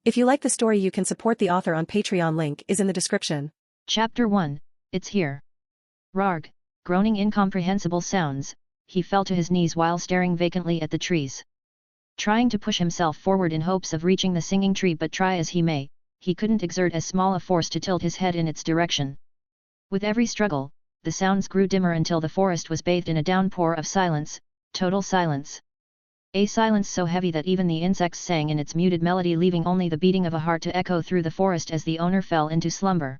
If you like the story, you can support the author on Patreon. Link is in the description. Chapter 1, It's Here. Rarg, groaning incomprehensible sounds, he fell to his knees while staring vacantly at the trees. Trying to push himself forward in hopes of reaching the singing tree, but try as he may, he couldn't exert as small a force to tilt his head in its direction. With every struggle, the sounds grew dimmer until the forest was bathed in a downpour of silence, total silence. A silence so heavy that even the insects sang in its muted melody, leaving only the beating of a heart to echo through the forest as the owner fell into slumber.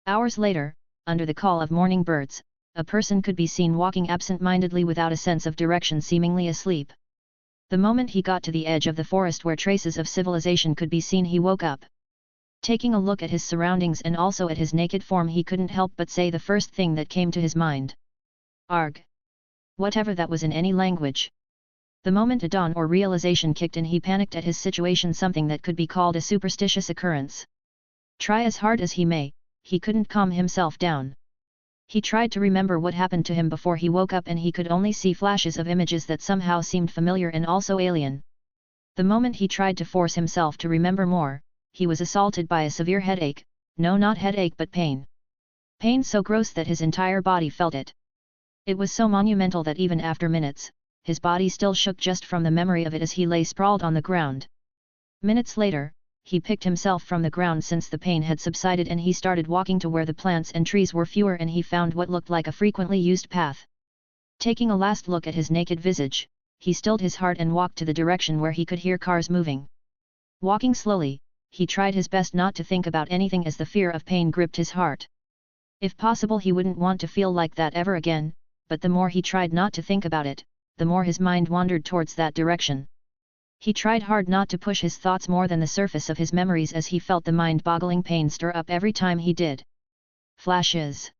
Hours later, under the call of morning birds, a person could be seen walking absent-mindedly without a sense of direction, seemingly asleep. The moment he got to the edge of the forest where traces of civilization could be seen, he woke up. Taking a look at his surroundings and also at his naked form, he couldn't help but say the first thing that came to his mind. Arg! Whatever that was in any language. The moment a dawn or realization kicked in, he panicked at his situation, something that could be called a superstitious occurrence. Try as hard as he may, he couldn't calm himself down. He tried to remember what happened to him before he woke up, and he could only see flashes of images that somehow seemed familiar and also alien. The moment he tried to force himself to remember more, he was assaulted by a severe headache, no, not headache but pain. Pain so gross that his entire body felt it. It was so monumental that even after minutes, his body still shook just from the memory of it as he lay sprawled on the ground. Minutes later, he picked himself from the ground since the pain had subsided, and he started walking to where the plants and trees were fewer, and he found what looked like a frequently used path. Taking a last look at his naked visage, he stilled his heart and walked to the direction where he could hear cars moving. Walking slowly, he tried his best not to think about anything as the fear of pain gripped his heart. If possible, he wouldn't want to feel like that ever again, but the more he tried not to think about it, the more his mind wandered towards that direction. He tried hard not to push his thoughts more than the surface of his memories, as he felt the mind-boggling pain stir up every time he did. Flashes.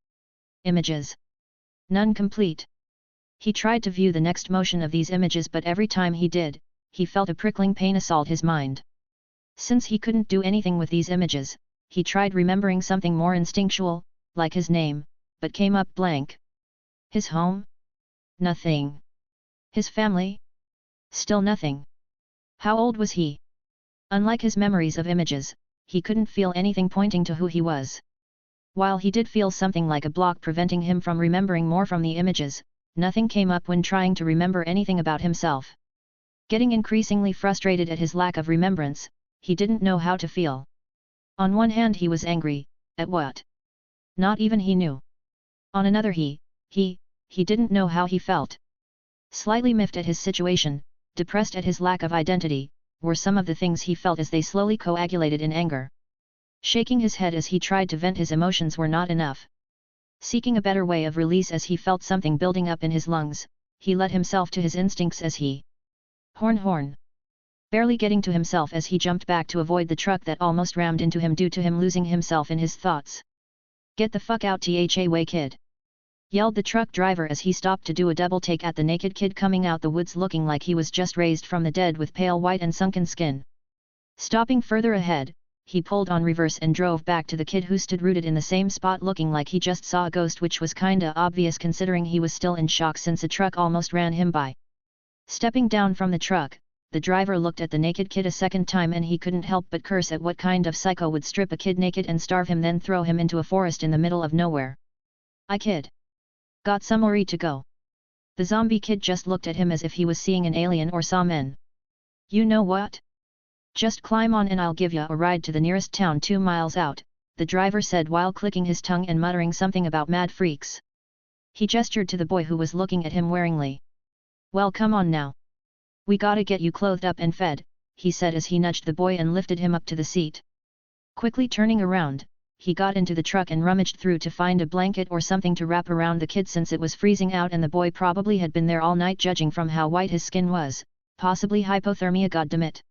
Images. None complete. He tried to view the next motion of these images, but every time he did, he felt a prickling pain assault his mind. Since he couldn't do anything with these images, he tried remembering something more instinctual, like his name, but came up blank. His home? Nothing. His family? Still nothing. How old was he? Unlike his memories of images, he couldn't feel anything pointing to who he was. While he did feel something like a block preventing him from remembering more from the images, nothing came up when trying to remember anything about himself. Getting increasingly frustrated at his lack of remembrance, he didn't know how to feel. On one hand, he was angry, at what? Not even he knew. On another, he didn't know how he felt. Slightly miffed at his situation, depressed at his lack of identity, were some of the things he felt as they slowly coagulated in anger. Shaking his head as he tried to vent his emotions were not enough. Seeking a better way of release as he felt something building up in his lungs, he let himself to his instincts as he horn. Barely getting to himself as he jumped back to avoid the truck that almost rammed into him due to him losing himself in his thoughts. Get the fuck out tha way, kid! Yelled the truck driver as he stopped to do a double take at the naked kid coming out the woods looking like he was just raised from the dead with pale white and sunken skin. Stopping further ahead, he pulled on reverse and drove back to the kid who stood rooted in the same spot looking like he just saw a ghost, which was kinda obvious considering he was still in shock since a truck almost ran him by. Stepping down from the truck, the driver looked at the naked kid a second time, and he couldn't help but curse at what kind of psycho would strip a kid naked and starve him, then throw him into a forest in the middle of nowhere. "I kid. Got somewhere to go?" The zombie kid just looked at him as if he was seeing an alien or saw men. "You know what? Just climb on and I'll give ya a ride to the nearest town 2 miles out," the driver said while clicking his tongue and muttering something about mad freaks. He gestured to the boy who was looking at him waringly. "Well, come on now. We gotta get you clothed up and fed," he said as he nudged the boy and lifted him up to the seat. Quickly turning around, he got into the truck and rummaged through to find a blanket or something to wrap around the kid since it was freezing out and the boy probably had been there all night, judging from how white his skin was, possibly hypothermia, goddammit.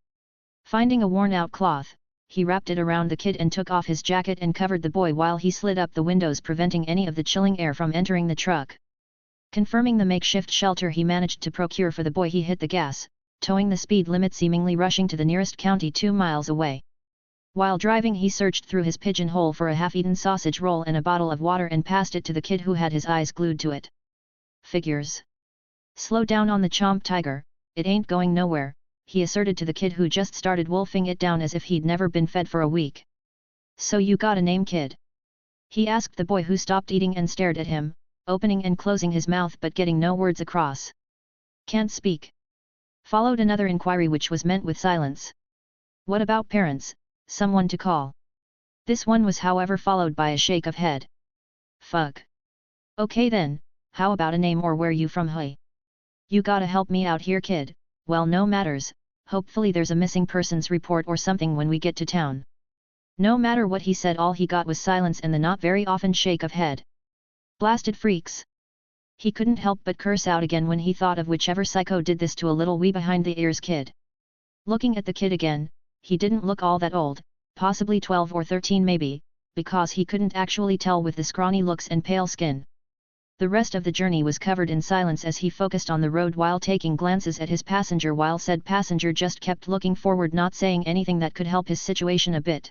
Finding a worn-out cloth, he wrapped it around the kid and took off his jacket and covered the boy while he slid up the windows, preventing any of the chilling air from entering the truck. Confirming the makeshift shelter he managed to procure for the boy, he hit the gas, towing the speed limit, seemingly rushing to the nearest county 2 miles away. While driving, he searched through his pigeonhole for a half-eaten sausage roll and a bottle of water and passed it to the kid who had his eyes glued to it. "Figures. Slow down on the chomp, tiger, it ain't going nowhere," he asserted to the kid who just started wolfing it down as if he'd never been fed for a week. So you got a name, kid? He asked the boy who stopped eating and stared at him, opening and closing his mouth but getting no words across. Can't speak. Followed another inquiry which was met with silence. What about parents, someone to call? This one was however followed by a shake of head. Fuck. Okay then, how about a name or where you from, hey? You gotta help me out here, kid. Well, no matters, hopefully there's a missing persons report or something when we get to town. No matter what he said, all he got was silence and the not very often shake of head. Blasted freaks. He couldn't help but curse out again when he thought of whichever psycho did this to a little wee behind the ears kid. Looking at the kid again, he didn't look all that old, possibly 12 or 13 maybe, because he couldn't actually tell with the scrawny looks and pale skin. The rest of the journey was covered in silence as he focused on the road while taking glances at his passenger, while said passenger just kept looking forward, not saying anything that could help his situation a bit.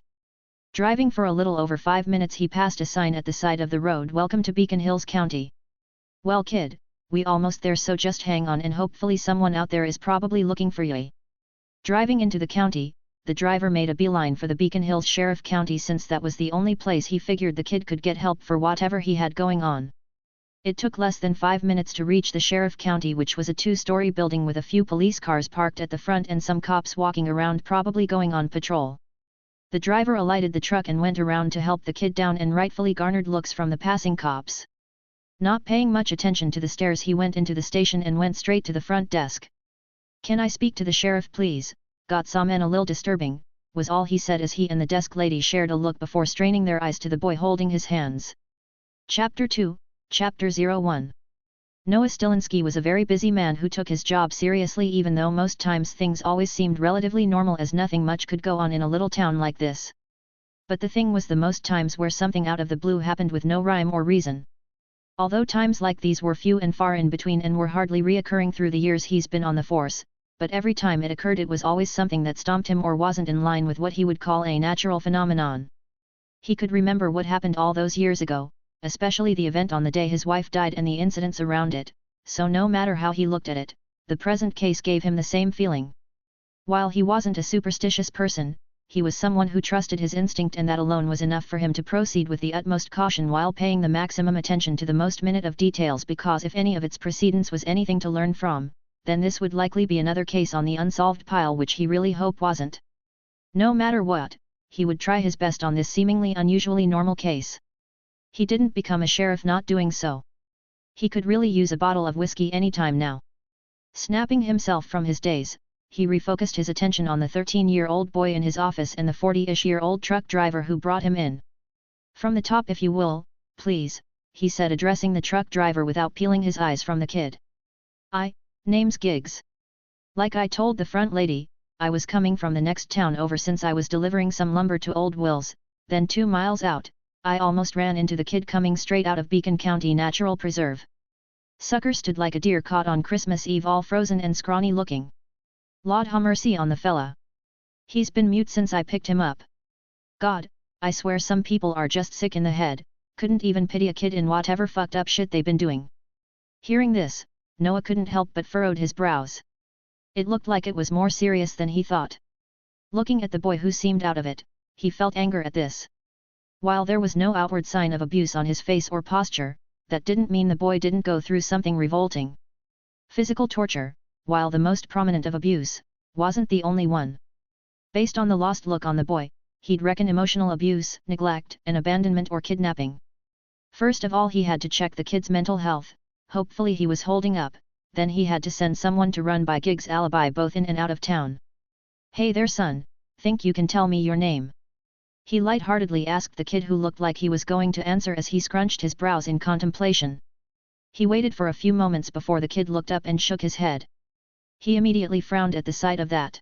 Driving for a little over 5 minutes, he passed a sign at the side of the road, "Welcome to Beacon Hills County." Well kid, we almost there, so just hang on and hopefully someone out there is probably looking for you. Driving into the county, the driver made a beeline for the Beacon Hills Sheriff County since that was the only place he figured the kid could get help for whatever he had going on. It took less than 5 minutes to reach the Sheriff County, which was a 2-story building with a few police cars parked at the front and some cops walking around, probably going on patrol. The driver alighted the truck and went around to help the kid down and rightfully garnered looks from the passing cops. Not paying much attention to the stares, he went into the station and went straight to the front desk. "Can I speak to the sheriff, please? Got some and a little disturbing," was all he said as he and the desk lady shared a look before straining their eyes to the boy holding his hands. Chapter 2, Chapter 01. Noah Stilinski was a very busy man who took his job seriously, even though most times things always seemed relatively normal as nothing much could go on in a little town like this. But the thing was, the most times where something out of the blue happened with no rhyme or reason. Although times like these were few and far in between and were hardly reoccurring through the years he's been on the force, but every time it occurred it was always something that stomped him or wasn't in line with what he would call a natural phenomenon. He could remember what happened all those years ago, especially the event on the day his wife died and the incidents around it, so no matter how he looked at it, the present case gave him the same feeling. While he wasn't a superstitious person, he was someone who trusted his instinct, and that alone was enough for him to proceed with the utmost caution while paying the maximum attention to the most minute of details, because if any of its precedents was anything to learn from, then this would likely be another case on the unsolved pile, which he really hoped wasn't. No matter what, he would try his best on this seemingly unusually normal case. He didn't become a sheriff not doing so. He could really use a bottle of whiskey anytime now. Snapping himself from his daze, he refocused his attention on the 13-year-old boy in his office and the 40-ish-year-old truck driver who brought him in. "From the top if you will, please," he said, addressing the truck driver without peeling his eyes from the kid. Name's Giggs. Like I told the front lady, I was coming from the next town over since I was delivering some lumber to Old Will's, then 2 miles out, I almost ran into the kid coming straight out of Beacon County Natural Preserve. Sucker stood like a deer caught on Christmas Eve, all frozen and scrawny looking. Lord ha' mercy on the fella. He's been mute since I picked him up. God, I swear some people are just sick in the head, couldn't even pity a kid in whatever fucked up shit they've been doing." Hearing this, Noah couldn't help but furrowed his brows. It looked like it was more serious than he thought. Looking at the boy who seemed out of it, he felt anger at this. While there was no outward sign of abuse on his face or posture, that didn't mean the boy didn't go through something revolting. Physical torture, while the most prominent of abuse, wasn't the only one. Based on the lost look on the boy, he'd reckon emotional abuse, neglect, and abandonment or kidnapping. First of all, he had to check the kid's mental health. Hopefully he was holding up, then he had to send someone to run by Giggs' alibi both in and out of town. "Hey there son, think you can tell me your name?" He lightheartedly asked the kid, who looked like he was going to answer as he scrunched his brows in contemplation. He waited for a few moments before the kid looked up and shook his head. He immediately frowned at the sight of that.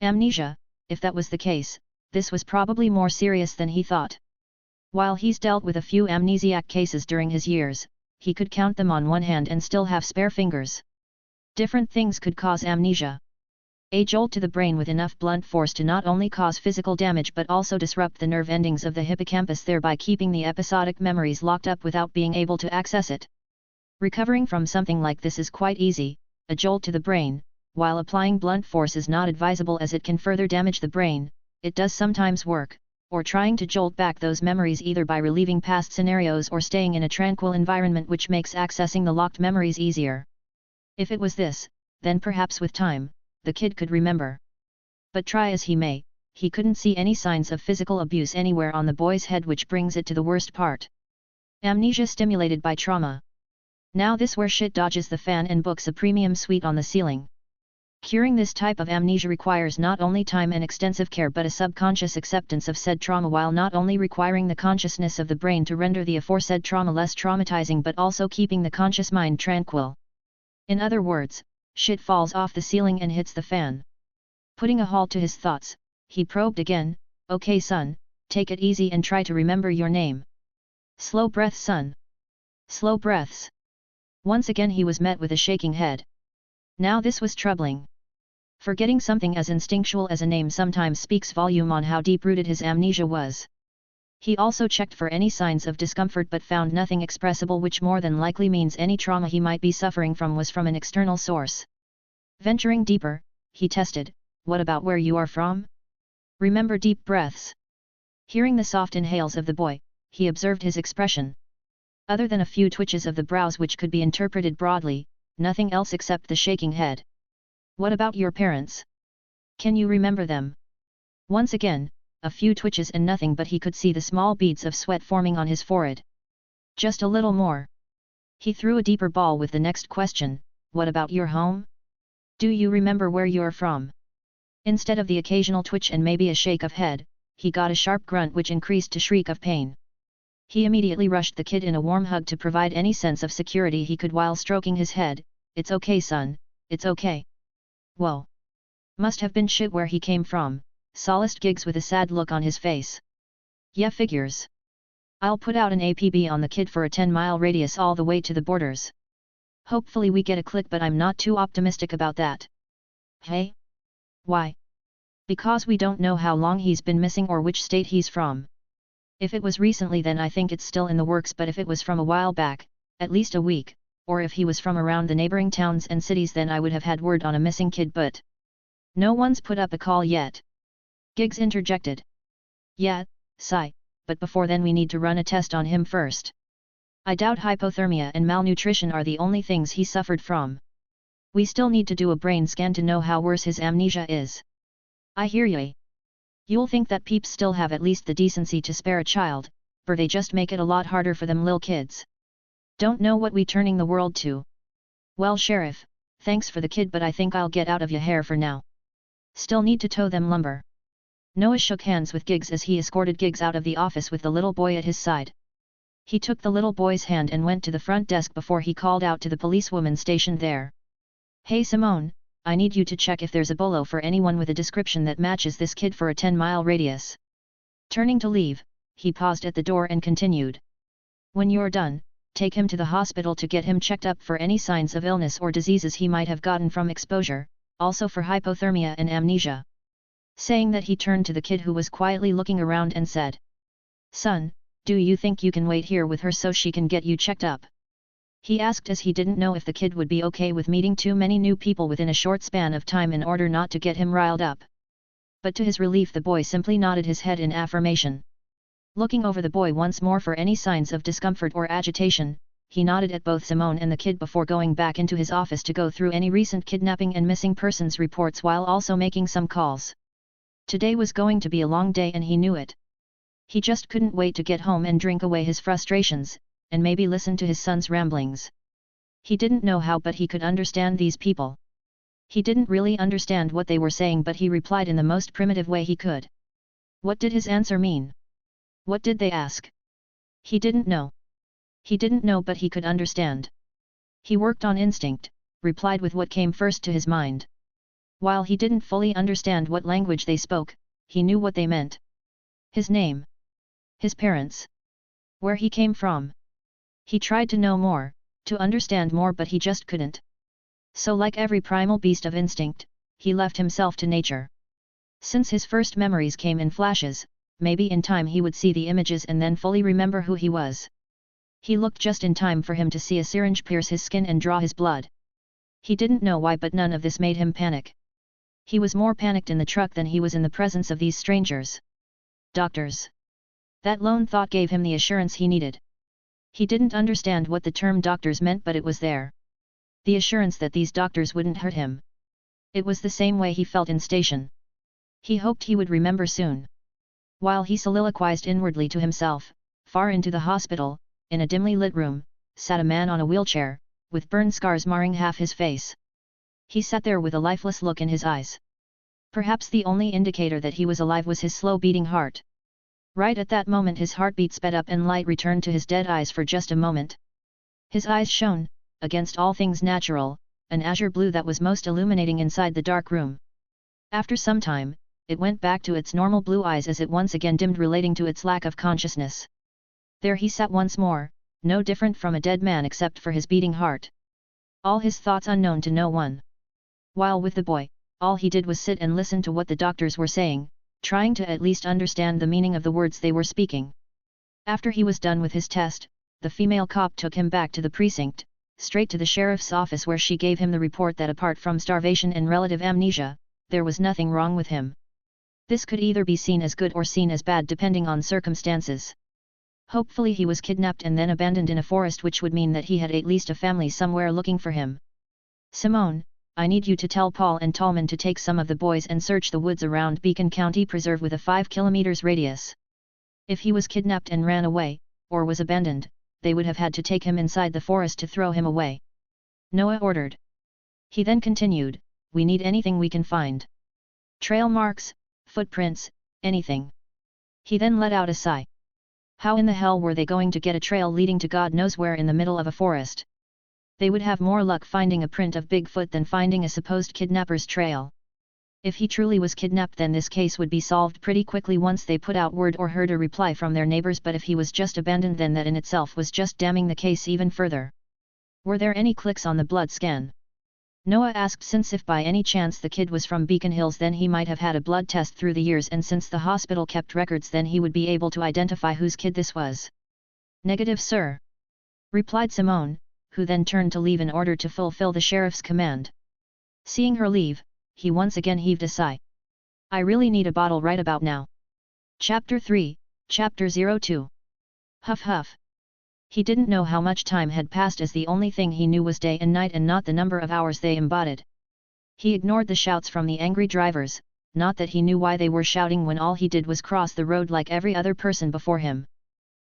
Amnesia, if that was the case, this was probably more serious than he thought. While he's dealt with a few amnesiac cases during his years, he could count them on one hand and still have spare fingers. Different things could cause amnesia. A jolt to the brain with enough blunt force to not only cause physical damage but also disrupt the nerve endings of the hippocampus, thereby keeping the episodic memories locked up without being able to access it. Recovering from something like this is quite easy. A jolt to the brain, while applying blunt force is not advisable as it can further damage the brain, it does sometimes work, or trying to jolt back those memories either by reliving past scenarios or staying in a tranquil environment which makes accessing the locked memories easier. If it was this, then perhaps with time, the kid could remember. But try as he may, he couldn't see any signs of physical abuse anywhere on the boy's head, which brings it to the worst part. Amnesia stimulated by trauma. Now this where shit dodges the fan and books a premium suite on the ceiling. Curing this type of amnesia requires not only time and extensive care but a subconscious acceptance of said trauma, while not only requiring the consciousness of the brain to render the aforesaid trauma less traumatizing but also keeping the conscious mind tranquil. In other words, shit falls off the ceiling and hits the fan. Putting a halt to his thoughts, he probed again, "Okay son, take it easy and try to remember your name. Slow breaths son. Slow breaths." Once again he was met with a shaking head. Now this was troubling. Forgetting something as instinctual as a name sometimes speaks volume on how deep-rooted his amnesia was. He also checked for any signs of discomfort but found nothing expressible, which more than likely means any trauma he might be suffering from was from an external source. Venturing deeper, he tested, "What about where you are from? Remember deep breaths." Hearing the soft inhales of the boy, he observed his expression. Other than a few twitches of the brows which could be interpreted broadly, nothing else except the shaking head. "What about your parents? Can you remember them?" Once again, a few twitches and nothing but he could see the small beads of sweat forming on his forehead. Just a little more. He threw a deeper ball with the next question, "What about your home? Do you remember where you're from?" Instead of the occasional twitch and maybe a shake of head, he got a sharp grunt which increased to shriek of pain. He immediately rushed the kid in a warm hug to provide any sense of security he could while stroking his head. "It's okay son, it's okay." "Whoa. Must have been shit where he came from," solaced Giggs with a sad look on his face. "Yeah, figures. I'll put out an APB on the kid for a 10-mile radius all the way to the borders. Hopefully we get a click, but I'm not too optimistic about that." "Hey? Why?" "Because we don't know how long he's been missing or which state he's from. If it was recently then I think it's still in the works, but if it was from a while back, at least a week, or if he was from around the neighboring towns and cities, then I would have had word on a missing kid, but no one's put up a call yet." Giggs interjected. "Yeah, sigh, but before then we need to run a test on him first. I doubt hypothermia and malnutrition are the only things he suffered from. We still need to do a brain scan to know how worse his amnesia is." "I hear ya. You'll think that peeps still have at least the decency to spare a child, but they just make it a lot harder for them lil kids. Don't know what we turning the world to. Well sheriff, thanks for the kid, but I think I'll get out of your hair for now. Still need to tow them lumber." Noah shook hands with Giggs as he escorted Giggs out of the office with the little boy at his side. He took the little boy's hand and went to the front desk before he called out to the policewoman stationed there. "Hey Simone, I need you to check if there's a bolo for anyone with a description that matches this kid for a 10-mile radius." Turning to leave, he paused at the door and continued. "When you're done, take him to the hospital to get him checked up for any signs of illness or diseases he might have gotten from exposure, also for hypothermia and amnesia." Saying that, he turned to the kid who was quietly looking around and said, "Son, do you think you can wait here with her so she can get you checked up?" He asked as he didn't know if the kid would be okay with meeting too many new people within a short span of time in order not to get him riled up. But to his relief the boy simply nodded his head in affirmation. Looking over the boy once more for any signs of discomfort or agitation, he nodded at both Simone and the kid before going back into his office to go through any recent kidnapping and missing persons reports while also making some calls. Today was going to be a long day and he knew it. He just couldn't wait to get home and drink away his frustrations, and maybe listen to his son's ramblings. He didn't know how, but he could understand these people. He didn't really understand what they were saying, but he replied in the most primitive way he could. What did his answer mean? What did they ask? He didn't know. He didn't know, but he could understand. He worked on instinct, replied with what came first to his mind. While he didn't fully understand what language they spoke, he knew what they meant. His name. His parents. Where he came from. He tried to know more, to understand more, but he just couldn't. So like every primal beast of instinct, he left himself to nature. Since his first memories came in flashes, maybe in time he would see the images and then fully remember who he was. He looked just in time for him to see a syringe pierce his skin and draw his blood. He didn't know why, but none of this made him panic. He was more panicked in the truck than he was in the presence of these strangers. Doctors. That lone thought gave him the assurance he needed. He didn't understand what the term doctors meant, but it was there. The assurance that these doctors wouldn't hurt him. It was the same way he felt in station. He hoped he would remember soon. While he soliloquized inwardly to himself, far into the hospital, in a dimly lit room, sat a man on a wheelchair, with burn scars marring half his face. He sat there with a lifeless look in his eyes. Perhaps the only indicator that he was alive was his slow beating heart. Right at that moment his heartbeat sped up and light returned to his dead eyes for just a moment. His eyes shone, against all things natural, an azure blue that was most illuminating inside the dark room. After some time, it went back to its normal blue eyes as it once again dimmed, relating to its lack of consciousness. There he sat once more, no different from a dead man except for his beating heart. All his thoughts unknown to no one. While with the boy, all he did was sit and listen to what the doctors were saying, trying to at least understand the meaning of the words they were speaking. After he was done with his test, the female cop took him back to the precinct, straight to the sheriff's office, where she gave him the report that apart from starvation and relative amnesia, there was nothing wrong with him. This could either be seen as good or seen as bad depending on circumstances. Hopefully he was kidnapped and then abandoned in a forest, which would mean that he had at least a family somewhere looking for him. Simone, I need you to tell Paul and Tallman to take some of the boys and search the woods around Beacon County Preserve with a 5 kilometers radius. If he was kidnapped and ran away, or was abandoned, they would have had to take him inside the forest to throw him away. Noah ordered. He then continued, we need anything we can find. Trail marks, footprints, anything. He then let out a sigh. How in the hell were they going to get a trail leading to God knows where in the middle of a forest? They would have more luck finding a print of Bigfoot than finding a supposed kidnapper's trail. If he truly was kidnapped, then this case would be solved pretty quickly once they put out word or heard a reply from their neighbors, but if he was just abandoned, then that in itself was just damning the case even further. Were there any clicks on the blood scan? Noah asked, since if by any chance the kid was from Beacon Hills, then he might have had a blood test through the years, and since the hospital kept records, then he would be able to identify whose kid this was. Negative, sir, replied Simone, who then turned to leave in order to fulfill the sheriff's command. Seeing her leave, he once again heaved a sigh. I really need a bottle right about now. Chapter 3, Chapter 02. Huff huff. He didn't know how much time had passed, as the only thing he knew was day and night and not the number of hours they embodied. He ignored the shouts from the angry drivers, not that he knew why they were shouting when all he did was cross the road like every other person before him.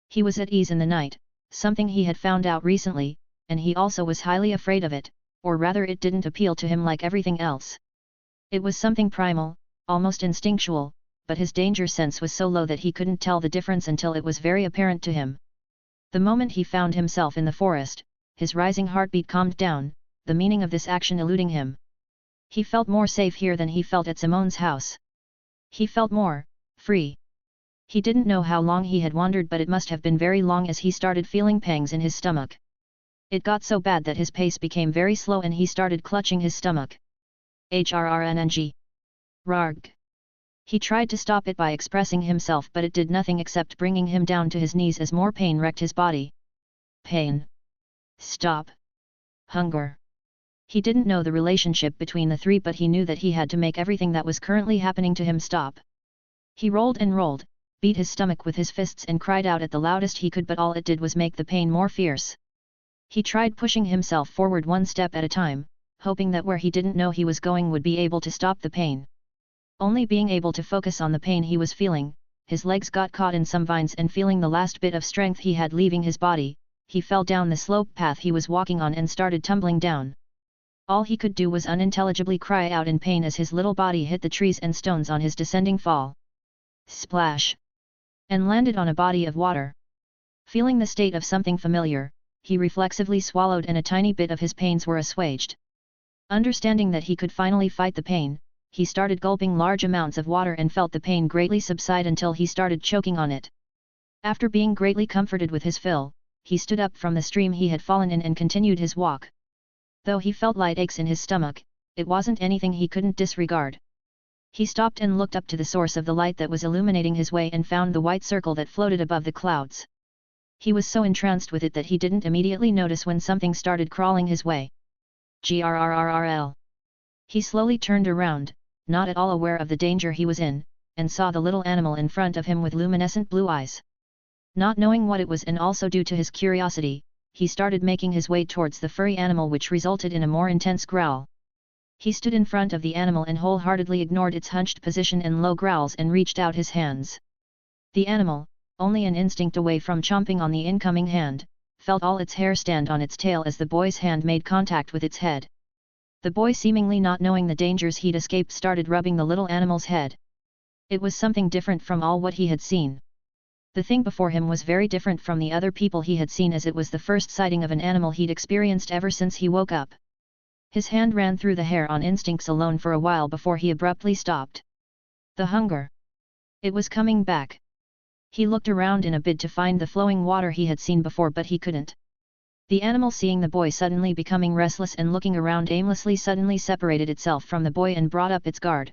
He was at ease in the night, something he had found out recently, and he also was highly afraid of it, or rather it didn't appeal to him like everything else. It was something primal, almost instinctual, but his danger sense was so low that he couldn't tell the difference until it was very apparent to him. The moment he found himself in the forest, his rising heartbeat calmed down, the meaning of this action eluding him. He felt more safe here than he felt at Simone's house. He felt more free. He didn't know how long he had wandered, but it must have been very long, as he started feeling pangs in his stomach. It got so bad that his pace became very slow and he started clutching his stomach. HRRNNG. Rarg. He tried to stop it by expressing himself, but it did nothing except bringing him down to his knees as more pain wrecked his body. Pain. Stop. Hunger. He didn't know the relationship between the three, but he knew that he had to make everything that was currently happening to him stop. He rolled and rolled, beat his stomach with his fists and cried out at the loudest he could, but all it did was make the pain more fierce. He tried pushing himself forward one step at a time, hoping that where he didn't know he was going would be able to stop the pain. Only being able to focus on the pain he was feeling, his legs got caught in some vines, and feeling the last bit of strength he had leaving his body, he fell down the slope path he was walking on and started tumbling down. All he could do was unintelligibly cry out in pain as his little body hit the trees and stones on his descending fall. Splash! And landed on a body of water. Feeling the state of something familiar, he reflexively swallowed and a tiny bit of his pains were assuaged. Understanding that he could finally fight the pain, he started gulping large amounts of water and felt the pain greatly subside until he started choking on it. After being greatly comforted with his fill, he stood up from the stream he had fallen in and continued his walk. Though he felt light aches in his stomach, it wasn't anything he couldn't disregard. He stopped and looked up to the source of the light that was illuminating his way and found the white circle that floated above the clouds. He was so entranced with it that he didn't immediately notice when something started crawling his way. grrrrl. He slowly turned around, not at all aware of the danger he was in, and saw the little animal in front of him with luminescent blue eyes. Not knowing what it was and also due to his curiosity, he started making his way towards the furry animal, which resulted in a more intense growl. He stood in front of the animal and wholeheartedly ignored its hunched position and low growls and reached out his hands. The animal, only an instinct away from chomping on the incoming hand, felt all its hair stand on its tail as the boy's hand made contact with its head. The boy, seemingly not knowing the dangers he'd escaped, started rubbing the little animal's head. It was something different from all what he had seen. The thing before him was very different from the other people he had seen, as it was the first sighting of an animal he'd experienced ever since he woke up. His hand ran through the hair on instincts alone for a while before he abruptly stopped. The hunger. It was coming back. He looked around in a bid to find the flowing water he had seen before, but he couldn't. The animal, seeing the boy suddenly becoming restless and looking around aimlessly, suddenly separated itself from the boy and brought up its guard.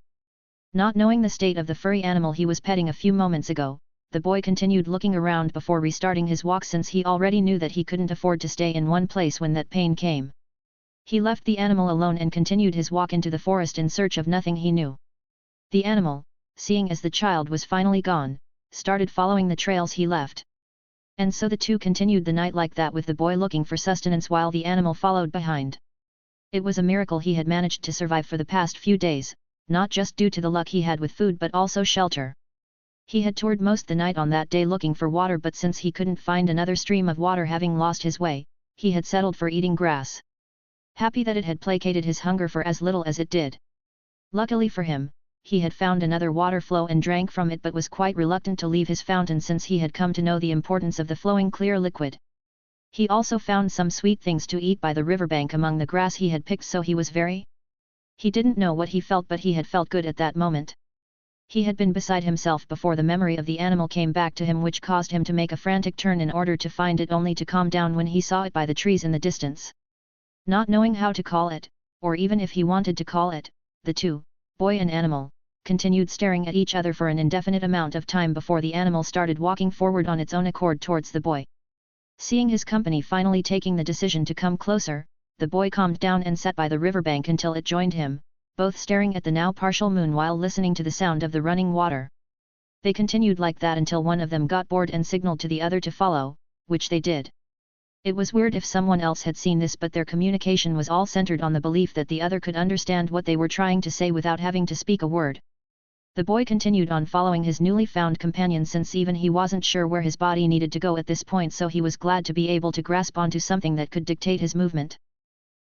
Not knowing the state of the furry animal he was petting a few moments ago, the boy continued looking around before restarting his walk, since he already knew that he couldn't afford to stay in one place when that pain came. He left the animal alone and continued his walk into the forest in search of nothing he knew. The animal, seeing as the child was finally gone, started following the trails he left. And so the two continued the night like that, with the boy looking for sustenance while the animal followed behind. It was a miracle he had managed to survive for the past few days, not just due to the luck he had with food but also shelter. He had toured most the night on that day looking for water, but since he couldn't find another stream of water, having lost his way, he had settled for eating grass. Happy that it had placated his hunger for as little as it did. Luckily for him, he had found another water flow and drank from it, but was quite reluctant to leave his fountain since he had come to know the importance of the flowing clear liquid. He also found some sweet things to eat by the riverbank among the grass he had picked, so he was very... He didn't know what he felt, but he had felt good at that moment. He had been beside himself before the memory of the animal came back to him, which caused him to make a frantic turn in order to find it, only to calm down when he saw it by the trees in the distance. Not knowing how to call it, or even if he wanted to call it, the two, boy and animal, continued staring at each other for an indefinite amount of time before the animal started walking forward on its own accord towards the boy. Seeing his company finally taking the decision to come closer, the boy calmed down and sat by the riverbank until it joined him, both staring at the now partial moon while listening to the sound of the running water. They continued like that until one of them got bored and signaled to the other to follow, which they did. It was weird if someone else had seen this, but their communication was all centered on the belief that the other could understand what they were trying to say without having to speak a word. The boy continued on following his newly found companion, since even he wasn't sure where his body needed to go at this point, so he was glad to be able to grasp onto something that could dictate his movement.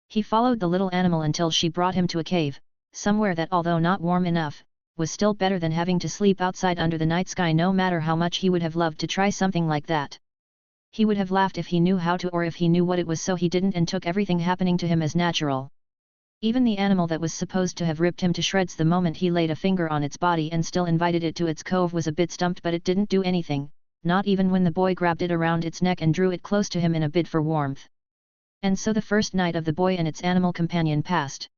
He followed the little animal until she brought him to a cave, somewhere that, although not warm enough, was still better than having to sleep outside under the night sky, no matter how much he would have loved to try something like that. He would have laughed if he knew how to, or if he knew what it was, so he didn't and took everything happening to him as natural. Even the animal that was supposed to have ripped him to shreds the moment he laid a finger on its body and still invited it to its cove was a bit stumped, but it didn't do anything, not even when the boy grabbed it around its neck and drew it close to him in a bid for warmth. And so the first night of the boy and its animal companion passed.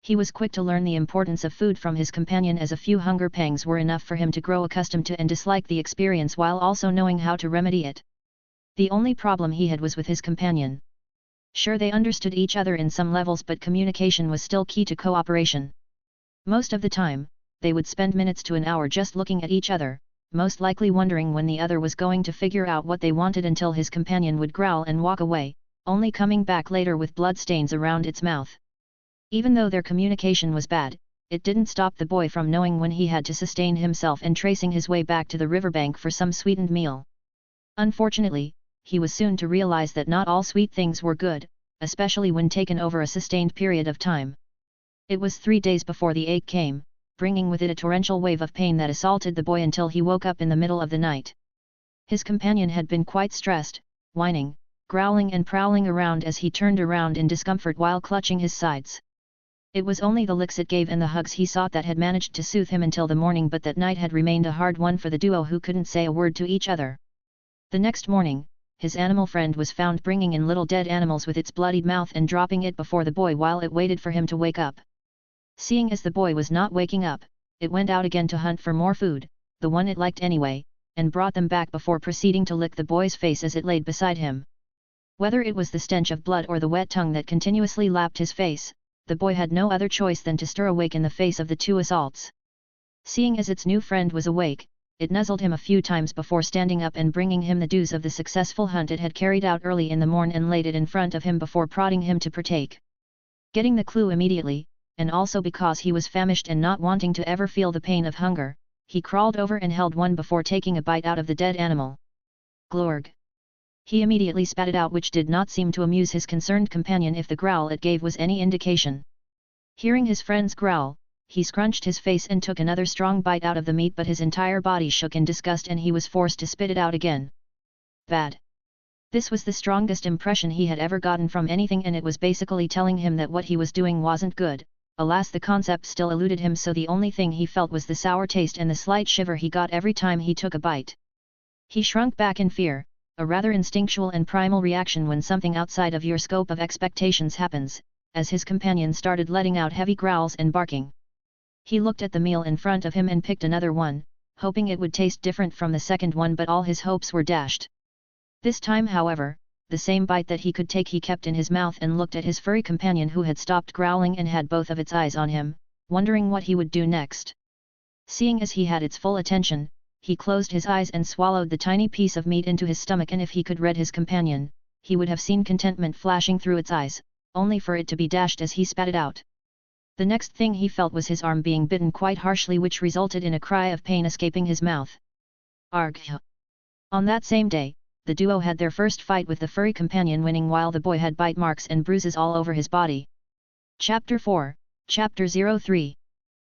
He was quick to learn the importance of food from his companion, as a few hunger pangs were enough for him to grow accustomed to and dislike the experience while also knowing how to remedy it. The only problem he had was with his companion. Sure, they understood each other in some levels, but communication was still key to cooperation. Most of the time, they would spend minutes to an hour just looking at each other, most likely wondering when the other was going to figure out what they wanted, until his companion would growl and walk away, only coming back later with blood stains around its mouth. Even though their communication was bad, it didn't stop the boy from knowing when he had to sustain himself and tracing his way back to the riverbank for some sweetened meal. Unfortunately, he was soon to realize that not all sweet things were good, especially when taken over a sustained period of time. It was 3 days before the ache came, bringing with it a torrential wave of pain that assaulted the boy until he woke up in the middle of the night. His companion had been quite stressed, whining, growling and prowling around as he turned around in discomfort while clutching his sides. It was only the licks it gave and the hugs he sought that had managed to soothe him until the morning, but that night had remained a hard one for the duo, who couldn't say a word to each other. The next morning, his animal friend was found bringing in little dead animals with its bloodied mouth and dropping it before the boy while it waited for him to wake up. Seeing as the boy was not waking up, it went out again to hunt for more food, the one it liked anyway, and brought them back before proceeding to lick the boy's face as it laid beside him. Whether it was the stench of blood or the wet tongue that continuously lapped his face, the boy had no other choice than to stir awake in the face of the two assaults. Seeing as its new friend was awake, it nuzzled him a few times before standing up and bringing him the dues of the successful hunt it had carried out early in the morn and laid it in front of him before prodding him to partake. Getting the clue immediately, and also because he was famished and not wanting to ever feel the pain of hunger, he crawled over and held one before taking a bite out of the dead animal. Glorg! He immediately spat it out, which did not seem to amuse his concerned companion if the growl it gave was any indication. Hearing his friend's growl, he scrunched his face and took another strong bite out of the meat, but his entire body shook in disgust and he was forced to spit it out again. Bad. This was the strongest impression he had ever gotten from anything, and it was basically telling him that what he was doing wasn't good. Alas, the concept still eluded him, so the only thing he felt was the sour taste and the slight shiver he got every time he took a bite. He shrunk back in fear, a rather instinctual and primal reaction when something outside of your scope of expectations happens, as his companion started letting out heavy growls and barking. He looked at the meal in front of him and picked another one, hoping it would taste different from the second one, but all his hopes were dashed. This time, however, the same bite that he could take he kept in his mouth and looked at his furry companion, who had stopped growling and had both of its eyes on him, wondering what he would do next. Seeing as he had its full attention, he closed his eyes and swallowed the tiny piece of meat into his stomach, and if he could read his companion, he would have seen contentment flashing through its eyes, only for it to be dashed as he spat it out. The next thing he felt was his arm being bitten quite harshly, which resulted in a cry of pain escaping his mouth. Argh! On that same day, the duo had their first fight, with the furry companion winning while the boy had bite marks and bruises all over his body. Chapter 4, Chapter 03.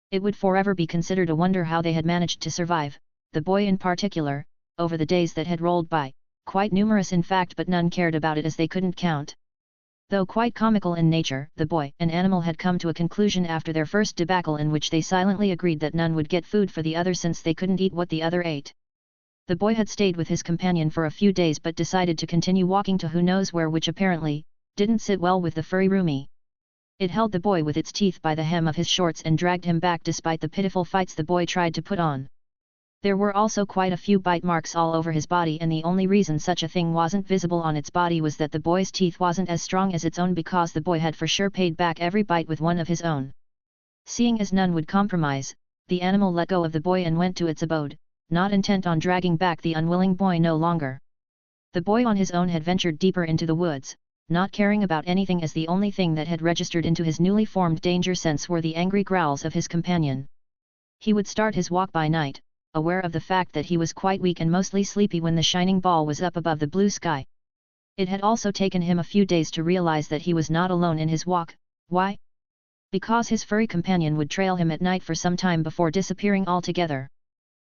It would forever be considered a wonder how they had managed to survive, the boy in particular, over the days that had rolled by, quite numerous in fact, but none cared about it as they couldn't count. Though quite comical in nature, the boy and animal had come to a conclusion after their first debacle, in which they silently agreed that none would get food for the other since they couldn't eat what the other ate. The boy had stayed with his companion for a few days but decided to continue walking to who knows where, which apparently didn't sit well with the furry roomie. It held the boy with its teeth by the hem of his shorts and dragged him back despite the pitiful fights the boy tried to put on. There were also quite a few bite marks all over his body, and the only reason such a thing wasn't visible on its body was that the boy's teeth wasn't as strong as its own, because the boy had for sure paid back every bite with one of his own. Seeing as none would compromise, the animal let go of the boy and went to its abode, not intent on dragging back the unwilling boy no longer. The boy on his own had ventured deeper into the woods, not caring about anything, as the only thing that had registered into his newly formed danger sense were the angry growls of his companion. He would start his walk by night, aware of the fact that he was quite weak and mostly sleepy when the shining ball was up above the blue sky. It had also taken him a few days to realize that he was not alone in his walk. Why? Because his furry companion would trail him at night for some time before disappearing altogether.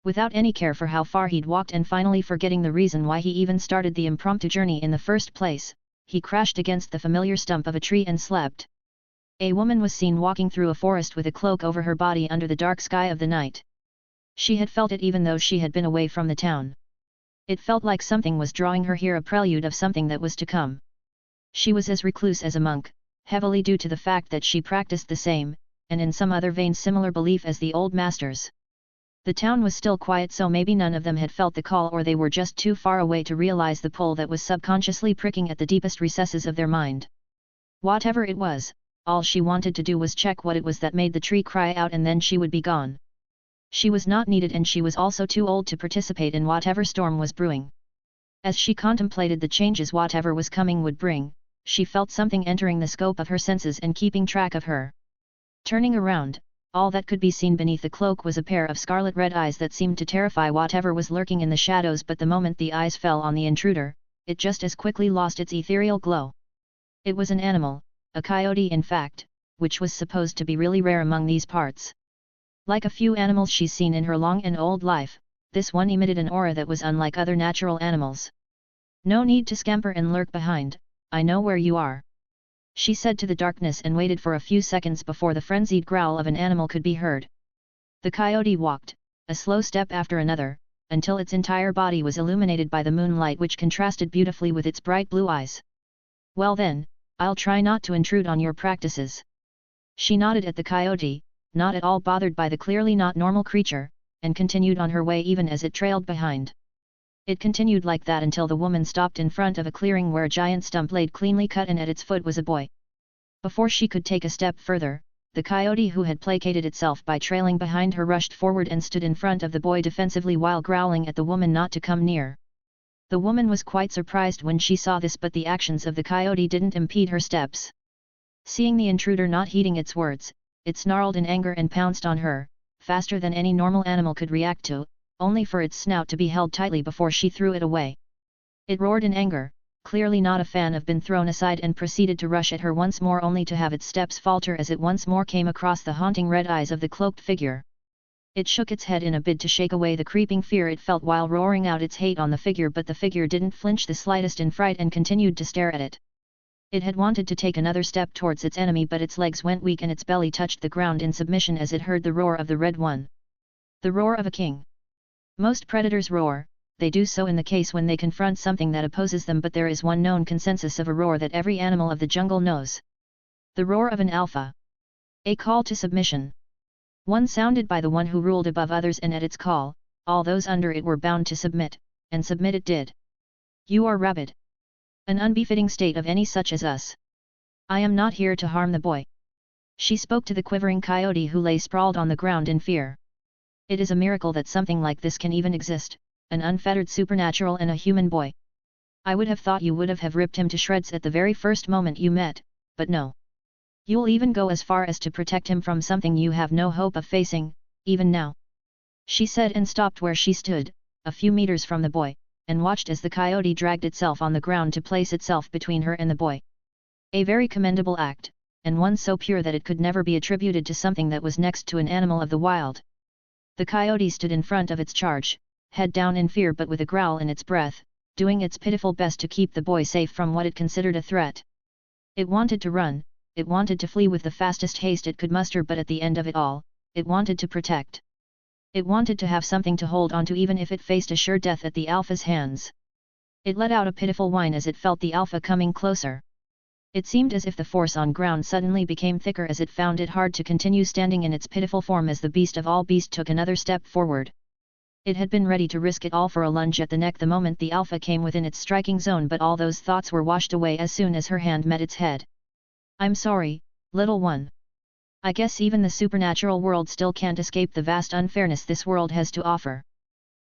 Without any care for how far he'd walked, and finally forgetting the reason why he even started the impromptu journey in the first place, he crashed against the familiar stump of a tree and slept. A woman was seen walking through a forest with a cloak over her body under the dark sky of the night. She had felt it even though she had been away from the town. It felt like something was drawing her here, a prelude of something that was to come. She was as recluse as a monk, heavily due to the fact that she practiced the same, and in some other vein similar belief as the old masters. The town was still quiet, so maybe none of them had felt the call, or they were just too far away to realize the pull that was subconsciously pricking at the deepest recesses of their mind. Whatever it was, all she wanted to do was check what it was that made the tree cry out, and then she would be gone. She was not needed, and she was also too old to participate in whatever storm was brewing. As she contemplated the changes whatever was coming would bring, she felt something entering the scope of her senses and keeping track of her. Turning around, all that could be seen beneath the cloak was a pair of scarlet-red eyes that seemed to terrify whatever was lurking in the shadows, but the moment the eyes fell on the intruder, it just as quickly lost its ethereal glow. It was an animal, a coyote in fact, which was supposed to be really rare among these parts. Like a few animals she's seen in her long and old life, this one emitted an aura that was unlike other natural animals. "No need to scamper and lurk behind, I know where you are," she said to the darkness, and waited for a few seconds before the frenzied growl of an animal could be heard. The coyote walked, a slow step after another, until its entire body was illuminated by the moonlight, which contrasted beautifully with its bright blue eyes. "Well then, I'll try not to intrude on your practices." She nodded at the coyote, not at all bothered by the clearly not normal creature, and continued on her way even as it trailed behind. It continued like that until the woman stopped in front of a clearing where a giant stump laid cleanly cut and at its foot was a boy. Before she could take a step further, the coyote who had placated itself by trailing behind her rushed forward and stood in front of the boy defensively while growling at the woman not to come near. The woman was quite surprised when she saw this, but the actions of the coyote didn't impede her steps. Seeing the intruder not heeding its words, it snarled in anger and pounced on her, faster than any normal animal could react to, only for its snout to be held tightly before she threw it away. It roared in anger, clearly not a fan of being thrown aside, and proceeded to rush at her once more, only to have its steps falter as it once more came across the haunting red eyes of the cloaked figure. It shook its head in a bid to shake away the creeping fear it felt while roaring out its hate on the figure, but the figure didn't flinch the slightest in fright and continued to stare at it. It had wanted to take another step towards its enemy, but its legs went weak and its belly touched the ground in submission as it heard the roar of the Red One. The roar of a king. Most predators roar. They do so in the case when they confront something that opposes them, but there is one known consensus of a roar that every animal of the jungle knows. The roar of an alpha. A call to submission. One sounded by the one who ruled above others, and at its call, all those under it were bound to submit, and submit it did. You are rabid. An unbefitting state of any such as us. I am not here to harm the boy. She spoke to the quivering coyote who lay sprawled on the ground in fear. It is a miracle that something like this can even exist, an unfettered supernatural and a human boy. I would have thought you would have ripped him to shreds at the very first moment you met, but no. You'll even go as far as to protect him from something you have no hope of facing, even now. She said, and stopped where she stood, a few meters from the boy, and watched as the coyote dragged itself on the ground to place itself between her and the boy. A very commendable act, and one so pure that it could never be attributed to something that was next to an animal of the wild. The coyote stood in front of its charge, head down in fear but with a growl in its breath, doing its pitiful best to keep the boy safe from what it considered a threat. It wanted to run, it wanted to flee with the fastest haste it could muster, but at the end of it all, it wanted to protect. It wanted to have something to hold on to even if it faced a sure death at the alpha's hands. It let out a pitiful whine as it felt the alpha coming closer. It seemed as if the force on ground suddenly became thicker as it found it hard to continue standing in its pitiful form as the beast of all beasts took another step forward. It had been ready to risk it all for a lunge at the neck the moment the alpha came within its striking zone, but all those thoughts were washed away as soon as her hand met its head. I'm sorry, little one. I guess even the supernatural world still can't escape the vast unfairness this world has to offer.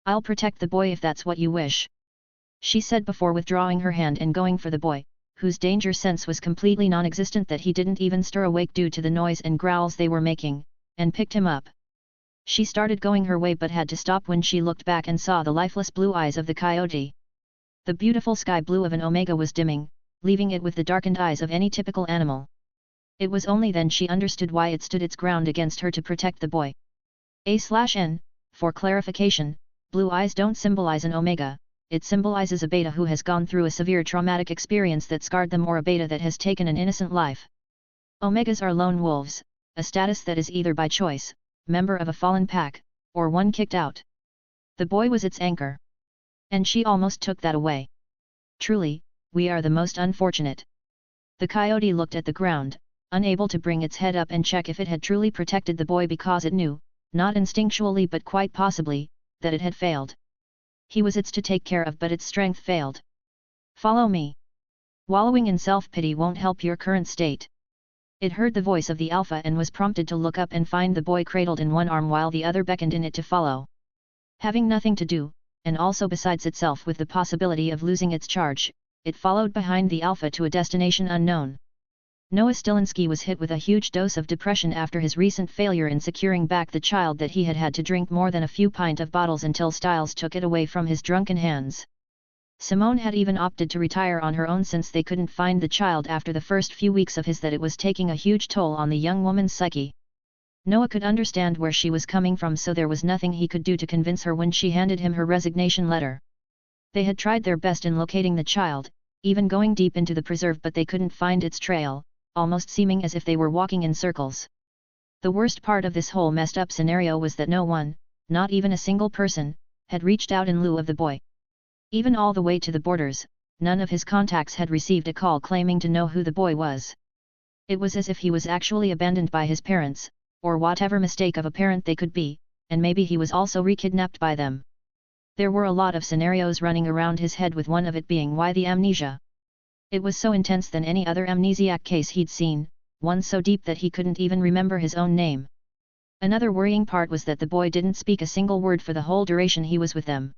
I'll protect the boy if that's what you wish. She said before withdrawing her hand and going for the boy, whose danger sense was completely non-existent, that he didn't even stir awake due to the noise and growls they were making, and picked him up. She started going her way but had to stop when she looked back and saw the lifeless blue eyes of the coyote. The beautiful sky blue of an omega was dimming, leaving it with the darkened eyes of any typical animal. It was only then she understood why it stood its ground against her to protect the boy. A/N, for clarification, blue eyes don't symbolize an omega. It symbolizes a beta who has gone through a severe traumatic experience that scarred them, or a beta that has taken an innocent life. Omegas are lone wolves, a status that is either by choice, member of a fallen pack, or one kicked out. The boy was its anchor. And she almost took that away. Truly, we are the most unfortunate. The coyote looked at the ground, unable to bring its head up and check if it had truly protected the boy, because it knew, not instinctually but quite possibly, that it had failed. He was its to take care of, but its strength failed. Follow me. Wallowing in self-pity won't help your current state. It heard the voice of the alpha and was prompted to look up and find the boy cradled in one arm while the other beckoned in it to follow. Having nothing to do, and also besides itself with the possibility of losing its charge, it followed behind the alpha to a destination unknown. Noah Stilinski was hit with a huge dose of depression after his recent failure in securing back the child that he had had to drink more than a few pint of bottles until Styles took it away from his drunken hands. Simone had even opted to retire on her own since they couldn't find the child after the first few weeks of his, that it was taking a huge toll on the young woman's psyche. Noah could understand where she was coming from, so there was nothing he could do to convince her when she handed him her resignation letter. They had tried their best in locating the child, even going deep into the preserve, but they couldn't find its trail, almost seeming as if they were walking in circles. The worst part of this whole messed up scenario was that no one, not even a single person, had reached out in lieu of the boy. Even all the way to the borders, none of his contacts had received a call claiming to know who the boy was. It was as if he was actually abandoned by his parents, or whatever mistake of a parent they could be, and maybe he was also re-kidnapped by them. There were a lot of scenarios running around his head, with one of it being why the amnesia. It was so intense than any other amnesiac case he'd seen, one so deep that he couldn't even remember his own name. Another worrying part was that the boy didn't speak a single word for the whole duration he was with them.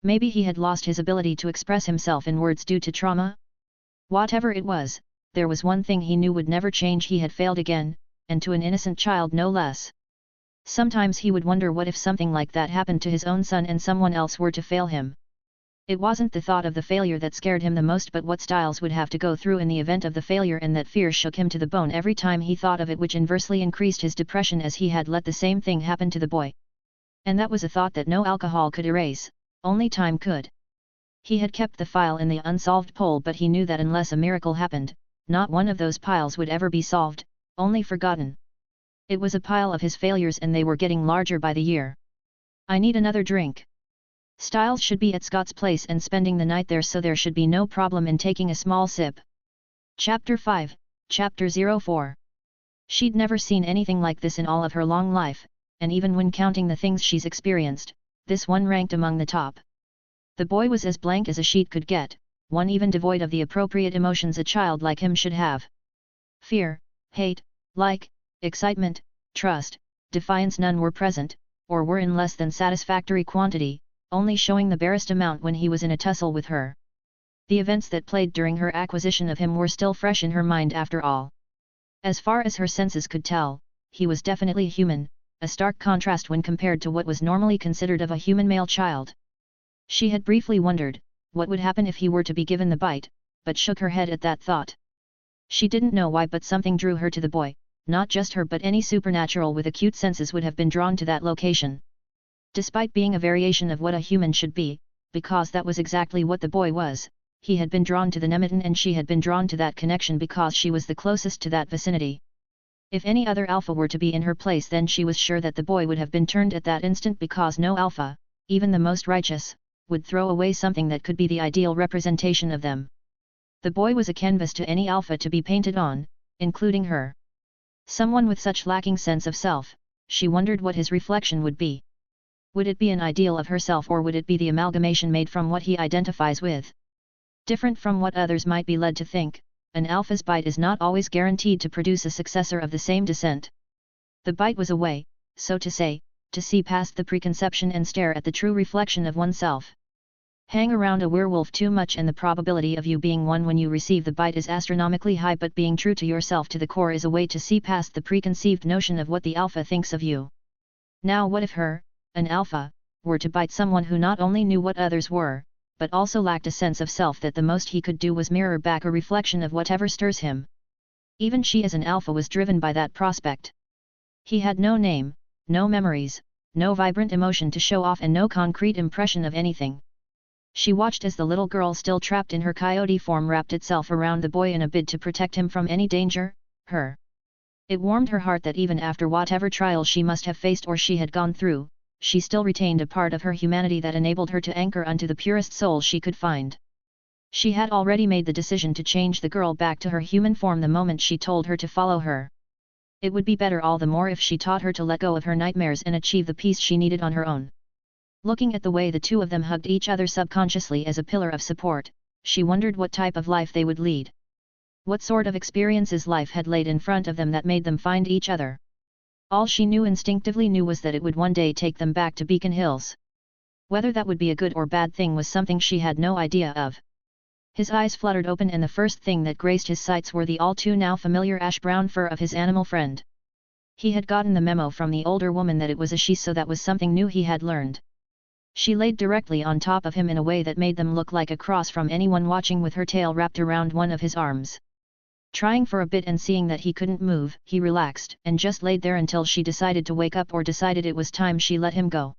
Maybe he had lost his ability to express himself in words due to trauma? Whatever it was, there was one thing he knew would never change: he had failed again, and to an innocent child no less. Sometimes he would wonder what if something like that happened to his own son and someone else were to fail him. It wasn't the thought of the failure that scared him the most, but what Styles would have to go through in the event of the failure, and that fear shook him to the bone every time he thought of it, which inversely increased his depression as he had let the same thing happen to the boy. And that was a thought that no alcohol could erase, only time could. He had kept the file in the unsolved pile, but he knew that unless a miracle happened, not one of those piles would ever be solved, only forgotten. It was a pile of his failures, and they were getting larger by the year. "I need another drink." Styles should be at Scott's place and spending the night there, so there should be no problem in taking a small sip. Chapter 5, Chapter 04. She'd never seen anything like this in all of her long life, and even when counting the things she's experienced, this one ranked among the top. The boy was as blank as a sheet could get, one even devoid of the appropriate emotions a child like him should have. Fear, hate, like, excitement, trust, defiance, none were present, or were in less than satisfactory quantity, only showing the barest amount when he was in a tussle with her. The events that played during her acquisition of him were still fresh in her mind after all. As far as her senses could tell, he was definitely human, a stark contrast when compared to what was normally considered of a human male child. She had briefly wondered what would happen if he were to be given the bite, but shook her head at that thought. She didn't know why, but something drew her to the boy. Not just her, but any supernatural with acute senses would have been drawn to that location. Despite being a variation of what a human should be, because that was exactly what the boy was, he had been drawn to the Nemeton, and she had been drawn to that connection because she was the closest to that vicinity. If any other alpha were to be in her place, then she was sure that the boy would have been turned at that instant, because no alpha, even the most righteous, would throw away something that could be the ideal representation of them. The boy was a canvas to any alpha to be painted on, including her. Someone with such lacking sense of self, she wondered what his reflection would be. Would it be an ideal of herself, or would it be the amalgamation made from what he identifies with? Different from what others might be led to think, an alpha's bite is not always guaranteed to produce a successor of the same descent. The bite was a way, so to say, to see past the preconception and stare at the true reflection of oneself. Hang around a werewolf too much and the probability of you being one when you receive the bite is astronomically high, but being true to yourself to the core is a way to see past the preconceived notion of what the alpha thinks of you. Now what if her, an alpha, were to bite someone who not only knew what others were, but also lacked a sense of self, that the most he could do was mirror back a reflection of whatever stirs him? Even she as an alpha was driven by that prospect. He had no name, no memories, no vibrant emotion to show off, and no concrete impression of anything. She watched as the little girl, still trapped in her coyote form, wrapped itself around the boy in a bid to protect him from any danger. It warmed her heart that even after whatever trial she must have faced or she had gone through, she still retained a part of her humanity that enabled her to anchor unto the purest soul she could find. She had already made the decision to change the girl back to her human form the moment she told her to follow her. It would be better all the more if she taught her to let go of her nightmares and achieve the peace she needed on her own. Looking at the way the two of them hugged each other subconsciously as a pillar of support, she wondered what type of life they would lead. What sort of experiences life had laid in front of them that made them find each other. All she instinctively knew was that it would one day take them back to Beacon Hills. Whether that would be a good or bad thing was something she had no idea of. His eyes fluttered open, and the first thing that graced his sights were the all-too now familiar ash-brown fur of his animal friend. He had gotten the memo from the older woman that it was a she, so that was something new he had learned. She laid directly on top of him in a way that made them look like a cross from anyone watching, with her tail wrapped around one of his arms. Trying for a bit and seeing that he couldn't move, he relaxed and just laid there until she decided to wake up, or decided it was time she let him go.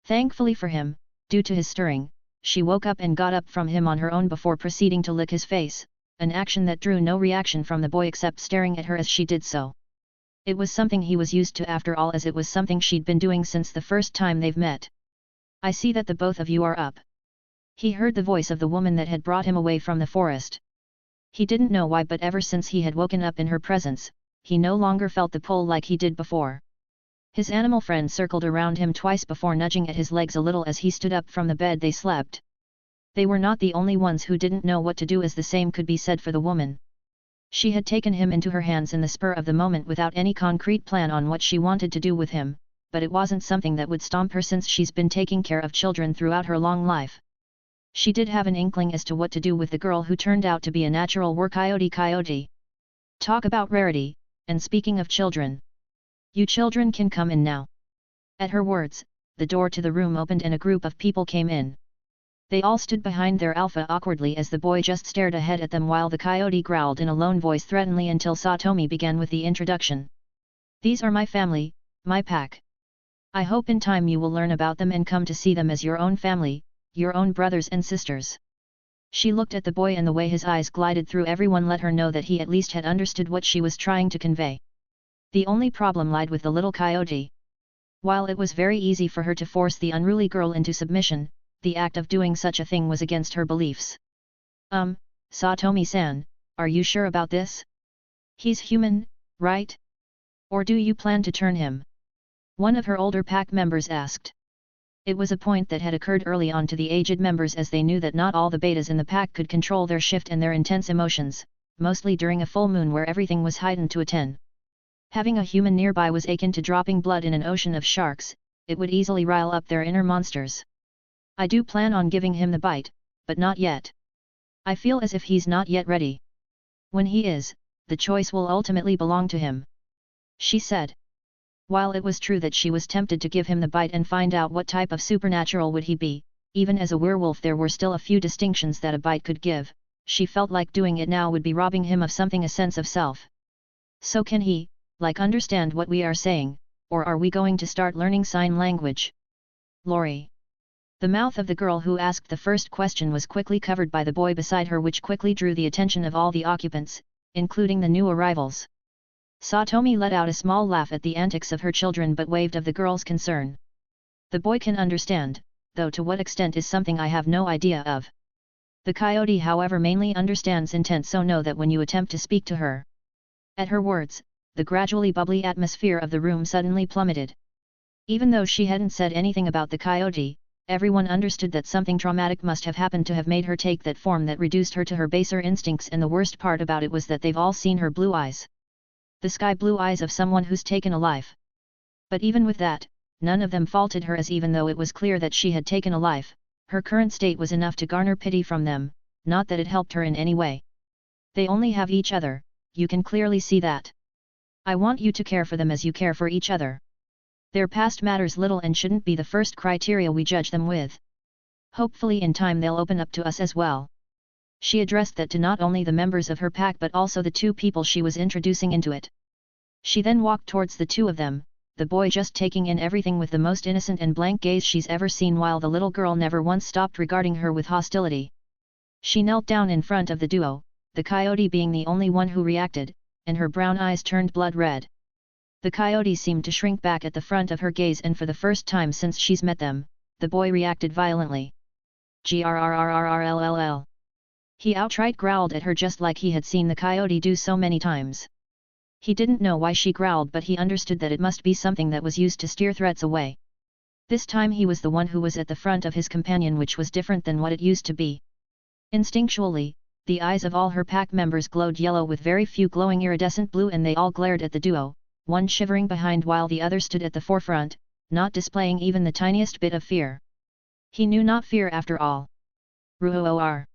Thankfully for him, due to his stirring, she woke up and got up from him on her own before proceeding to lick his face, an action that drew no reaction from the boy except staring at her as she did so. It was something he was used to after all, as it was something she'd been doing since the first time they've met. "I see that the both of you are up." He heard the voice of the woman that had brought him away from the forest. He didn't know why, but ever since he had woken up in her presence, he no longer felt the pull like he did before. His animal friend circled around him twice before nudging at his legs a little as he stood up from the bed they slept. They were not the only ones who didn't know what to do, as the same could be said for the woman. She had taken him into her hands in the spur of the moment without any concrete plan on what she wanted to do with him, but it wasn't something that would stomp her since she's been taking care of children throughout her long life. She did have an inkling as to what to do with the girl who turned out to be a natural coyote. Talk about rarity, and speaking of children. You children can come in now. At her words, the door to the room opened and a group of people came in. They all stood behind their alpha awkwardly as the boy just stared ahead at them while the coyote growled in a lone voice threateningly until Satomi began with the introduction. These are my family, my pack. I hope in time you will learn about them and come to see them as your own family, your own brothers and sisters. She looked at the boy and the way his eyes glided through everyone let her know that he at least had understood what she was trying to convey. The only problem lied with the little coyote. While it was very easy for her to force the unruly girl into submission, the act of doing such a thing was against her beliefs. Satomi-san, are you sure about this? He's human, right? Or do you plan to turn him? One of her older pack members asked. It was a point that had occurred early on to the aged members, as they knew that not all the betas in the pack could control their shift and their intense emotions, mostly during a full moon where everything was heightened to a 10. Having a human nearby was akin to dropping blood in an ocean of sharks, it would easily rile up their inner monsters. I do plan on giving him the bite, but not yet. I feel as if he's not yet ready. When he is, the choice will ultimately belong to him. She said. While it was true that she was tempted to give him the bite and find out what type of supernatural would he be, even as a werewolf there were still a few distinctions that a bite could give, she felt like doing it now would be robbing him of something, a sense of self. So can he, understand what we are saying, or are we going to start learning sign language? Lori. The mouth of the girl who asked the first question was quickly covered by the boy beside her, which quickly drew the attention of all the occupants, including the new arrivals. Satomi let out a small laugh at the antics of her children but waved of the girl's concern. The boy can understand, though to what extent is something I have no idea of. The coyote however mainly understands intent, so know that when you attempt to speak to her. At her words, the gradually bubbly atmosphere of the room suddenly plummeted. Even though she hadn't said anything about the coyote, everyone understood that something traumatic must have happened to have made her take that form that reduced her to her baser instincts, and the worst part about it was that they've all seen her blue eyes. The sky blue eyes of someone who's taken a life. But even with that, none of them faulted her, as even though it was clear that she had taken a life, her current state was enough to garner pity from them, not that it helped her in any way. They only have each other, you can clearly see that. I want you to care for them as you care for each other. Their past matters little and shouldn't be the first criteria we judge them with. Hopefully in time they'll open up to us as well. She addressed that to not only the members of her pack but also the two people she was introducing into it. She then walked towards the two of them, the boy just taking in everything with the most innocent and blank gaze she's ever seen, while the little girl never once stopped regarding her with hostility. She knelt down in front of the duo, the coyote being the only one who reacted, and her brown eyes turned blood red. The coyote seemed to shrink back at the front of her gaze, and for the first time since she's met them, the boy reacted violently. Grrrrrrll. He outright growled at her just like he had seen the coyote do so many times. He didn't know why she growled, but he understood that it must be something that was used to steer threats away. This time he was the one who was at the front of his companion, which was different than what it used to be. Instinctually, the eyes of all her pack members glowed yellow with very few glowing iridescent blue, and they all glared at the duo, one shivering behind while the other stood at the forefront, not displaying even the tiniest bit of fear. He knew not fear after all. Ruoor.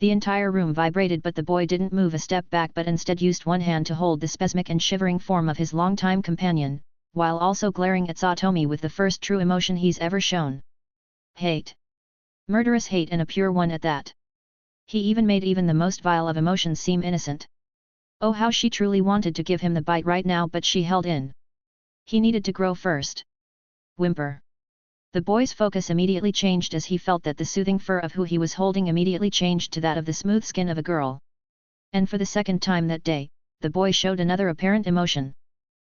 The entire room vibrated, but the boy didn't move a step back but instead used one hand to hold the spasmic and shivering form of his longtime companion, while also glaring at Satomi with the first true emotion he's ever shown. Hate. Murderous hate, and a pure one at that. He even made even the most vile of emotions seem innocent. Oh, how she truly wanted to give him the bite right now, but she held in. He needed to grow first. Whimper. The boy's focus immediately changed as he felt that the soothing fur of who he was holding immediately changed to that of the smooth skin of a girl. And for the second time that day, the boy showed another apparent emotion.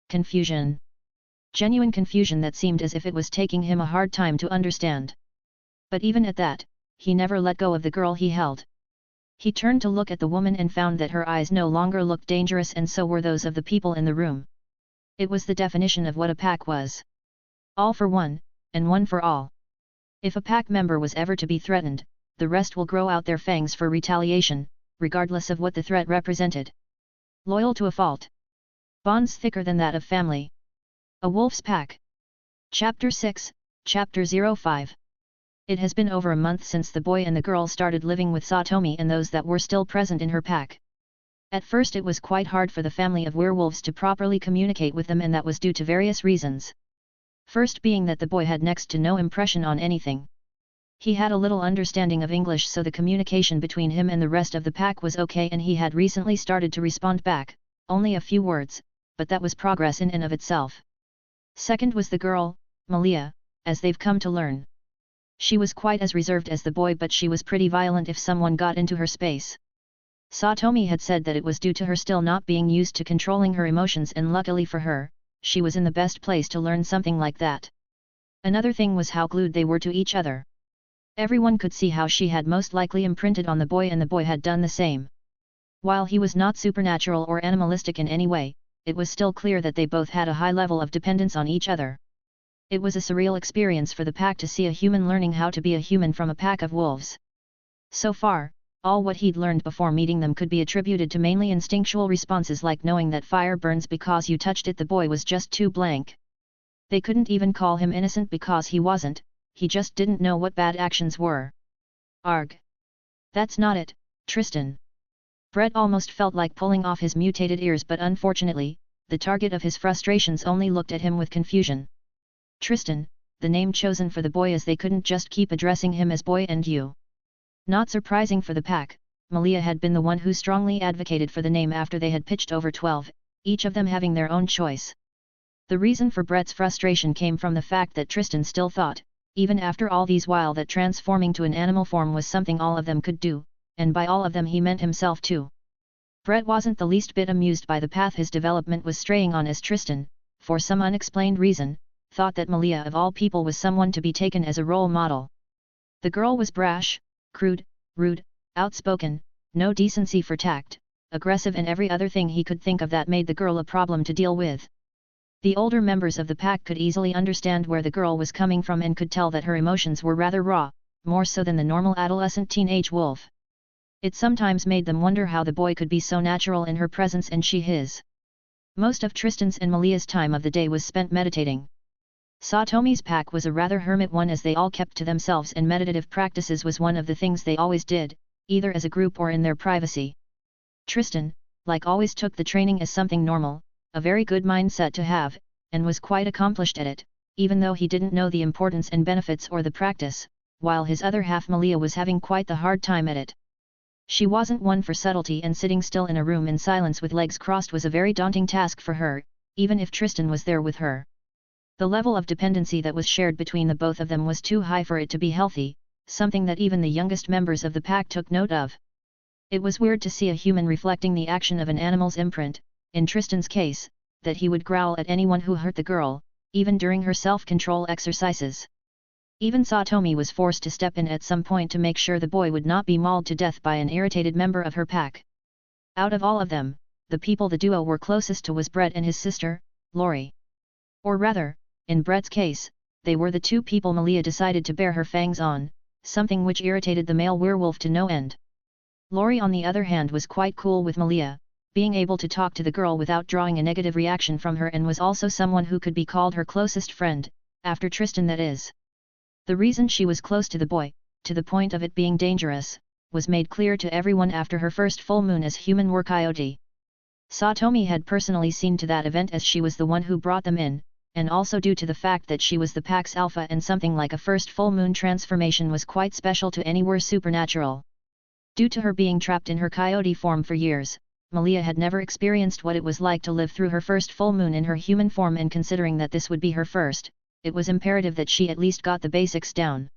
Confusion. Genuine confusion that seemed as if it was taking him a hard time to understand. But even at that, he never let go of the girl he held. He turned to look at the woman and found that her eyes no longer looked dangerous, and so were those of the people in the room. It was the definition of what a pack was. All for one, and one for all. If a pack member was ever to be threatened, the rest will grow out their fangs for retaliation, regardless of what the threat represented. Loyal to a fault. Bonds thicker than that of family. A Wolf's Pack. Chapter 6, Chapter 05. It has been over a month since the boy and the girl started living with Satomi and those that were still present in her pack. At first it was quite hard for the family of werewolves to properly communicate with them, and that was due to various reasons. First being that the boy had next to no impression on anything. He had a little understanding of English, so the communication between him and the rest of the pack was okay, and he had recently started to respond back, only a few words, but that was progress in and of itself. Second was the girl, Malia, as they've come to learn. She was quite as reserved as the boy, but she was pretty violent if someone got into her space. Satomi had said that it was due to her still not being used to controlling her emotions, and luckily for her, she was in the best place to learn something like that. Another thing was how glued they were to each other. Everyone could see how she had most likely imprinted on the boy, and the boy had done the same. While he was not supernatural or animalistic in any way, it was still clear that they both had a high level of dependence on each other. It was a surreal experience for the pack to see a human learning how to be a human from a pack of wolves. So far, all what he'd learned before meeting them could be attributed to mainly instinctual responses, like knowing that fire burns because you touched it. The boy was just too blank. They couldn't even call him innocent because he wasn't, he just didn't know what bad actions were. Arg. That's not it, Tristan. Brett almost felt like pulling off his mutated ears, but unfortunately, the target of his frustrations only looked at him with confusion. Tristan, the name chosen for the boy, as they couldn't just keep addressing him as boy and you. Not surprising for the pack, Malia had been the one who strongly advocated for the name after they had pitched over 12, each of them having their own choice. The reason for Brett's frustration came from the fact that Tristan still thought, even after all these while, that transforming to an animal form was something all of them could do, and by all of them he meant himself too. Brett wasn't the least bit amused by the path his development was straying on, as Tristan, for some unexplained reason, thought that Malia of all people was someone to be taken as a role model. The girl was brash, crude, rude, outspoken, no decency for tact, aggressive, and every other thing he could think of that made the girl a problem to deal with. The older members of the pack could easily understand where the girl was coming from and could tell that her emotions were rather raw, more so than the normal adolescent teenage wolf. It sometimes made them wonder how the boy could be so natural in her presence and she his. Most of Tristan's and Malia's time of the day was spent meditating. Satomi's pack was a rather hermit one, as they all kept to themselves, and meditative practices was one of the things they always did, either as a group or in their privacy. Tristan, like always, took the training as something normal, a very good mindset to have, and was quite accomplished at it, even though he didn't know the importance and benefits or the practice, while his other half Malia was having quite the hard time at it. She wasn't one for subtlety, and sitting still in a room in silence with legs crossed was a very daunting task for her, even if Tristan was there with her. The level of dependency that was shared between the both of them was too high for it to be healthy, something that even the youngest members of the pack took note of. It was weird to see a human reflecting the action of an animal's imprint, in Tristan's case, that he would growl at anyone who hurt the girl, even during her self-control exercises. Even Satomi was forced to step in at some point to make sure the boy would not be mauled to death by an irritated member of her pack. Out of all of them, the people the duo were closest to was Brett and his sister, Lori. Or rather, in Brett's case, they were the two people Malia decided to bear her fangs on, something which irritated the male werewolf to no end. Lori, on the other hand, was quite cool with Malia, being able to talk to the girl without drawing a negative reaction from her, and was also someone who could be called her closest friend, after Tristan that is. The reason she was close to the boy, to the point of it being dangerous, was made clear to everyone after her first full moon as human coyote. Satomi had personally seen to that event, as she was the one who brought them in, and also due to the fact that she was the pack's alpha, and something like a first full moon transformation was quite special to any were supernatural. Due to her being trapped in her coyote form for years, Malia had never experienced what it was like to live through her first full moon in her human form, and considering that this would be her first, it was imperative that she at least got the basics down.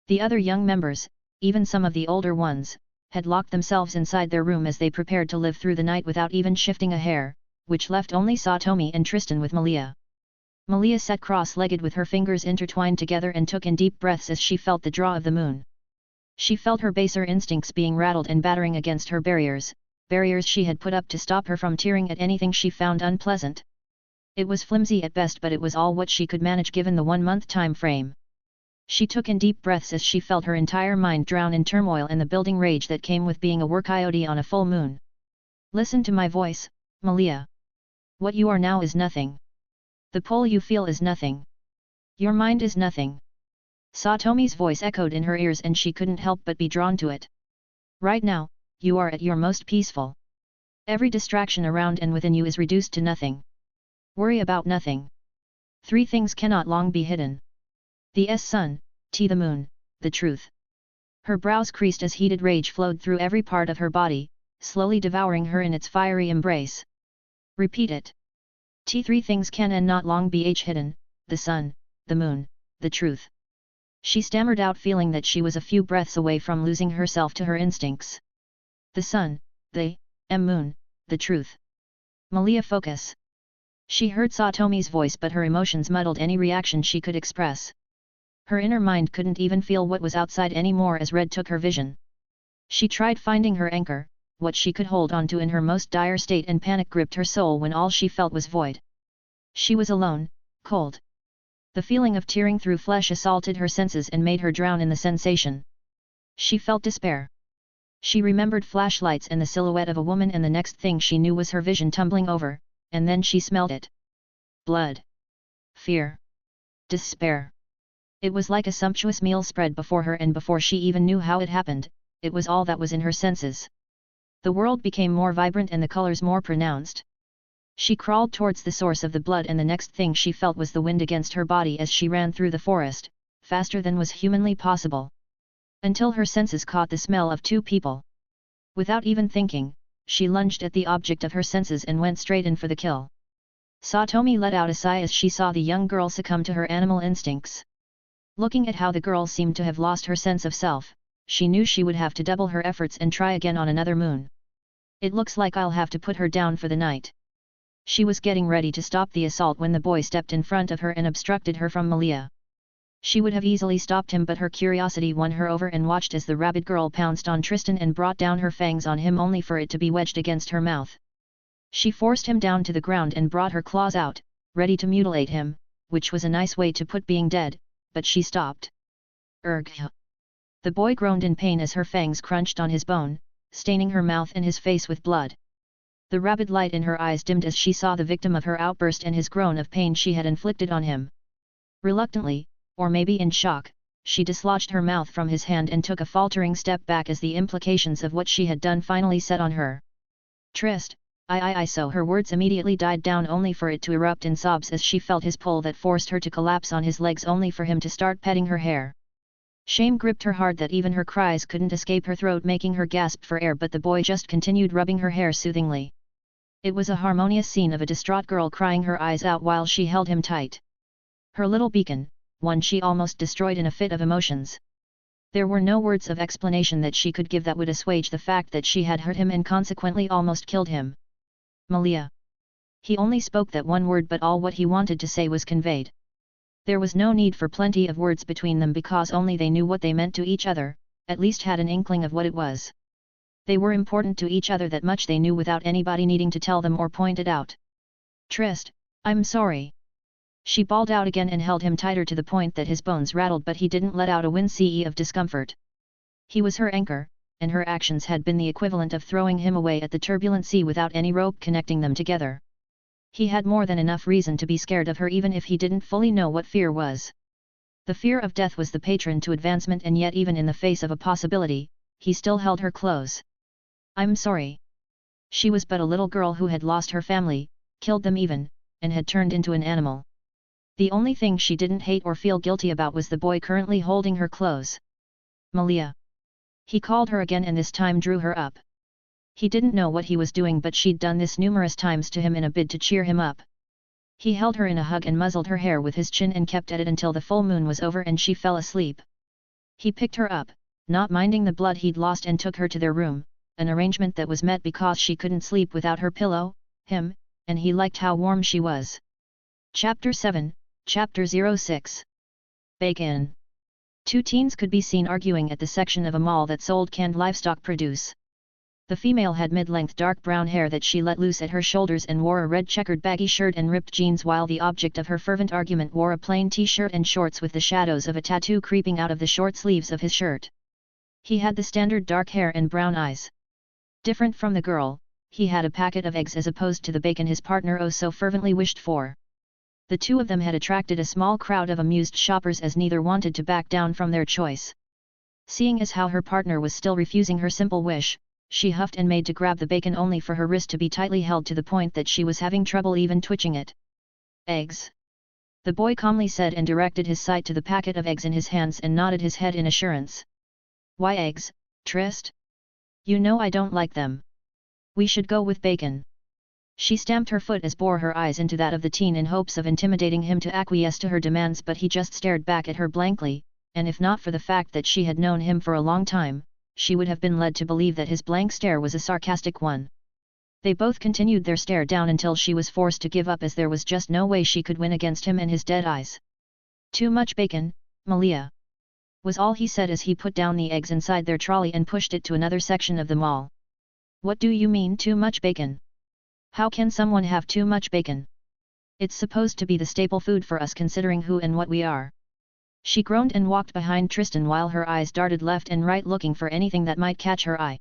The other young members, even some of the older ones, had locked themselves inside their room as they prepared to live through the night without even shifting a hair, which left only Satomi and Tristan with Malia. Malia sat cross-legged with her fingers intertwined together and took in deep breaths as she felt the draw of the moon. She felt her baser instincts being rattled and battering against her barriers she had put up to stop her from tearing at anything she found unpleasant. It was flimsy at best, but it was all what she could manage given the 1-month time frame. She took in deep breaths as she felt her entire mind drown in turmoil and the building rage that came with being a war coyote on a full moon. Listen to my voice, Malia. What you are now is nothing. The pull you feel is nothing. Your mind is nothing. Satomi's voice echoed in her ears and she couldn't help but be drawn to it. Right now, you are at your most peaceful. Every distraction around and within you is reduced to nothing. Worry about nothing. 3 things cannot long be hidden. The sun, the moon, the truth. Her brows creased as heated rage flowed through every part of her body, slowly devouring her in its fiery embrace. Repeat it. 3 things can and not long be hidden, the sun, the moon, the truth. She stammered out, feeling that she was a few breaths away from losing herself to her instincts. The sun, the moon, the truth. Malia, focus. She heard Satomi's voice, but her emotions muddled any reaction she could express. Her inner mind couldn't even feel what was outside anymore as red took her vision. She tried finding her anchor, what she could hold on to in her most dire state, and panic gripped her soul when all she felt was void. She was alone, cold. The feeling of tearing through flesh assaulted her senses and made her drown in the sensation. She felt despair. She remembered flashlights and the silhouette of a woman, and the next thing she knew was her vision tumbling over, and then she smelled it. Blood. Fear. Despair. It was like a sumptuous meal spread before her, and before she even knew how it happened, it was all that was in her senses. The world became more vibrant and the colors more pronounced. She crawled towards the source of the blood, and the next thing she felt was the wind against her body as she ran through the forest, faster than was humanly possible. Until her senses caught the smell of 2 people. Without even thinking, she lunged at the object of her senses and went straight in for the kill. Satomi let out a sigh as she saw the young girl succumb to her animal instincts. Looking at how the girl seemed to have lost her sense of self, she knew she would have to double her efforts and try again on another moon. It looks like I'll have to put her down for the night. She was getting ready to stop the assault when the boy stepped in front of her and obstructed her from Malia. She would have easily stopped him, but her curiosity won her over and watched as the rabid girl pounced on Tristan and brought down her fangs on him, only for it to be wedged against her mouth. She forced him down to the ground and brought her claws out, ready to mutilate him, which was a nice way to put being dead, but she stopped. Urgh! The boy groaned in pain as her fangs crunched on his bone, staining her mouth and his face with blood. The rabid light in her eyes dimmed as she saw the victim of her outburst and his groan of pain she had inflicted on him. Reluctantly, or maybe in shock, she dislodged her mouth from his hand and took a faltering step back as the implications of what she had done finally set on her. Trist, I so her words immediately died down, only for it to erupt in sobs as she felt his pull that forced her to collapse on his legs, only for him to start petting her hair. Shame gripped her hard that even her cries couldn't escape her throat, making her gasp for air, but the boy just continued rubbing her hair soothingly. It was a harmonious scene of a distraught girl crying her eyes out while she held him tight. Her little beacon, one she almost destroyed in a fit of emotions. There were no words of explanation that she could give that would assuage the fact that she had hurt him and consequently almost killed him. Malia. He only spoke that one word, but all what he wanted to say was conveyed. There was no need for plenty of words between them, because only they knew what they meant to each other, at least had an inkling of what it was. They were important to each other, that much they knew without anybody needing to tell them or point it out. Trist, I'm sorry. She bawled out again and held him tighter to the point that his bones rattled, but he didn't let out a wince of discomfort. He was her anchor, and her actions had been the equivalent of throwing him away at the turbulent sea without any rope connecting them together. He had more than enough reason to be scared of her, even if he didn't fully know what fear was. The fear of death was the patron to advancement, and yet even in the face of a possibility, he still held her close. I'm sorry. She was but a little girl who had lost her family, killed them even, and had turned into an animal. The only thing she didn't hate or feel guilty about was the boy currently holding her close. Malia. He called her again, and this time drew her up. He didn't know what he was doing, but she'd done this numerous times to him in a bid to cheer him up. He held her in a hug and muzzled her hair with his chin and kept at it until the full moon was over and she fell asleep. He picked her up, not minding the blood he'd lost, and took her to their room, an arrangement that was met because she couldn't sleep without her pillow, him, and he liked how warm she was. Chapter 7, Chapter 06. Bake-In. Two teens could be seen arguing at the section of a mall that sold canned livestock produce. The female had mid-length dark brown hair that she let loose at her shoulders and wore a red checkered baggy shirt and ripped jeans, while the object of her fervent argument wore a plain t-shirt and shorts with the shadows of a tattoo creeping out of the short sleeves of his shirt. He had the standard dark hair and brown eyes. Different from the girl, he had a packet of eggs as opposed to the bacon his partner oh so fervently wished for. The two of them had attracted a small crowd of amused shoppers as neither wanted to back down from their choice. Seeing as how her partner was still refusing her simple wish, she huffed and made to grab the bacon only for her wrist to be tightly held to the point that she was having trouble even twitching it. Eggs. The boy calmly said and directed his sight to the packet of eggs in his hands and nodded his head in assurance. Why eggs, Trist? You know I don't like them. We should go with bacon. She stamped her foot as bore her eyes into that of the teen in hopes of intimidating him to acquiesce to her demands, but he just stared back at her blankly, and if not for the fact that she had known him for a long time, she would have been led to believe that his blank stare was a sarcastic one. They both continued their stare down until she was forced to give up, as there was just no way she could win against him and his dead eyes. Too much bacon, Malia, was all he said as he put down the eggs inside their trolley and pushed it to another section of the mall. What do you mean too much bacon? How can someone have too much bacon? It's supposed to be the staple food for us considering who and what we are. She groaned and walked behind Tristan while her eyes darted left and right looking for anything that might catch her eye.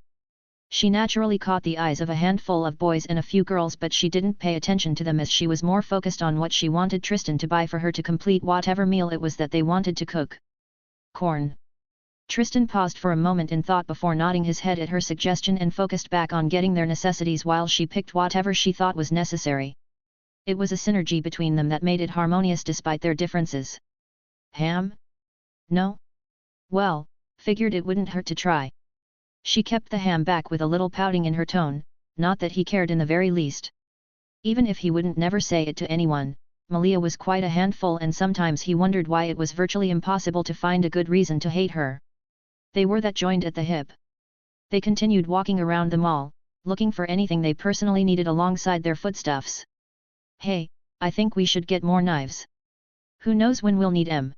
She naturally caught the eyes of a handful of boys and a few girls, but she didn't pay attention to them as she was more focused on what she wanted Tristan to buy for her to complete whatever meal it was that they wanted to cook. Corn. Tristan paused for a moment in thought before nodding his head at her suggestion and focused back on getting their necessities while she picked whatever she thought was necessary. It was a synergy between them that made it harmonious despite their differences. Ham? No? Well, figured it wouldn't hurt to try. She kept the ham back with a little pouting in her tone, not that he cared in the very least. Even if he wouldn't never say it to anyone, Malia was quite a handful, and sometimes he wondered why it was virtually impossible to find a good reason to hate her. They were that joined at the hip. They continued walking around the mall, looking for anything they personally needed alongside their foodstuffs. Hey, I think we should get more knives. Who knows when we'll need 'em?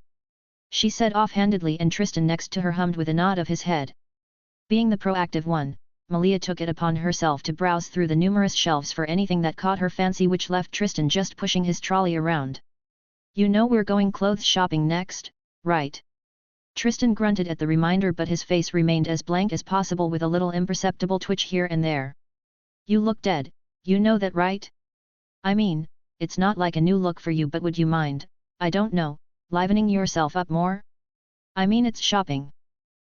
She said offhandedly, and Tristan next to her hummed with a nod of his head. Being the proactive one, Malia took it upon herself to browse through the numerous shelves for anything that caught her fancy, which left Tristan just pushing his trolley around. You know we're going clothes shopping next, right? Tristan grunted at the reminder, but his face remained as blank as possible with a little imperceptible twitch here and there. You look dead, you know that, right? I mean, it's not like a new look for you, but would you mind, I don't know, livening yourself up more? I mean, it's shopping.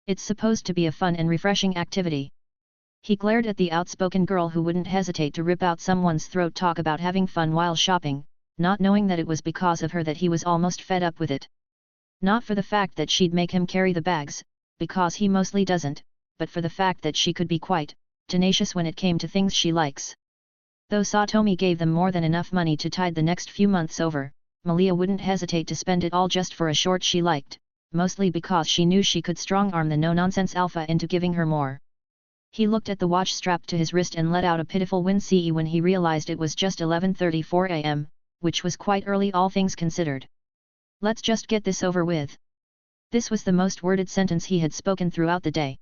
It's supposed to be a fun and refreshing activity. He glared at the outspoken girl who wouldn't hesitate to rip out someone's throat talk about having fun while shopping, not knowing that it was because of her that he was almost fed up with it. Not for the fact that she'd make him carry the bags, because he mostly doesn't, but for the fact that she could be quite tenacious when it came to things she likes. Though Satomi gave them more than enough money to tide the next few months over, Malia wouldn't hesitate to spend it all just for a short she liked, mostly because she knew she could strong-arm the no-nonsense alpha into giving her more. He looked at the watch strapped to his wrist and let out a pitiful wince when he realized it was just 11:34 a.m., which was quite early all things considered. Let's just get this over with. This was the most worded sentence he had spoken throughout the day.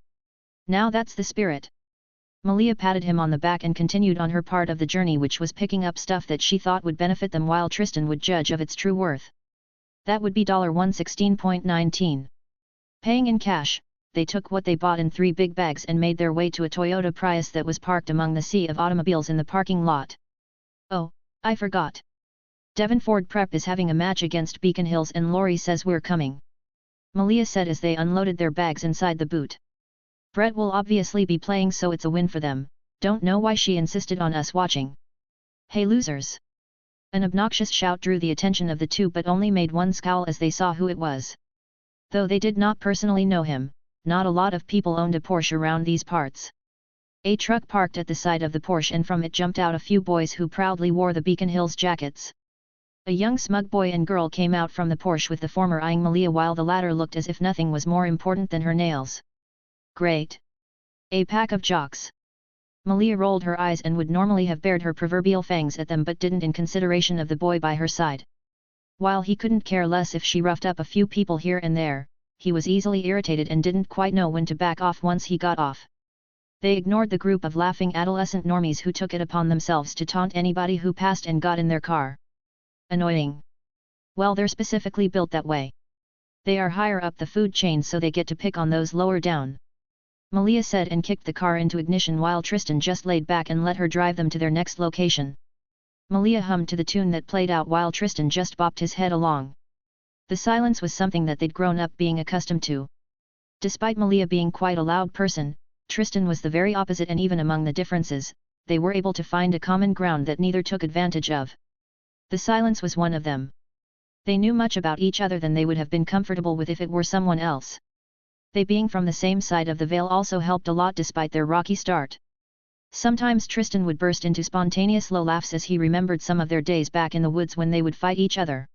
Now that's the spirit. Malia patted him on the back and continued on her part of the journey, which was picking up stuff that she thought would benefit them while Tristan would judge of its true worth. That would be $116.19. Paying in cash, they took what they bought in 3 big bags and made their way to a Toyota Prius that was parked among the sea of automobiles in the parking lot. Oh, I forgot. Devonford Prep is having a match against Beacon Hills and Laurie says we're coming. Malia said as they unloaded their bags inside the boot. Brett will obviously be playing, so it's a win for them, don't know why she insisted on us watching. Hey losers! An obnoxious shout drew the attention of the two, but only made one scowl as they saw who it was. Though they did not personally know him, not a lot of people owned a Porsche around these parts. A truck parked at the side of the Porsche, and from it jumped out a few boys who proudly wore the Beacon Hills jackets. A young smug boy and girl came out from the Porsche, with the former eyeing Malia while the latter looked as if nothing was more important than her nails. Great! A pack of jocks. Malia rolled her eyes and would normally have bared her proverbial fangs at them, but didn't in consideration of the boy by her side. While he couldn't care less if she roughed up a few people here and there, he was easily irritated and didn't quite know when to back off once he got off. They ignored the group of laughing adolescent normies who took it upon themselves to taunt anybody who passed and got in their car. Annoying. Well, they're specifically built that way. They are higher up the food chain, so they get to pick on those lower down. Malia said and kicked the car into ignition while Tristan just laid back and let her drive them to their next location. Malia hummed to the tune that played out while Tristan just bopped his head along. The silence was something that they'd grown up being accustomed to. Despite Malia being quite a loud person, Tristan was the very opposite, and even among the differences, they were able to find a common ground that neither took advantage of. The silence was one of them. They knew much about each other than they would have been comfortable with if it were someone else. They being from the same side of the veil also helped a lot despite their rocky start. Sometimes Tristan would burst into spontaneous low laughs as he remembered some of their days back in the woods when they would fight each other.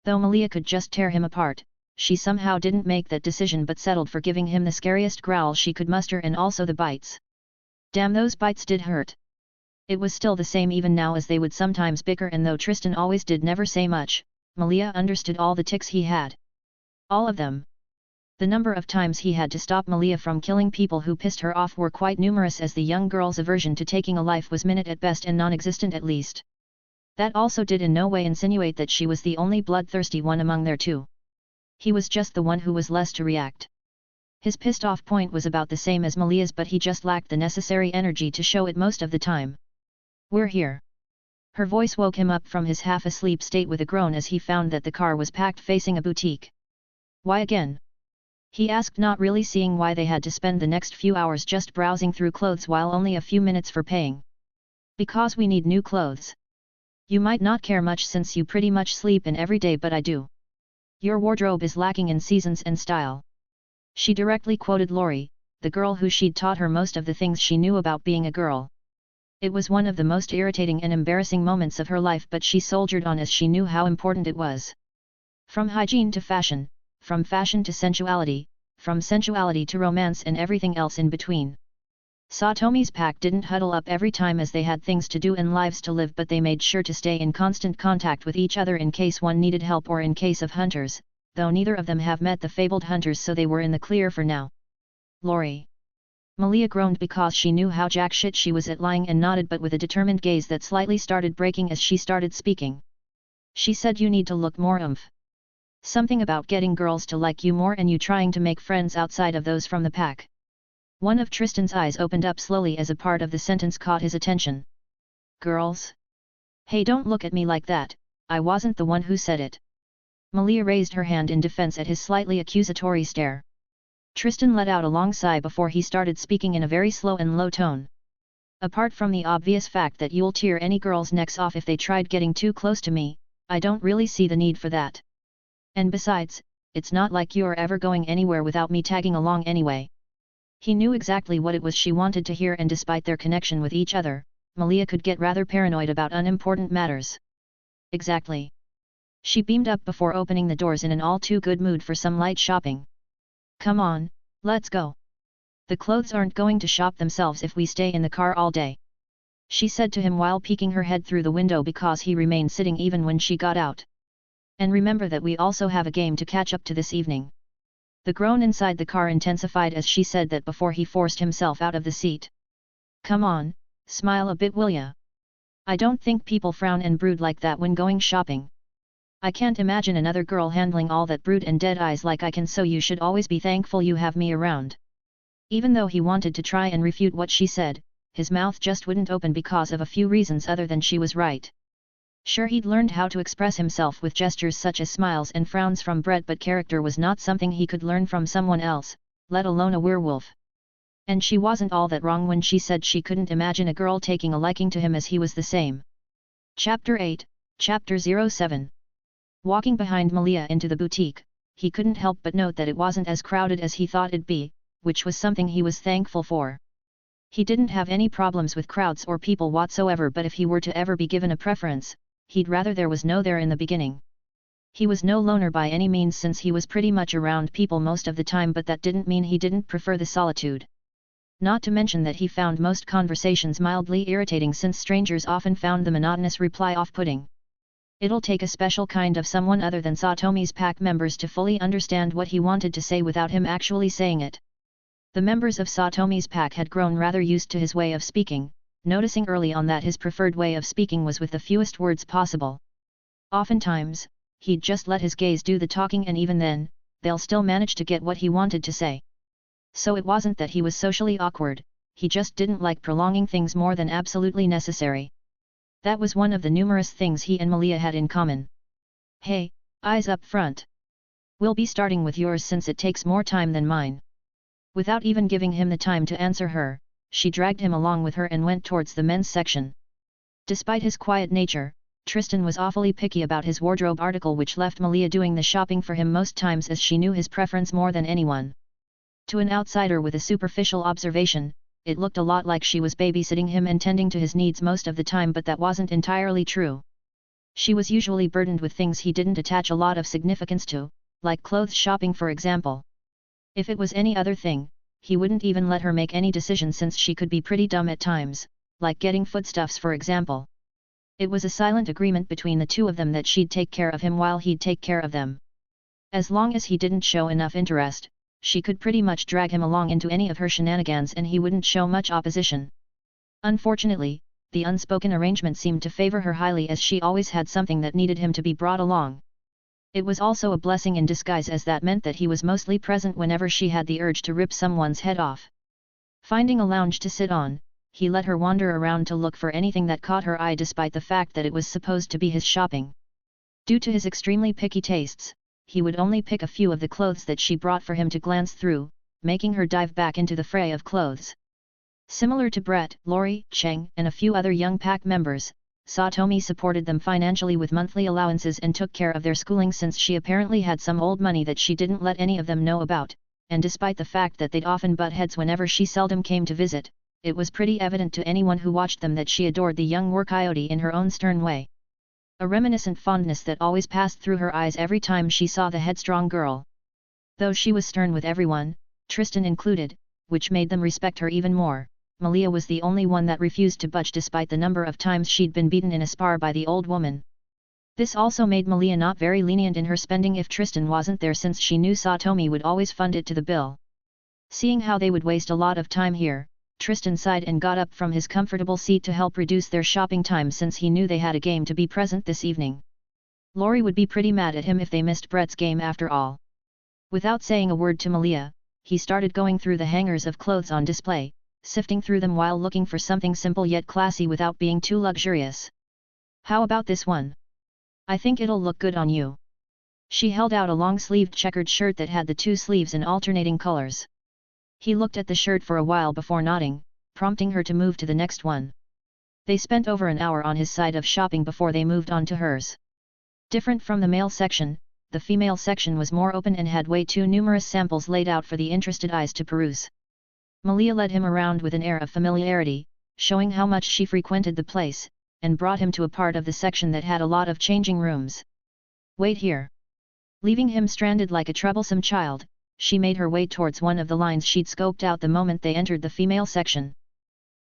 Though Malia could just tear him apart, she somehow didn't make that decision but settled for giving him the scariest growl she could muster, and also the bites. Damn, those bites did hurt. It was still the same even now, as they would sometimes bicker, and though Tristan always did never say much, Malia understood all the tics he had. All of them. The number of times he had to stop Malia from killing people who pissed her off were quite numerous, as the young girl's aversion to taking a life was minute at best and non-existent at least. That also did in no way insinuate that she was the only bloodthirsty one among their two. He was just the one who was less to react. His pissed off point was about the same as Malia's, but he just lacked the necessary energy to show it most of the time. "We're here." Her voice woke him up from his half-asleep state with a groan as he found that the car was packed facing a boutique. "Why again?" he asked, not really seeing why they had to spend the next few hours just browsing through clothes while only a few minutes for paying. "Because we need new clothes. You might not care much since you pretty much sleep in every day, but I do. Your wardrobe is lacking in seasons and style." She directly quoted Lori, the girl who she'd taught her most of the things she knew about being a girl. It was one of the most irritating and embarrassing moments of her life, but she soldiered on as she knew how important it was. From hygiene to fashion, from fashion to sensuality, from sensuality to romance and everything else in between. Satomi's pack didn't huddle up every time as they had things to do and lives to live, but they made sure to stay in constant contact with each other in case one needed help or in case of hunters, though neither of them have met the fabled hunters, so they were in the clear for now. "Lori." Malia groaned because she knew how jack shit she was at lying, and nodded, but with a determined gaze that slightly started breaking as she started speaking. "She said you need to look more oomph. Something about getting girls to like you more and you trying to make friends outside of those from the pack." One of Tristan's eyes opened up slowly as a part of the sentence caught his attention. "Girls? Hey, don't look at me like that, I wasn't the one who said it." Malia raised her hand in defense at his slightly accusatory stare. Tristan let out a long sigh before he started speaking in a very slow and low tone. "Apart from the obvious fact that you'll tear any girl's necks off if they tried getting too close to me, I don't really see the need for that. And besides, it's not like you're ever going anywhere without me tagging along anyway." He knew exactly what it was she wanted to hear, and despite their connection with each other, Malia could get rather paranoid about unimportant matters. "Exactly." She beamed up before opening the doors in an all-too-good mood for some light shopping. "Come on, let's go. The clothes aren't going to shop themselves if we stay in the car all day," she said to him while peeking her head through the window because he remained sitting even when she got out. "And remember that we also have a game to catch up to this evening." The groan inside the car intensified as she said that before he forced himself out of the seat. "Come on, smile a bit, will ya? I don't think people frown and brood like that when going shopping. I can't imagine another girl handling all that brood and dead eyes like I can, so you should always be thankful you have me around." Even though he wanted to try and refute what she said, his mouth just wouldn't open because of a few reasons other than she was right. Sure, he'd learned how to express himself with gestures such as smiles and frowns from Brett, but character was not something he could learn from someone else, let alone a werewolf. And she wasn't all that wrong when she said she couldn't imagine a girl taking a liking to him as he was the same. Chapter 8, Chapter 07. Walking behind Malia into the boutique, he couldn't help but note that it wasn't as crowded as he thought it'd be, which was something he was thankful for. He didn't have any problems with crowds or people whatsoever, but if he were to ever be given a preference, he'd rather there was no there in the beginning. He was no loner by any means since he was pretty much around people most of the time, but that didn't mean he didn't prefer the solitude. Not to mention that he found most conversations mildly irritating since strangers often found the monotonous reply off-putting. It'll take a special kind of someone other than Satomi's pack members to fully understand what he wanted to say without him actually saying it. The members of Satomi's pack had grown rather used to his way of speaking, noticing early on that his preferred way of speaking was with the fewest words possible. Oftentimes, he'd just let his gaze do the talking, and even then, they'll still manage to get what he wanted to say. So it wasn't that he was socially awkward, he just didn't like prolonging things more than absolutely necessary. That was one of the numerous things he and Malia had in common. "Hey, eyes up front. We'll be starting with yours since it takes more time than mine." Without even giving him the time to answer her, she dragged him along with her and went towards the men's section. Despite his quiet nature, Tristan was awfully picky about his wardrobe article, which left Malia doing the shopping for him most times, as she knew his preference more than anyone. To an outsider with a superficial observation, it looked a lot like she was babysitting him and tending to his needs most of the time, but that wasn't entirely true. She was usually burdened with things he didn't attach a lot of significance to, like clothes shopping for example. If it was any other thing, he wouldn't even let her make any decision, since she could be pretty dumb at times, like getting foodstuffs for example. It was a silent agreement between the two of them that she'd take care of him while he'd take care of them. As long as he didn't show enough interest, she could pretty much drag him along into any of her shenanigans and he wouldn't show much opposition. Unfortunately, the unspoken arrangement seemed to favor her highly, as she always had something that needed him to be brought along. It was also a blessing in disguise, as that meant that he was mostly present whenever she had the urge to rip someone's head off. Finding a lounge to sit on, he let her wander around to look for anything that caught her eye, despite the fact that it was supposed to be his shopping. Due to his extremely picky tastes, he would only pick a few of the clothes that she brought for him to glance through, making her dive back into the fray of clothes. Similar to Brett, Lori, Cheng, and a few other young pack members, Satomi supported them financially with monthly allowances and took care of their schooling, since she apparently had some old money that she didn't let any of them know about, and despite the fact that they'd often butt heads whenever she seldom came to visit, it was pretty evident to anyone who watched them that she adored the young war coyote in her own stern way. A reminiscent fondness that always passed through her eyes every time she saw the headstrong girl. Though she was stern with everyone, Tristan included, which made them respect her even more, Malia was the only one that refused to budge despite the number of times she'd been beaten in a spar by the old woman. This also made Malia not very lenient in her spending if Tristan wasn't there, since she knew Satomi would always fund it to the bill. Seeing how they would waste a lot of time here, Tristan sighed and got up from his comfortable seat to help reduce their shopping time, since he knew they had a game to be present this evening. Lori would be pretty mad at him if they missed Brett's game after all. Without saying a word to Malia, he started going through the hangers of clothes on display, sifting through them while looking for something simple yet classy without being too luxurious. "How about this one? I think it'll look good on you." She held out a long-sleeved checkered shirt that had the two sleeves in alternating colors. He looked at the shirt for a while before nodding, prompting her to move to the next one. They spent over an hour on his side of shopping before they moved on to hers. Different from the male section, the female section was more open and had way too numerous samples laid out for the interested eyes to peruse. Malia led him around with an air of familiarity, showing how much she frequented the place, and brought him to a part of the section that had a lot of changing rooms. "Wait here." Leaving him stranded like a troublesome child, she made her way towards one of the lines she'd scoped out the moment they entered the female section.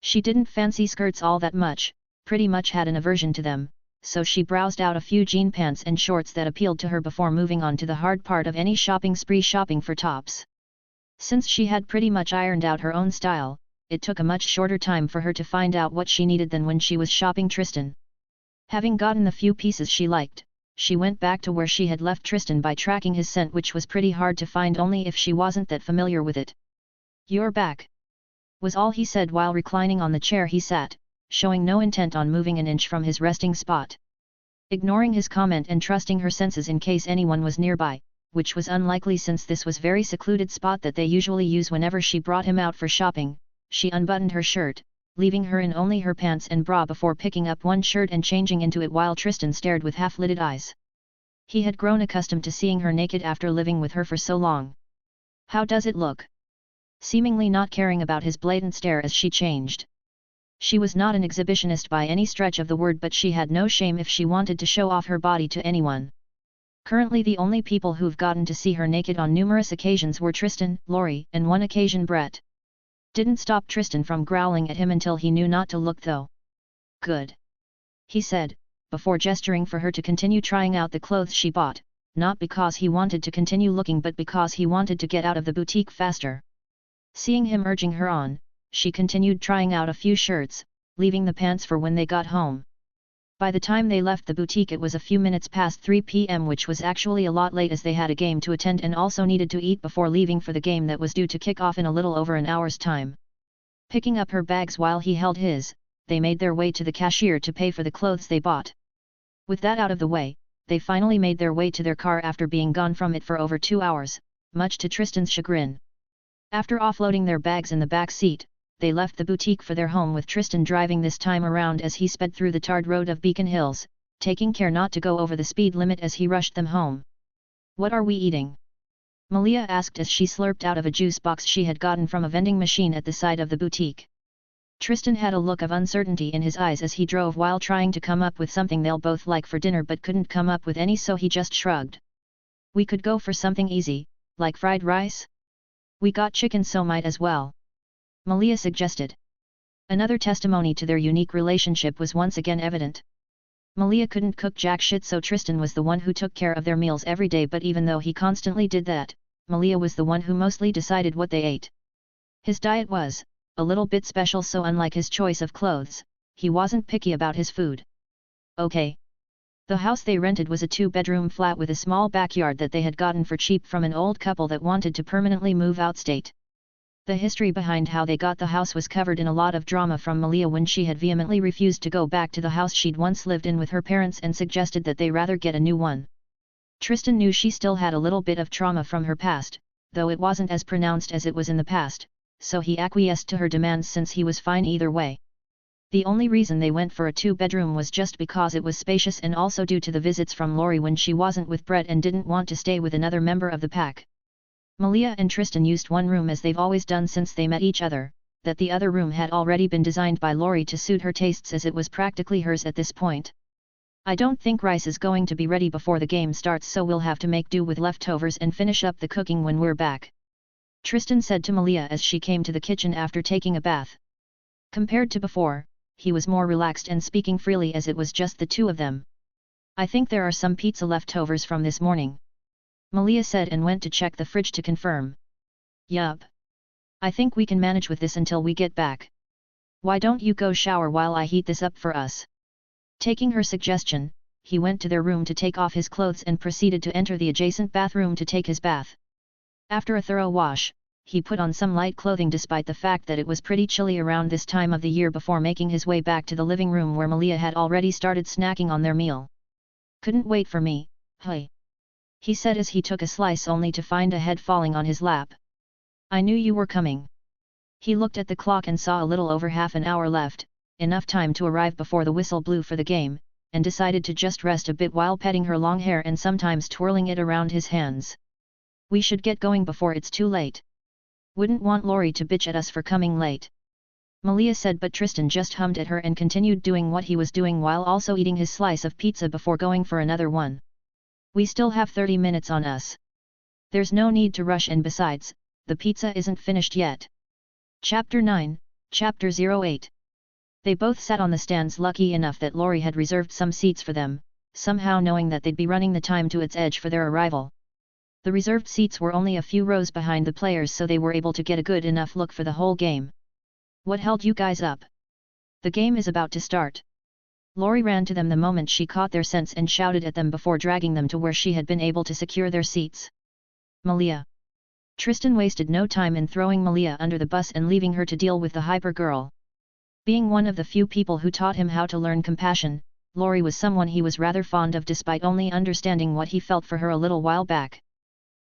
She didn't fancy skirts all that much, pretty much had an aversion to them, so she browsed out a few jean pants and shorts that appealed to her before moving on to the hard part of any shopping spree, shopping for tops. Since she had pretty much ironed out her own style, it took a much shorter time for her to find out what she needed than when she was shopping Tristan. Having gotten the few pieces she liked, she went back to where she had left Tristan by tracking his scent, which was pretty hard to find only if she wasn't that familiar with it. "You're back," was all he said while reclining on the chair he sat, showing no intent on moving an inch from his resting spot. Ignoring his comment and trusting her senses in case anyone was nearby, which was unlikely since this was very secluded spot that they usually use whenever she brought him out for shopping, she unbuttoned her shirt, leaving her in only her pants and bra before picking up one shirt and changing into it while Tristan stared with half-lidded eyes. He had grown accustomed to seeing her naked after living with her for so long. "How does it look?" Seemingly not caring about his blatant stare as she changed. She was not an exhibitionist by any stretch of the word, but she had no shame if she wanted to show off her body to anyone. Currently the only people who've gotten to see her naked on numerous occasions were Tristan, Lori, and one occasion Brett. Didn't stop Tristan from growling at him until he knew not to look though. "Good," he said, before gesturing for her to continue trying out the clothes she bought, not because he wanted to continue looking but because he wanted to get out of the boutique faster. Seeing him urging her on, she continued trying out a few shirts, leaving the pants for when they got home. By the time they left the boutique it was a few minutes past 3 p.m., which was actually a lot late as they had a game to attend and also needed to eat before leaving for the game that was due to kick off in a little over an hour's time. Picking up her bags while he held his, they made their way to the cashier to pay for the clothes they bought. With that out of the way, they finally made their way to their car after being gone from it for over 2 hours, much to Tristan's chagrin. After offloading their bags in the back seat, they left the boutique for their home with Tristan driving this time around as he sped through the tarred road of Beacon Hills, taking care not to go over the speed limit as he rushed them home. "What are we eating?" Malia asked as she slurped out of a juice box she had gotten from a vending machine at the side of the boutique. Tristan had a look of uncertainty in his eyes as he drove while trying to come up with something they'll both like for dinner but couldn't come up with any, so he just shrugged. "We could go for something easy, like fried rice? We got chicken, so might as well," Malia suggested. Another testimony to their unique relationship was once again evident. Malia couldn't cook jack shit, so Tristan was the one who took care of their meals every day, but even though he constantly did that, Malia was the one who mostly decided what they ate. His diet was a little bit special, so unlike his choice of clothes, he wasn't picky about his food. Okay. The house they rented was a 2-bedroom flat with a small backyard that they had gotten for cheap from an old couple that wanted to permanently move outstate. The history behind how they got the house was covered in a lot of drama from Malia when she had vehemently refused to go back to the house she'd once lived in with her parents and suggested that they rather get a new one. Tristan knew she still had a little bit of trauma from her past, though it wasn't as pronounced as it was in the past, so he acquiesced to her demands since he was fine either way. The only reason they went for a 2-bedroom was just because it was spacious and also due to the visits from Lori when she wasn't with Brett and didn't want to stay with another member of the pack. Malia and Tristan used one room as they've always done since they met each other, that the other room had already been designed by Lori to suit her tastes as it was practically hers at this point. "I don't think rice is going to be ready before the game starts, so we'll have to make do with leftovers and finish up the cooking when we're back," Tristan said to Malia as she came to the kitchen after taking a bath. Compared to before, he was more relaxed and speaking freely as it was just the two of them. "I think there are some pizza leftovers from this morning," Malia said and went to check the fridge to confirm. "Yup. I think we can manage with this until we get back. Why don't you go shower while I heat this up for us?" Taking her suggestion, he went to their room to take off his clothes and proceeded to enter the adjacent bathroom to take his bath. After a thorough wash, he put on some light clothing despite the fact that it was pretty chilly around this time of the year before making his way back to the living room where Malia had already started snacking on their meal. "Couldn't wait for me, hey," he said as he took a slice only to find a head falling on his lap. "I knew you were coming." He looked at the clock and saw a little over half an hour left, enough time to arrive before the whistle blew for the game, and decided to just rest a bit while petting her long hair and sometimes twirling it around his hands. "We should get going before it's too late. Wouldn't want Lori to bitch at us for coming late," Malia said, but Tristan just hummed at her and continued doing what he was doing while also eating his slice of pizza before going for another one. "We still have 30 minutes on us. There's no need to rush, and besides, the pizza isn't finished yet." Chapter 9, Chapter 08. They both sat on the stands, lucky enough that Lori had reserved some seats for them, somehow knowing that they'd be running the time to its edge for their arrival. The reserved seats were only a few rows behind the players, so they were able to get a good enough look for the whole game. "What held you guys up? The game is about to start." Lori ran to them the moment she caught their scents and shouted at them before dragging them to where she had been able to secure their seats. "Malia." Tristan wasted no time in throwing Malia under the bus and leaving her to deal with the hyper girl. Being one of the few people who taught him how to learn compassion, Lori was someone he was rather fond of despite only understanding what he felt for her a little while back.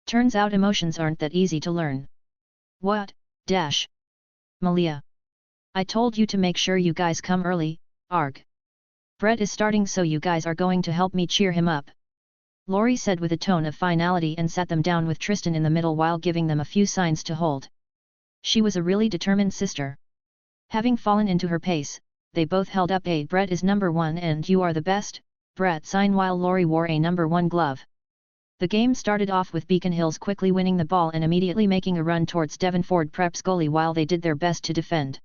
Turns out emotions aren't that easy to learn. "What, dash? Malia. I told you to make sure you guys come early, arg. Brett is starting, so you guys are going to help me cheer him up," Lori said with a tone of finality and sat them down with Tristan in the middle while giving them a few signs to hold. She was a really determined sister. Having fallen into her pace, they both held up a "Brett is number one and you are the best" Brett sign while Lori wore a number one glove. The game started off with Beacon Hills quickly winning the ball and immediately making a run towards Devonford Prep's goalie while they did their best to defend.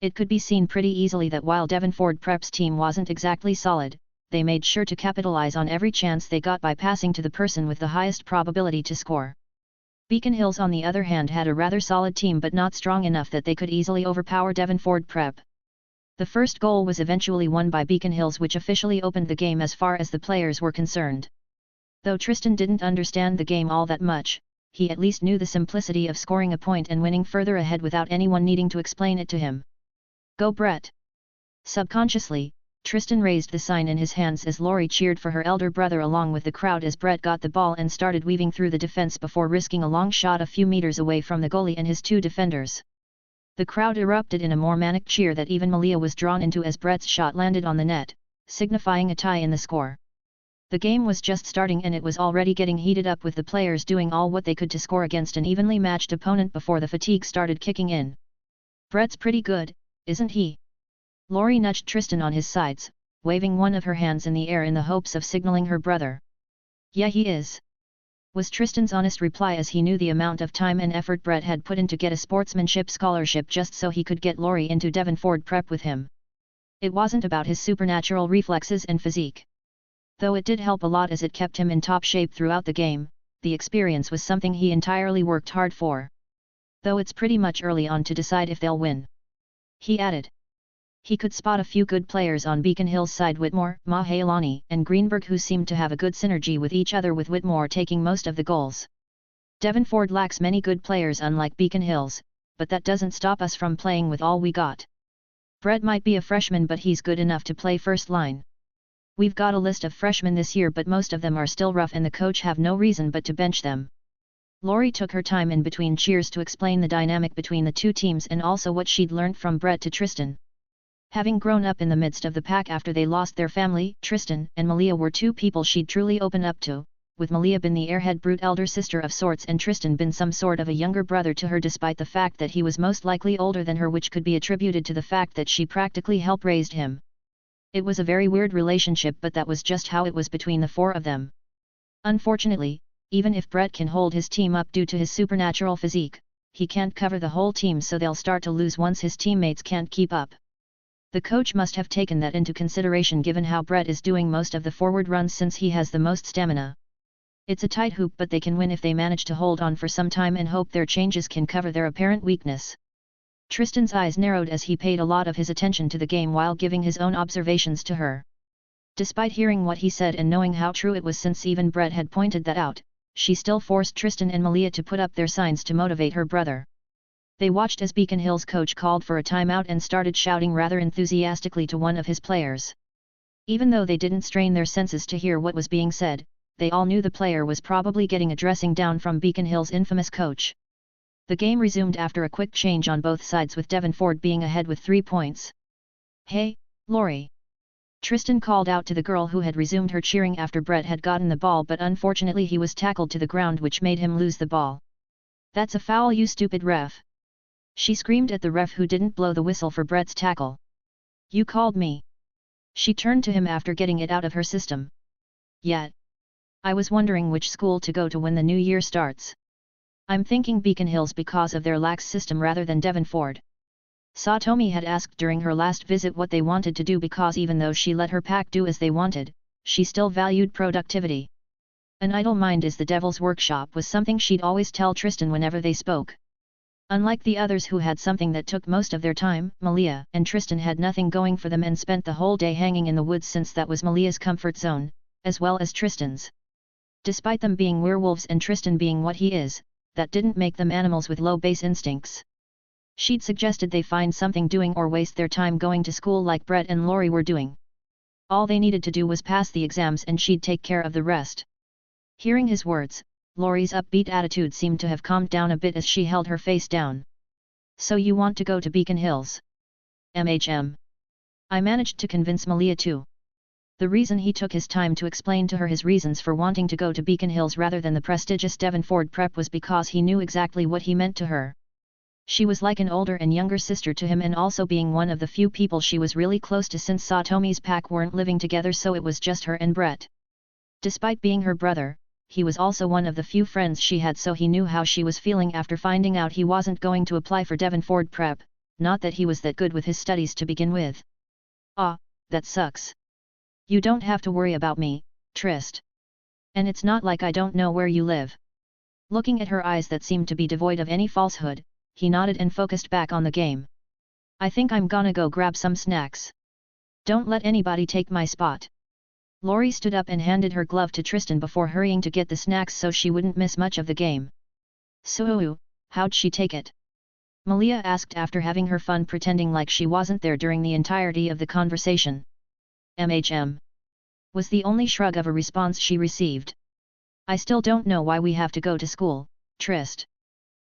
It could be seen pretty easily that while Devonford Prep's team wasn't exactly solid, they made sure to capitalize on every chance they got by passing to the person with the highest probability to score. Beacon Hills on the other hand had a rather solid team but not strong enough that they could easily overpower Devonford Prep. The first goal was eventually won by Beacon Hills, which officially opened the game as far as the players were concerned. Though Tristan didn't understand the game all that much, he at least knew the simplicity of scoring a point and winning further ahead without anyone needing to explain it to him. Go Brett! Subconsciously, Tristan raised the sign in his hands as Laurie cheered for her elder brother along with the crowd as Brett got the ball and started weaving through the defense before risking a long shot a few meters away from the goalie and his two defenders. The crowd erupted in a more manic cheer that even Malia was drawn into as Brett's shot landed on the net, signifying a tie in the score. The game was just starting and it was already getting heated up with the players doing all what they could to score against an evenly matched opponent before the fatigue started kicking in. Brett's pretty good, isn't he? Laurie nudged Tristan on his sides, waving one of her hands in the air in the hopes of signaling her brother. Yeah, he is, was Tristan's honest reply as he knew the amount of time and effort Brett had put in to get a sportsmanship scholarship just so he could get Laurie into Devonford Prep with him. It wasn't about his supernatural reflexes and physique. Though it did help a lot as it kept him in top shape throughout the game, the experience was something he entirely worked hard for. Though it's pretty much early on to decide if they'll win, he added. He could spot a few good players on Beacon Hill's side, Whitmore, Mahalani, and Greenberg, who seemed to have a good synergy with each other, with Whitmore taking most of the goals. Devonford lacks many good players unlike Beacon Hills, but that doesn't stop us from playing with all we got. Brett might be a freshman but he's good enough to play first line. We've got a list of freshmen this year but most of them are still rough and the coach have no reason but to bench them. Laurie took her time in between cheers to explain the dynamic between the two teams and also what she'd learned from Brett to Tristan. Having grown up in the midst of the pack after they lost their family, Tristan and Malia were two people she'd truly open up to, with Malia been the airhead brute elder sister of sorts and Tristan been some sort of a younger brother to her, despite the fact that he was most likely older than her, which could be attributed to the fact that she practically helped raise him. It was a very weird relationship, but that was just how it was between the four of them. Unfortunately, even if Brett can hold his team up due to his supernatural physique, he can't cover the whole team, so they'll start to lose once his teammates can't keep up. The coach must have taken that into consideration given how Brett is doing most of the forward runs since he has the most stamina. It's a tight hoop, but they can win if they manage to hold on for some time and hope their changes can cover their apparent weakness. Tristan's eyes narrowed as he paid a lot of his attention to the game while giving his own observations to her. Despite hearing what he said and knowing how true it was since even Brett had pointed that out, she still forced Tristan and Malia to put up their signs to motivate her brother. They watched as Beacon Hill's coach called for a timeout and started shouting rather enthusiastically to one of his players. Even though they didn't strain their senses to hear what was being said, they all knew the player was probably getting a dressing down from Beacon Hill's infamous coach. The game resumed after a quick change on both sides, with Devonford being ahead with 3 points. Hey, Laurie! Tristan called out to the girl who had resumed her cheering after Brett had gotten the ball, but unfortunately he was tackled to the ground, which made him lose the ball. That's a foul, you stupid ref! She screamed at the ref, who didn't blow the whistle for Brett's tackle. You called me. She turned to him after getting it out of her system. Yeah. I was wondering which school to go to when the new year starts. I'm thinking Beacon Hills because of their lax system rather than Devonford. Satomi had asked during her last visit what they wanted to do, because even though she let her pack do as they wanted, she still valued productivity. An idle mind is the devil's workshop was something she'd always tell Tristan whenever they spoke. Unlike the others who had something that took most of their time, Malia and Tristan had nothing going for them and spent the whole day hanging in the woods, since that was Malia's comfort zone, as well as Tristan's. Despite them being werewolves and Tristan being what he is, that didn't make them animals with low base instincts. She'd suggested they find something doing or waste their time going to school like Brett and Laurie were doing. All they needed to do was pass the exams and she'd take care of the rest. Hearing his words, Laurie's upbeat attitude seemed to have calmed down a bit as she held her face down. So you want to go to Beacon Hills? I managed to convince Malia too. The reason he took his time to explain to her his reasons for wanting to go to Beacon Hills rather than the prestigious Devonford Prep was because he knew exactly what he meant to her. She was like an older and younger sister to him, and also being one of the few people she was really close to, since Satomi's pack weren't living together, so it was just her and Brett. Despite being her brother, he was also one of the few friends she had, so he knew how she was feeling after finding out he wasn't going to apply for Devonford Prep, not that he was that good with his studies to begin with. Ah, that sucks. You don't have to worry about me, Trist. And it's not like I don't know where you live. Looking at her eyes that seemed to be devoid of any falsehood, he nodded and focused back on the game. I think I'm gonna go grab some snacks. Don't let anybody take my spot. Lori stood up and handed her glove to Tristan before hurrying to get the snacks so she wouldn't miss much of the game. So, how'd she take it? Malia asked after having her fun pretending like she wasn't there during the entirety of the conversation. Was the only shrug of a response she received. I still don't know why we have to go to school, Trist.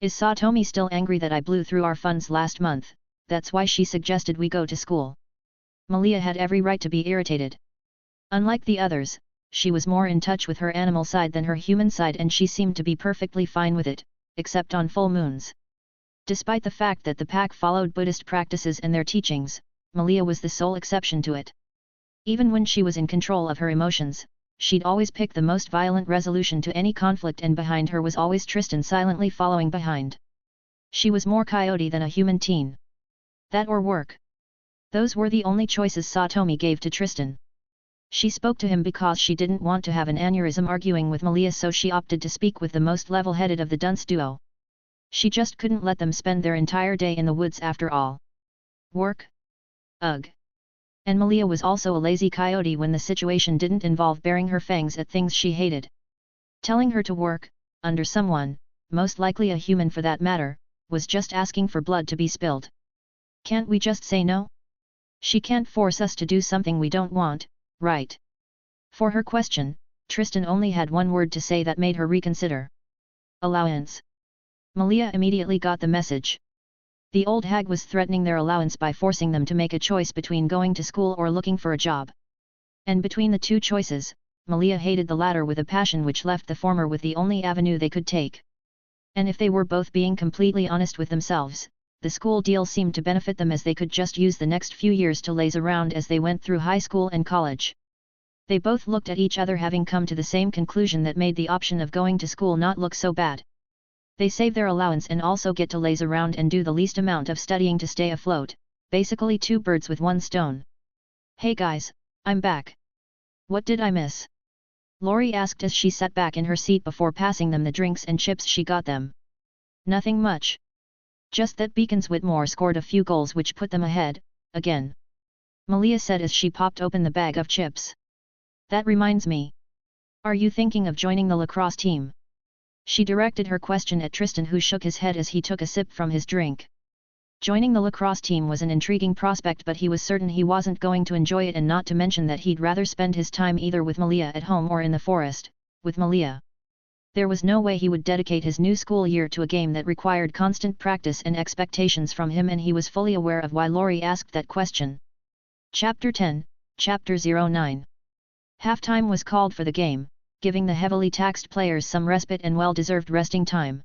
Is Satomi still angry that I blew through our funds last month? That's why she suggested we go to school. Malia had every right to be irritated. Unlike the others, she was more in touch with her animal side than her human side and she seemed to be perfectly fine with it, except on full moons. Despite the fact that the pack followed Buddhist practices and their teachings, Malia was the sole exception to it. Even when she was in control of her emotions, she'd always pick the most violent resolution to any conflict and behind her was always Tristan silently following behind. She was more coyote than a human teen. That or work. Those were the only choices Satomi gave to Tristan. She spoke to him because she didn't want to have an aneurysm arguing with Malia, so she opted to speak with the most level-headed of the dunce duo. She just couldn't let them spend their entire day in the woods after all. Work? Ugh. And Malia was also a lazy coyote when the situation didn't involve baring her fangs at things she hated. Telling her to work, under someone, most likely a human for that matter, was just asking for blood to be spilled. Can't we just say no? She can't force us to do something we don't want, right? For her question, Tristan only had one word to say that made her reconsider. Allowance. Malia immediately got the message. The old hag was threatening their allowance by forcing them to make a choice between going to school or looking for a job. And between the two choices, Malia hated the latter with a passion which left the former with the only avenue they could take. And if they were both being completely honest with themselves, the school deal seemed to benefit them as they could just use the next few years to laze around as they went through high school and college. They both looked at each other having come to the same conclusion that made the option of going to school not look so bad. They save their allowance and also get to laze around and do the least amount of studying to stay afloat, basically two birds with one stone. Hey guys, I'm back. What did I miss? Lori asked as she sat back in her seat before passing them the drinks and chips she got them. Nothing much. Just that Beacons Whitmore scored a few goals which put them ahead, again. Malia said as she popped open the bag of chips. That reminds me. Are you thinking of joining the lacrosse team? She directed her question at Tristan, who shook his head as he took a sip from his drink. Joining the lacrosse team was an intriguing prospect, but he was certain he wasn't going to enjoy it, and not to mention that he'd rather spend his time either with Malia at home or in the forest, with Malia. There was no way he would dedicate his new school year to a game that required constant practice and expectations from him, and he was fully aware of why Lori asked that question. Chapter 10, Chapter 09. Halftime was called for the game, giving the heavily taxed players some respite and well-deserved resting time.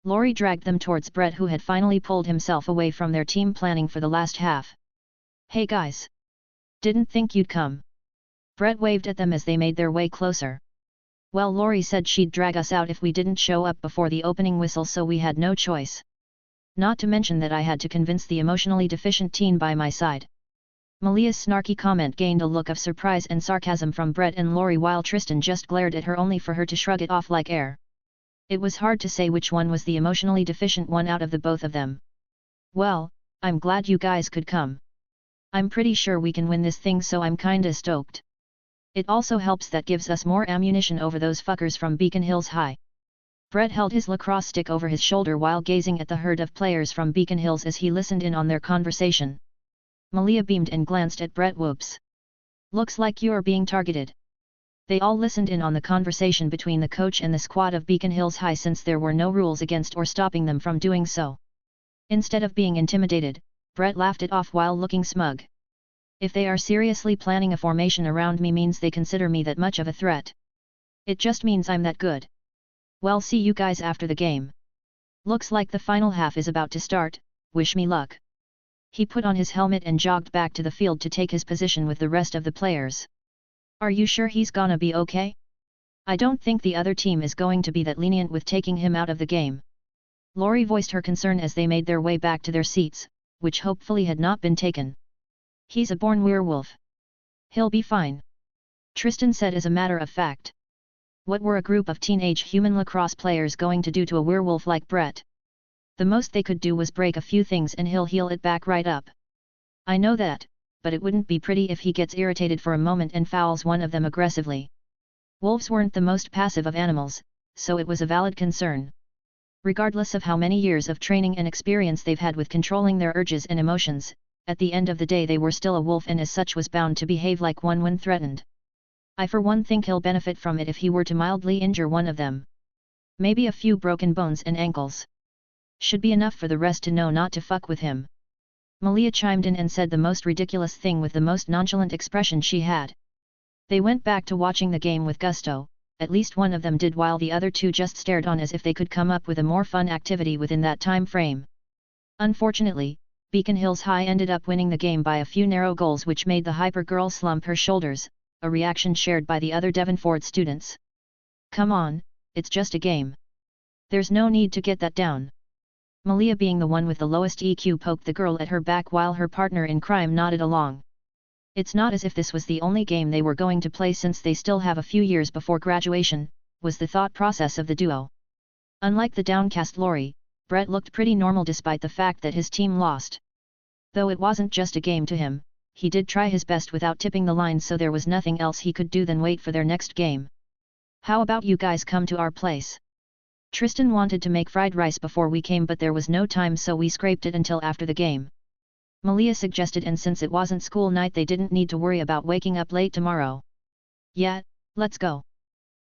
Lori dragged them towards Brett, who had finally pulled himself away from their team planning for the last half. Hey guys! Didn't think you'd come. Brett waved at them as they made their way closer. Well, Lori said she'd drag us out if we didn't show up before the opening whistle, so we had no choice. Not to mention that I had to convince the emotionally deficient teen by my side. Malia's snarky comment gained a look of surprise and sarcasm from Brett and Lori, while Tristan just glared at her, only for her to shrug it off like air. It was hard to say which one was the emotionally deficient one out of the both of them. Well, I'm glad you guys could come. I'm pretty sure we can win this thing, so I'm kinda stoked. It also helps that gives us more ammunition over those fuckers from Beacon Hills High. Brett held his lacrosse stick over his shoulder while gazing at the herd of players from Beacon Hills as he listened in on their conversation. Malia beamed and glanced at Brett. Whoops. Looks like you're being targeted. They all listened in on the conversation between the coach and the squad of Beacon Hills High, since there were no rules against or stopping them from doing so. Instead of being intimidated, Brett laughed it off while looking smug. If they are seriously planning a formation around me, means they consider me that much of a threat. It just means I'm that good. Well, see you guys after the game. Looks like the final half is about to start, wish me luck. He put on his helmet and jogged back to the field to take his position with the rest of the players. Are you sure he's gonna be okay? I don't think the other team is going to be that lenient with taking him out of the game. Lori voiced her concern as they made their way back to their seats, which hopefully had not been taken. He's a born werewolf. He'll be fine. Tristan said as a matter of fact. What were a group of teenage human lacrosse players going to do to a werewolf like Brett? The most they could do was break a few things and he'll heal it back right up. I know that, but it wouldn't be pretty if he gets irritated for a moment and fouls one of them aggressively. Wolves weren't the most passive of animals, so it was a valid concern. Regardless of how many years of training and experience they've had with controlling their urges and emotions, at the end of the day they were still a wolf and as such was bound to behave like one when threatened. I for one think he'll benefit from it if he were to mildly injure one of them. Maybe a few broken bones and ankles. Should be enough for the rest to know not to fuck with him. Malia chimed in and said the most ridiculous thing with the most nonchalant expression she had. They went back to watching the game with gusto, at least one of them did, while the other two just stared on as if they could come up with a more fun activity within that time frame. Unfortunately, Beacon Hills High ended up winning the game by a few narrow goals, which made the hyper girl slump her shoulders, a reaction shared by the other Devonford students. Come on, it's just a game. There's no need to get that down. Malia, being the one with the lowest EQ, poked the girl at her back while her partner in crime nodded along. It's not as if this was the only game they were going to play, since they still have a few years before graduation, was the thought process of the duo. Unlike the downcast Lori, Brett looked pretty normal despite the fact that his team lost. Though it wasn't just a game to him, he did try his best without tipping the line, so there was nothing else he could do than wait for their next game. How about you guys come to our place? Tristan wanted to make fried rice before we came, but there was no time, so we scraped it until after the game. Malia suggested, and since it wasn't school night they didn't need to worry about waking up late tomorrow. Yeah, let's go.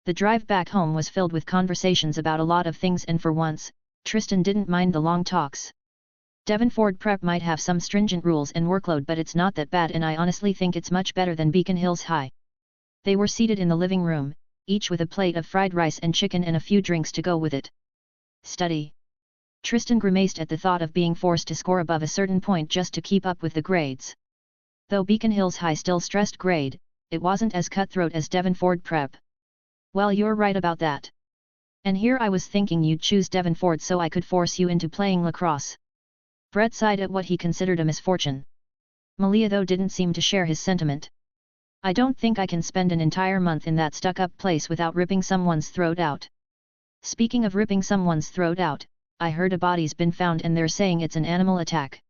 The drive back home was filled with conversations about a lot of things, and for once, Tristan didn't mind the long talks. Devonford Prep might have some stringent rules and workload, but it's not that bad, and I honestly think it's much better than Beacon Hills High. They were seated in the living room, each with a plate of fried rice and chicken and a few drinks to go with it. Study. Tristan grimaced at the thought of being forced to score above a certain point just to keep up with the grades. Though Beacon Hills High still stressed grade, it wasn't as cutthroat as Devonford Prep. Well, you're right about that. And here I was thinking you'd choose Devonford so I could force you into playing lacrosse. Brett sighed at what he considered a misfortune. Malia, though, didn't seem to share his sentiment. I don't think I can spend an entire month in that stuck-up place without ripping someone's throat out. Speaking of ripping someone's throat out, I heard a body's been found and they're saying it's an animal attack.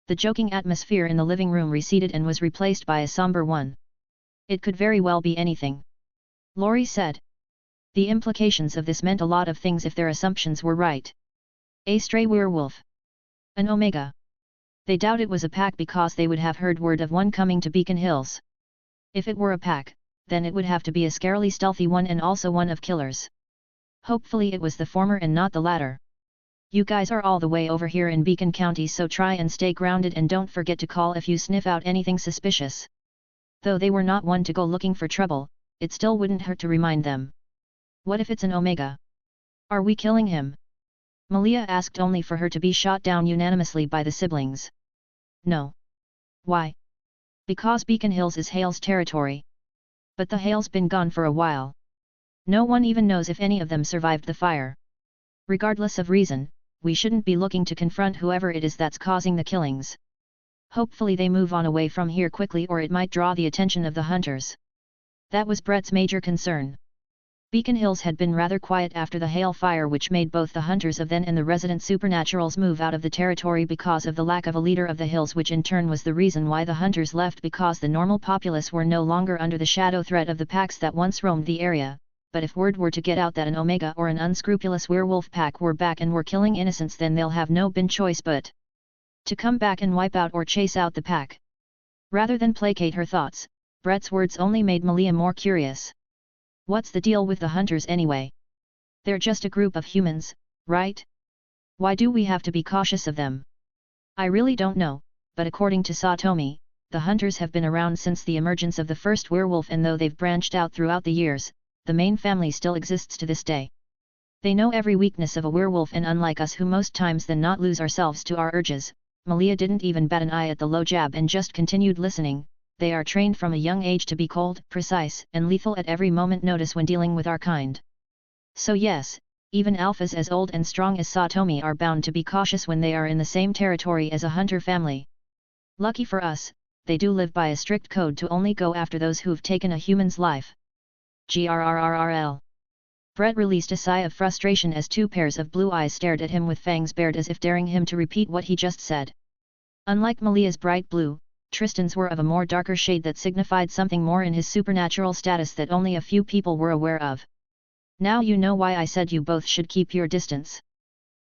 The joking atmosphere in the living room receded and was replaced by a somber one. It could very well be anything. Lori said. The implications of this meant a lot of things if their assumptions were right. A stray werewolf. An omega. They doubt it was a pack because they would have heard word of one coming to Beacon Hills. If it were a pack, then it would have to be a scarily stealthy one and also one of killers. Hopefully it was the former and not the latter. You guys are all the way over here in Beacon County, so try and stay grounded and don't forget to call if you sniff out anything suspicious. Though they were not one to go looking for trouble, it still wouldn't hurt to remind them. What if it's an omega? Are we killing him? Malia asked, only for her to be shot down unanimously by the siblings. No. Why? Because Beacon Hills is Hale's territory. But the Hale's been gone for a while. No one even knows if any of them survived the fire. Regardless of reason, we shouldn't be looking to confront whoever it is that's causing the killings. Hopefully they move on away from here quickly, or it might draw the attention of the hunters. That was Brett's major concern. Beacon Hills had been rather quiet after the Hale fire, which made both the hunters of then and the resident supernaturals move out of the territory because of the lack of a leader of the hills, which in turn was the reason why the hunters left, because the normal populace were no longer under the shadow threat of the packs that once roamed the area. But if word were to get out that an omega or an unscrupulous werewolf pack were back and were killing innocents, then they'll have no choice but to come back and wipe out or chase out the pack. Rather than placate her thoughts, Brett's words only made Malia more curious. What's the deal with the hunters anyway? They're just a group of humans, right? Why do we have to be cautious of them? I really don't know, but according to Satomi, the hunters have been around since the emergence of the first werewolf, and though they've branched out throughout the years, the main family still exists to this day. They know every weakness of a werewolf, and unlike us who most times than not lose ourselves to our urges, Malia didn't even bat an eye at the low jab and just continued listening. They are trained from a young age to be cold, precise, and lethal at every moment notice when dealing with our kind. So yes, even alphas as old and strong as Satomi are bound to be cautious when they are in the same territory as a hunter family. Lucky for us, they do live by a strict code to only go after those who've taken a human's life. GRRRRL. Brett released a sigh of frustration as two pairs of blue eyes stared at him with fangs bared as if daring him to repeat what he just said. Unlike Malia's bright blue, Tristan's were of a more darker shade that signified something more in his supernatural status that only a few people were aware of. Now you know why I said you both should keep your distance.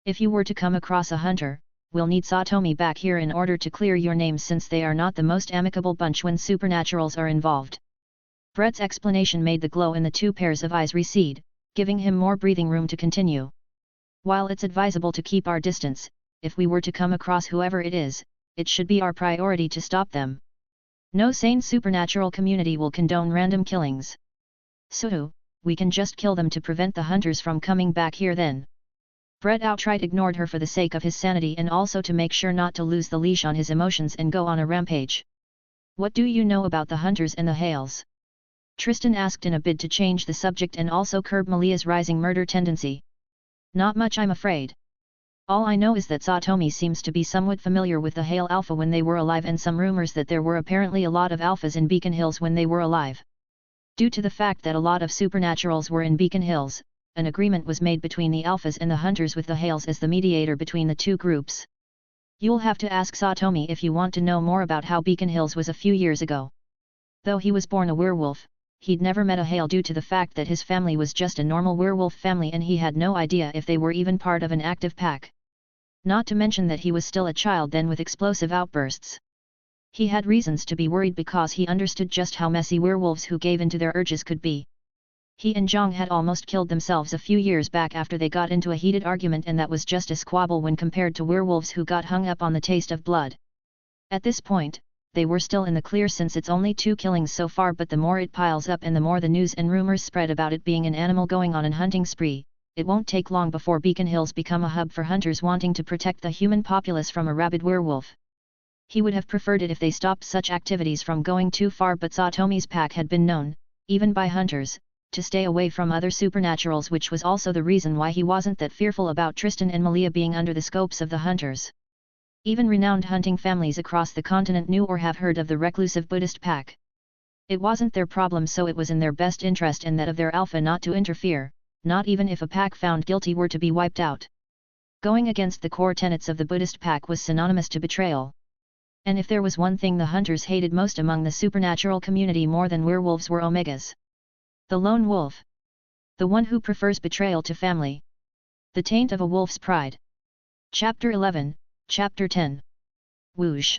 If you were to come across a hunter, we'll need Satomi back here in order to clear your names since they are not the most amicable bunch when supernaturals are involved. Brett's explanation made the glow in the two pairs of eyes recede, giving him more breathing room to continue. While it's advisable to keep our distance, if we were to come across whoever it is, it should be our priority to stop them. No sane supernatural community will condone random killings. So, we can just kill them to prevent the hunters from coming back here then. Brett outright ignored her for the sake of his sanity and also to make sure not to lose the leash on his emotions and go on a rampage. What do you know about the hunters and the Hales? Tristan asked in a bid to change the subject and also curb Malia's rising murder tendency. Not much, I'm afraid. All I know is that Satomi seems to be somewhat familiar with the Hale Alpha when they were alive and some rumors that there were apparently a lot of Alphas in Beacon Hills when they were alive. Due to the fact that a lot of supernaturals were in Beacon Hills, an agreement was made between the Alphas and the Hunters with the Hales as the mediator between the two groups. You'll have to ask Satomi if you want to know more about how Beacon Hills was a few years ago. Though he was born a werewolf, he'd never met a Hale due to the fact that his family was just a normal werewolf family and he had no idea if they were even part of an active pack. Not to mention that he was still a child then with explosive outbursts. He had reasons to be worried because he understood just how messy werewolves who gave in to their urges could be. He and Zhang had almost killed themselves a few years back after they got into a heated argument, and that was just a squabble when compared to werewolves who got hung up on the taste of blood. At this point, they were still in the clear since it's only 2 killings so far, but the more it piles up and the more the news and rumors spread about it being an animal going on an hunting spree, it won't take long before Beacon Hills become a hub for hunters wanting to protect the human populace from a rabid werewolf. He would have preferred it if they stopped such activities from going too far, but Satomi's pack had been known, even by hunters, to stay away from other supernaturals, which was also the reason why he wasn't that fearful about Tristan and Malia being under the scopes of the hunters. Even renowned hunting families across the continent knew or have heard of the reclusive Buddhist pack. It wasn't their problem, so it was in their best interest and that of their alpha not to interfere, not even if a pack found guilty were to be wiped out. Going against the core tenets of the Buddhist pack was synonymous to betrayal. And if there was one thing the hunters hated most among the supernatural community more than werewolves were omegas. The lone wolf. The one who prefers betrayal to family. The taint of a wolf's pride. Chapter 11, Chapter 10. Whoosh.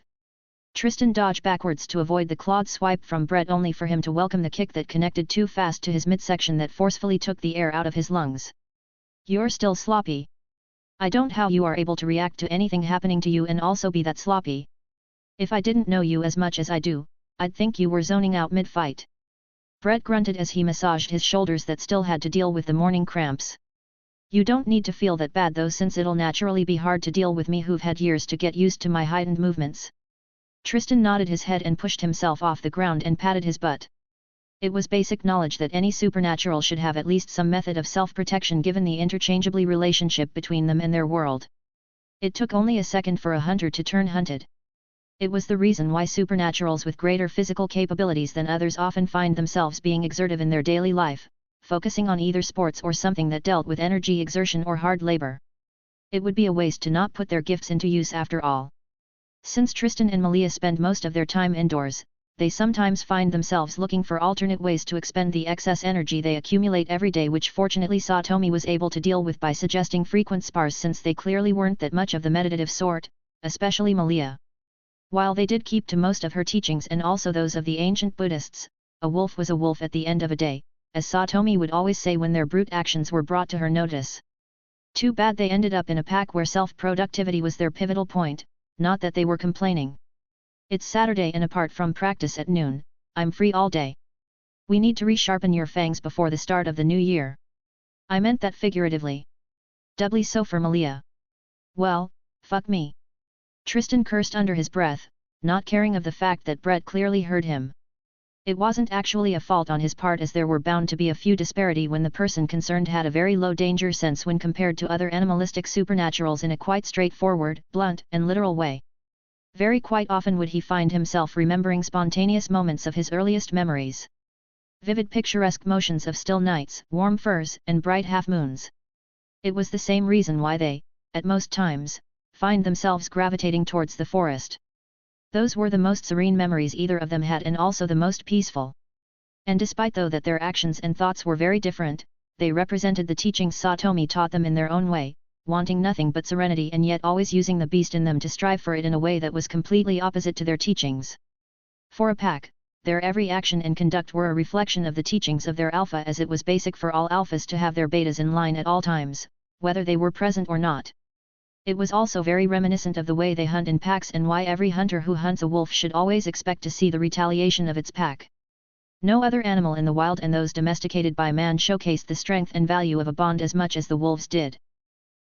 Tristan dodged backwards to avoid the clawed swipe from Brett, only for him to welcome the kick that connected too fast to his midsection that forcefully took the air out of his lungs. You're still sloppy. I don't how you are able to react to anything happening to you and also be that sloppy. If I didn't know you as much as I do, I'd think you were zoning out mid-fight. Brett grunted as he massaged his shoulders that still had to deal with the morning cramps. You don't need to feel that bad though, since it'll naturally be hard to deal with me who've had years to get used to my heightened movements. Tristan nodded his head and pushed himself off the ground and patted his butt. It was basic knowledge that any supernatural should have at least some method of self-protection given the interchangeably relationship between them and their world. It took only a second for a hunter to turn hunted. It was the reason why supernaturals with greater physical capabilities than others often find themselves being exertive in their daily life, focusing on either sports or something that dealt with energy exertion or hard labor. It would be a waste to not put their gifts into use after all. Since Tristan and Malia spend most of their time indoors, they sometimes find themselves looking for alternate ways to expend the excess energy they accumulate every day, which fortunately Satomi was able to deal with by suggesting frequent spars, since they clearly weren't that much of the meditative sort, especially Malia. While they did keep to most of her teachings and also those of the ancient Buddhists, a wolf was a wolf at the end of a day, as Satomi would always say when their brute actions were brought to her notice. Too bad they ended up in a pack where self-productivity was their pivotal point, not that they were complaining. It's Saturday and apart from practice at noon, I'm free all day. We need to resharpen your fangs before the start of the new year. I meant that figuratively. Doubly so for Malia. Well, fuck me. Tristan cursed under his breath, not caring of the fact that Brett clearly heard him. It wasn't actually a fault on his part, as there were bound to be a few disparity when the person concerned had a very low danger sense when compared to other animalistic supernaturals in a quite straightforward, blunt, and literal way. Very quite often would he find himself remembering spontaneous moments of his earliest memories. Vivid picturesque motions of still nights, warm furs, and bright half-moons. It was the same reason why they, at most times, find themselves gravitating towards the forest. Those were the most serene memories either of them had and also the most peaceful. And despite though that their actions and thoughts were very different, they represented the teachings Satomi taught them in their own way, wanting nothing but serenity and yet always using the beast in them to strive for it in a way that was completely opposite to their teachings. For a pack, their every action and conduct were a reflection of the teachings of their alpha, as it was basic for all alphas to have their betas in line at all times, whether they were present or not. It was also very reminiscent of the way they hunt in packs and why every hunter who hunts a wolf should always expect to see the retaliation of its pack. No other animal in the wild and those domesticated by man showcased the strength and value of a bond as much as the wolves did.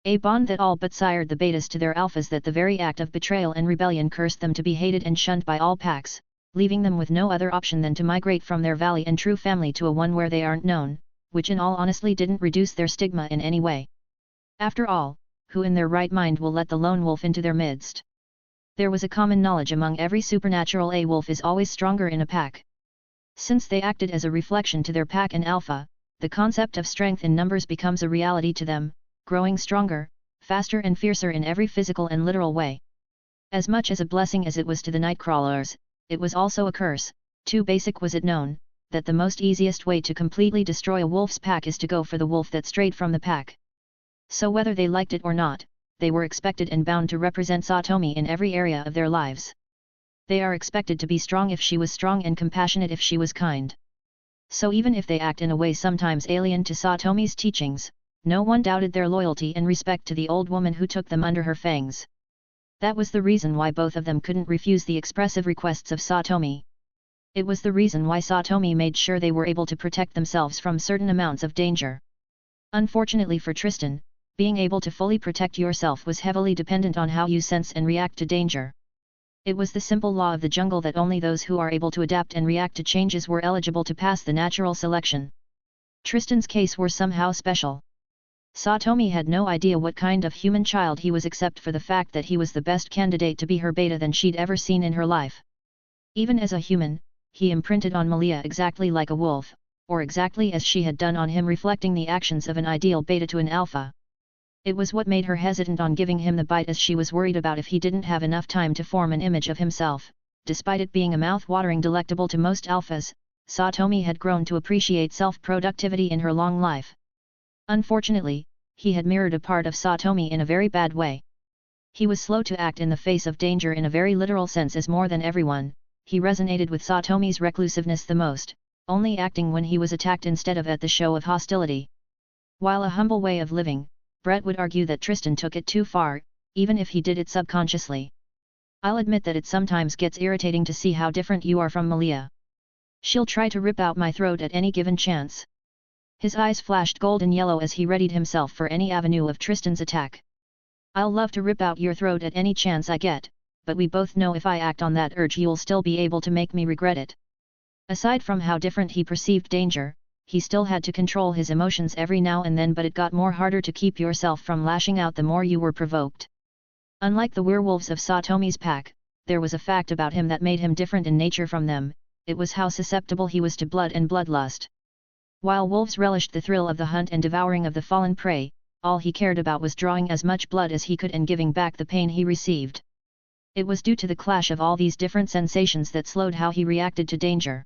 A bond that all but sired the betas to their alphas, that the very act of betrayal and rebellion cursed them to be hated and shunned by all packs, leaving them with no other option than to migrate from their valley and true family to a one where they aren't known, which in all honesty didn't reduce their stigma in any way. After all, who in their right mind will let the lone wolf into their midst? There was a common knowledge among every supernatural a wolf is always stronger in a pack. Since they acted as a reflection to their pack and alpha, the concept of strength in numbers becomes a reality to them, growing stronger, faster and fiercer in every physical and literal way. As much as a blessing as it was to the nightcrawlers, it was also a curse. Too basic was it known, that the most easiest way to completely destroy a wolf's pack is to go for the wolf that strayed from the pack. So whether they liked it or not, they were expected and bound to represent Satomi in every area of their lives. They are expected to be strong if she was strong and compassionate if she was kind. So even if they act in a way sometimes alien to Satomi's teachings, no one doubted their loyalty and respect to the old woman who took them under her fangs. That was the reason why both of them couldn't refuse the expressive requests of Satomi. It was the reason why Satomi made sure they were able to protect themselves from certain amounts of danger. Unfortunately for Tristan, being able to fully protect yourself was heavily dependent on how you sense and react to danger. It was the simple law of the jungle that only those who are able to adapt and react to changes were eligible to pass the natural selection. Tristan's case were somehow special. Satomi had no idea what kind of human child he was except for the fact that he was the best candidate to be her beta than she'd ever seen in her life. Even as a human, he imprinted on Malia exactly like a wolf, or exactly as she had done on him, reflecting the actions of an ideal beta to an alpha. It was what made her hesitant on giving him the bite, as she was worried about if he didn't have enough time to form an image of himself. Despite it being a mouth-watering delectable to most alphas, Satomi had grown to appreciate self-productivity in her long life. Unfortunately, he had mirrored a part of Satomi in a very bad way. He was slow to act in the face of danger in a very literal sense, as more than everyone, he resonated with Satomi's reclusiveness the most, only acting when he was attacked instead of at the show of hostility. While a humble way of living, Brett would argue that Tristan took it too far, even if he did it subconsciously. I'll admit that it sometimes gets irritating to see how different you are from Malia. She'll try to rip out my throat at any given chance. His eyes flashed golden yellow as he readied himself for any avenue of Tristan's attack. I'll love to rip out your throat at any chance I get, but we both know if I act on that urge you'll still be able to make me regret it. Aside from how different he perceived danger, he still had to control his emotions every now and then, but it got more harder to keep yourself from lashing out the more you were provoked. Unlike the werewolves of Satomi's pack, there was a fact about him that made him different in nature from them. It was how susceptible he was to blood and bloodlust. While wolves relished the thrill of the hunt and devouring of the fallen prey, all he cared about was drawing as much blood as he could and giving back the pain he received. It was due to the clash of all these different sensations that slowed how he reacted to danger.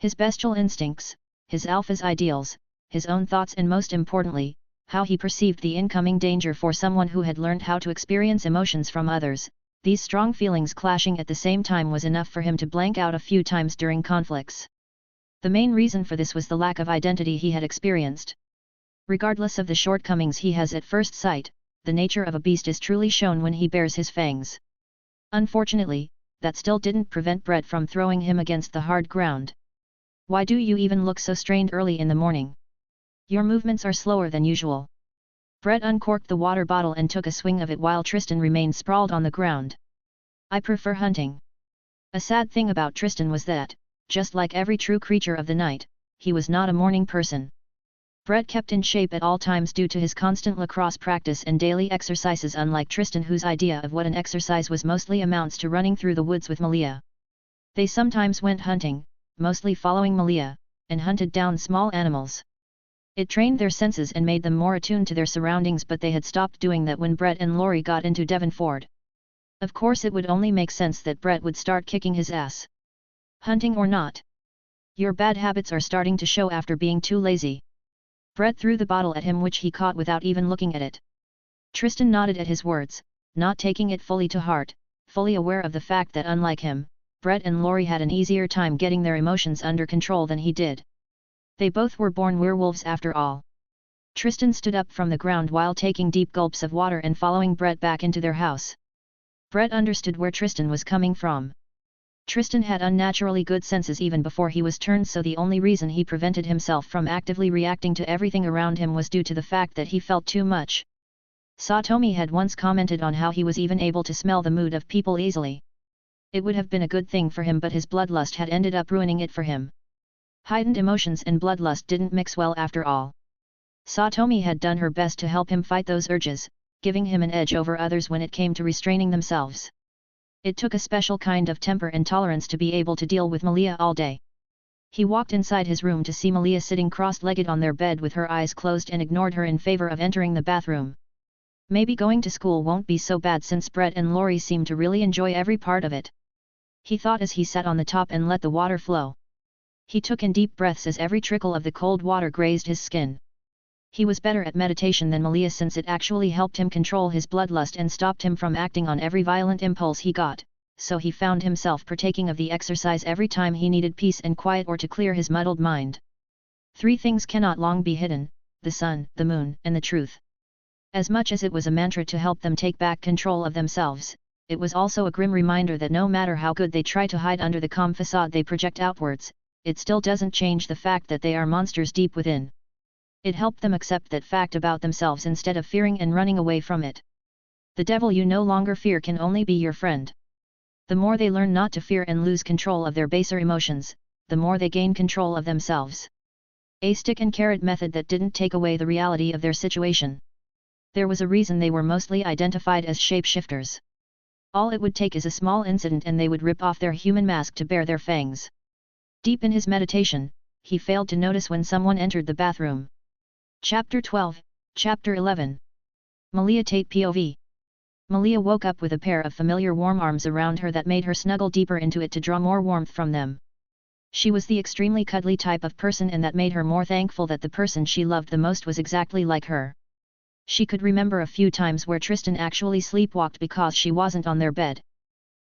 His bestial instincts, his alpha's ideals, his own thoughts, and most importantly, how he perceived the incoming danger for someone who had learned how to experience emotions from others. These strong feelings clashing at the same time was enough for him to blank out a few times during conflicts. The main reason for this was the lack of identity he had experienced. Regardless of the shortcomings he has at first sight, the nature of a beast is truly shown when he bares his fangs. Unfortunately, that still didn't prevent Brett from throwing him against the hard ground. Why do you even look so strained early in the morning? Your movements are slower than usual. Brett uncorked the water bottle and took a swing of it while Tristan remained sprawled on the ground. I prefer hunting. A sad thing about Tristan was that, just like every true creature of the night, he was not a morning person. Brett kept in shape at all times due to his constant lacrosse practice and daily exercises, unlike Tristan, whose idea of what an exercise was mostly amounts to running through the woods with Malia. They sometimes went hunting, mostly following Malia, and hunted down small animals. It trained their senses and made them more attuned to their surroundings, but they had stopped doing that when Brett and Laurie got into Devonford. Of course it would only make sense that Brett would start kicking his ass. Hunting or not. Your bad habits are starting to show after being too lazy. Brett threw the bottle at him, which he caught without even looking at it. Tristan nodded at his words, not taking it fully to heart, fully aware of the fact that unlike him, Brett and Laurie had an easier time getting their emotions under control than he did. They both were born werewolves after all. Tristan stood up from the ground while taking deep gulps of water and following Brett back into their house. Brett understood where Tristan was coming from. Tristan had unnaturally good senses even before he was turned, so the only reason he prevented himself from actively reacting to everything around him was due to the fact that he felt too much. Satomi had once commented on how he was even able to smell the mood of people easily. It would have been a good thing for him, but his bloodlust had ended up ruining it for him. Heightened emotions and bloodlust didn't mix well after all. Satomi had done her best to help him fight those urges, giving him an edge over others when it came to restraining themselves. It took a special kind of temper and tolerance to be able to deal with Malia all day. He walked inside his room to see Malia sitting cross-legged on their bed with her eyes closed and ignored her in favor of entering the bathroom. Maybe going to school won't be so bad since Brett and Laurie seem to really enjoy every part of it. He thought as he sat on the top and let the water flow. He took in deep breaths as every trickle of the cold water grazed his skin. He was better at meditation than Malia since it actually helped him control his bloodlust and stopped him from acting on every violent impulse he got, so he found himself partaking of the exercise every time he needed peace and quiet or to clear his muddled mind. 3 things cannot long be hidden: the sun, the moon, and the truth. As much as it was a mantra to help them take back control of themselves, it was also a grim reminder that no matter how good they try to hide under the calm facade they project outwards, it still doesn't change the fact that they are monsters deep within. It helped them accept that fact about themselves instead of fearing and running away from it. The devil you no longer fear can only be your friend. The more they learn not to fear and lose control of their baser emotions, the more they gain control of themselves. A stick and carrot method that didn't take away the reality of their situation. There was a reason they were mostly identified as shapeshifters. All it would take is a small incident and they would rip off their human mask to bare their fangs. Deep in his meditation, he failed to notice when someone entered the bathroom. Chapter 12, Chapter 11. Malia Tate POV. Malia woke up with a pair of familiar warm arms around her that made her snuggle deeper into it to draw more warmth from them. She was the extremely cuddly type of person, and that made her more thankful that the person she loved the most was exactly like her. She could remember a few times where Tristan actually sleepwalked because she wasn't on their bed.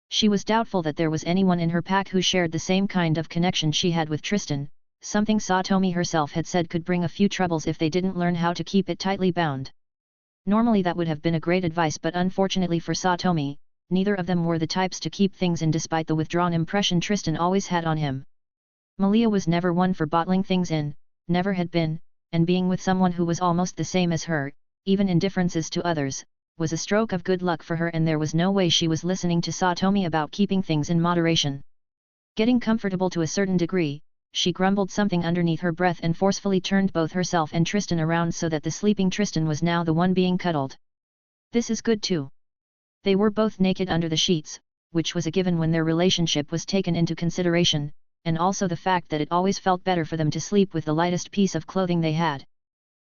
She was doubtful that there was anyone in her pack who shared the same kind of connection she had with Tristan, something Satomi herself had said could bring a few troubles if they didn't learn how to keep it tightly bound. Normally that would have been a great advice, but unfortunately for Satomi, neither of them were the types to keep things in despite the withdrawn impression Tristan always had on him. Malia was never one for bottling things in, never had been, and being with someone who was almost the same as her, even in differences to others, was a stroke of good luck for her, and there was no way she was listening to Satomi about keeping things in moderation. Getting comfortable to a certain degree, she grumbled something underneath her breath and forcefully turned both herself and Tristan around so that the sleeping Tristan was now the one being cuddled. This is good too. They were both naked under the sheets, which was a given when their relationship was taken into consideration, and also the fact that it always felt better for them to sleep with the lightest piece of clothing they had.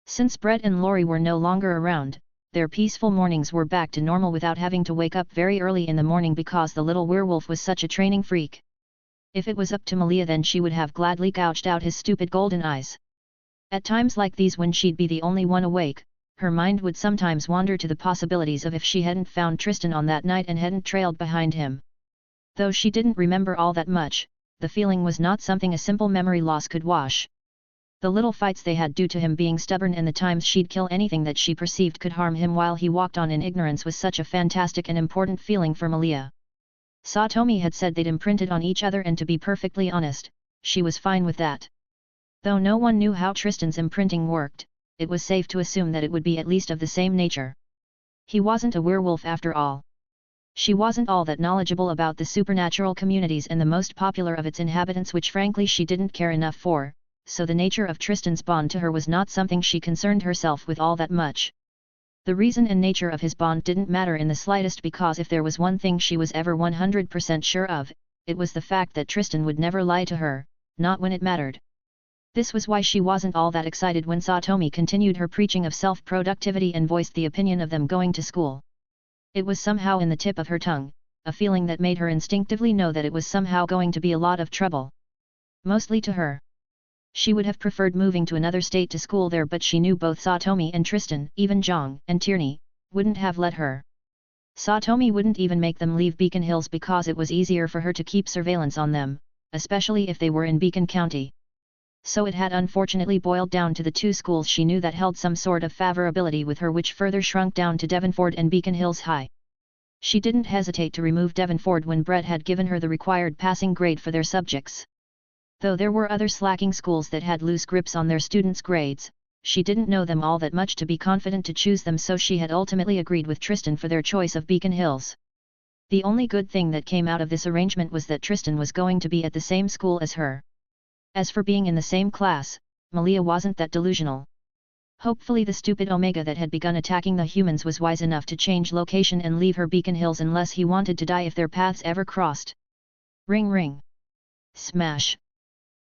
Since Brett and Laurie were no longer around, their peaceful mornings were back to normal without having to wake up very early in the morning because the little werewolf was such a training freak. If it was up to Malia, then she would have gladly gouged out his stupid golden eyes. At times like these, when she'd be the only one awake, her mind would sometimes wander to the possibilities of if she hadn't found Tristan on that night and hadn't trailed behind him. Though she didn't remember all that much, the feeling was not something a simple memory loss could wash. The little fights they had due to him being stubborn and the times she'd kill anything that she perceived could harm him while he walked on in ignorance was such a fantastic and important feeling for Malia. Satomi had said they'd imprinted on each other, and to be perfectly honest, she was fine with that. Though no one knew how Tristan's imprinting worked, it was safe to assume that it would be at least of the same nature. He wasn't a werewolf after all. She wasn't all that knowledgeable about the supernatural communities and the most popular of its inhabitants, which frankly she didn't care enough for, so the nature of Tristan's bond to her was not something she concerned herself with all that much. The reason and nature of his bond didn't matter in the slightest, because if there was one thing she was ever 100% sure of, it was the fact that Tristan would never lie to her, not when it mattered. This was why she wasn't all that excited when Satomi continued her preaching of self-productivity and voiced the opinion of them going to school. It was somehow in the tip of her tongue, a feeling that made her instinctively know that it was somehow going to be a lot of trouble. Mostly to her. She would have preferred moving to another state to school there, but she knew both Satomi and Tristan, even Zhang and Tierney, wouldn't have let her. Satomi wouldn't even make them leave Beacon Hills because it was easier for her to keep surveillance on them, especially if they were in Beacon County. So it had unfortunately boiled down to the two schools she knew that held some sort of favorability with her, which further shrunk down to Devonford and Beacon Hills High. She didn't hesitate to remove Devonford when Brett had given her the required passing grade for their subjects. Though there were other slacking schools that had loose grips on their students' grades, she didn't know them all that much to be confident to choose them, so she had ultimately agreed with Tristan for their choice of Beacon Hills. The only good thing that came out of this arrangement was that Tristan was going to be at the same school as her. As for being in the same class, Malia wasn't that delusional. Hopefully the stupid Omega that had begun attacking the humans was wise enough to change location and leave her Beacon Hills unless he wanted to die if their paths ever crossed. Ring ring. Smash.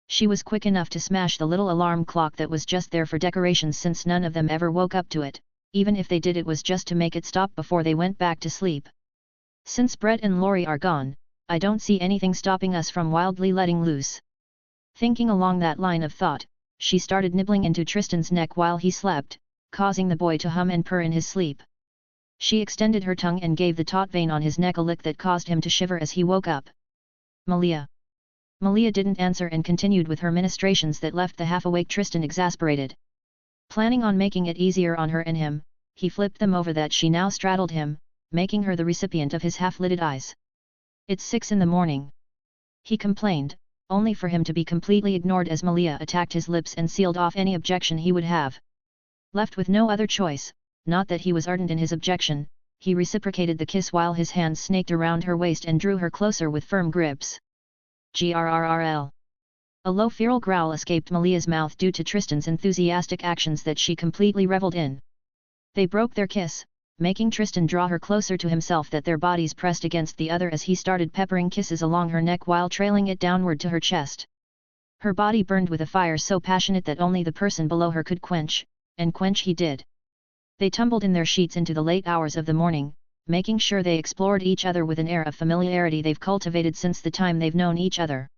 She was quick enough to smash the little alarm clock that was just there for decorations, since none of them ever woke up to it. Even if they did, it was just to make it stop before they went back to sleep. Since Brett and Lori are gone, I don't see anything stopping us from wildly letting loose. Thinking along that line of thought, she started nibbling into Tristan's neck while he slept, causing the boy to hum and purr in his sleep. She extended her tongue and gave the taut vein on his neck a lick that caused him to shiver as he woke up. Malia. Malia didn't answer and continued with her ministrations that left the half-awake Tristan exasperated. Planning on making it easier on her and him, he flipped them over that she now straddled him, making her the recipient of his half-lidded eyes. "It's 6 in the morning," he complained, only for him to be completely ignored as Malia attacked his lips and sealed off any objection he would have. Left with no other choice, not that he was ardent in his objection, he reciprocated the kiss while his hands snaked around her waist and drew her closer with firm grips. Grrrl. A low feral growl escaped Malia's mouth due to Tristan's enthusiastic actions that she completely reveled in. They broke their kiss, making Tristan draw her closer to himself, that their bodies pressed against the other as he started peppering kisses along her neck while trailing it downward to her chest. Her body burned with a fire so passionate that only the person below her could quench, and quench he did. They tumbled in their sheets into the late hours of the morning, making sure they explored each other with an air of familiarity they've cultivated since the time they've known each other.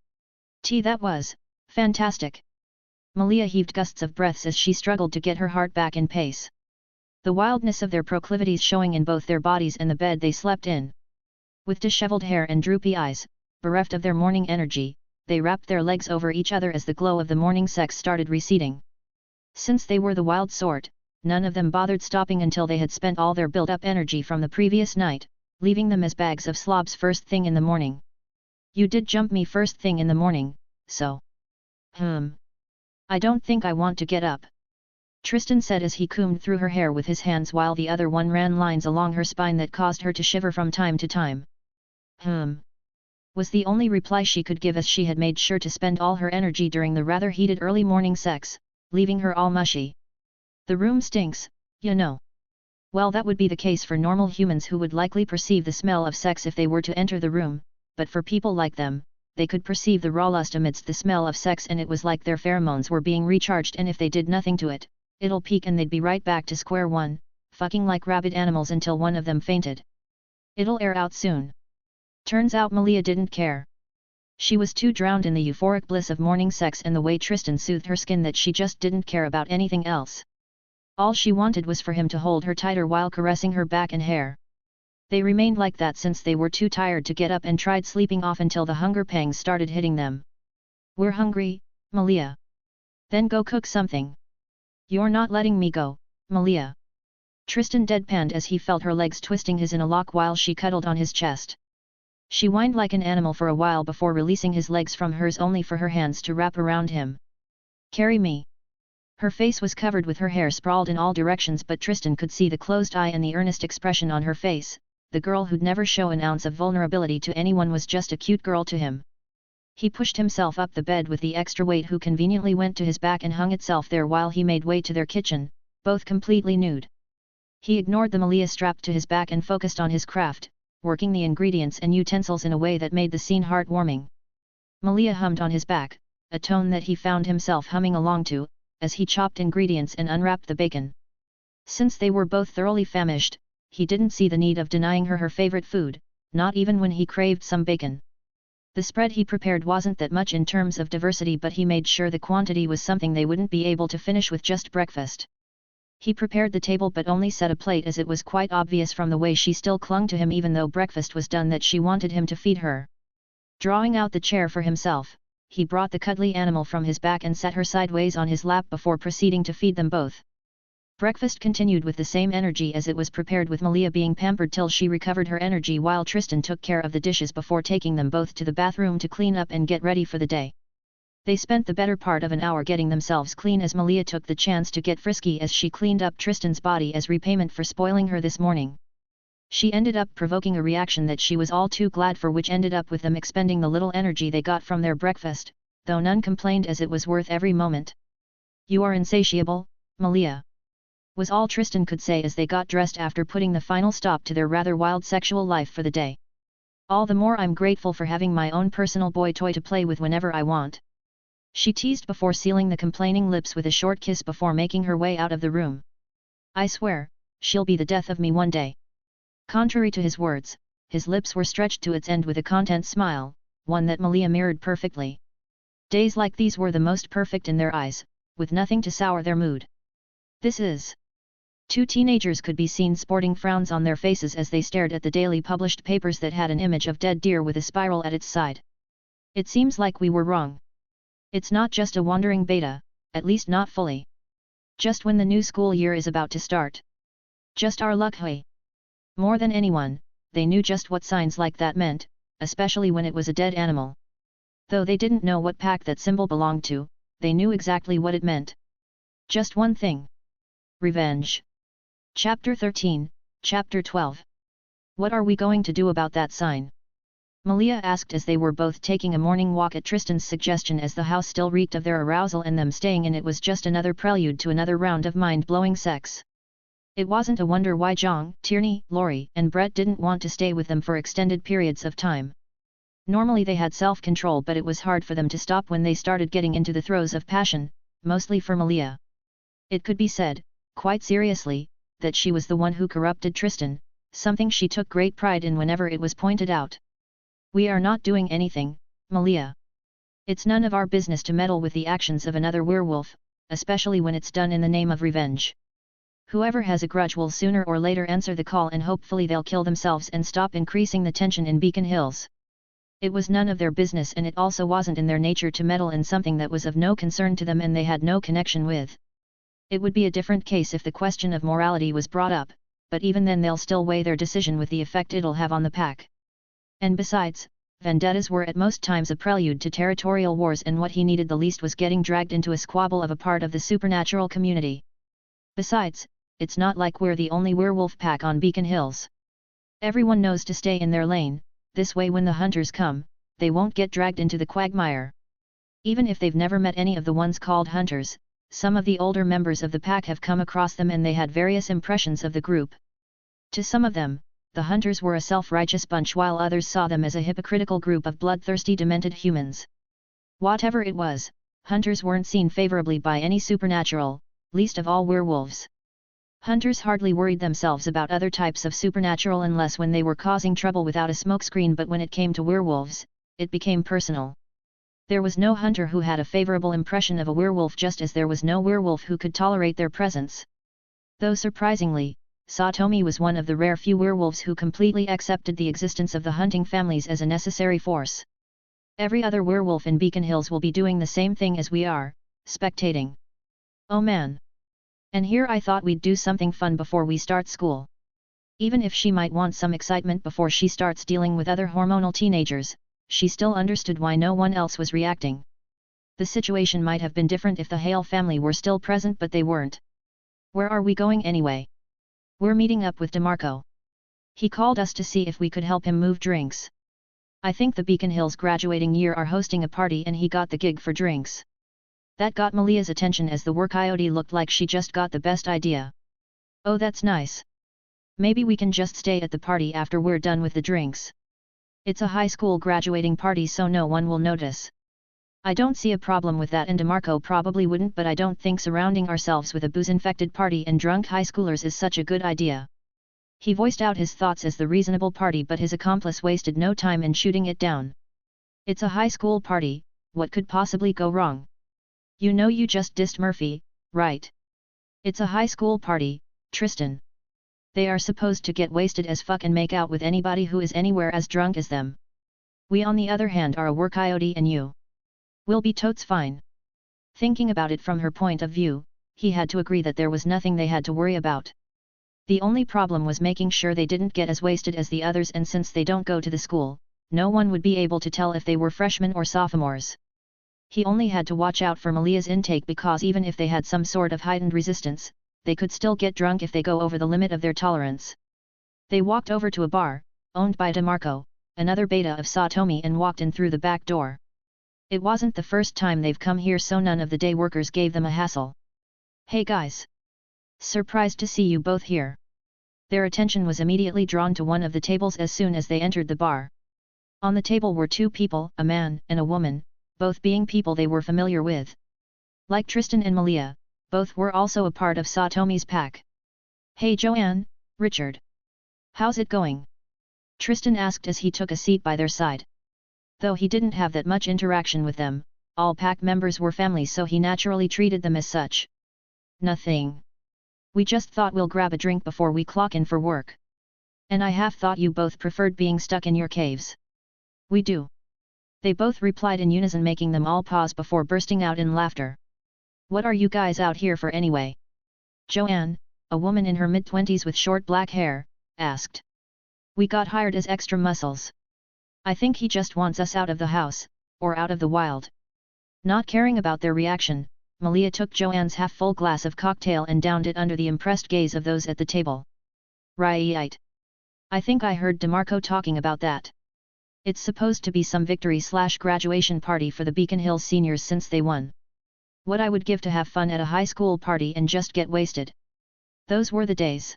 That was fantastic. Malia heaved gusts of breaths as she struggled to get her heart back in pace. The wildness of their proclivities showing in both their bodies and the bed they slept in. With disheveled hair and droopy eyes, bereft of their morning energy, they wrapped their legs over each other as the glow of the morning sex started receding. Since they were the wild sort, none of them bothered stopping until they had spent all their built-up energy from the previous night, leaving them as bags of slobs first thing in the morning. "You did jump me first thing in the morning, so. I don't think I want to get up," Tristan said as he combed through her hair with his hands while the other one ran lines along her spine that caused her to shiver from time to time. Was the only reply she could give, as she had made sure to spend all her energy during the rather heated early morning sex, leaving her all mushy. "The room stinks, you know." Well, that would be the case for normal humans who would likely perceive the smell of sex if they were to enter the room, but for people like them, they could perceive the raw lust amidst the smell of sex, and it was like their pheromones were being recharged, and if they did nothing to it, it'll peak and they'd be right back to square one, fucking like rabid animals until one of them fainted. It'll air out soon. Turns out Malia didn't care. She was too drowned in the euphoric bliss of morning sex and the way Tristan soothed her skin that she just didn't care about anything else. All she wanted was for him to hold her tighter while caressing her back and hair. They remained like that since they were too tired to get up and tried sleeping off until the hunger pangs started hitting them. "We're hungry, Malia." "Then go cook something." "You're not letting me go, Malia." Tristan deadpanned as he felt her legs twisting his in a lock while she cuddled on his chest. She whined like an animal for a while before releasing his legs from hers, only for her hands to wrap around him. "Carry me." Her face was covered with her hair sprawled in all directions, but Tristan could see the closed eye and the earnest expression on her face. The girl who'd never show an ounce of vulnerability to anyone was just a cute girl to him. He pushed himself up the bed with the extra weight, who conveniently went to his back and hung itself there while he made way to their kitchen, both completely nude. He ignored the Malia strapped to his back and focused on his craft, working the ingredients and utensils in a way that made the scene heartwarming. Malia hummed on his back, a tone that he found himself humming along to, as he chopped ingredients and unwrapped the bacon. Since they were both thoroughly famished, he didn't see the need of denying her favorite food, not even when he craved some bacon. The spread he prepared wasn't that much in terms of diversity, but he made sure the quantity was something they wouldn't be able to finish with just breakfast. He prepared the table but only set a plate, as it was quite obvious from the way she still clung to him even though breakfast was done that she wanted him to feed her. Drawing out the chair for himself, he brought the cuddly animal from his back and sat her sideways on his lap before proceeding to feed them both. Breakfast continued with the same energy as it was prepared, with Malia being pampered till she recovered her energy while Tristan took care of the dishes before taking them both to the bathroom to clean up and get ready for the day. They spent the better part of an hour getting themselves clean as Malia took the chance to get frisky as she cleaned up Tristan's body as repayment for spoiling her this morning. She ended up provoking a reaction that she was all too glad for, which ended up with them expending the little energy they got from their breakfast, though none complained as it was worth every moment. "You are insatiable, Malia," was all Tristan could say as they got dressed after putting the final stop to their rather wild sexual life for the day. "All the more I'm grateful for having my own personal boy toy to play with whenever I want," she teased before sealing the complaining lips with a short kiss before making her way out of the room. "I swear, she'll be the death of me one day." Contrary to his words, his lips were stretched to its end with a content smile, one that Malia mirrored perfectly. Days like these were the most perfect in their eyes, with nothing to sour their mood. "This is..." Two teenagers could be seen sporting frowns on their faces as they stared at the daily published papers that had an image of dead deer with a spiral at its side. "It seems like we were wrong. It's not just a wandering beta, at least not fully. Just when the new school year is about to start. Just our luck, hey." More than anyone, they knew just what signs like that meant, especially when it was a dead animal. Though they didn't know what pack that symbol belonged to, they knew exactly what it meant. Just one thing. Revenge. Chapter 13, Chapter 12. "What are we going to do about that sign?" Malia asked as they were both taking a morning walk at Tristan's suggestion, as the house still reeked of their arousal and them staying in it was just another prelude to another round of mind-blowing sex. It wasn't a wonder why Zhang, Tierney, Lori, and Brett didn't want to stay with them for extended periods of time. Normally they had self-control, but it was hard for them to stop when they started getting into the throes of passion, mostly for Malia. It could be said, quite seriously, that she was the one who corrupted Tristan, something she took great pride in whenever it was pointed out. "We are not doing anything, Malia. It's none of our business to meddle with the actions of another werewolf, especially when it's done in the name of revenge. Whoever has a grudge will sooner or later answer the call, and hopefully they'll kill themselves and stop increasing the tension in Beacon Hills." It was none of their business, and it also wasn't in their nature to meddle in something that was of no concern to them and they had no connection with. It would be a different case if the question of morality was brought up, but even then they'll still weigh their decision with the effect it'll have on the pack. And besides, vendettas were at most times a prelude to territorial wars, and what he needed the least was getting dragged into a squabble of a part of the supernatural community. Besides, it's not like we're the only werewolf pack on Beacon Hills. Everyone knows to stay in their lane, this way when the hunters come, they won't get dragged into the quagmire. Even if they've never met any of the ones called hunters, some of the older members of the pack have come across them and they had various impressions of the group. To some of them, the hunters were a self-righteous bunch, while others saw them as a hypocritical group of bloodthirsty demented humans. Whatever it was, hunters weren't seen favorably by any supernatural, least of all werewolves. Hunters hardly worried themselves about other types of supernatural unless when they were causing trouble without a smokescreen, but when it came to werewolves, it became personal. There was no hunter who had a favorable impression of a werewolf, just as there was no werewolf who could tolerate their presence. Though surprisingly, Satomi was one of the rare few werewolves who completely accepted the existence of the hunting families as a necessary force. Every other werewolf in Beacon Hills will be doing the same thing as we are, spectating. "Oh man. And here I thought we'd do something fun before we start school." Even if she might want some excitement before she starts dealing with other hormonal teenagers, she still understood why no one else was reacting. The situation might have been different if the Hale family were still present, but they weren't. "Where are we going anyway?" "We're meeting up with DeMarco. He called us to see if we could help him move drinks. I think the Beacon Hills graduating year are hosting a party and he got the gig for drinks." That got Malia's attention as the work coyote looked like she just got the best idea. "Oh, that's nice. Maybe we can just stay at the party after we're done with the drinks. It's a high school graduating party, so no one will notice." I don't see a problem with that, and DeMarco probably wouldn't, but I don't think surrounding ourselves with a booze-infected party and drunk high schoolers is such a good idea. He voiced out his thoughts as the reasonable party, but his accomplice wasted no time in shooting it down. It's a high school party, what could possibly go wrong? You know you just dissed Murphy, right? It's a high school party, Tristan. They are supposed to get wasted as fuck and make out with anybody who is anywhere as drunk as them. We on the other hand are a work coyote and you. We'll be totes fine. Thinking about it from her point of view, he had to agree that there was nothing they had to worry about. The only problem was making sure they didn't get as wasted as the others, and since they don't go to the school, no one would be able to tell if they were freshmen or sophomores. He only had to watch out for Malia's intake, because even if they had some sort of heightened resistance, they could still get drunk if they go over the limit of their tolerance. They walked over to a bar, owned by DeMarco, another beta of Satomi, and walked in through the back door. It wasn't the first time they've come here, so none of the day workers gave them a hassle. Hey guys! Surprised to see you both here. Their attention was immediately drawn to one of the tables as soon as they entered the bar. On the table were two people, a man and a woman, both being people they were familiar with. Like Tristan and Malia, both were also a part of Satomi's pack. Hey Joanne, Richard. How's it going? Tristan asked as he took a seat by their side. Though he didn't have that much interaction with them, all pack members were family, so he naturally treated them as such. Nothing. We just thought we'll grab a drink before we clock in for work. And I half thought you both preferred being stuck in your caves. We do. They both replied in unison, making them all pause before bursting out in laughter. What are you guys out here for anyway? Joanne, a woman in her mid-20s with short black hair, asked. We got hired as extra muscles. I think he just wants us out of the house, or out of the wild. Not caring about their reaction, Malia took Joanne's half-full glass of cocktail and downed it under the impressed gaze of those at the table. Right. I think I heard DeMarco talking about that. It's supposed to be some victory/graduation party for the Beacon Hills seniors since they won. What I would give to have fun at a high school party and just get wasted. Those were the days.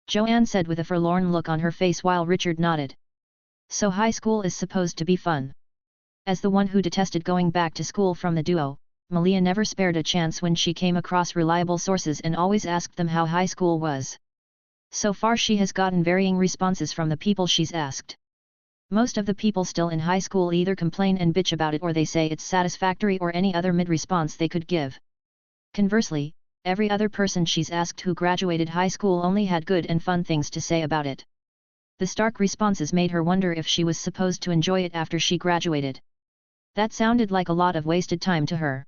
Joanne said with a forlorn look on her face while Richard nodded. So high school is supposed to be fun. As the one who detested going back to school from the duo, Malia never spared a chance when she came across reliable sources and always asked them how high school was. So far she has gotten varying responses from the people she's asked. Most of the people still in high school either complain and bitch about it, or they say it's satisfactory, or any other mid-response they could give. Conversely, every other person she's asked who graduated high school only had good and fun things to say about it. The stark responses made her wonder if she was supposed to enjoy it after she graduated. That sounded like a lot of wasted time to her.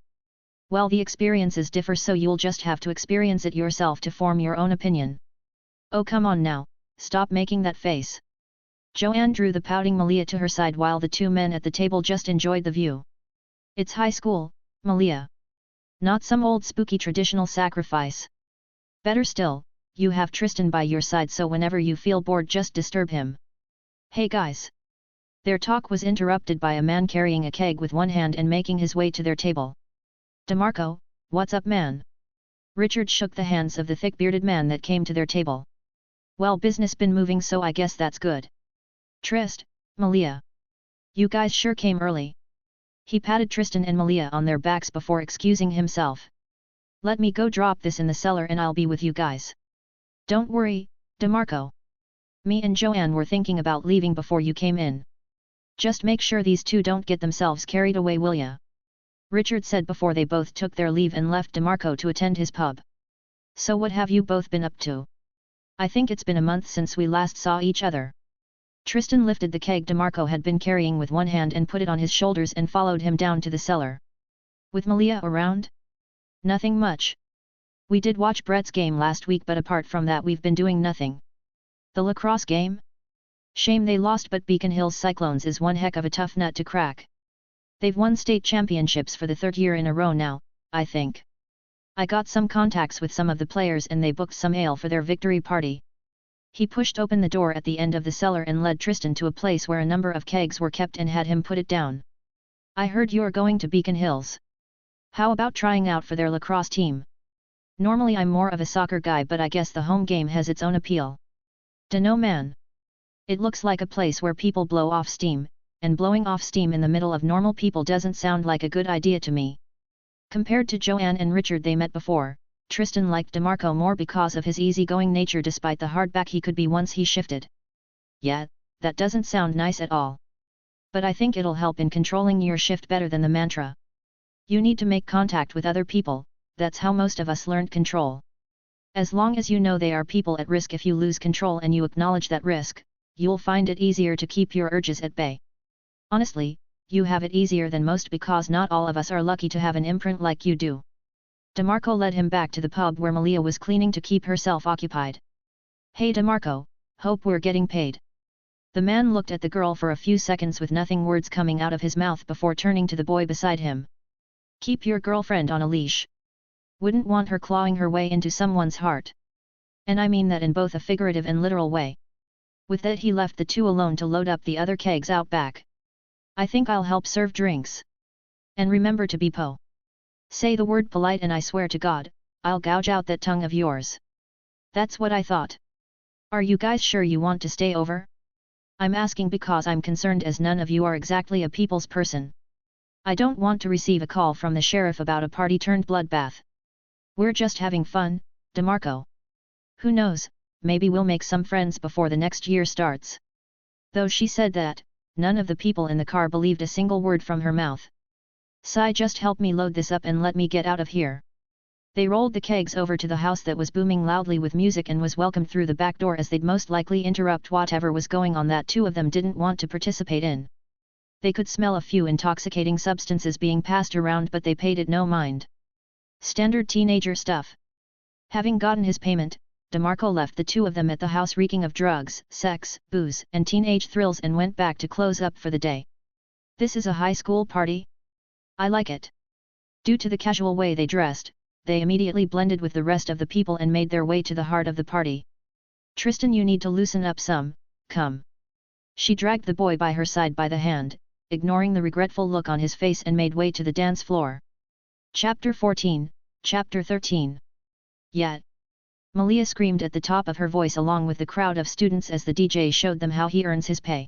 Well, the experiences differ, so you'll just have to experience it yourself to form your own opinion. Oh come on now, stop making that face. Joanne drew the pouting Malia to her side while the two men at the table just enjoyed the view. It's high school, Malia. Not some old spooky traditional sacrifice. Better still, you have Tristan by your side, so whenever you feel bored just disturb him. Hey guys! Their talk was interrupted by a man carrying a keg with one hand and making his way to their table. DeMarco, what's up man? Richard shook the hands of the thick-bearded man that came to their table. Well, business been moving, so I guess that's good. Trist, Malia. You guys sure came early. He patted Tristan and Malia on their backs before excusing himself. Let me go drop this in the cellar and I'll be with you guys. Don't worry, DeMarco. Me and Joanne were thinking about leaving before you came in. Just make sure these two don't get themselves carried away, will ya? Richard said before they both took their leave and left DeMarco to attend his pub. So what have you both been up to? I think it's been a month since we last saw each other. Tristan lifted the keg DeMarco had been carrying with one hand and put it on his shoulders and followed him down to the cellar. With Malia around? Nothing much. We did watch Brett's game last week, but apart from that we've been doing nothing. The lacrosse game? Shame they lost, but Beacon Hills Cyclones is one heck of a tough nut to crack. They've won state championships for the third year in a row now, I think. I got some contacts with some of the players and they booked some ale for their victory party. He pushed open the door at the end of the cellar and led Tristan to a place where a number of kegs were kept and had him put it down. I heard you're going to Beacon Hills. How about trying out for their lacrosse team? Normally I'm more of a soccer guy, but I guess the home game has its own appeal. Dunno man. It looks like a place where people blow off steam, and blowing off steam in the middle of normal people doesn't sound like a good idea to me. Compared to Joanne and Richard they met before, Tristan liked DeMarco more because of his easygoing nature despite the hard back he could be once he shifted. Yeah, that doesn't sound nice at all. But I think it'll help in controlling your shift better than the mantra. You need to make contact with other people, that's how most of us learned control. As long as you know they are people at risk, if you lose control and you acknowledge that risk, you'll find it easier to keep your urges at bay. Honestly, you have it easier than most because not all of us are lucky to have an imprint like you do. DeMarco led him back to the pub where Malia was cleaning to keep herself occupied. Hey DeMarco, hope we're getting paid. The man looked at the girl for a few seconds with nothing words coming out of his mouth before turning to the boy beside him. Keep your girlfriend on a leash. Wouldn't want her clawing her way into someone's heart. And I mean that in both a figurative and literal way. With that he left the two alone to load up the other kegs out back. I think I'll help serve drinks. And remember to be po. Say the word polite and I swear to God, I'll gouge out that tongue of yours. That's what I thought. Are you guys sure you want to stay over? I'm asking because I'm concerned as none of you are exactly a people's person. I don't want to receive a call from the sheriff about a party turned bloodbath. We're just having fun, DeMarco. Who knows, maybe we'll make some friends before the next year starts. Though she said that, none of the people in the car believed a single word from her mouth. Sai, just help me load this up and let me get out of here. They rolled the kegs over to the house that was booming loudly with music and was welcomed through the back door, as they'd most likely interrupt whatever was going on that two of them didn't want to participate in. They could smell a few intoxicating substances being passed around, but they paid it no mind. Standard teenager stuff. Having gotten his payment, DeMarco left the two of them at the house reeking of drugs, sex, booze, and teenage thrills and went back to close up for the day. This is a high school party? I like it. Due to the casual way they dressed, they immediately blended with the rest of the people and made their way to the heart of the party. Tristan, you need to loosen up some, come. She dragged the boy by her side by the hand, ignoring the regretful look on his face, and made way to the dance floor. Chapter 14, Chapter 13. Yeah. Malia screamed at the top of her voice along with the crowd of students as the DJ showed them how he earns his pay.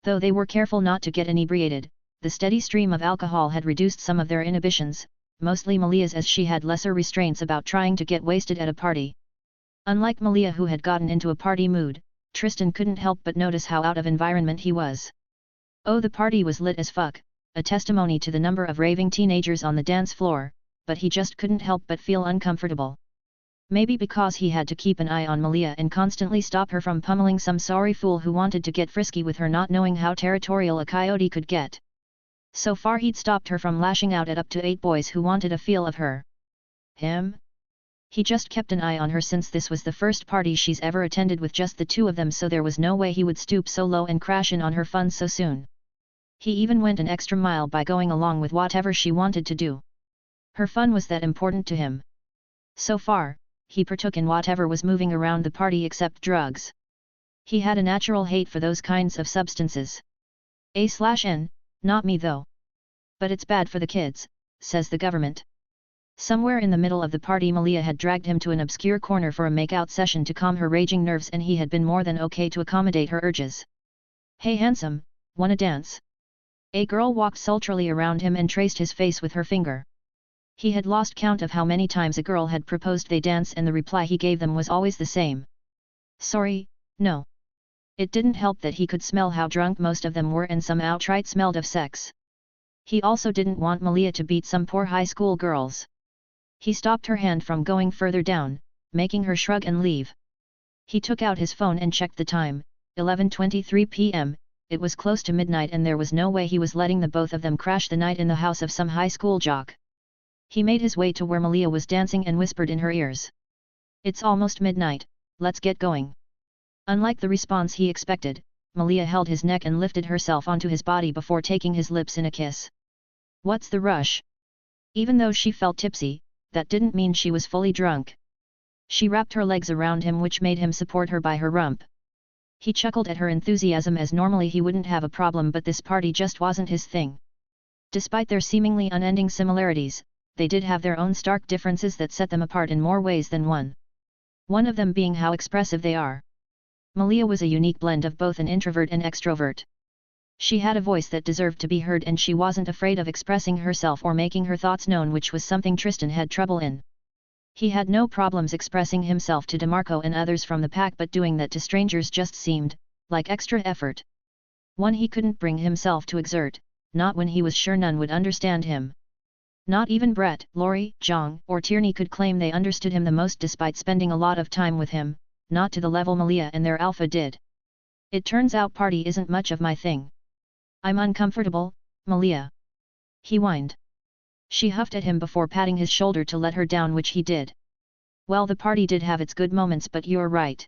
Though they were careful not to get inebriated, the steady stream of alcohol had reduced some of their inhibitions, mostly Malia's, as she had lesser restraints about trying to get wasted at a party. Unlike Malia, who had gotten into a party mood, Tristan couldn't help but notice how out of environment he was. Oh, the party was lit as fuck, a testimony to the number of raving teenagers on the dance floor, but he just couldn't help but feel uncomfortable. Maybe because he had to keep an eye on Malia and constantly stop her from pummeling some sorry fool who wanted to get frisky with her, not knowing how territorial a coyote could get. So far he'd stopped her from lashing out at up to 8 boys who wanted a feel of her. Him? He just kept an eye on her since this was the first party she's ever attended with just the two of them, so there was no way he would stoop so low and crash in on her fun so soon. He even went an extra mile by going along with whatever she wanted to do. Her fun was that important to him. So far, he partook in whatever was moving around the party except drugs. He had a natural hate for those kinds of substances. A/N, not me though. But it's bad for the kids, says the government. Somewhere in the middle of the party, Malia had dragged him to an obscure corner for a make-out session to calm her raging nerves, and he had been more than okay to accommodate her urges. Hey handsome, wanna dance? A girl walked sultrily around him and traced his face with her finger. He had lost count of how many times a girl had proposed they dance, and the reply he gave them was always the same. Sorry, no. It didn't help that he could smell how drunk most of them were, and some outright smelled of sex. He also didn't want Malia to beat some poor high school girls. He stopped her hand from going further down, making her shrug and leave. He took out his phone and checked the time, 11:23 p.m., it was close to midnight, and there was no way he was letting the both of them crash the night in the house of some high school jock. He made his way to where Malia was dancing and whispered in her ears. It's almost midnight, let's get going. Unlike the response he expected, Malia held his neck and lifted herself onto his body before taking his lips in a kiss. What's the rush? Even though she felt tipsy, that didn't mean she was fully drunk. She wrapped her legs around him, which made him support her by her rump. He chuckled at her enthusiasm, as normally he wouldn't have a problem, but this party just wasn't his thing. Despite their seemingly unending similarities, they did have their own stark differences that set them apart in more ways than one. One of them being how expressive they are. Malia was a unique blend of both an introvert and extrovert. She had a voice that deserved to be heard and she wasn't afraid of expressing herself or making her thoughts known, which was something Tristan had trouble in. He had no problems expressing himself to DeMarco and others from the pack, but doing that to strangers just seemed like extra effort. One he couldn't bring himself to exert, not when he was sure none would understand him. Not even Brett, Laurie, Zhang, or Tierney could claim they understood him the most despite spending a lot of time with him, not to the level Malia and their alpha did. It turns out party isn't much of my thing. I'm uncomfortable, Malia. He whined. She huffed at him before patting his shoulder to let her down, which he did. Well, the party did have its good moments, but you're right.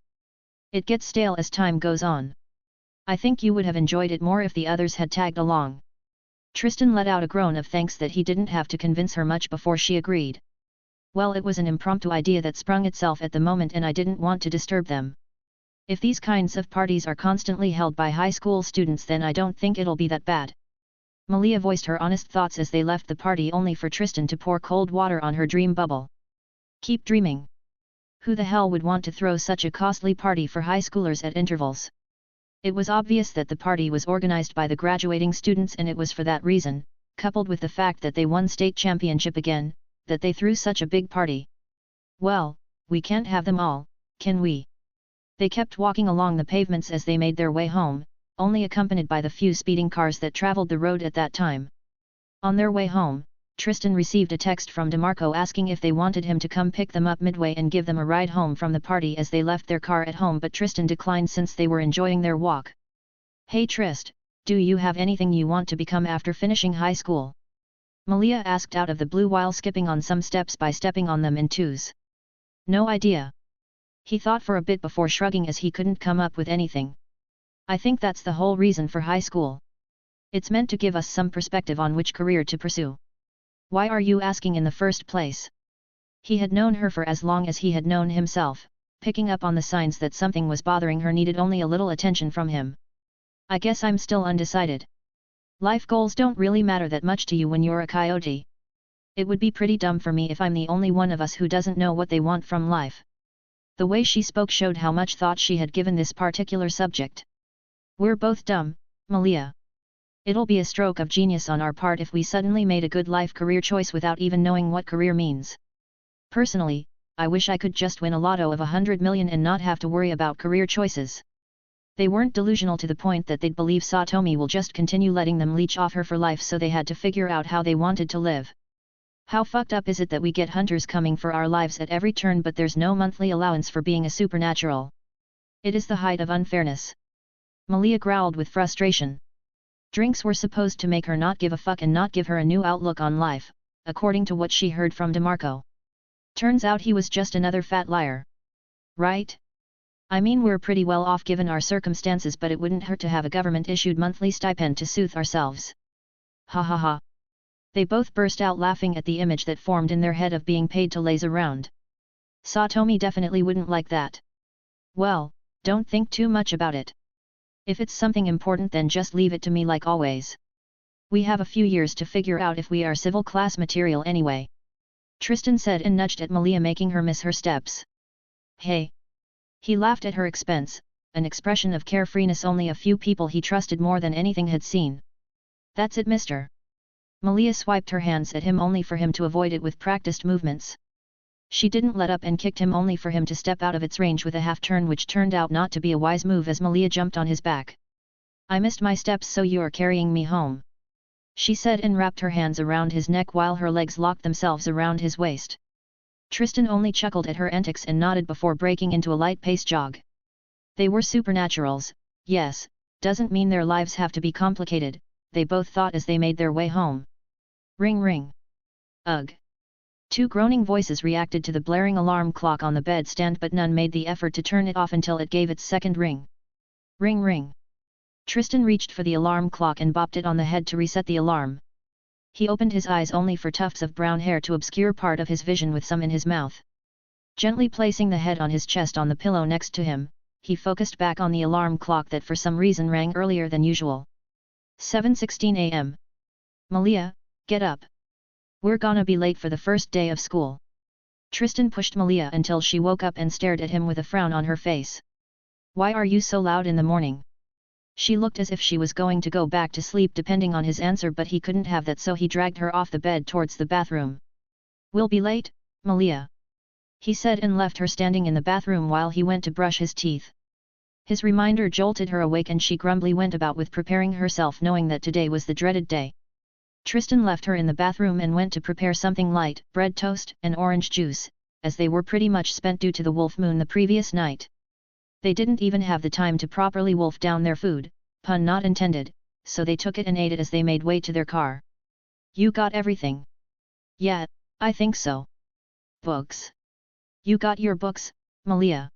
It gets stale as time goes on. I think you would have enjoyed it more if the others had tagged along. Tristan let out a groan of thanks that he didn't have to convince her much before she agreed. Well, it was an impromptu idea that sprung itself at the moment and I didn't want to disturb them. If these kinds of parties are constantly held by high school students, then I don't think it'll be that bad. Malia voiced her honest thoughts as they left the party, only for Tristan to pour cold water on her dream bubble. Keep dreaming. Who the hell would want to throw such a costly party for high schoolers at intervals? It was obvious that the party was organized by the graduating students, and it was for that reason, coupled with the fact that they won state championship again, that they threw such a big party. Well, we can't have them all, can we? They kept walking along the pavements as they made their way home, only accompanied by the few speeding cars that traveled the road at that time. On their way home, Tristan received a text from DeMarco asking if they wanted him to come pick them up midway and give them a ride home from the party as they left their car at home, but Tristan declined since they were enjoying their walk. Hey Trist, do you have anything you want to become after finishing high school? Malia asked out of the blue while skipping on some steps by stepping on them in twos. No idea. He thought for a bit before shrugging as he couldn't come up with anything. I think that's the whole reason for high school. It's meant to give us some perspective on which career to pursue. Why are you asking in the first place? He had known her for as long as he had known himself, picking up on the signs that something was bothering her needed only a little attention from him. I guess I'm still undecided. Life goals don't really matter that much to you when you're a coyote. It would be pretty dumb for me if I'm the only one of us who doesn't know what they want from life. The way she spoke showed how much thought she had given this particular subject. We're both dumb, Malia. It'll be a stroke of genius on our part if we suddenly made a good life career choice without even knowing what career means. Personally, I wish I could just win a lotto of 100 million and not have to worry about career choices. They weren't delusional to the point that they'd believe Satomi will just continue letting them leech off her for life, so they had to figure out how they wanted to live. How fucked up is it that we get hunters coming for our lives at every turn, but there's no monthly allowance for being a supernatural? It is the height of unfairness. Malia growled with frustration. Drinks were supposed to make her not give a fuck and not give her a new outlook on life, according to what she heard from DeMarco. Turns out he was just another fat liar. Right? I mean, we're pretty well off given our circumstances, but it wouldn't hurt to have a government-issued monthly stipend to soothe ourselves. Ha ha ha. They both burst out laughing at the image that formed in their head of being paid to laze around. Satomi definitely wouldn't like that. Well, don't think too much about it. If it's something important, then just leave it to me like always. We have a few years to figure out if we are civil class material anyway. Tristan said and nudged at Malia, making her miss her steps. Hey! He laughed at her expense, an expression of carefreeness only a few people he trusted more than anything had seen. That's it, mister. Malia swiped her hands at him only for him to avoid it with practiced movements. She didn't let up and kicked him only for him to step out of its range with a half-turn, which turned out not to be a wise move as Malia jumped on his back. I missed my steps, so you're carrying me home, she said and wrapped her hands around his neck while her legs locked themselves around his waist. Tristan only chuckled at her antics and nodded before breaking into a light-paced jog. They were supernaturals, yes, doesn't mean their lives have to be complicated, they both thought as they made their way home. Ring ring. Ugh. Two groaning voices reacted to the blaring alarm clock on the bedstand, but none made the effort to turn it off until it gave its second ring. Ring ring. Tristan reached for the alarm clock and bopped it on the head to reset the alarm. He opened his eyes only for tufts of brown hair to obscure part of his vision with some in his mouth. Gently placing the head on his chest on the pillow next to him, he focused back on the alarm clock that for some reason rang earlier than usual. 7:16 a.m. Malia, get up. We're gonna be late for the first day of school. Tristan pushed Malia until she woke up and stared at him with a frown on her face. Why are you so loud in the morning? She looked as if she was going to go back to sleep depending on his answer, but he couldn't have that, so he dragged her off the bed towards the bathroom. "We'll be late, Malia," he said, and left her standing in the bathroom while he went to brush his teeth. His reminder jolted her awake, and she grumbly went about with preparing herself, knowing that today was the dreaded day. Tristan left her in the bathroom and went to prepare something light, bread toast and orange juice, as they were pretty much spent due to the wolf moon the previous night. They didn't even have the time to properly wolf down their food, pun not intended, so they took it and ate it as they made way to their car. "You got everything?" "Yeah, I think so." "Books? You got your books, Malia?"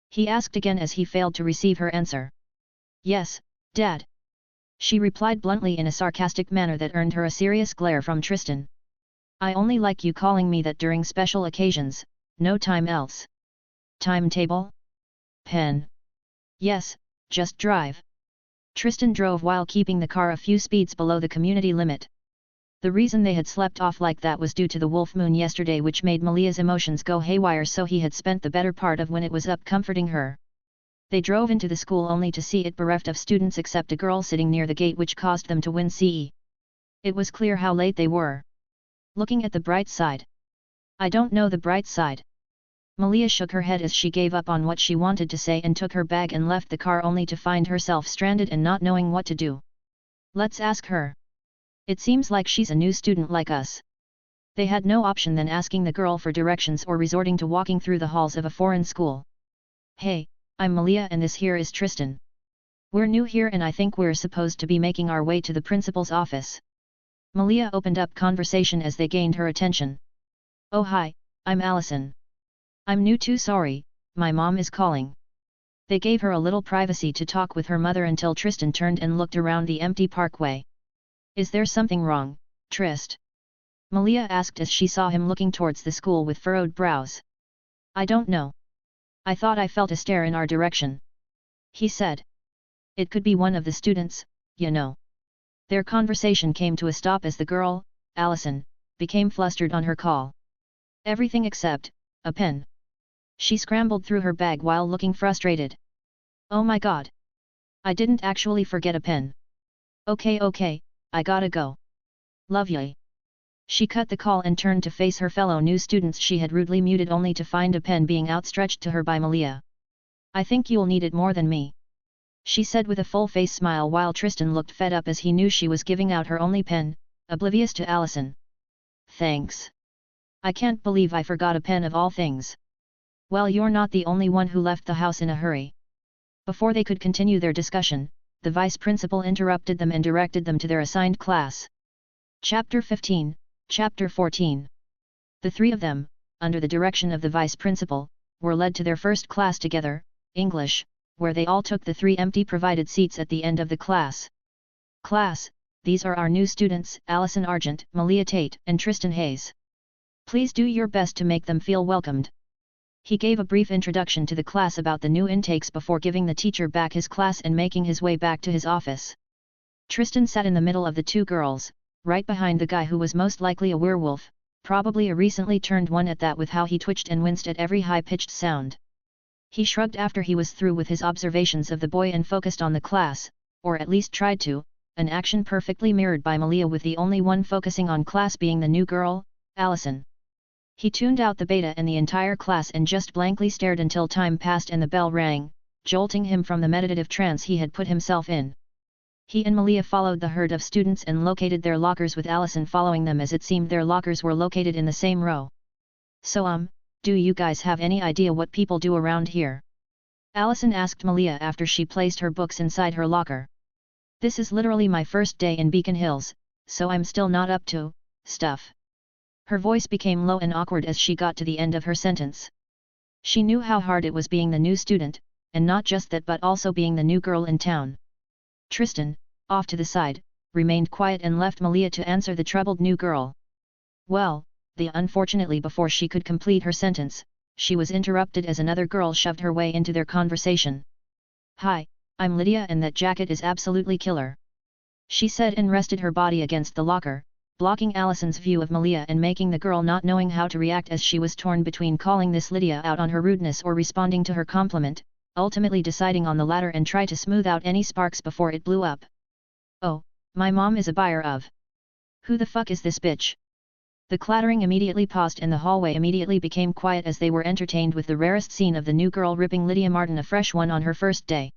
he asked again as he failed to receive her answer. "Yes, Dad," she replied bluntly in a sarcastic manner that earned her a serious glare from Tristan. "I only like you calling me that during special occasions, no time else." "Timetable? Pen?" "Yes, just drive." Tristan drove while keeping the car a few speeds below the community limit. The reason they had slept off like that was due to the wolf moon yesterday, which made Malia's emotions go haywire, so he had spent the better part of when it was up comforting her. They drove into the school only to see it bereft of students except a girl sitting near the gate, which caused them to wince. It was clear how late they were. Looking at the bright side. "I don't know the bright side." Malia shook her head as she gave up on what she wanted to say and took her bag and left the car, only to find herself stranded and not knowing what to do. "Let's ask her. It seems like she's a new student like us." They had no option than asking the girl for directions or resorting to walking through the halls of a foreign school. "Hey, I'm Malia and this here is Tristan. We're new here and I think we're supposed to be making our way to the principal's office." Malia opened up conversation as they gained her attention. "Oh hi, I'm Allison. I'm new too, sorry, my mom is calling." They gave her a little privacy to talk with her mother until Tristan turned and looked around the empty parkway. "Is there something wrong, Trist?" Malia asked as she saw him looking towards the school with furrowed brows. "I don't know. I thought I felt a stare in our direction," he said. "It could be one of the students, you know." Their conversation came to a stop as the girl, Allison, became flustered on her call. "Everything except a pen." She scrambled through her bag while looking frustrated. "Oh my god! I didn't actually forget a pen. Okay, I gotta go. Love ya." She cut the call and turned to face her fellow new students she had rudely muted, only to find a pen being outstretched to her by Malia. "I think you'll need it more than me," she said with a full-face smile, while Tristan looked fed up as he knew she was giving out her only pen, oblivious to Allison. "Thanks. I can't believe I forgot a pen of all things." "Well, you're not the only one who left the house in a hurry." Before they could continue their discussion, the vice principal interrupted them and directed them to their assigned class. Chapter 15, Chapter 14. The three of them, under the direction of the vice principal, were led to their first class together, English, where they all took the 3 empty provided seats at the end of the class. "Class, these are our new students, Allison Argent, Malia Tate, and Tristan Hayes. Please do your best to make them feel welcomed." He gave a brief introduction to the class about the new intakes before giving the teacher back his class and making his way back to his office. Tristan sat in the middle of the 2 girls, right behind the guy who was most likely a werewolf, probably a recently turned one at that, with how he twitched and winced at every high-pitched sound. He shrugged after he was through with his observations of the boy and focused on the class, or at least tried to, an action perfectly mirrored by Malia, with the only one focusing on class being the new girl, Allison. He tuned out the beta and the entire class and just blankly stared until time passed and the bell rang, jolting him from the meditative trance he had put himself in. He and Malia followed the herd of students and located their lockers, with Allison following them, as it seemed their lockers were located in the same row. "So do you guys have any idea what people do around here?" Allison asked Malia after she placed her books inside her locker. "This is literally my first day in Beacon Hills, so I'm still not up to stuff." Her voice became low and awkward as she got to the end of her sentence. She knew how hard it was being the new student, and not just that but also being the new girl in town. Tristan, off to the side, remained quiet and left Malia to answer the troubled new girl. Unfortunately before she could complete her sentence, she was interrupted as another girl shoved her way into their conversation. "Hi, I'm Lydia and that jacket is absolutely killer," she said, and rested her body against the locker, blocking Allison's view of Malia and making the girl not knowing how to react, as she was torn between calling this Lydia out on her rudeness or responding to her compliment, ultimately deciding on the latter and try to smooth out any sparks before it blew up. "Oh, my mom is a buyer of. Who the fuck is this bitch?" The clattering immediately paused and the hallway immediately became quiet as they were entertained with the rarest scene of the new girl ripping Lydia Martin a fresh one on her first day.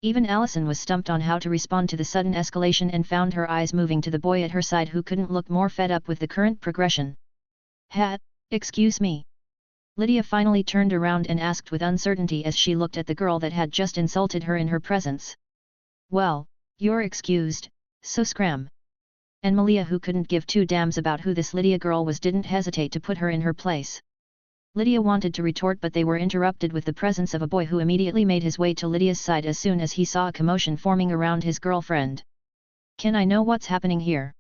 Even Allison was stumped on how to respond to the sudden escalation and found her eyes moving to the boy at her side who couldn't look more fed up with the current progression. Excuse me." Lydia finally turned around and asked with uncertainty as she looked at the girl that had just insulted her in her presence. "Well, you're excused, so scram." And Malia, who couldn't give two damns about who this Lydia girl was, didn't hesitate to put her in her place. Lydia wanted to retort, but they were interrupted with the presence of a boy who immediately made his way to Lydia's side as soon as he saw a commotion forming around his girlfriend. "Can I know what's happening here?"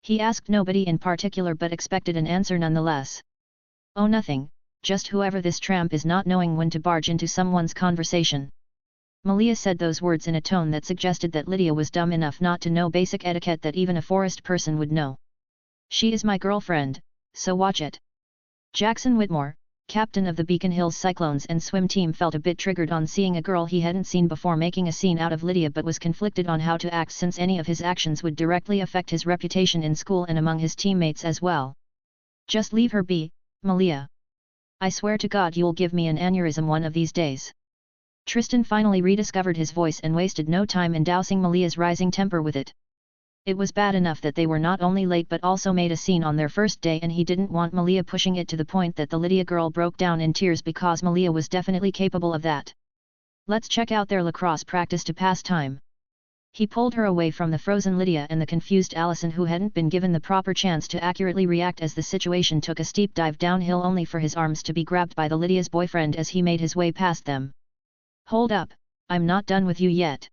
He asked nobody in particular but expected an answer nonetheless. "Oh, nothing, just whoever this tramp is not knowing when to barge into someone's conversation." Malia said those words in a tone that suggested that Lydia was dumb enough not to know basic etiquette that even a forest person would know. "She is my girlfriend, so watch it." Jackson Whitmore, captain of the Beacon Hills Cyclones and swim team, felt a bit triggered on seeing a girl he hadn't seen before making a scene out of Lydia, but was conflicted on how to act since any of his actions would directly affect his reputation in school and among his teammates as well. "Just leave her be, Malia. I swear to God you'll give me an aneurysm one of these days." Tristan finally rediscovered his voice and wasted no time in dousing Malia's rising temper with it. It was bad enough that they were not only late but also made a scene on their first day, and he didn't want Malia pushing it to the point that the Lydia girl broke down in tears, because Malia was definitely capable of that. "Let's check out their lacrosse practice to pass time." He pulled her away from the frozen Lydia and the confused Allison, who hadn't been given the proper chance to accurately react as the situation took a steep dive downhill, only for his arms to be grabbed by the Lydia's boyfriend as he made his way past them. "Hold up, I'm not done with you yet."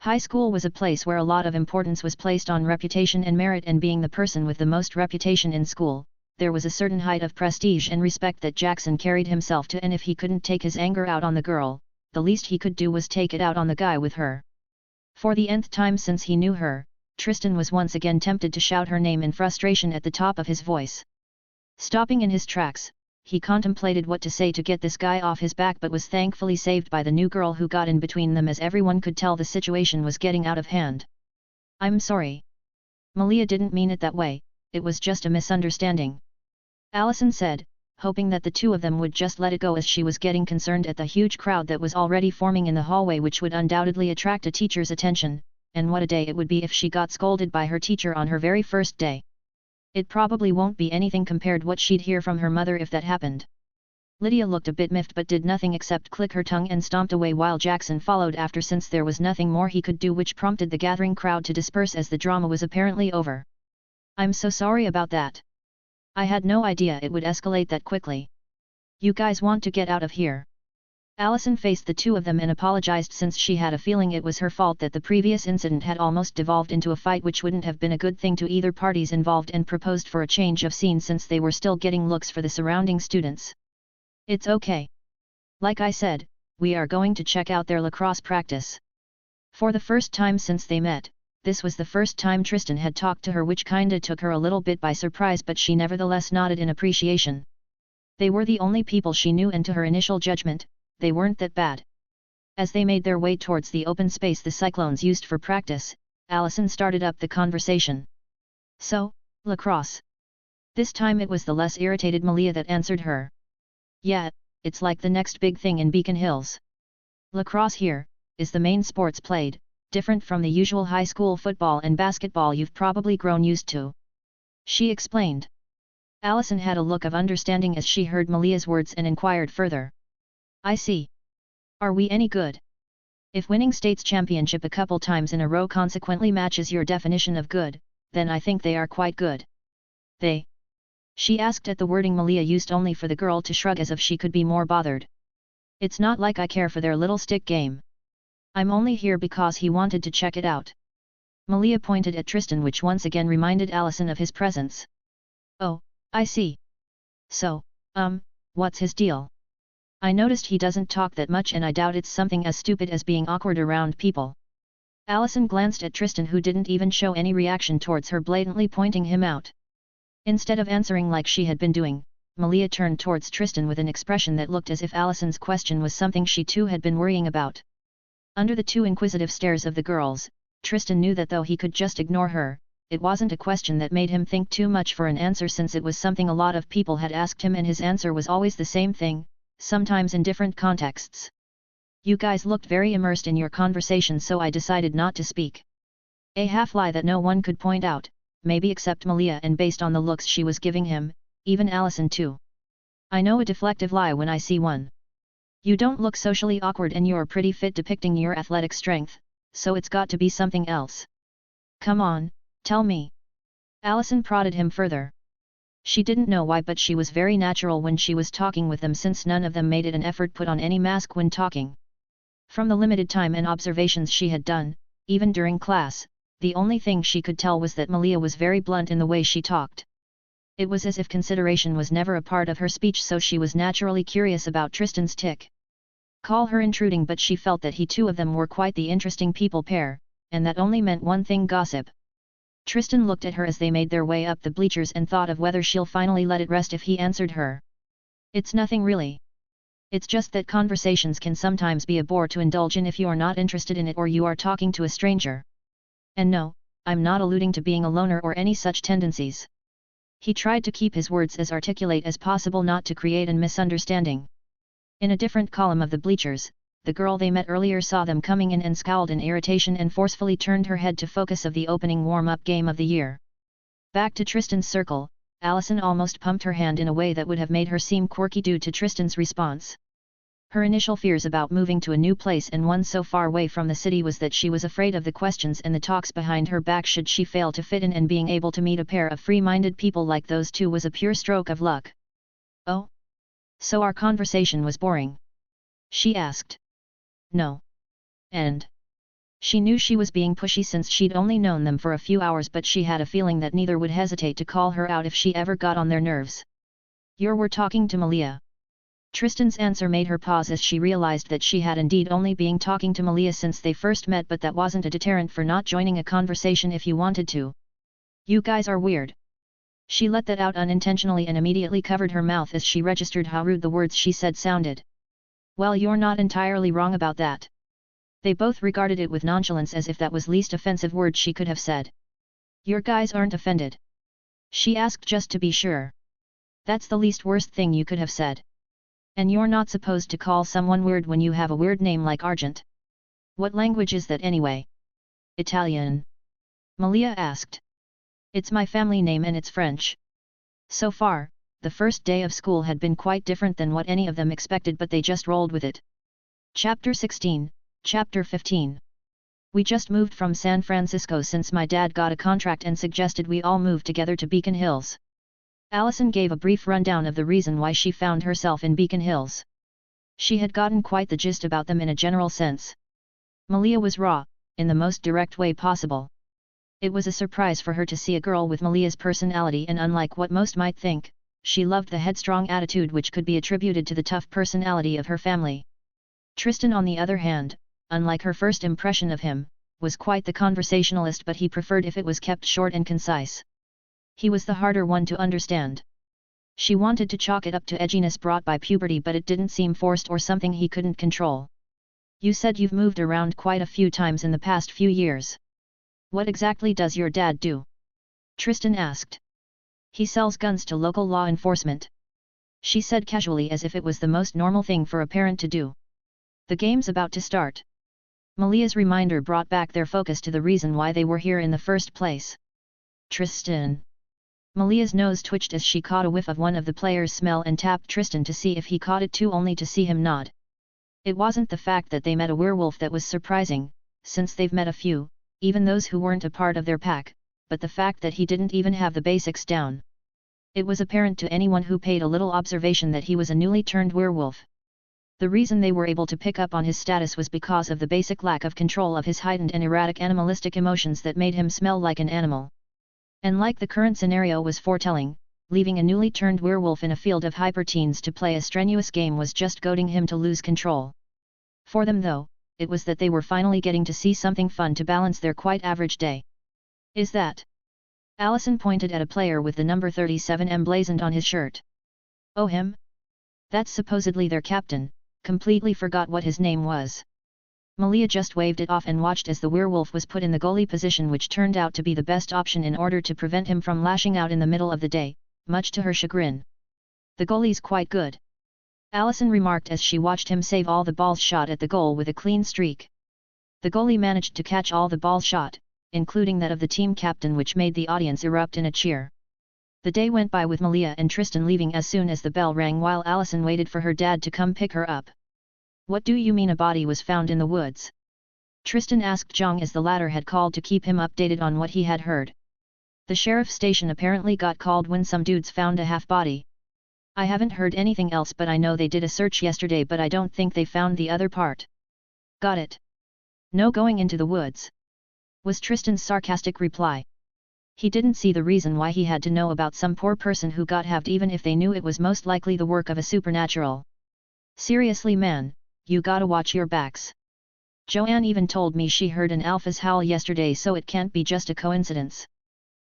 High school was a place where a lot of importance was placed on reputation and merit, and being the person with the most reputation in school, there was a certain height of prestige and respect that Jackson carried himself to, and if he couldn't take his anger out on the girl, the least he could do was take it out on the guy with her. For the nth time since he knew her, Tristan was once again tempted to shout her name in frustration at the top of his voice. Stopping in his tracks, he contemplated what to say to get this guy off his back, but was thankfully saved by the new girl who got in between them, as everyone could tell the situation was getting out of hand. "I'm sorry. Malia didn't mean it that way, it was just a misunderstanding," Allison said, hoping that the two of them would just let it go, as she was getting concerned at the huge crowd that was already forming in the hallway, which would undoubtedly attract a teacher's attention, and what a day it would be if she got scolded by her teacher on her very first day. It probably won't be anything compared what she'd hear from her mother if that happened. Lydia looked a bit miffed but did nothing except click her tongue and stomped away, while Jackson followed after, since there was nothing more he could do, which prompted the gathering crowd to disperse as the drama was apparently over. "I'm so sorry about that. I had no idea it would escalate that quickly. You guys want to get out of here?" Allison faced the two of them and apologized, since she had a feeling it was her fault that the previous incident had almost devolved into a fight, which wouldn't have been a good thing to either parties involved, and proposed for a change of scene since they were still getting looks for the surrounding students. "It's okay. Like I said, we are going to check out their lacrosse practice." For the first time since they met, this was the first time Tristan had talked to her, which kinda took her a little bit by surprise, but she nevertheless nodded in appreciation. They were the only people she knew, and to her initial judgment, they weren't that bad. As they made their way towards the open space the Cyclones used for practice, Allison started up the conversation. "So, lacrosse." This time it was the less irritated Malia that answered her. "Yeah, it's like the next big thing in Beacon Hills. Lacrosse here is the main sports played, different from the usual high school football and basketball you've probably grown used to," she explained. Allison had a look of understanding as she heard Malia's words and inquired further. "I see. Are we any good? If winning state's championship a couple times in a row consequently matches your definition of good, then I think they are quite good." "They?" she asked at the wording Malia used only for the girl to shrug as if she could be more bothered. "It's not like I care for their little stick game. I'm only here because he wanted to check it out." Malia pointed at Tristan, which once again reminded Allison of his presence. "Oh, I see. So, what's his deal? I noticed he doesn't talk that much, and I doubt it's something as stupid as being awkward around people." Allison glanced at Tristan, who didn't even show any reaction towards her blatantly pointing him out. Instead of answering like she had been doing, Malia turned towards Tristan with an expression that looked as if Allison's question was something she too had been worrying about. Under the two inquisitive stares of the girls, Tristan knew that though he could just ignore her, it wasn't a question that made him think too much for an answer, since it was something a lot of people had asked him and his answer was always the same thing, sometimes in different contexts. You guys looked very immersed in your conversation, so I decided not to speak. A half-lie that no one could point out, maybe except Malia, and based on the looks she was giving him, even Allison too. I know a deflective lie when I see one. You don't look socially awkward and you're pretty fit, depicting your athletic strength, so it's got to be something else. Come on, tell me. Allison prodded him further. She didn't know why, but she was very natural when she was talking with them, since none of them made it an effort put on any mask when talking. From the limited time and observations she had done, even during class, the only thing she could tell was that Malia was very blunt in the way she talked. It was as if consideration was never a part of her speech, so she was naturally curious about Tristan's tick. Call her intruding, but she felt that he two of them were quite the interesting people pair, and that only meant one thing: gossip. Tristan looked at her as they made their way up the bleachers and thought of whether she'll finally let it rest if he answered her. It's nothing really. It's just that conversations can sometimes be a bore to indulge in if you're not interested in it or you are talking to a stranger. And no, I'm not alluding to being a loner or any such tendencies. He tried to keep his words as articulate as possible, not to create a misunderstanding. In a different column of the bleachers, the girl they met earlier saw them coming in and scowled in irritation and forcefully turned her head to focus of the opening warm-up game of the year. Back to Tristan's circle, Allison almost pumped her hand in a way that would have made her seem quirky due to Tristan's response. Her initial fears about moving to a new place, and one so far away from the city, was that she was afraid of the questions and the talks behind her back should she fail to fit in, and being able to meet a pair of free-minded people like those two was a pure stroke of luck. Oh? So our conversation was boring? She asked. No. And? She knew she was being pushy since she'd only known them for a few hours, but she had a feeling that neither would hesitate to call her out if she ever got on their nerves. You were talking to Malia. Tristan's answer made her pause as she realized that she had indeed only been talking to Malia since they first met, but that wasn't a deterrent for not joining a conversation if you wanted to. You guys are weird. She let that out unintentionally and immediately covered her mouth as she registered how rude the words she said sounded. Well, you're not entirely wrong about that. They both regarded it with nonchalance, as if that was least offensive word she could have said. Your guys aren't offended? She asked just to be sure. That's the least worst thing you could have said. And you're not supposed to call someone weird when you have a weird name like Argent. What language is that anyway? Italian? Malia asked. It's my family name and it's French. So far, the first day of school had been quite different than what any of them expected, but they just rolled with it. Chapter 16, Chapter 15. We just moved from San Francisco since my dad got a contract and suggested we all move together to Beacon Hills. Allison gave a brief rundown of the reason why she found herself in Beacon Hills. She had gotten quite the gist about them in a general sense. Malia was raw, in the most direct way possible. It was a surprise for her to see a girl with Malia's personality, and unlike what most might think, she loved the headstrong attitude which could be attributed to the tough personality of her family. Tristan, on the other hand, unlike her first impression of him, was quite the conversationalist, but he preferred if it was kept short and concise. He was the harder one to understand. She wanted to chalk it up to edginess brought by puberty, but it didn't seem forced or something he couldn't control. You said you've moved around quite a few times in the past few years. What exactly does your dad do? Tristan asked. He sells guns to local law enforcement. She said casually, as if it was the most normal thing for a parent to do. The game's about to start. Malia's reminder brought back their focus to the reason why they were here in the first place. Tristan. Malia's nose twitched as she caught a whiff of one of the players' smell and tapped Tristan to see if he caught it too, only to see him nod. It wasn't the fact that they met a werewolf that was surprising, since they've met a few, even those who weren't a part of their pack, but the fact that he didn't even have the basics down. It was apparent to anyone who paid a little observation that he was a newly turned werewolf. The reason they were able to pick up on his status was because of the basic lack of control of his heightened and erratic animalistic emotions that made him smell like an animal. And like the current scenario was foretelling, leaving a newly turned werewolf in a field of hyper-teens to play a strenuous game was just goading him to lose control. For them though, it was that they were finally getting to see something fun to balance their quite average day. Is that? Allison pointed at a player with the number 37 emblazoned on his shirt. Oh, him? That's supposedly their captain, completely forgot what his name was. Malia just waved it off and watched as the werewolf was put in the goalie position, which turned out to be the best option in order to prevent him from lashing out in the middle of the day, much to her chagrin. The goalie's quite good, Allison remarked as she watched him save all the balls shot at the goal with a clean streak. The goalie managed to catch all the balls shot, including that of the team captain, which made the audience erupt in a cheer. The day went by with Malia and Tristan leaving as soon as the bell rang, while Allison waited for her dad to come pick her up. What do you mean a body was found in the woods? Tristan asked Zhang as the latter had called to keep him updated on what he had heard. The sheriff's station apparently got called when some dudes found a half-body. I haven't heard anything else, but I know they did a search yesterday, but I don't think they found the other part. Got it. No going into the woods, was Tristan's sarcastic reply. He didn't see the reason why he had to know about some poor person who got halved, even if they knew it was most likely the work of a supernatural. Seriously, man, you gotta watch your backs. Joanne even told me she heard an alpha's howl yesterday, so it can't be just a coincidence.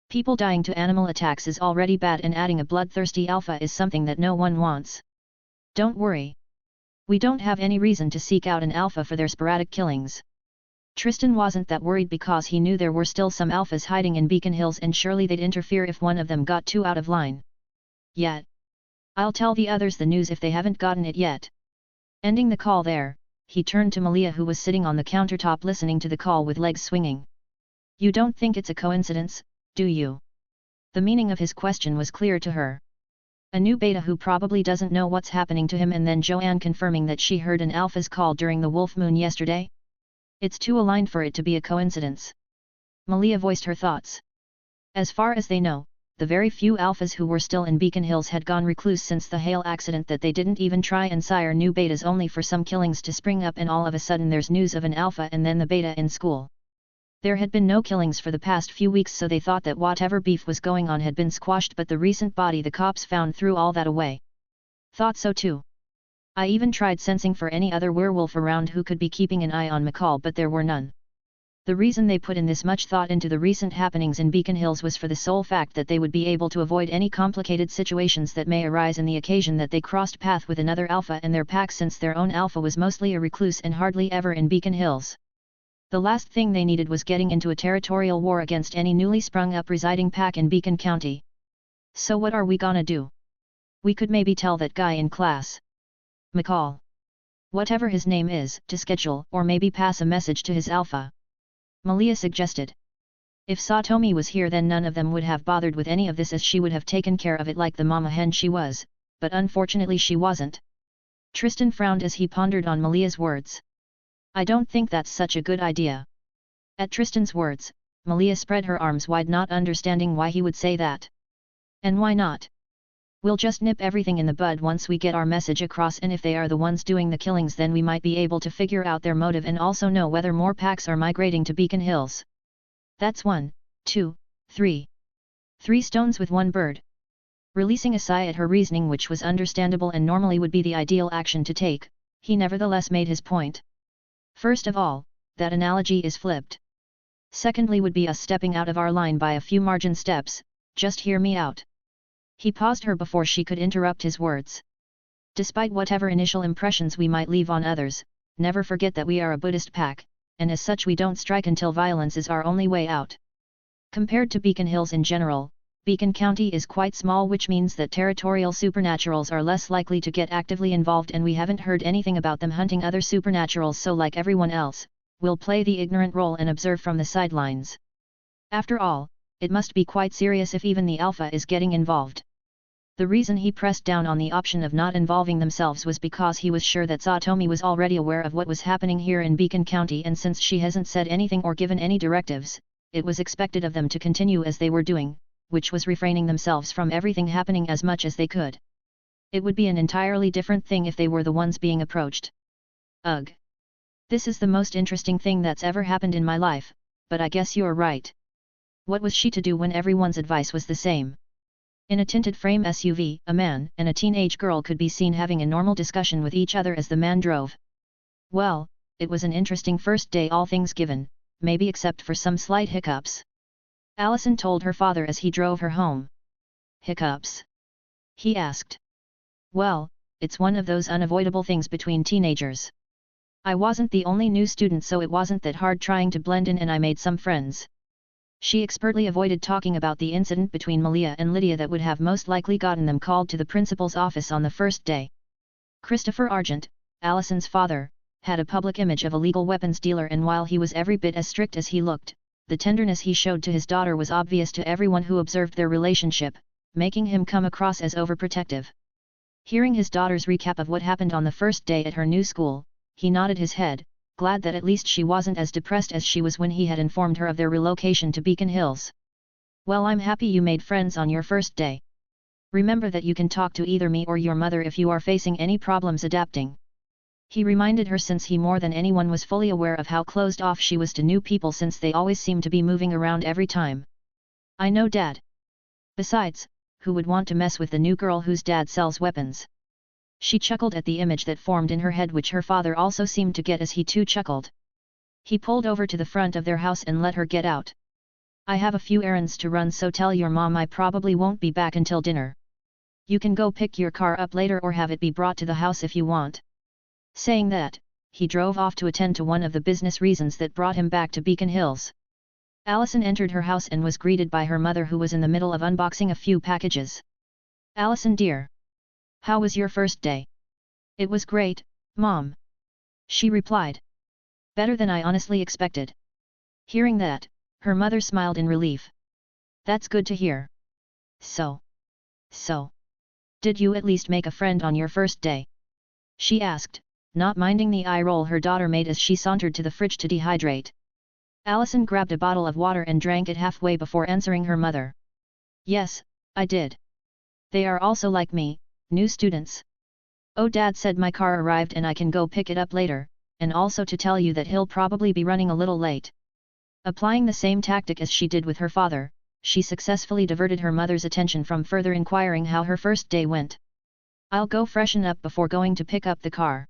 People dying to animal attacks is already bad, and adding a bloodthirsty alpha is something that no one wants. Don't worry. We don't have any reason to seek out an alpha for their sporadic killings. Tristan wasn't that worried because he knew there were still some alphas hiding in Beacon Hills, and surely they'd interfere if one of them got too out of line. Yet. I'll tell the others the news if they haven't gotten it yet. Ending the call there, he turned to Malia, who was sitting on the countertop listening to the call with legs swinging. You don't think it's a coincidence, do you? The meaning of his question was clear to her. A new beta who probably doesn't know what's happening to him, and then Joanne confirming that she heard an alpha's call during the wolf moon yesterday? It's too aligned for it to be a coincidence. Malia voiced her thoughts. As far as they know, the very few alphas who were still in Beacon Hills had gone recluse since the hail accident, that they didn't even try and sire new betas, only for some killings to spring up, and all of a sudden there's news of an alpha and then the beta in school. There had been no killings for the past few weeks, so they thought that whatever beef was going on had been squashed, but the recent body the cops found threw all that away. Thought so too. I even tried sensing for any other werewolf around who could be keeping an eye on McCall, but there were none. The reason they put in this much thought into the recent happenings in Beacon Hills was for the sole fact that they would be able to avoid any complicated situations that may arise in the occasion that they crossed path with another alpha in their pack, since their own alpha was mostly a recluse and hardly ever in Beacon Hills. The last thing they needed was getting into a territorial war against any newly sprung up residing pack in Beacon County. So what are we gonna do? We could maybe tell that guy in class, McCall, whatever his name is, to schedule, or maybe pass a message to his alpha, Malia suggested. If Satomi was here, then none of them would have bothered with any of this, as she would have taken care of it like the mama hen she was, but unfortunately she wasn't. Tristan frowned as he pondered on Malia's words. I don't think that's such a good idea. At Tristan's words, Malia spread her arms wide, not understanding why he would say that. And why not? We'll just nip everything in the bud once we get our message across, and if they are the ones doing the killings, then we might be able to figure out their motive and also know whether more packs are migrating to Beacon Hills. That's 1, 2, 3. 3 stones with one bird. Releasing a sigh at her reasoning, which was understandable and normally would be the ideal action to take, he nevertheless made his point. First of all, that analogy is flipped. Secondly would be us stepping out of our line by a few margin steps. Just hear me out. He paused her before she could interrupt his words. Despite whatever initial impressions we might leave on others, never forget that we are a Buddhist pack, and as such we don't strike until violence is our only way out. Compared to Beacon Hills in general, Beacon County is quite small, which means that territorial supernaturals are less likely to get actively involved, and we haven't heard anything about them hunting other supernaturals, so like everyone else, we'll play the ignorant role and observe from the sidelines. After all, it must be quite serious if even the alpha is getting involved. The reason he pressed down on the option of not involving themselves was because he was sure that Satomi was already aware of what was happening here in Beacon County, and since she hasn't said anything or given any directives, it was expected of them to continue as they were doing, which was refraining themselves from everything happening as much as they could. It would be an entirely different thing if they were the ones being approached. Ugh. This is the most interesting thing that's ever happened in my life, but I guess you're right. What was she to do when everyone's advice was the same? In a tinted frame SUV, a man and a teenage girl could be seen having a normal discussion with each other as the man drove. Well, it was an interesting first day, all things given, maybe except for some slight hiccups. Allison told her father as he drove her home. Hiccups? He asked. Well, it's one of those unavoidable things between teenagers. I wasn't the only new student, so it wasn't that hard trying to blend in, and I made some friends. She expertly avoided talking about the incident between Malia and Lydia that would have most likely gotten them called to the principal's office on the first day. Christopher Argent, Allison's father, had a public image of a legal weapons dealer, and while he was every bit as strict as he looked, the tenderness he showed to his daughter was obvious to everyone who observed their relationship, making him come across as overprotective. Hearing his daughter's recap of what happened on the first day at her new school, he nodded his head, glad that at least she wasn't as depressed as she was when he had informed her of their relocation to Beacon Hills. Well, I'm happy you made friends on your first day. Remember that you can talk to either me or your mother if you are facing any problems adapting. He reminded her, since he more than anyone was fully aware of how closed off she was to new people, since they always seemed to be moving around every time. I know, Dad. Besides, who would want to mess with the new girl whose dad sells weapons? She chuckled at the image that formed in her head, which her father also seemed to get as he too chuckled. He pulled over to the front of their house and let her get out. I have a few errands to run, so tell your mom I probably won't be back until dinner. You can go pick your car up later or have it be brought to the house if you want. Saying that, he drove off to attend to one of the business reasons that brought him back to Beacon Hills. Allison entered her house and was greeted by her mother, who was in the middle of unboxing a few packages. Allison, dear. How was your first day? It was great, Mom. She replied. Better than I honestly expected. Hearing that, her mother smiled in relief. That's good to hear. So. Did you at least make a friend on your first day? She asked, not minding the eye roll her daughter made as she sauntered to the fridge to dehydrate. Allison grabbed a bottle of water and drank it halfway before answering her mother. Yes, I did. They are also like me, new students. Oh, Dad said my car arrived and I can go pick it up later, and also to tell you that he'll probably be running a little late. Applying the same tactic as she did with her father, she successfully diverted her mother's attention from further inquiring how her first day went. I'll go freshen up before going to pick up the car.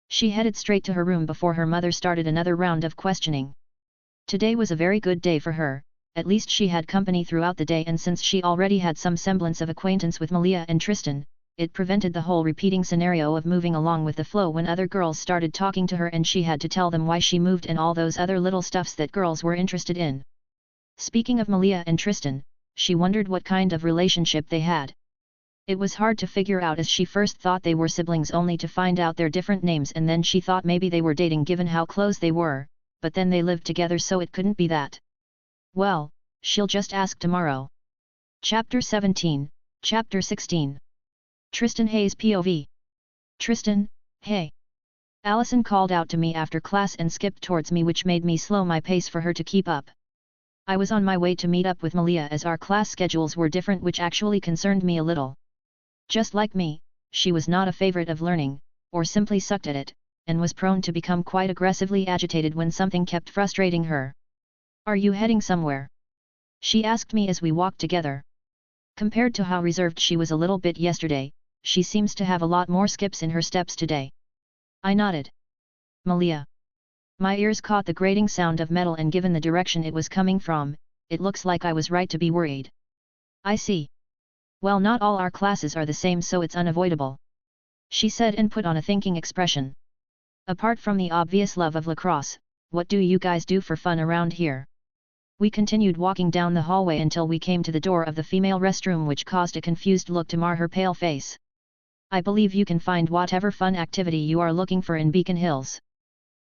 She headed straight to her room before her mother started another round of questioning. Today was a very good day for her, at least she had company throughout the day, and since she already had some semblance of acquaintance with Malia and Tristan, it prevented the whole repeating scenario of moving along with the flow when other girls started talking to her and she had to tell them why she moved and all those other little stuffs that girls were interested in. Speaking of Malia and Tristan, she wondered what kind of relationship they had. It was hard to figure out, as she first thought they were siblings only to find out their different names, and then she thought maybe they were dating given how close they were, but then they lived together, so it couldn't be that. Well, she'll just ask tomorrow. Chapter 17, Chapter 16. Tristan Hayes POV. Tristan, hey. Allison called out to me after class and skipped towards me, which made me slow my pace for her to keep up. I was on my way to meet up with Malia as our class schedules were different, which actually concerned me a little. Just like me, she was not a favorite of learning, or simply sucked at it, and was prone to become quite aggressively agitated when something kept frustrating her. Are you heading somewhere? She asked me as we walked together. Compared to how reserved she was a little bit yesterday, she seems to have a lot more skips in her steps today. I nodded. Malia. My ears caught the grating sound of metal, and given the direction it was coming from, it looks like I was right to be worried. I see. Well, not all our classes are the same, so it's unavoidable. She said and put on a thinking expression. Apart from the obvious love of lacrosse, what do you guys do for fun around here? We continued walking down the hallway until we came to the door of the female restroom, which caused a confused look to mar her pale face. I believe you can find whatever fun activity you are looking for in Beacon Hills.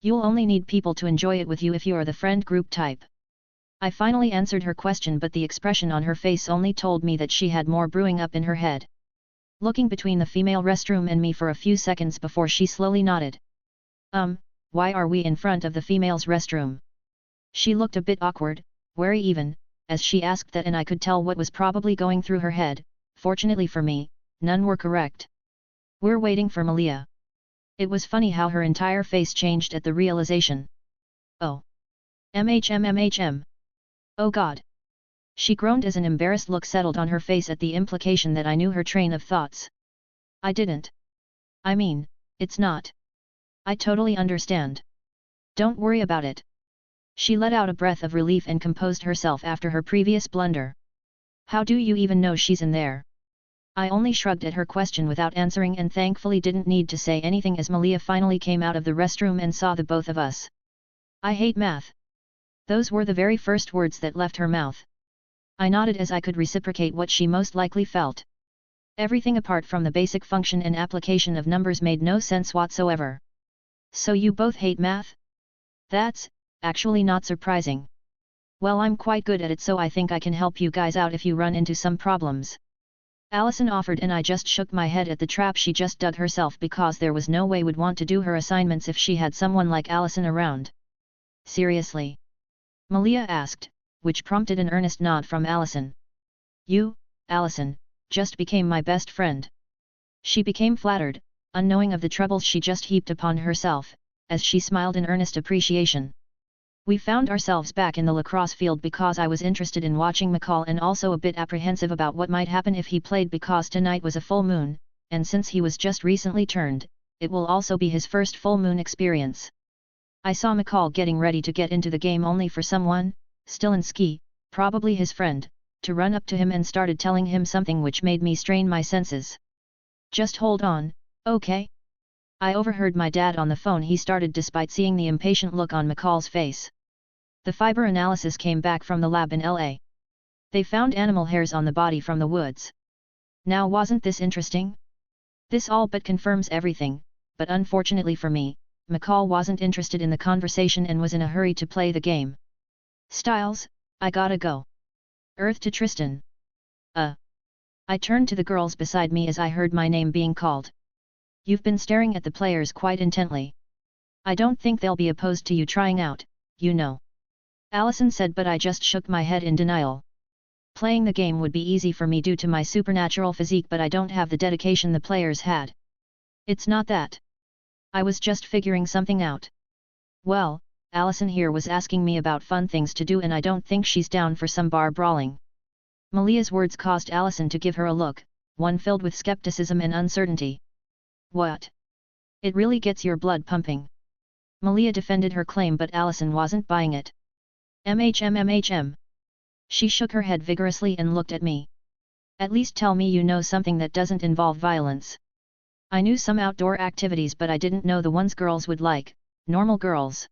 You'll only need people to enjoy it with you if you are the friend group type. I finally answered her question, but the expression on her face only told me that she had more brewing up in her head. Looking between the female restroom and me for a few seconds before she slowly nodded. Why are we in front of the female's restroom? She looked a bit awkward, wary even, as she asked that, and I could tell what was probably going through her head. Fortunately for me, none were correct. We're waiting for Malia. It was funny how her entire face changed at the realization. Oh. MHM. Oh God. She groaned as an embarrassed look settled on her face at the implication that I knew her train of thoughts. I didn't. I mean, it's not. I totally understand. Don't worry about it. She let out a breath of relief and composed herself after her previous blunder. How do you even know she's in there? I only shrugged at her question without answering and thankfully didn't need to say anything as Malia finally came out of the restroom and saw the both of us. I hate math. Those were the very first words that left her mouth. I nodded as I could reciprocate what she most likely felt. Everything apart from the basic function and application of numbers made no sense whatsoever. So you both hate math? That's actually not surprising. Well, I'm quite good at it, so I think I can help you guys out if you run into some problems. Allison offered, and I just shook my head at the trap she just dug herself, because there was no way would want to do her assignments if she had someone like Allison around. Seriously? Malia asked, which prompted an earnest nod from Allison. You, Allison, just became my best friend. She became flattered, unknowing of the troubles she just heaped upon herself, as she smiled in earnest appreciation. We found ourselves back in the lacrosse field because I was interested in watching McCall and also a bit apprehensive about what might happen if he played, because tonight was a full moon, and since he was just recently turned, it will also be his first full moon experience. I saw McCall getting ready to get into the game only for someone, still in ski, probably his friend, to run up to him and started telling him something which made me strain my senses. Just hold on, okay? I overheard my dad on the phone, he started despite seeing the impatient look on McCall's face. The fiber analysis came back from the lab in LA. They found animal hairs on the body from the woods. Now wasn't this interesting? This all but confirms everything, but unfortunately for me, McCall wasn't interested in the conversation and was in a hurry to play the game. Styles, I gotta go. Earth to Tristan. I turned to the girls beside me as I heard my name being called. You've been staring at the players quite intently. I don't think they'll be opposed to you trying out, you know. Allison said, but I just shook my head in denial. Playing the game would be easy for me due to my supernatural physique, but I don't have the dedication the players had. It's not that. I was just figuring something out. Well, Allison here was asking me about fun things to do, and I don't think she's down for some bar brawling. Malia's words caused Allison to give her a look, one filled with skepticism and uncertainty. What? It really gets your blood pumping. Malia defended her claim, but Allison wasn't buying it. MHM. She shook her head vigorously and looked at me. At least tell me you know something that doesn't involve violence. I knew some outdoor activities, but I didn't know the ones girls would like, normal girls.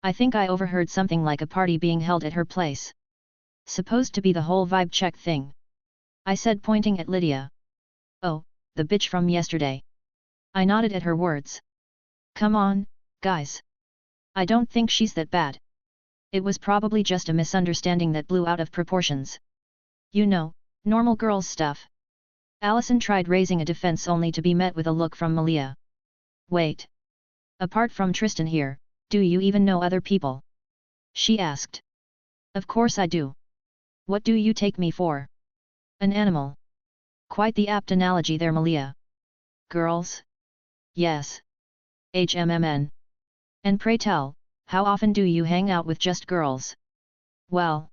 I think I overheard something like a party being held at her place. Supposed to be the whole vibe check thing. I said, pointing at Lydia. Oh, the bitch from yesterday. I nodded at her words. Come on, guys. I don't think she's that bad. It was probably just a misunderstanding that blew out of proportions. You know, normal girls stuff. Allison tried raising a defense only to be met with a look from Malia. Wait. Apart from Tristan here, do you even know other people? She asked. Of course I do. What do you take me for? An animal. Quite the apt analogy there, Malia. Girls? Yes. HMMN. And pray tell, how often do you hang out with just girls? Well,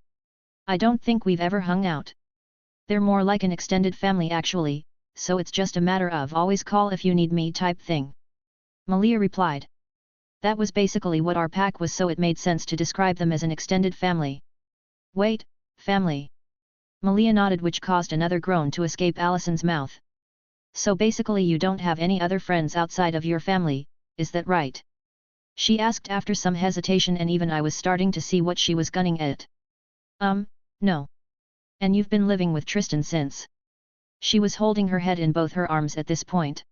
I don't think we've ever hung out. They're more like an extended family actually, so it's just a matter of always call if you need me type thing. Malia replied. That was basically what our pack was, so it made sense to describe them as an extended family. Wait, family? Malia nodded, which caused another groan to escape Allison's mouth. So basically you don't have any other friends outside of your family, is that right? She asked after some hesitation, and even I was starting to see what she was gunning at. No. And you've been living with Tristan since? She was holding her head in both her arms at this point.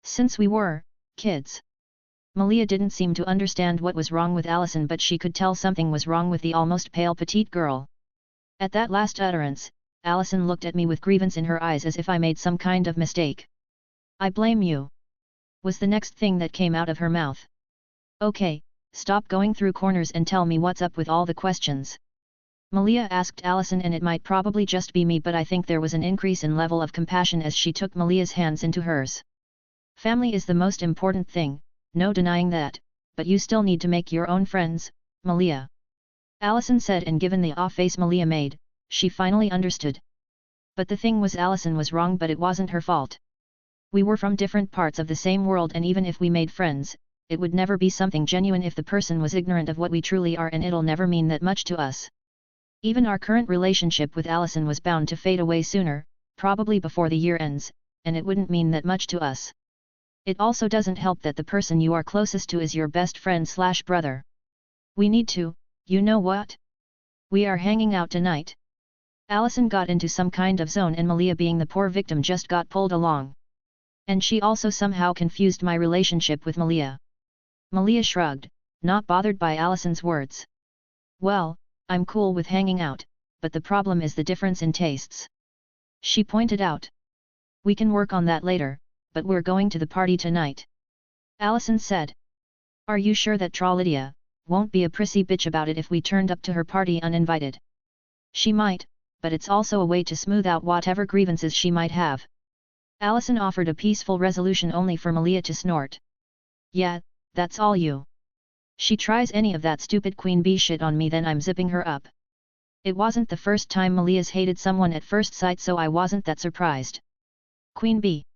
Since we were kids. Malia didn't seem to understand what was wrong with Allison, but she could tell something was wrong with the almost pale petite girl. At that last utterance, Allison looked at me with grievance in her eyes as if I made some kind of mistake. I blame you. Was the next thing that came out of her mouth. Okay, stop going through corners and tell me what's up with all the questions. Malia asked Allison, and it might probably just be me, but I think there was an increase in level of compassion as she took Malia's hands into hers. Family is the most important thing, no denying that, but you still need to make your own friends, Malia. Allison said, and given the off face Malia made, she finally understood. But the thing was, Allison was wrong, but it wasn't her fault. We were from different parts of the same world, and even if we made friends, it would never be something genuine if the person was ignorant of what we truly are, and it'll never mean that much to us. Even our current relationship with Allison was bound to fade away sooner, probably before the year ends, and it wouldn't mean that much to us. It also doesn't help that the person you are closest to is your best friend/brother. We need to, you know what? We are hanging out tonight. Allison got into some kind of zone and Malia, being the poor victim, just got pulled along. And she also somehow confused my relationship with Malia. Malia shrugged, not bothered by Allison's words. Well, I'm cool with hanging out, but the problem is the difference in tastes. She pointed out. We can work on that later, but we're going to the party tonight. Allison said. Are you sure that Lydia won't be a prissy bitch about it if we turned up to her party uninvited? She might, but it's also a way to smooth out whatever grievances she might have. Allison offered a peaceful resolution only for Malia to snort. Yeah, that's all you. She tries any of that stupid queen bee shit on me, then I'm zipping her up. It wasn't the first time Malia's hated someone at first sight, so I wasn't that surprised. Queen bee?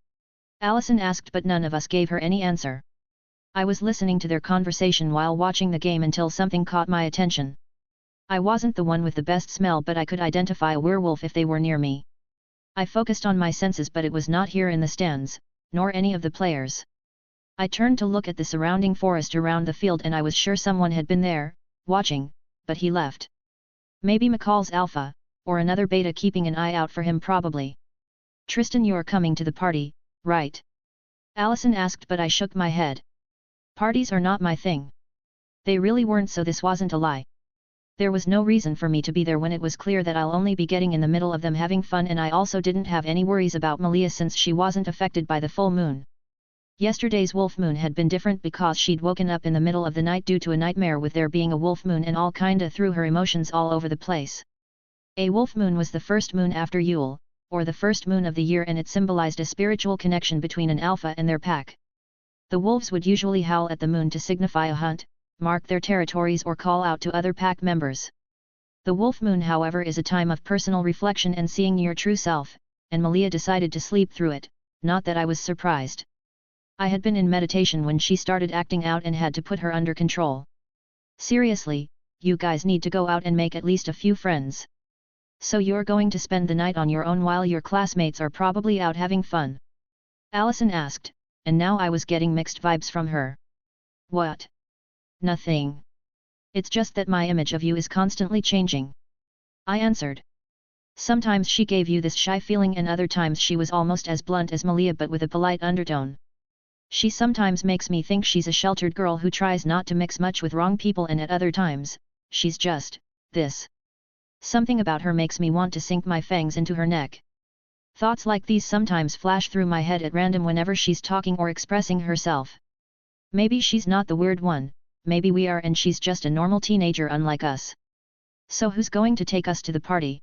Allison asked, but none of us gave her any answer. I was listening to their conversation while watching the game until something caught my attention. I wasn't the one with the best smell, but I could identify a werewolf if they were near me. I focused on my senses, but it was not here in the stands, nor any of the players. I turned to look at the surrounding forest around the field and I was sure someone had been there, watching, but he left. Maybe McCall's alpha, or another beta keeping an eye out for him probably. Tristan, you're coming to the party, right? Allison asked, but I shook my head. Parties are not my thing. They really weren't, so this wasn't a lie. There was no reason for me to be there when it was clear that I'll only be getting in the middle of them having fun, and I also didn't have any worries about Malia since she wasn't affected by the full moon. Yesterday's wolf moon had been different because she'd woken up in the middle of the night due to a nightmare with there being a wolf moon, and all kinda threw her emotions all over the place. A wolf moon was the first moon after Yule, or the first moon of the year, and it symbolized a spiritual connection between an alpha and their pack. The wolves would usually howl at the moon to signify a hunt, mark their territories, or call out to other pack members. The wolf moon, however, is a time of personal reflection and seeing your true self, and Malia decided to sleep through it, not that I was surprised. I had been in meditation when she started acting out and had to put her under control. Seriously, you guys need to go out and make at least a few friends. So you're going to spend the night on your own while your classmates are probably out having fun? Allison asked, and now I was getting mixed vibes from her. What? Nothing. It's just that my image of you is constantly changing. I answered. Sometimes she gave you this shy feeling and other times she was almost as blunt as Malia but with a polite undertone. She sometimes makes me think she's a sheltered girl who tries not to mix much with wrong people, and at other times, she's just this. Something about her makes me want to sink my fangs into her neck. Thoughts like these sometimes flash through my head at random whenever she's talking or expressing herself. Maybe she's not the weird one, maybe we are, and she's just a normal teenager unlike us. So who's going to take us to the party?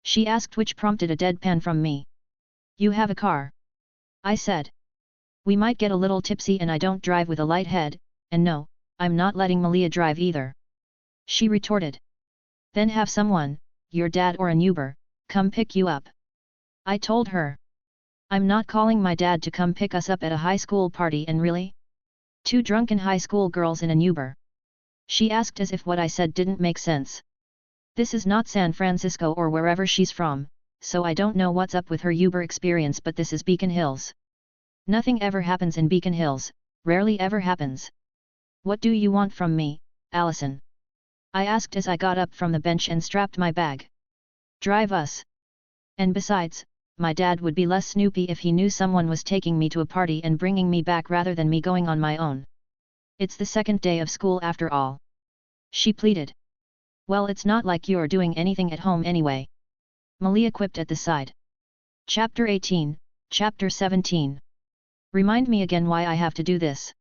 She asked, which prompted a deadpan from me. You have a car? I said. We might get a little tipsy, and I don't drive with a light head, and no, I'm not letting Malia drive either. She retorted. Then have someone, your dad or an Uber, come pick you up. I told her. I'm not calling my dad to come pick us up at a high school party, and really? Two drunken high school girls in an Uber? She asked as if what I said didn't make sense. This is not San Francisco or wherever she's from, so I don't know what's up with her Uber experience, but this is Beacon Hills. Nothing ever happens in Beacon Hills, rarely ever happens. What do you want from me, Allison? I asked as I got up from the bench and strapped my bag. Drive us. And besides, my dad would be less snoopy if he knew someone was taking me to a party and bringing me back rather than me going on my own. It's the second day of school after all. She pleaded. Well, it's not like you're doing anything at home anyway. Malia quipped at the side. Chapter 18, Chapter 17. Remind me again why I have to do this.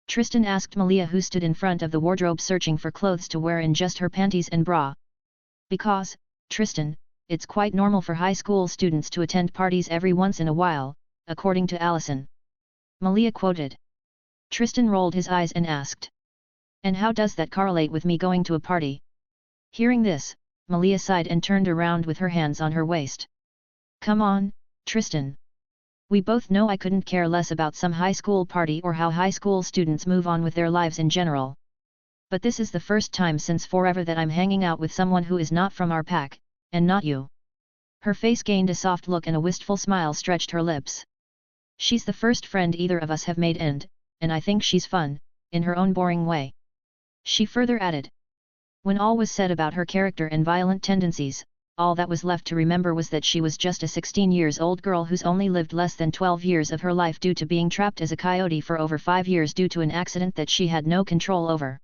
Tristan asked Malia, who stood in front of the wardrobe searching for clothes to wear in just her panties and bra. Because, Tristan, it's quite normal for high school students to attend parties every once in a while, according to Allison. Malia quoted. Tristan rolled his eyes and asked. And how does that correlate with me going to a party? Hearing this, Malia sighed and turned around with her hands on her waist. Come on, Tristan. We both know I couldn't care less about some high school party or how high school students move on with their lives in general. But this is the first time since forever that I'm hanging out with someone who is not from our pack, and not you. Her face gained a soft look and a wistful smile stretched her lips. She's the first friend either of us have made and I think she's fun, in her own boring way. She further added. When all was said about her character and violent tendencies, all that was left to remember was that she was just a 16-year-old girl who's only lived less than 12 years of her life due to being trapped as a coyote for over 5 years due to an accident that she had no control over.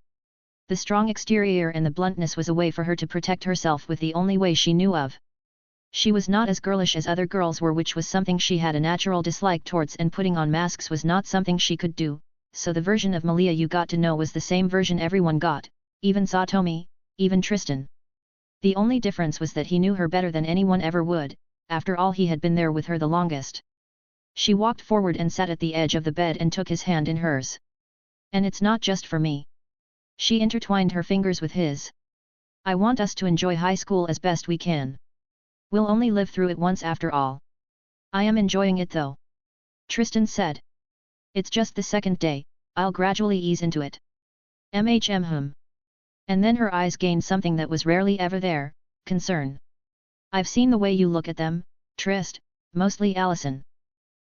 The strong exterior and the bluntness was a way for her to protect herself with the only way she knew of. She was not as girlish as other girls were, which was something she had a natural dislike towards, and putting on masks was not something she could do, so the version of Malia you got to know was the same version everyone got, even Satomi, even Tristan. The only difference was that he knew her better than anyone ever would, after all he had been there with her the longest. She walked forward and sat at the edge of the bed and took his hand in hers. And it's not just for me. She intertwined her fingers with his. I want us to enjoy high school as best we can. We'll only live through it once after all. I am enjoying it though. Tristan said. It's just the second day, I'll gradually ease into it. Hmm. And then her eyes gained something that was rarely ever there, concern. I've seen the way you look at them, Trist, mostly Allison.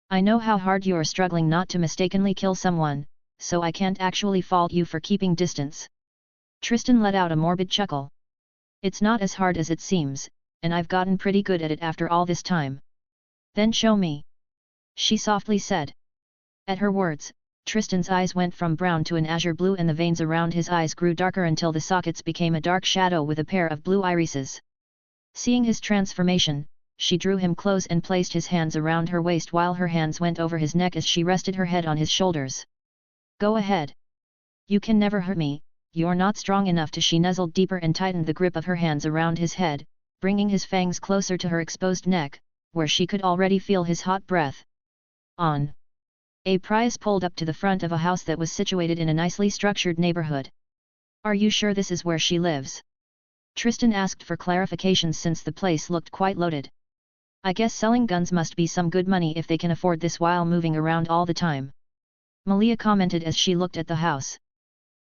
I know how hard you're struggling not to mistakenly kill someone, so I can't actually fault you for keeping distance. Tristan let out a morbid chuckle. It's not as hard as it seems, and I've gotten pretty good at it after all this time. Then show me. She softly said. At her words, Tristan's eyes went from brown to an azure blue and the veins around his eyes grew darker until the sockets became a dark shadow with a pair of blue irises. Seeing his transformation, she drew him close and placed his hands around her waist while her hands went over his neck as she rested her head on his shoulders. Go ahead. You can never hurt me, you're not strong enough to. She nuzzled deeper and tightened the grip of her hands around his head, bringing his fangs closer to her exposed neck, where she could already feel his hot breath. On. A Prius pulled up to the front of a house that was situated in a nicely structured neighborhood. Are you sure this is where she lives? Tristan asked for clarifications since the place looked quite loaded. I guess selling guns must be some good money if they can afford this while moving around all the time. Malia commented as she looked at the house.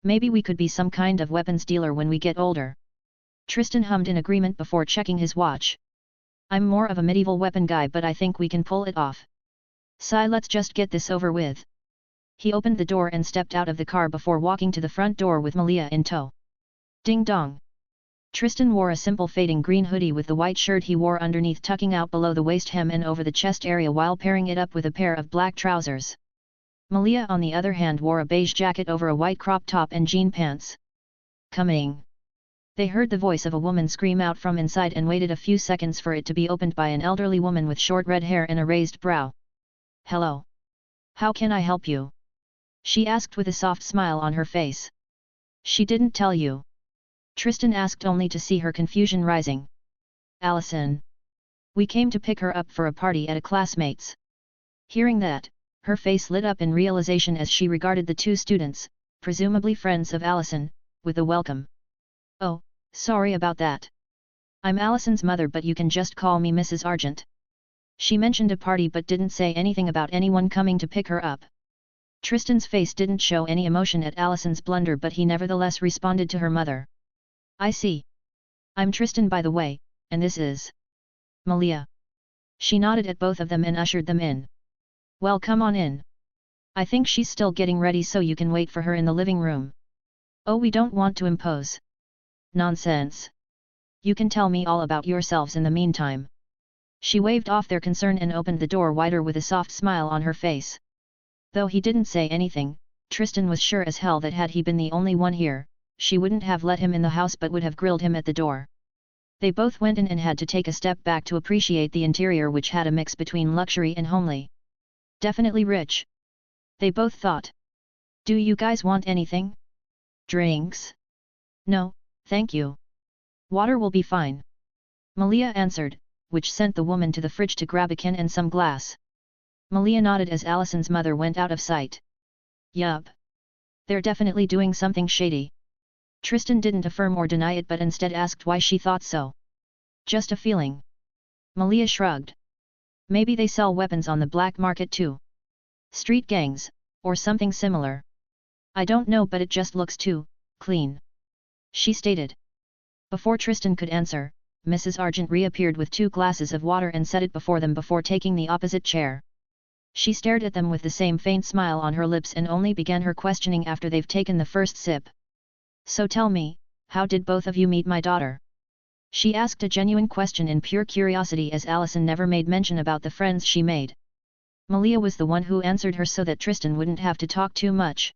Maybe we could be some kind of weapons dealer when we get older. Tristan hummed in agreement before checking his watch. I'm more of a medieval weapon guy, but I think we can pull it off. Sigh, let's just get this over with. He opened the door and stepped out of the car before walking to the front door with Malia in tow. Ding dong. Tristan wore a simple fading green hoodie with the white shirt he wore underneath tucking out below the waist hem and over the chest area while pairing it up with a pair of black trousers. Malia on the other hand wore a beige jacket over a white crop top and jean pants. Coming. They heard the voice of a woman scream out from inside and waited a few seconds for it to be opened by an elderly woman with short red hair and a raised brow. Hello. How can I help you? She asked with a soft smile on her face. She didn't tell you. Tristan asked only to see her confusion rising. Allison. We came to pick her up for a party at a classmate's. Hearing that, her face lit up in realization as she regarded the two students, presumably friends of Allison, with a welcome. Oh, sorry about that. I'm Allison's mother, but you can just call me Mrs. Argent. She mentioned a party but didn't say anything about anyone coming to pick her up. Tristan's face didn't show any emotion at Allison's blunder, but he nevertheless responded to her mother. I see. I'm Tristan, by the way, and this is Malia. She nodded at both of them and ushered them in. Well, come on in. I think she's still getting ready, so you can wait for her in the living room. Oh, we don't want to impose. Nonsense. You can tell me all about yourselves in the meantime. She waved off their concern and opened the door wider with a soft smile on her face. Though he didn't say anything, Tristan was sure as hell that had he been the only one here, she wouldn't have let him in the house but would have grilled him at the door. They both went in and had to take a step back to appreciate the interior, which had a mix between luxury and homely. Definitely rich. They both thought. Do you guys want anything? Drinks? No, thank you. Water will be fine. Malia answered, which sent the woman to the fridge to grab a can and some glass. Malia nodded as Allison's mother went out of sight. Yup. They're definitely doing something shady. Tristan didn't affirm or deny it but instead asked why she thought so. Just a feeling. Malia shrugged. Maybe they sell weapons on the black market too. Street gangs, or something similar. I don't know, but it just looks too clean. She stated. Before Tristan could answer, Mrs. Argent reappeared with 2 glasses of water and set it before them before taking the opposite chair. She stared at them with the same faint smile on her lips and only began her questioning after they've taken the first sip. "So tell me, how did both of you meet my daughter?" She asked a genuine question in pure curiosity as Allison never made mention about the friends she made. Malia was the one who answered her so that Tristan wouldn't have to talk too much.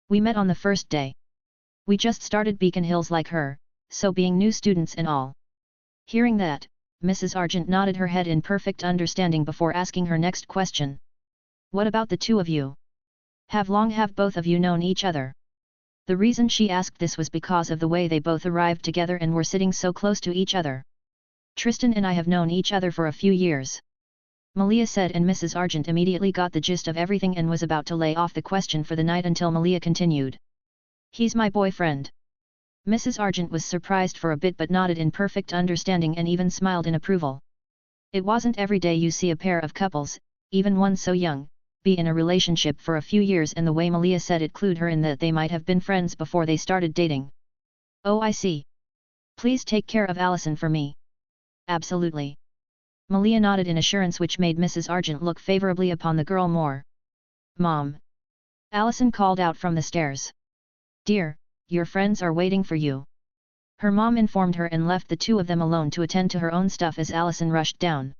"We met on the first day. We just started Beacon Hills like her, so being new students and all." Hearing that, Mrs. Argent nodded her head in perfect understanding before asking her next question. "What about the 2 of you? How long have both of you known each other?" The reason she asked this was because of the way they both arrived together and were sitting so close to each other. "Tristan and I have known each other for a few years," Malia said, and Mrs. Argent immediately got the gist of everything and was about to lay off the question for the night until Malia continued. "He's my boyfriend." Mrs. Argent was surprised for a bit but nodded in perfect understanding and even smiled in approval. It wasn't every day you see a pair of couples, even one so young, be in a relationship for a few years, and the way Malia said it clued her in that they might have been friends before they started dating. "Oh, I see. Please take care of Allison for me." "Absolutely." Malia nodded in assurance, which made Mrs. Argent look favorably upon the girl more. "Mom!" Allison called out from the stairs. "Dear, your friends are waiting for you." Her mom informed her and left the 2 of them alone to attend to her own stuff as Allison rushed down.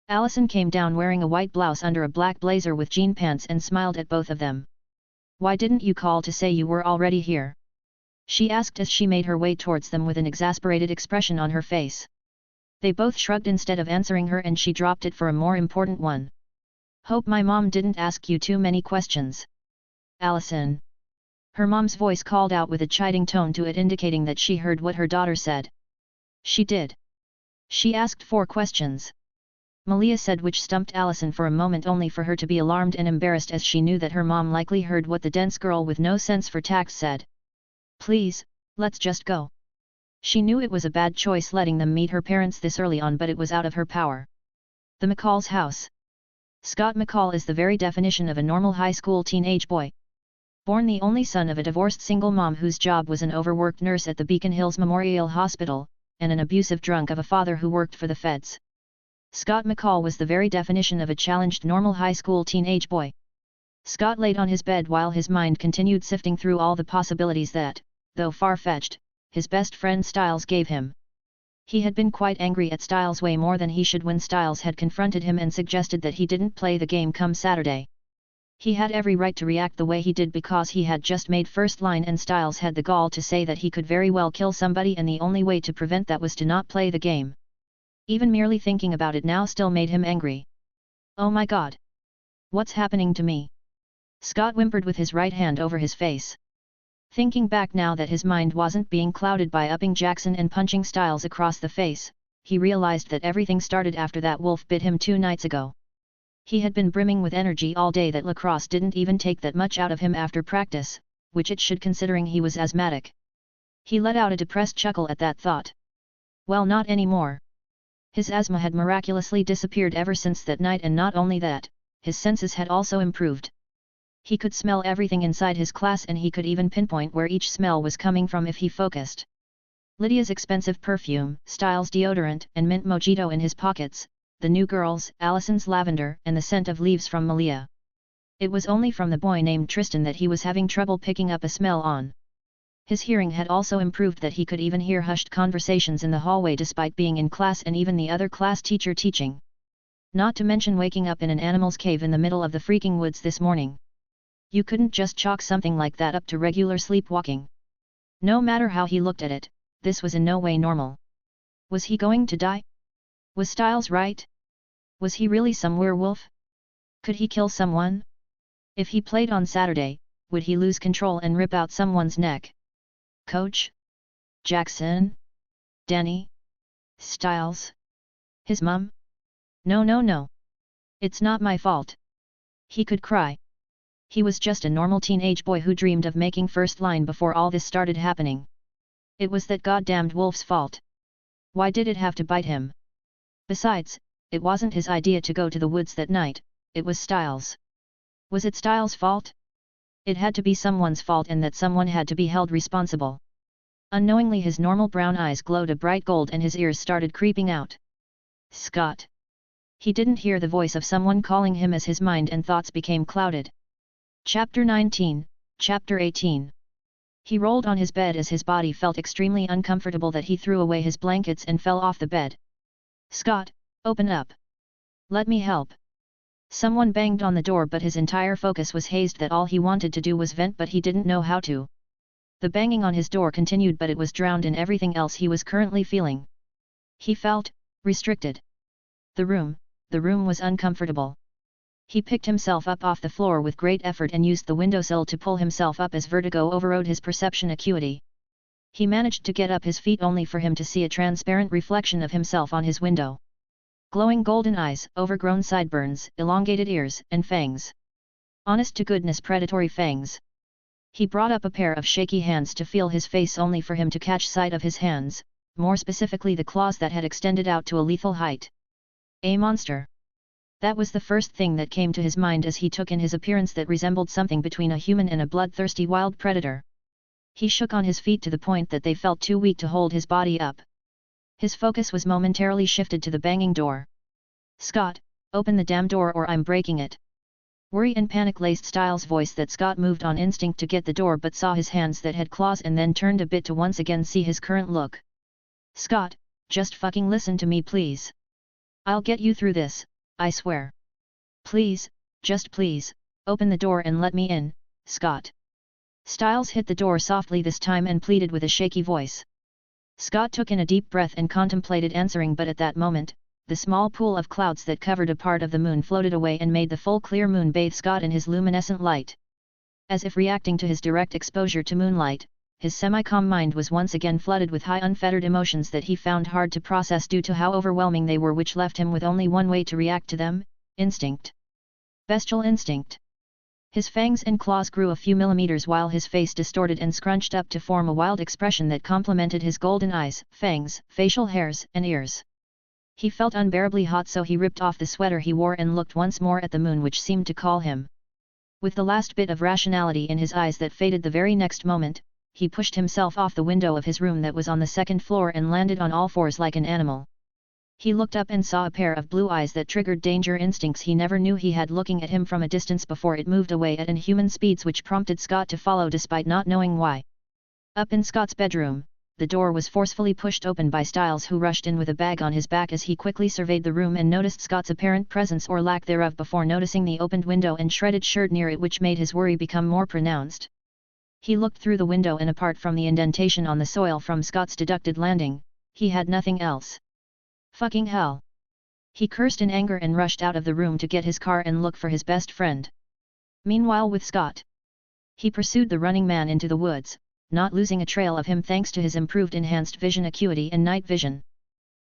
Allison came down wearing a white blouse under a black blazer with jean pants and smiled at both of them. "Why didn't you call to say you were already here?" she asked as she made her way towards them with an exasperated expression on her face. They both shrugged instead of answering her, and she dropped it for a more important one. "Hope my mom didn't ask you too many questions." "Allison!" Her mom's voice called out with a chiding tone to it, indicating that she heard what her daughter said. "She did. She asked 4 questions." Malia said, which stumped Allison for a moment, only for her to be alarmed and embarrassed as she knew that her mom likely heard what the dense girl with no sense for tact said. "Please, let's just go." She knew it was a bad choice letting them meet her parents this early on, but it was out of her power. The McCall's house. Scott McCall is the very definition of a normal high school teenage boy. Born the only son of a divorced single mom whose job was an overworked nurse at the Beacon Hills Memorial Hospital, and an abusive drunk of a father who worked for the feds. Scott McCall was the very definition of a challenged normal high school teenage boy. Scott laid on his bed while his mind continued sifting through all the possibilities that, though far-fetched, his best friend Styles gave him. He had been quite angry at Styles way more than he should when Styles had confronted him and suggested that he didn't play the game come Saturday. He had every right to react the way he did because he had just made first line and Styles had the gall to say that he could very well kill somebody and the only way to prevent that was to not play the game. Even merely thinking about it now still made him angry. "Oh my God! What's happening to me?" Scott whimpered with his right hand over his face. Thinking back now that his mind wasn't being clouded by upping Jackson and punching Styles across the face, he realized that everything started after that wolf bit him 2 nights ago. He had been brimming with energy all day that lacrosse didn't even take that much out of him after practice, which it should considering he was asthmatic. He let out a depressed chuckle at that thought. Well, not anymore. His asthma had miraculously disappeared ever since that night, and not only that, his senses had also improved. He could smell everything inside his class, and he could even pinpoint where each smell was coming from if he focused. Lydia's expensive perfume, Styles' deodorant and mint mojito in his pockets, the new girls, Allison's lavender and the scent of leaves from Malia. It was only from the boy named Tristan that he was having trouble picking up a smell on. His hearing had also improved that he could even hear hushed conversations in the hallway despite being in class and even the other class teacher teaching. Not to mention waking up in an animal's cave in the middle of the freaking woods this morning. You couldn't just chalk something like that up to regular sleepwalking. No matter how he looked at it, this was in no way normal. Was he going to die? Was Styles right? Was he really some werewolf? Could he kill someone? If he played on Saturday, would he lose control and rip out someone's neck? Coach? Jackson? Danny? Styles? His mum? No, no, no. It's not my fault. He could cry. He was just a normal teenage boy who dreamed of making first line before all this started happening. It was that goddamned wolf's fault. Why did it have to bite him? Besides, it wasn't his idea to go to the woods that night, it was Styles'. Was it Styles' fault? It had to be someone's fault, and that someone had to be held responsible. Unknowingly his normal brown eyes glowed a bright gold and his ears started creeping out. Scott! He didn't hear the voice of someone calling him as his mind and thoughts became clouded. Chapter 19, Chapter 18. He rolled on his bed as his body felt extremely uncomfortable that he threw away his blankets and fell off the bed. Scott, open up! Let me help! Someone banged on the door but his entire focus was hazed that all he wanted to do was vent but he didn't know how to. The banging on his door continued but it was drowned in everything else he was currently feeling. He felt restricted. The room was uncomfortable. He picked himself up off the floor with great effort and used the windowsill to pull himself up as vertigo overrode his perception acuity. He managed to get up his feet only for him to see a transparent reflection of himself on his window. Glowing golden eyes, overgrown sideburns, elongated ears, and fangs. Honest-to-goodness predatory fangs. He brought up a pair of shaky hands to feel his face only for him to catch sight of his hands, more specifically the claws that had extended out to a lethal height. A monster. That was the first thing that came to his mind as he took in his appearance that resembled something between a human and a bloodthirsty wild predator. He shook on his feet to the point that they felt too weak to hold his body up. His focus was momentarily shifted to the banging door. Scott, open the damn door or I'm breaking it. Worry and panic laced Styles' voice that Scott moved on instinct to get the door but saw his hands that had claws and then turned a bit to once again see his current look. Scott, just fucking listen to me please. I'll get you through this, I swear. Please, just please, open the door and let me in, Scott. Styles hit the door softly this time and pleaded with a shaky voice. Scott took in a deep breath and contemplated answering but at that moment, the small pool of clouds that covered a part of the moon floated away and made the full clear moon bathe Scott in his luminescent light. As if reacting to his direct exposure to moonlight, his semi-calm mind was once again flooded with high unfettered emotions that he found hard to process due to how overwhelming they were, which left him with only one way to react to them: instinct. Bestial instinct. His fangs and claws grew a few millimeters while his face distorted and scrunched up to form a wild expression that complemented his golden eyes, fangs, facial hairs, and ears. He felt unbearably hot, so he ripped off the sweater he wore and looked once more at the moon, which seemed to call him. With the last bit of rationality in his eyes that faded the very next moment, he pushed himself off the window of his room that was on the second floor and landed on all fours like an animal. He looked up and saw a pair of blue eyes that triggered danger instincts he never knew he had looking at him from a distance before it moved away at inhuman speeds, which prompted Scott to follow despite not knowing why. Up in Scott's bedroom, the door was forcefully pushed open by Styles, who rushed in with a bag on his back as he quickly surveyed the room and noticed Scott's apparent presence or lack thereof before noticing the opened window and shredded shirt near it, which made his worry become more pronounced. He looked through the window and apart from the indentation on the soil from Scott's deducted landing, he had nothing else. Fucking hell! He cursed in anger and rushed out of the room to get his car and look for his best friend. Meanwhile with Scott, he pursued the running man into the woods, not losing a trail of him thanks to his improved enhanced vision acuity and night vision.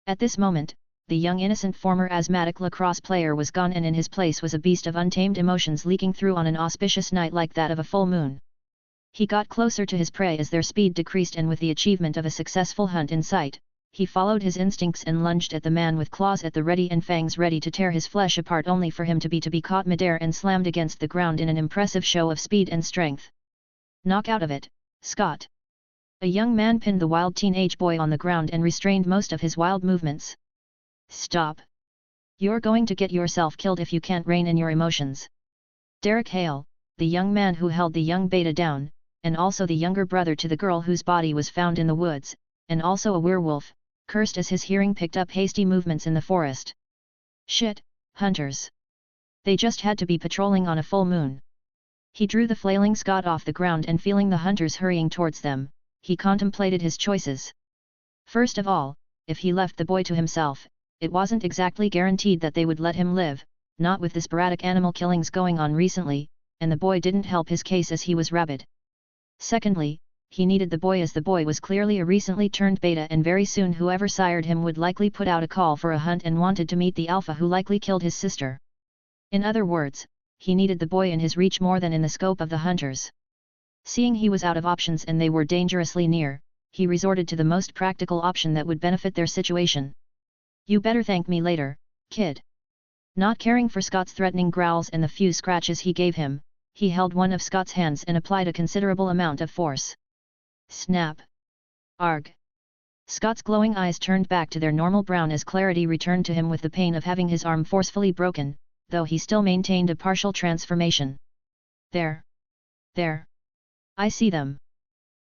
At this moment, the young innocent former asthmatic lacrosse player was gone and in his place was a beast of untamed emotions leaking through on an auspicious night like that of a full moon. He got closer to his prey as their speed decreased, and with the achievement of a successful hunt in sight, he followed his instincts and lunged at the man with claws at the ready and fangs ready to tear his flesh apart, only for him to be caught midair and slammed against the ground in an impressive show of speed and strength. Knock out of it, Scott! A young man pinned the wild teenage boy on the ground and restrained most of his wild movements. Stop! You're going to get yourself killed if you can't rein in your emotions. Derek Hale, the young man who held the young beta down, and also the younger brother to the girl whose body was found in the woods, and also a werewolf, cursed as his hearing picked up hasty movements in the forest. Shit, hunters! They just had to be patrolling on a full moon. He drew the flailing Scott off the ground and feeling the hunters hurrying towards them, he contemplated his choices. First of all, if he left the boy to himself, it wasn't exactly guaranteed that they would let him live, not with the sporadic animal killings going on recently, and the boy didn't help his case as he was rabid. Secondly, he needed the boy as the boy was clearly a recently turned beta, and very soon whoever sired him would likely put out a call for a hunt and wanted to meet the alpha who likely killed his sister. In other words, he needed the boy in his reach more than in the scope of the hunters. Seeing he was out of options and they were dangerously near, he resorted to the most practical option that would benefit their situation. You better thank me later, kid. Not caring for Scott's threatening growls and the few scratches he gave him, he held one of Scott's hands and applied a considerable amount of force. Snap! Arg! Scott's glowing eyes turned back to their normal brown as clarity returned to him with the pain of having his arm forcefully broken, though he still maintained a partial transformation. There! There! I see them!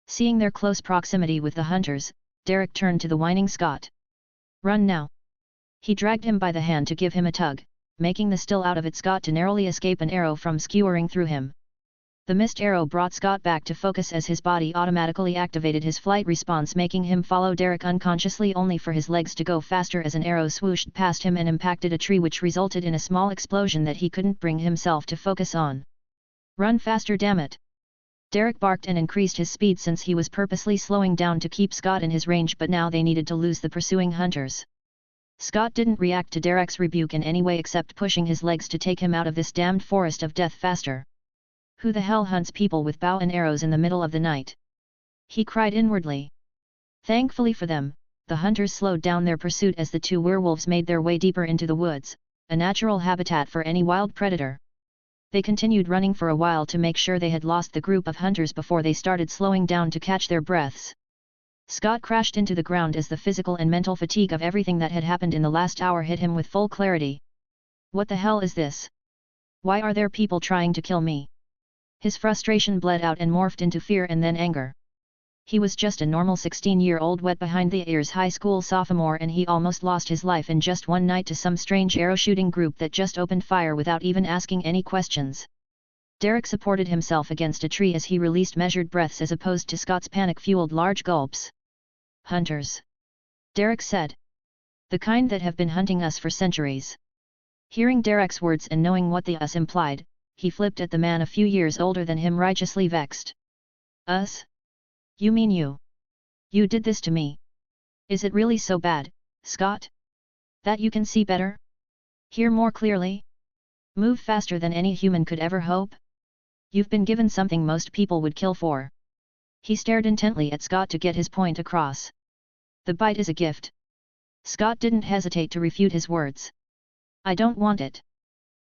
Seeing their close proximity with the hunters, Derek turned to the whining Scott. Run now! He dragged him by the hand to give him a tug, making the still out of it Scott to narrowly escape an arrow from skewering through him. The missed arrow brought Scott back to focus as his body automatically activated his flight response, making him follow Derek unconsciously, only for his legs to go faster as an arrow swooshed past him and impacted a tree, which resulted in a small explosion that he couldn't bring himself to focus on. Run faster, damn it! Derek barked and increased his speed, since he was purposely slowing down to keep Scott in his range, but now they needed to lose the pursuing hunters. Scott didn't react to Derek's rebuke in any way except pushing his legs to take him out of this damned forest of death faster. Who the hell hunts people with bow and arrows in the middle of the night? He cried inwardly. Thankfully for them, the hunters slowed down their pursuit as the two werewolves made their way deeper into the woods, a natural habitat for any wild predator. They continued running for a while to make sure they had lost the group of hunters before they started slowing down to catch their breaths. Scott crashed into the ground as the physical and mental fatigue of everything that had happened in the last hour hit him with full clarity. What the hell is this? Why are there people trying to kill me? His frustration bled out and morphed into fear and then anger. He was just a normal 16-year-old wet behind the ears high school sophomore, and he almost lost his life in just one night to some strange arrow shooting group that just opened fire without even asking any questions. Derek supported himself against a tree as he released measured breaths as opposed to Scott's panic-fueled large gulps. Hunters, Derek said. The kind that have been hunting us for centuries. Hearing Derek's words and knowing what the us implied, he flipped at the man a few years older than him, righteously vexed. Us? You mean you? You did this to me? Is it really so bad, Scott? That you can see better? Hear more clearly? Move faster than any human could ever hope? You've been given something most people would kill for. He stared intently at Scott to get his point across. The bite is a gift. Scott didn't hesitate to refute his words. I don't want it.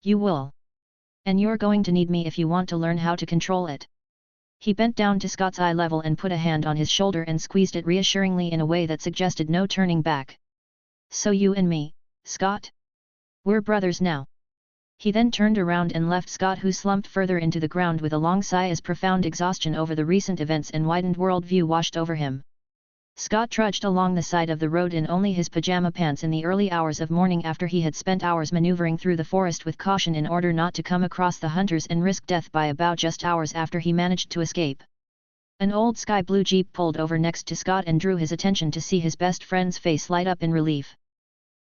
You will. And you're going to need me if you want to learn how to control it. He bent down to Scott's eye level and put a hand on his shoulder and squeezed it reassuringly in a way that suggested no turning back. So you and me, Scott? We're brothers now. He then turned around and left Scott, who slumped further into the ground with a long sigh as profound exhaustion over the recent events and widened worldview washed over him. Scott trudged along the side of the road in only his pajama pants in the early hours of morning, after he had spent hours maneuvering through the forest with caution in order not to come across the hunters and risk death by about just hours after he managed to escape. An old sky blue Jeep pulled over next to Scott and drew his attention to see his best friend's face light up in relief.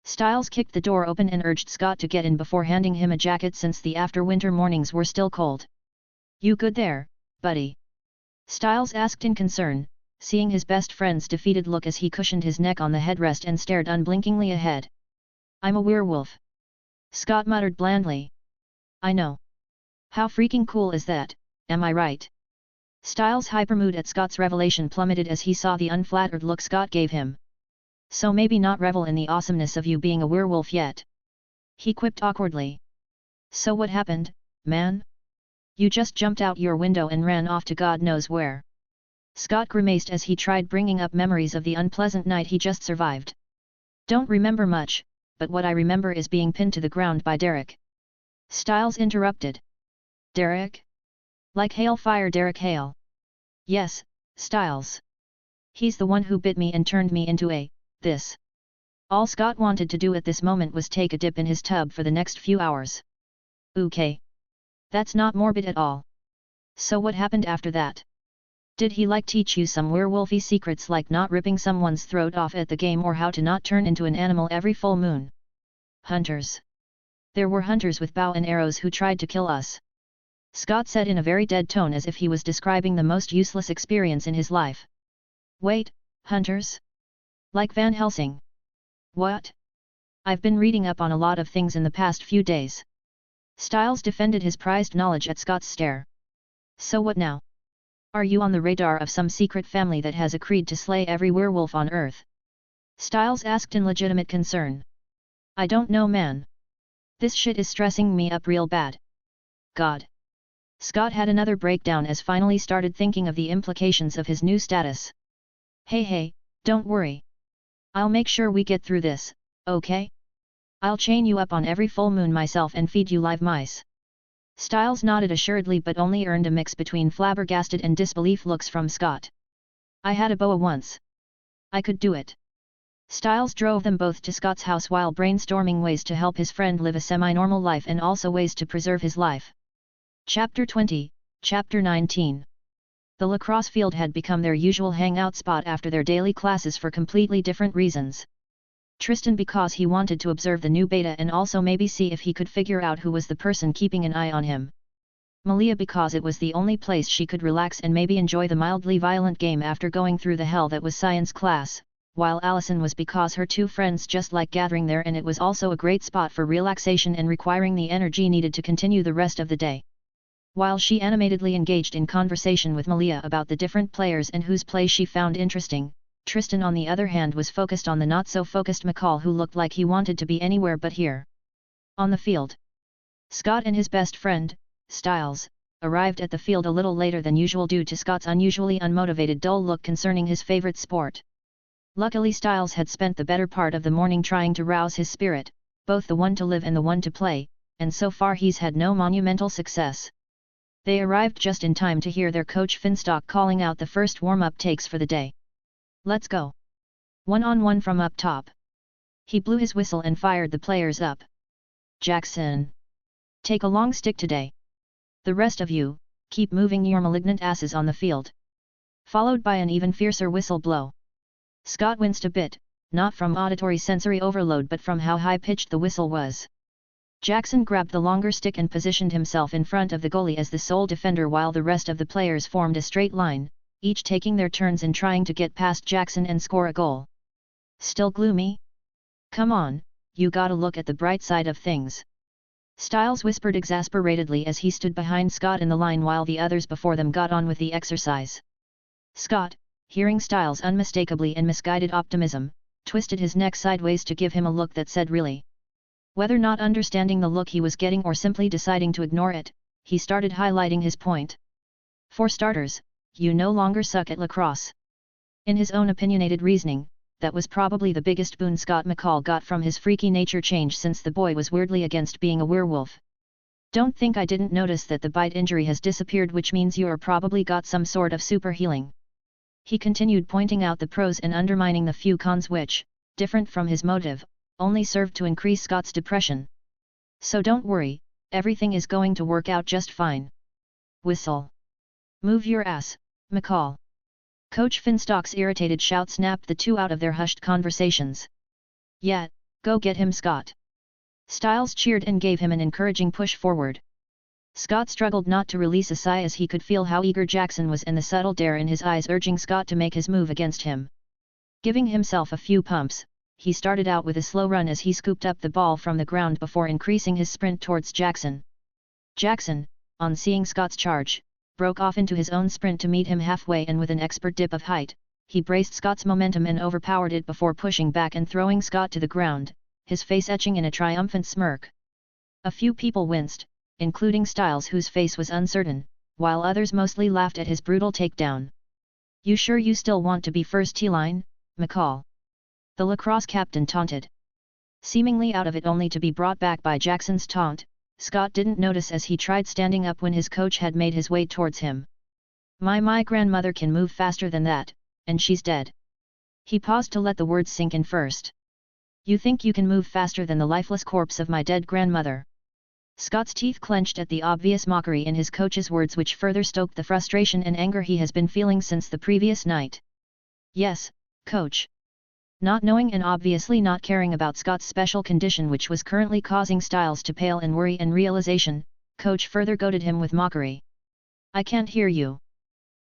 Stiles kicked the door open and urged Scott to get in before handing him a jacket, since the after-winter mornings were still cold. You good there, buddy? Stiles asked in concern, seeing his best friend's defeated look as he cushioned his neck on the headrest and stared unblinkingly ahead. I'm a werewolf. Scott muttered blandly. I know. How freaking cool is that, am I right? Stiles' hypermood at Scott's revelation plummeted as he saw the unflattered look Scott gave him. So maybe not revel in the awesomeness of you being a werewolf yet? He quipped awkwardly. So what happened, man? You just jumped out your window and ran off to God knows where. Scott grimaced as he tried bringing up memories of the unpleasant night he just survived. Don't remember much, but what I remember is being pinned to the ground by Derek. Stiles interrupted. Derek? Like hailfire Derek Hale. Yes, Stiles. He's the one who bit me and turned me into this. All Scott wanted to do at this moment was take a dip in his tub for the next few hours. Okay. That's not morbid at all. So what happened after that? Did he teach you some werewolfy secrets, like not ripping someone's throat off at the game or how to not turn into an animal every full moon? Hunters. There were hunters with bow and arrows who tried to kill us. Scott said in a very dead tone, as if he was describing the most useless experience in his life. Wait, hunters? Like Van Helsing? What? I've been reading up on a lot of things in the past few days. Stiles defended his prized knowledge at Scott's stare. So what now? Are you on the radar of some secret family that has agreed to slay every werewolf on Earth? Stiles asked in legitimate concern. I don't know, man. This shit is stressing me up real bad. God. Scott had another breakdown as finally started thinking of the implications of his new status. Hey, don't worry. I'll make sure we get through this, okay? I'll chain you up on every full moon myself and feed you live mice. Styles nodded assuredly but only earned a mix between flabbergasted and disbelief looks from Scott. I had a boa once. I could do it. Styles drove them both to Scott's house while brainstorming ways to help his friend live a semi-normal life and also ways to preserve his life. Chapter 20, Chapter 19. The lacrosse field had become their usual hangout spot after their daily classes for completely different reasons. Tristan because he wanted to observe the new beta and also maybe see if he could figure out who was the person keeping an eye on him. Malia because it was the only place she could relax and maybe enjoy the mildly violent game after going through the hell that was science class, while Allison was because her two friends just liked gathering there and it was also a great spot for relaxation and requiring the energy needed to continue the rest of the day. While she animatedly engaged in conversation with Malia about the different players and whose play she found interesting, Tristan on the other hand was focused on the not-so-focused McCall who looked like he wanted to be anywhere but here. On the field. Scott and his best friend, Styles, arrived at the field a little later than usual due to Scott's unusually unmotivated dull look concerning his favorite sport. Luckily Styles had spent the better part of the morning trying to rouse his spirit, both the one to live and the one to play, and so far he's had no monumental success. They arrived just in time to hear their coach Finstock calling out the first warm-up takes for the day. Let's go. One-on-one from up top. He blew his whistle and fired the players up. Jackson. Take a long stick today. The rest of you, keep moving your malignant asses on the field. Followed by an even fiercer whistle blow. Scott winced a bit, not from auditory sensory overload but from how high-pitched the whistle was. Jackson grabbed the longer stick and positioned himself in front of the goalie as the sole defender while the rest of the players formed a straight line, each taking their turns in trying to get past Jackson and score a goal. Still gloomy? Come on, you gotta look at the bright side of things. Styles whispered exasperatedly as he stood behind Scott in the line while the others before them got on with the exercise. Scott, hearing Styles' unmistakably and misguided optimism, twisted his neck sideways to give him a look that said really. Whether not understanding the look he was getting or simply deciding to ignore it, he started highlighting his point. For starters, you no longer suck at lacrosse. In his own opinionated reasoning, that was probably the biggest boon Scott McCall got from his freaky nature change since the boy was weirdly against being a werewolf. Don't think I didn't notice that the bite injury has disappeared, which means you're probably got some sort of super healing. He continued pointing out the pros and undermining the few cons which, different from his motive, only served to increase Scott's depression. So don't worry, everything is going to work out just fine. Whistle. Move your ass, McCall. Coach Finstock's irritated shout snapped the two out of their hushed conversations. Yeah, go get him, Scott. Styles cheered and gave him an encouraging push forward. Scott struggled not to release a sigh as he could feel how eager Jackson was and the subtle dare in his eyes urging Scott to make his move against him. Giving himself a few pumps, he started out with a slow run as he scooped up the ball from the ground before increasing his sprint towards Jackson. Jackson, on seeing Scott's charge, broke off into his own sprint to meet him halfway and with an expert dip of height, he braced Scott's momentum and overpowered it before pushing back and throwing Scott to the ground, his face etching in a triumphant smirk. A few people winced, including Styles whose face was uncertain, while others mostly laughed at his brutal takedown. You sure you still want to be first T-line, McCall? The lacrosse captain taunted. Seemingly out of it only to be brought back by Jackson's taunt, Scott didn't notice as he tried standing up when his coach had made his way towards him. My grandmother can move faster than that, and she's dead. He paused to let the words sink in first. You think you can move faster than the lifeless corpse of my dead grandmother? Scott's teeth clenched at the obvious mockery in his coach's words, which further stoked the frustration and anger he has been feeling since the previous night. Yes, coach. Not knowing and obviously not caring about Scott's special condition which was currently causing Styles to pale in worry and realization, coach further goaded him with mockery. I can't hear you.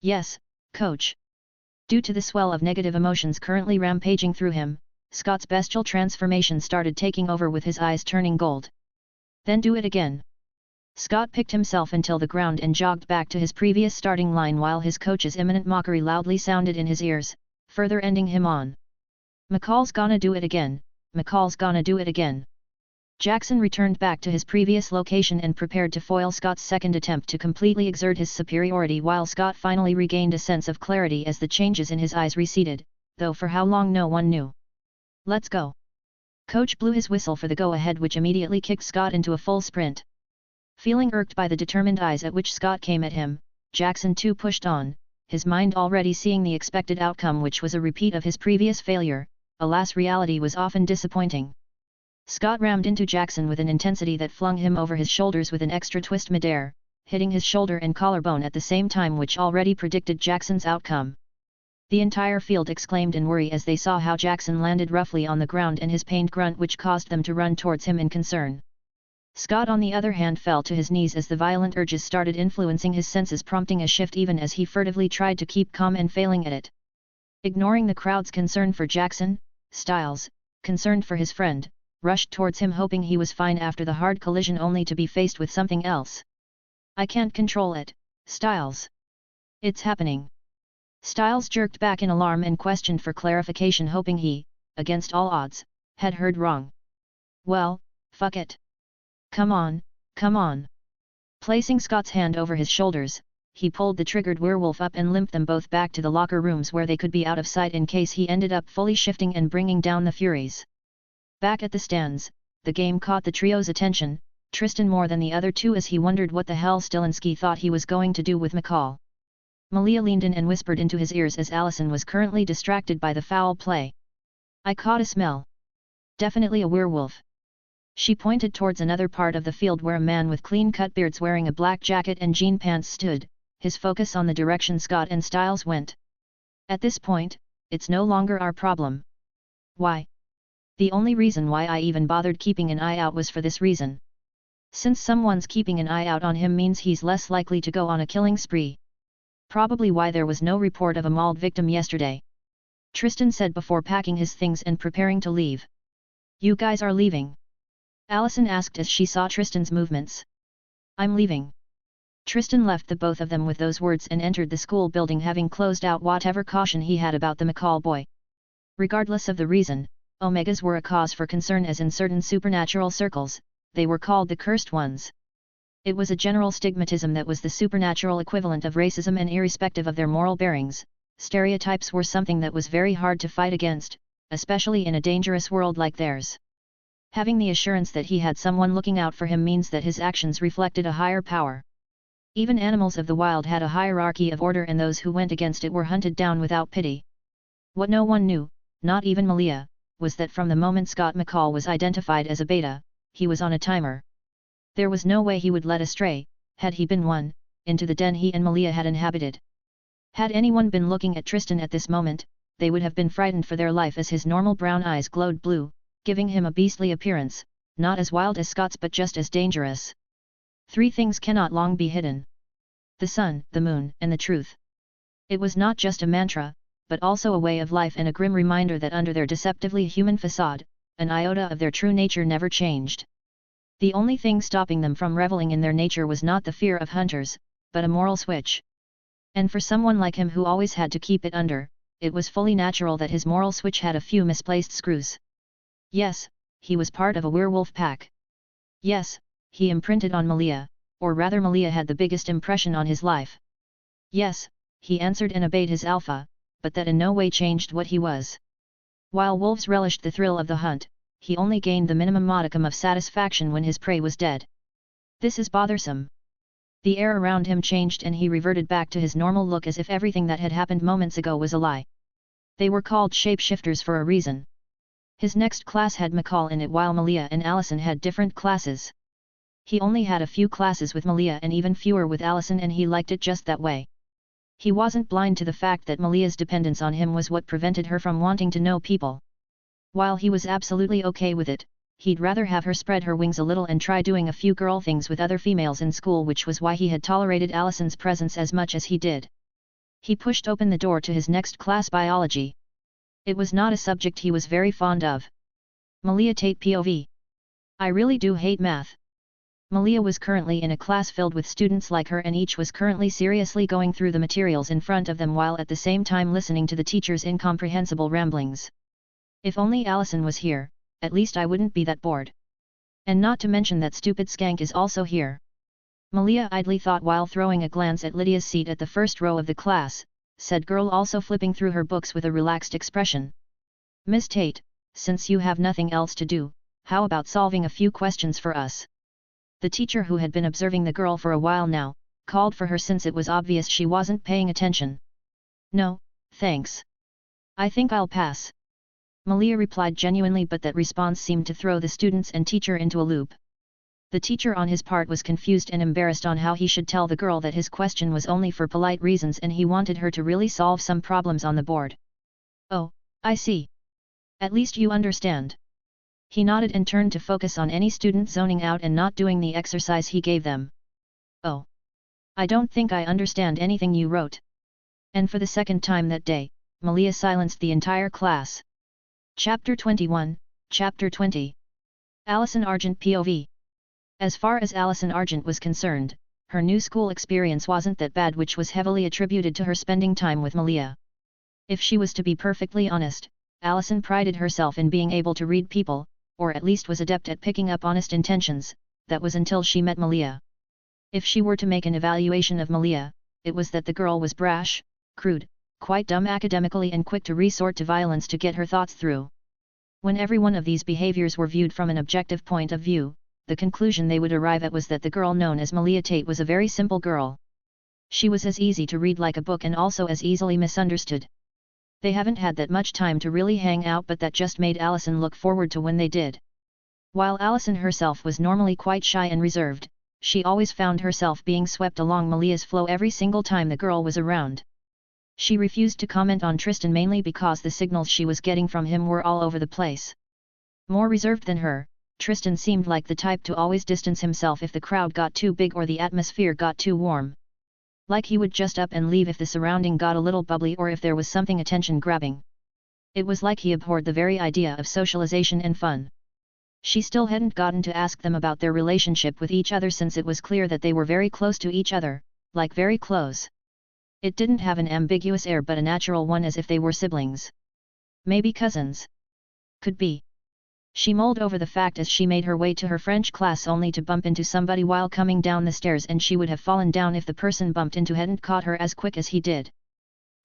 Yes, coach. Due to the swell of negative emotions currently rampaging through him, Scott's bestial transformation started taking over with his eyes turning gold. Then do it again. Scott picked himself until the ground and jogged back to his previous starting line while his coach's imminent mockery loudly sounded in his ears, further ending him on. McCall's gonna do it again, McCall's gonna do it again. Jackson returned back to his previous location and prepared to foil Scott's second attempt to completely exert his superiority, while Scott finally regained a sense of clarity as the changes in his eyes receded, though for how long no one knew. "Let's go." Coach blew his whistle for the go-ahead, which immediately kicked Scott into a full sprint. Feeling irked by the determined eyes at which Scott came at him, Jackson too pushed on, his mind already seeing the expected outcome, which was a repeat of his previous failure. Alas, reality was often disappointing. Scott rammed into Jackson with an intensity that flung him over his shoulders with an extra twist midair, hitting his shoulder and collarbone at the same time, which already predicted Jackson's outcome. The entire field exclaimed in worry as they saw how Jackson landed roughly on the ground and his pained grunt, which caused them to run towards him in concern. Scott on the other hand fell to his knees as the violent urges started influencing his senses, prompting a shift even as he furtively tried to keep calm and failing at it. Ignoring the crowd's concern for Jackson, Styles, concerned for his friend, rushed towards him hoping he was fine after the hard collision, only to be faced with something else. "I can't control it, Styles. It's happening." Styles jerked back in alarm and questioned for clarification, hoping he, against all odds, had heard wrong. "Well, fuck it. Come on, come on." Placing Scott's hand over his shoulders, he pulled the triggered werewolf up and limped them both back to the locker rooms where they could be out of sight in case he ended up fully shifting and bringing down the Furies. Back at the stands, the game caught the trio's attention, Tristan more than the other two, as he wondered what the hell Stilinski thought he was going to do with McCall. Malia leaned in and whispered into his ears as Allison was currently distracted by the foul play. "I caught a smell. Definitely a werewolf." She pointed towards another part of the field where a man with clean-cut beards wearing a black jacket and jean pants stood, his focus on the direction Scott and Styles went. "At this point, it's no longer our problem." "Why?" "The only reason why I even bothered keeping an eye out was for this reason. Since someone's keeping an eye out on him means he's less likely to go on a killing spree. Probably why there was no report of a mauled victim yesterday," Tristan said before packing his things and preparing to leave. "You guys are leaving?" Allison asked as she saw Tristan's movements. "I'm leaving." Tristan left the both of them with those words and entered the school building, having closed out whatever caution he had about the McCall boy. Regardless of the reason, Omegas were a cause for concern, as in certain supernatural circles, they were called the Cursed Ones. It was a general stigmatism that was the supernatural equivalent of racism, and irrespective of their moral bearings, stereotypes were something that was very hard to fight against, especially in a dangerous world like theirs. Having the assurance that he had someone looking out for him means that his actions reflected a higher power. Even animals of the wild had a hierarchy of order, and those who went against it were hunted down without pity. What no one knew, not even Malia, was that from the moment Scott McCall was identified as a beta, he was on a timer. There was no way he would let astray, had he been one, into the den he and Malia had inhabited. Had anyone been looking at Tristan at this moment, they would have been frightened for their life, as his normal brown eyes glowed blue, giving him a beastly appearance, not as wild as Scott's but just as dangerous. 3 things cannot long be hidden: the sun, the moon, and the truth. It was not just a mantra, but also a way of life and a grim reminder that under their deceptively human facade, an iota of their true nature never changed. The only thing stopping them from reveling in their nature was not the fear of hunters, but a moral switch. And for someone like him who always had to keep it under, it was fully natural that his moral switch had a few misplaced screws. Yes, he was part of a werewolf pack. Yes, he imprinted on Malia, or rather Malia had the biggest impression on his life. Yes, he answered and obeyed his alpha, but that in no way changed what he was. While wolves relished the thrill of the hunt, he only gained the minimum modicum of satisfaction when his prey was dead. This is bothersome. The air around him changed and he reverted back to his normal look, as if everything that had happened moments ago was a lie. They were called shapeshifters for a reason. His next class had McCall in it, while Malia and Allison had different classes. He only had a few classes with Malia and even fewer with Allison, and he liked it just that way. He wasn't blind to the fact that Malia's dependence on him was what prevented her from wanting to know people. While he was absolutely okay with it, he'd rather have her spread her wings a little and try doing a few girl things with other females in school, which was why he had tolerated Allison's presence as much as he did. He pushed open the door to his next class, biology. It was not a subject he was very fond of. Malia Tate POV. I really do hate math. Malia was currently in a class filled with students like her, and each was currently seriously going through the materials in front of them while at the same time listening to the teacher's incomprehensible ramblings. If only Allison was here, at least I wouldn't be that bored. And not to mention that stupid skank is also here. Malia idly thought while throwing a glance at Lydia's seat at the first row of the class, said girl also flipping through her books with a relaxed expression. Miss Tate, since you have nothing else to do, how about solving a few questions for us? The teacher, who had been observing the girl for a while now, called for her since it was obvious she wasn't paying attention. No, thanks. I think I'll pass. Malia replied genuinely, but that response seemed to throw the students and teacher into a loop. The teacher on his part was confused and embarrassed on how he should tell the girl that his question was only for polite reasons and he wanted her to really solve some problems on the board. Oh, I see. At least you understand. He nodded and turned to focus on any student zoning out and not doing the exercise he gave them. Oh. I don't think I understand anything you wrote. And for the second time that day, Malia silenced the entire class. Chapter 21, Chapter 20. Allison Argent POV. As far as Allison Argent was concerned, her new school experience wasn't that bad, which was heavily attributed to her spending time with Malia. If she was to be perfectly honest, Allison prided herself in being able to read people, or at least was adept at picking up honest intentions. That was until she met Malia. If she were to make an evaluation of Malia, it was that the girl was brash, crude, quite dumb academically, and quick to resort to violence to get her thoughts through. When every one of these behaviors were viewed from an objective point of view, the conclusion they would arrive at was that the girl known as Malia Tate was a very simple girl. She was as easy to read like a book and also as easily misunderstood. They haven't had that much time to really hang out, but that just made Allison look forward to when they did. While Allison herself was normally quite shy and reserved, she always found herself being swept along Malia's flow every single time the girl was around. She refused to comment on Tristan mainly because the signals she was getting from him were all over the place. More reserved than her, Tristan seemed like the type to always distance himself if the crowd got too big or the atmosphere got too warm. Like he would just up and leave if the surrounding got a little bubbly or if there was something attention-grabbing. It was like he abhorred the very idea of socialization and fun. She still hadn't gotten to ask them about their relationship with each other since it was clear that they were very close to each other, like very close. It didn't have an ambiguous air but a natural one, as if they were siblings. Maybe cousins. Could be. She mulled over the fact as she made her way to her French class, only to bump into somebody while coming down the stairs, and she would have fallen down if the person bumped into hadn't caught her as quick as he did.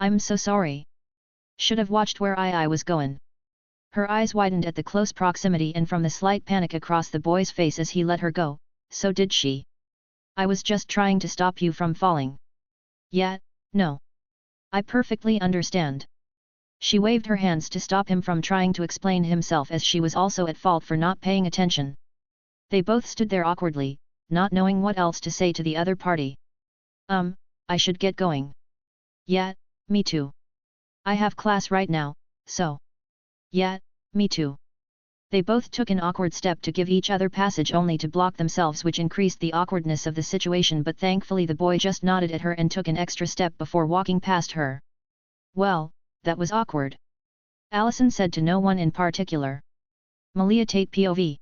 I'm so sorry. Should have watched where I was going. Her eyes widened at the close proximity and from the slight panic across the boy's face as he let her go. So did she? I was just trying to stop you from falling. Yeah, no. I perfectly understand. She waved her hands to stop him from trying to explain himself, as she was also at fault for not paying attention. They both stood there awkwardly, not knowing what else to say to the other party. I should get going. Yeah, me too. I have class right now, so. Yeah, me too. They both took an awkward step to give each other passage, only to block themselves, which increased the awkwardness of the situation, but thankfully the boy just nodded at her and took an extra step before walking past her. Well, that was awkward. Allison said to no one in particular. Malia Tate POV.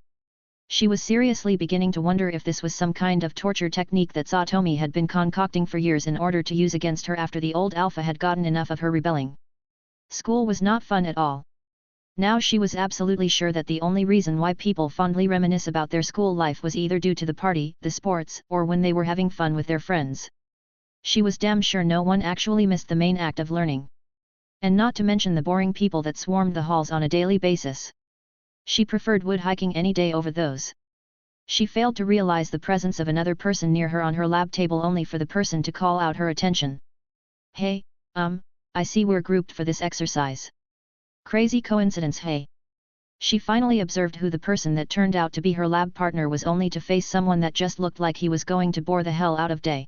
She was seriously beginning to wonder if this was some kind of torture technique that Satomi had been concocting for years in order to use against her after the old alpha had gotten enough of her rebelling. School was not fun at all. Now she was absolutely sure that the only reason why people fondly reminisce about their school life was either due to the party, the sports, or when they were having fun with their friends. She was damn sure no one actually missed the main act of learning. And not to mention the boring people that swarmed the halls on a daily basis. She preferred wood hiking any day over those. She failed to realize the presence of another person near her on her lab table, only for the person to call out her attention. Hey, I see we're grouped for this exercise. Crazy coincidence, hey. She finally observed who the person that turned out to be her lab partner was, only to face someone that just looked like he was going to bore the hell out of day.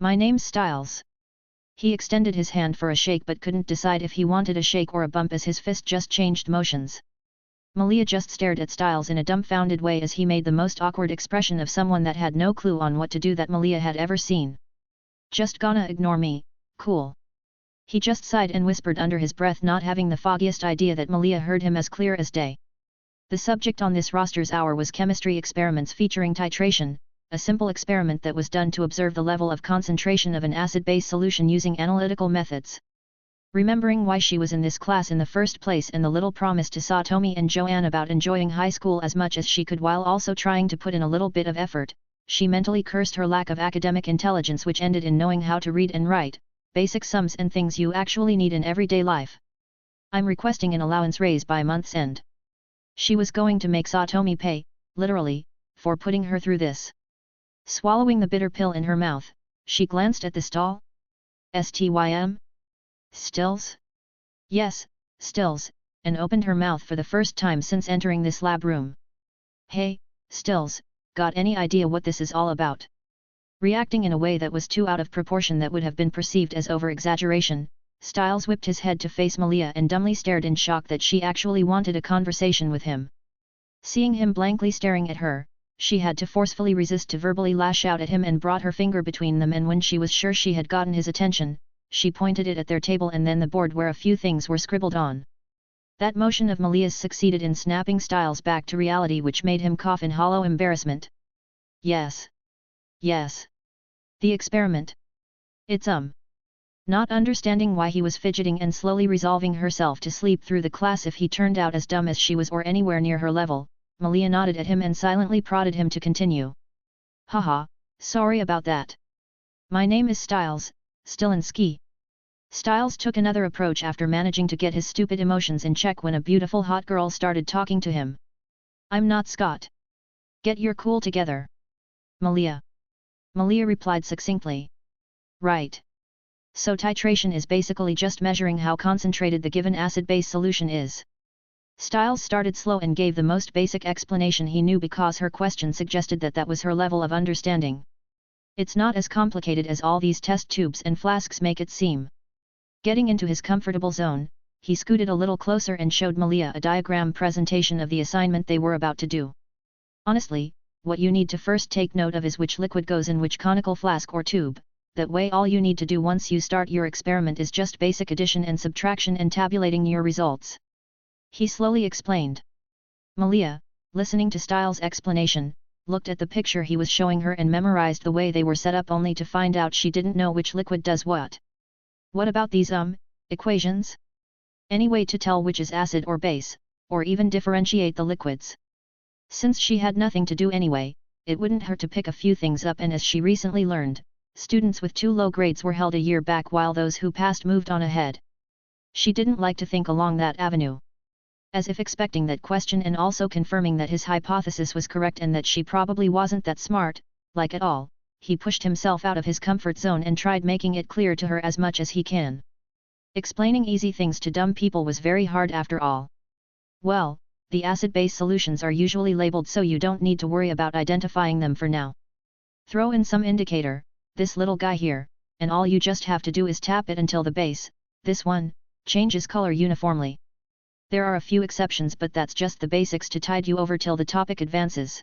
My name's Styles. He extended his hand for a shake but couldn't decide if he wanted a shake or a bump as his fist just changed motions. Malia just stared at Styles in a dumbfounded way as he made the most awkward expression of someone that had no clue on what to do that Malia had ever seen. Just gonna ignore me, cool. He just sighed and whispered under his breath, not having the foggiest idea that Malia heard him as clear as day. The subject on this roster's hour was chemistry experiments featuring titration, a simple experiment that was done to observe the level of concentration of an acid-base solution using analytical methods. Remembering why she was in this class in the first place and the little promise to Satomi and Joanne about enjoying high school as much as she could while also trying to put in a little bit of effort, she mentally cursed her lack of academic intelligence, which ended in knowing how to read and write, basic sums and things you actually need in everyday life. I'm requesting an allowance raise by month's end. She was going to make Satomi pay, literally, for putting her through this. Swallowing the bitter pill in her mouth, she glanced at the stall. Stym? Stills? Yes, stills, and opened her mouth for the first time since entering this lab room. Hey, Stills, got any idea what this is all about? Reacting in a way that was too out of proportion that would have been perceived as over-exaggeration, Styles whipped his head to face Malia and dumbly stared in shock that she actually wanted a conversation with him. Seeing him blankly staring at her, she had to forcefully resist to verbally lash out at him and brought her finger between them, and when she was sure she had gotten his attention, she pointed it at their table and then the board where a few things were scribbled on. That motion of Malia's succeeded in snapping Styles back to reality, which made him cough in hollow embarrassment. Yes. Yes. The experiment. It's Not understanding why he was fidgeting and slowly resolving herself to sleep through the class if he turned out as dumb as she was or anywhere near her level, Malia nodded at him and silently prodded him to continue. Haha, sorry about that. My name is Styles, Stilinski. Styles took another approach after managing to get his stupid emotions in check when a beautiful hot girl started talking to him. I'm not Scott. Get your cool together. Malia. Malia replied succinctly. Right. So titration is basically just measuring how concentrated the given acid-base solution is. Styles started slow and gave the most basic explanation he knew because her question suggested that that was her level of understanding. It's not as complicated as all these test tubes and flasks make it seem. Getting into his comfortable zone, he scooted a little closer and showed Malia a diagram presentation of the assignment they were about to do. Honestly, what you need to first take note of is which liquid goes in which conical flask or tube. That way all you need to do once you start your experiment is just basic addition and subtraction and tabulating your results. He slowly explained. Malia, listening to Styles' explanation, looked at the picture he was showing her and memorized the way they were set up, only to find out she didn't know which liquid does what. What about these equations? Any way to tell which is acid or base, or even differentiate the liquids? Since she had nothing to do anyway, it wouldn't hurt to pick a few things up, and as she recently learned, students with too low grades were held a year back while those who passed moved on ahead. She didn't like to think along that avenue. As if expecting that question and also confirming that his hypothesis was correct and that she probably wasn't that smart, like at all, he pushed himself out of his comfort zone and tried making it clear to her as much as he can. Explaining easy things to dumb people was very hard after all. Well, the acid-base solutions are usually labeled so you don't need to worry about identifying them for now. Throw in some indicator, this little guy here, and all you just have to do is tap it until the base, this one, changes color uniformly. There are a few exceptions, but that's just the basics to tide you over till the topic advances.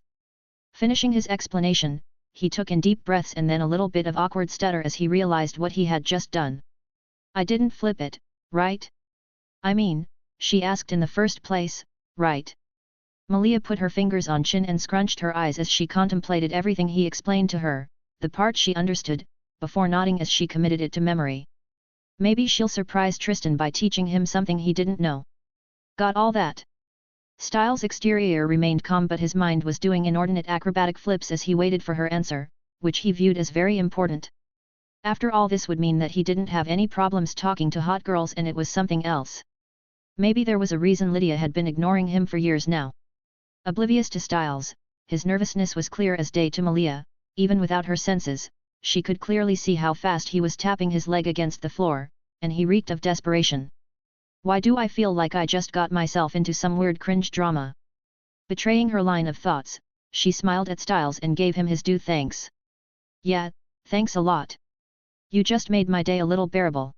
Finishing his explanation, he took in deep breaths and then a little bit of awkward stutter as he realized what he had just done. I didn't flip it, right? I mean, she asked in the first place, right? Malia put her fingers on chin and scrunched her eyes as she contemplated everything he explained to her, the part she understood, before nodding as she committed it to memory. Maybe she'll surprise Tristan by teaching him something he didn't know. Got all that? Styles' exterior remained calm, but his mind was doing inordinate acrobatic flips as he waited for her answer, which he viewed as very important. After all, this would mean that he didn't have any problems talking to hot girls, and it was something else. Maybe there was a reason Lydia had been ignoring him for years now. Oblivious to Styles, his nervousness was clear as day to Malia. Even without her senses, she could clearly see how fast he was tapping his leg against the floor, and he reeked of desperation. Why do I feel like I just got myself into some weird cringe drama? Betraying her line of thoughts, she smiled at Styles and gave him his due thanks. Yeah, thanks a lot. You just made my day a little bearable.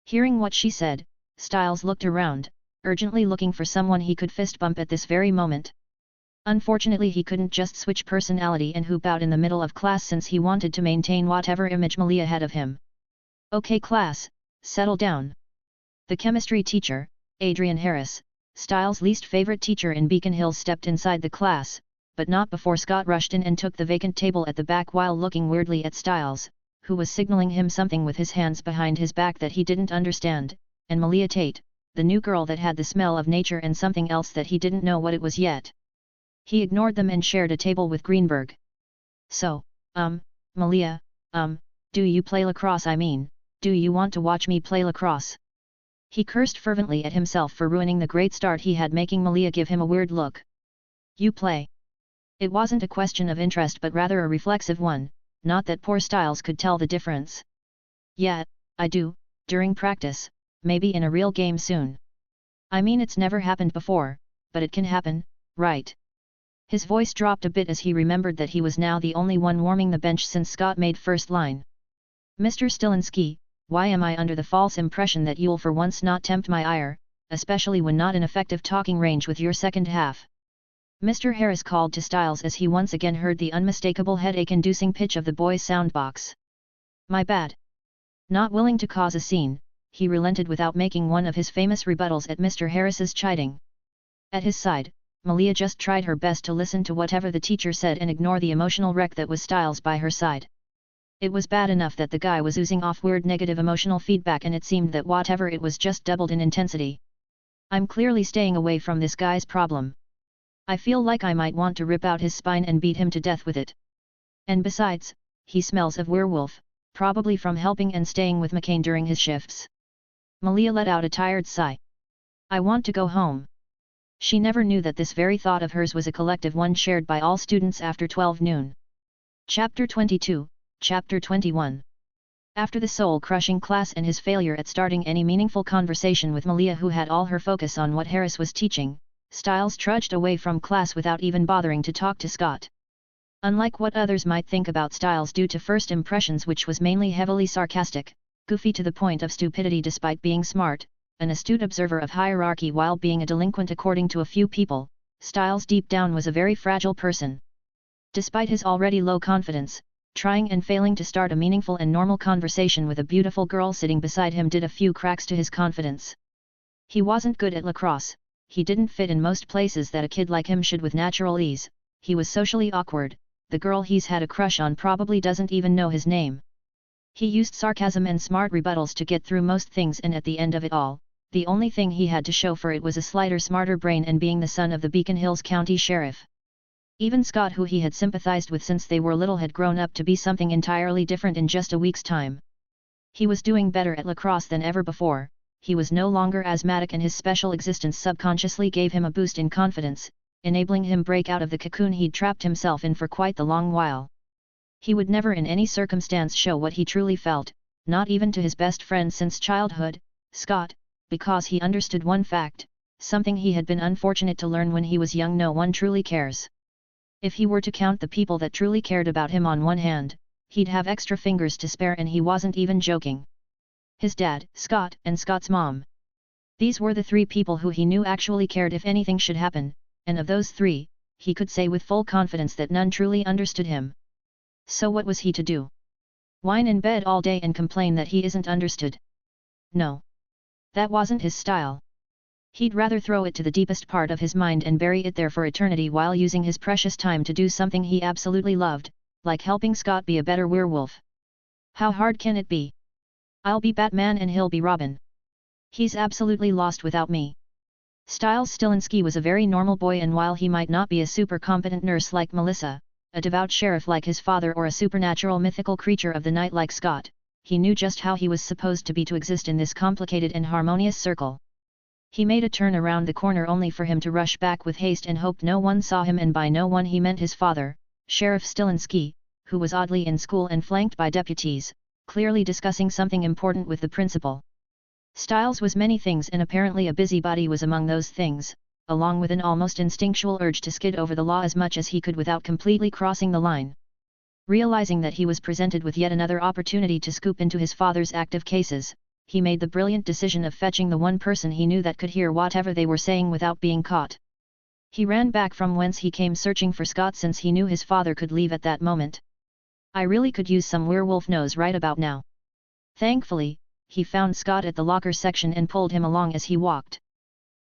Hearing what she said, Styles looked around, urgently looking for someone he could fist bump at this very moment. Unfortunately, he couldn't just switch personality and hoop out in the middle of class since he wanted to maintain whatever image Malia had of him. Okay class, settle down. The chemistry teacher, Adrian Harris, Styles' least favorite teacher in Beacon Hills, stepped inside the class, but not before Scott rushed in and took the vacant table at the back while looking weirdly at Styles, who was signaling him something with his hands behind his back that he didn't understand, and Malia Tate, the new girl that had the smell of nature and something else that he didn't know what it was yet. He ignored them and shared a table with Greenberg. So, Malia, do you play lacrosse? I mean, do you want to watch me play lacrosse? He cursed fervently at himself for ruining the great start he had, making Malia give him a weird look. You play? It wasn't a question of interest but rather a reflexive one, not that poor Styles could tell the difference. Yeah, I do, during practice, maybe in a real game soon. I mean, it's never happened before, but it can happen, right? His voice dropped a bit as he remembered that he was now the only one warming the bench since Scott made first line. Mr. Stilinski, why am I under the false impression that you'll for once not tempt my ire, especially when not in effective talking range with your second half? Mr. Harris called to Styles as he once again heard the unmistakable headache-inducing pitch of the boy's soundbox. My bad. Not willing to cause a scene, he relented without making one of his famous rebuttals at Mr. Harris's chiding. At his side, Malia just tried her best to listen to whatever the teacher said and ignore the emotional wreck that was Styles by her side. It was bad enough that the guy was oozing off weird negative emotional feedback, and it seemed that whatever it was just doubled in intensity. I'm clearly staying away from this guy's problem. I feel like I might want to rip out his spine and beat him to death with it. And besides, he smells of werewolf, probably from helping and staying with McCain during his shifts. Malia let out a tired sigh. I want to go home. She never knew that this very thought of hers was a collective one shared by all students after 12 noon. Chapter 22, Chapter 21. After the soul-crushing class and his failure at starting any meaningful conversation with Malia, who had all her focus on what Harris was teaching, Styles trudged away from class without even bothering to talk to Scott. Unlike what others might think about Styles due to first impressions, which was mainly heavily sarcastic, goofy to the point of stupidity despite being smart, an astute observer of hierarchy while being a delinquent according to a few people, Styles deep down was a very fragile person. Despite his already low confidence, trying and failing to start a meaningful and normal conversation with a beautiful girl sitting beside him did a few cracks to his confidence. He wasn't good at lacrosse, he didn't fit in most places that a kid like him should with natural ease, he was socially awkward, the girl he's had a crush on probably doesn't even know his name. He used sarcasm and smart rebuttals to get through most things, and at the end of it all, the only thing he had to show for it was a slighter, smarter brain and being the son of the Beacon Hills County Sheriff. Even Scott, who he had sympathized with since they were little, had grown up to be something entirely different in just a week's time. He was doing better at lacrosse than ever before, he was no longer asthmatic, and his special existence subconsciously gave him a boost in confidence, enabling him break out of the cocoon he'd trapped himself in for quite the long while. He would never in any circumstance show what he truly felt, not even to his best friend since childhood, Scott, because he understood one fact, something he had been unfortunate to learn when he was young: no one truly cares. If he were to count the people that truly cared about him on one hand, he'd have extra fingers to spare, and he wasn't even joking. His dad, Scott, and Scott's mom. These were the three people who he knew actually cared if anything should happen, and of those three, he could say with full confidence that none truly understood him. So what was he to do? Whine in bed all day and complain that he isn't understood? No. That wasn't his style. He'd rather throw it to the deepest part of his mind and bury it there for eternity while using his precious time to do something he absolutely loved, like helping Scott be a better werewolf. How hard can it be? I'll be Batman and he'll be Robin. He's absolutely lost without me. Styles Stilinski was a very normal boy, and while he might not be a super competent nurse like Melissa, a devout sheriff like his father, or a supernatural mythical creature of the night like Scott, he knew just how he was supposed to be to exist in this complicated and harmonious circle. He made a turn around the corner only for him to rush back with haste and hoped no one saw him, and by no one he meant his father, Sheriff Stilinski, who was oddly in school and flanked by deputies, clearly discussing something important with the principal. Styles was many things, and apparently a busybody was among those things, along with an almost instinctual urge to skid over the law as much as he could without completely crossing the line. Realizing that he was presented with yet another opportunity to scoop into his father's active cases, he made the brilliant decision of fetching the one person he knew that could hear whatever they were saying without being caught. He ran back from whence he came, searching for Scott, since he knew his father could leave at that moment. I really could use some werewolf nose right about now. Thankfully, he found Scott at the locker section and pulled him along as he walked.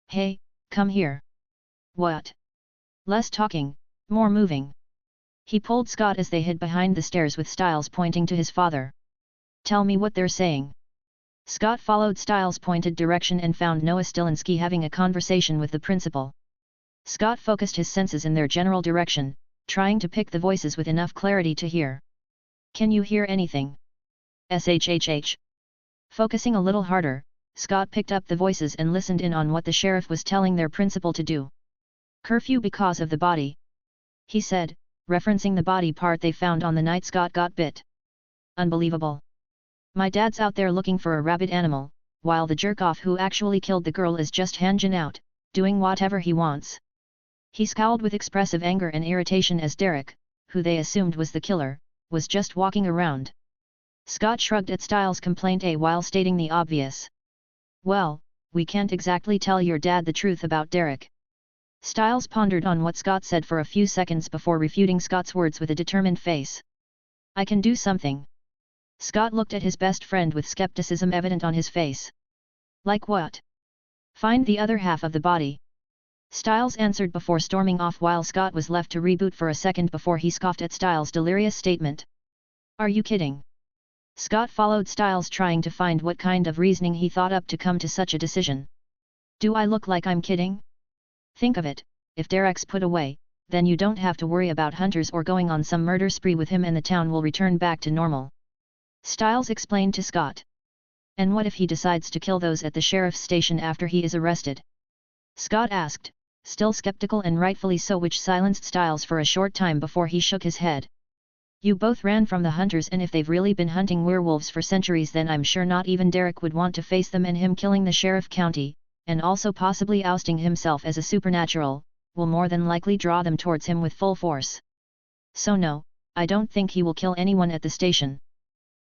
Hey, come here. What? Less talking, more moving. He pulled Scott as they hid behind the stairs with Styles pointing to his father. Tell me what they're saying. Scott followed Styles' pointed direction and found Noah Stilinski having a conversation with the principal. Scott focused his senses in their general direction, trying to pick the voices with enough clarity to hear. "Can you hear anything?" "SHHH." Focusing a little harder, Scott picked up the voices and listened in on what the sheriff was telling their principal to do. "Curfew because of the body," he said, referencing the body part they found on the night Scott got bit. "Unbelievable. My dad's out there looking for a rabid animal, while the jerk-off who actually killed the girl is just hanging out, doing whatever he wants." He scowled with expressive anger and irritation as Derek, who they assumed was the killer, was just walking around. Scott shrugged at Styles' complaint while stating the obvious. "Well, we can't exactly tell your dad the truth about Derek." Styles pondered on what Scott said for a few seconds before refuting Scott's words with a determined face. "I can do something." Scott looked at his best friend with skepticism evident on his face. "Like what?" "Find the other half of the body." Styles answered before storming off while Scott was left to reboot for a second before he scoffed at Styles' delirious statement. "Are you kidding?" Scott followed Styles, trying to find what kind of reasoning he thought up to come to such a decision. "Do I look like I'm kidding? Think of it, if Derek's put away, then you don't have to worry about hunters or going on some murder spree with him, and the town will return back to normal," Styles explained to Scott. "And what if he decides to kill those at the sheriff's station after he is arrested?" Scott asked, still skeptical and rightfully so, which silenced Styles for a short time before he shook his head. "You both ran from the hunters, and if they've really been hunting werewolves for centuries, then I'm sure not even Derek would want to face them, and him killing the sheriff county, and also possibly ousting himself as a supernatural, will more than likely draw them towards him with full force. So no, I don't think he will kill anyone at the station."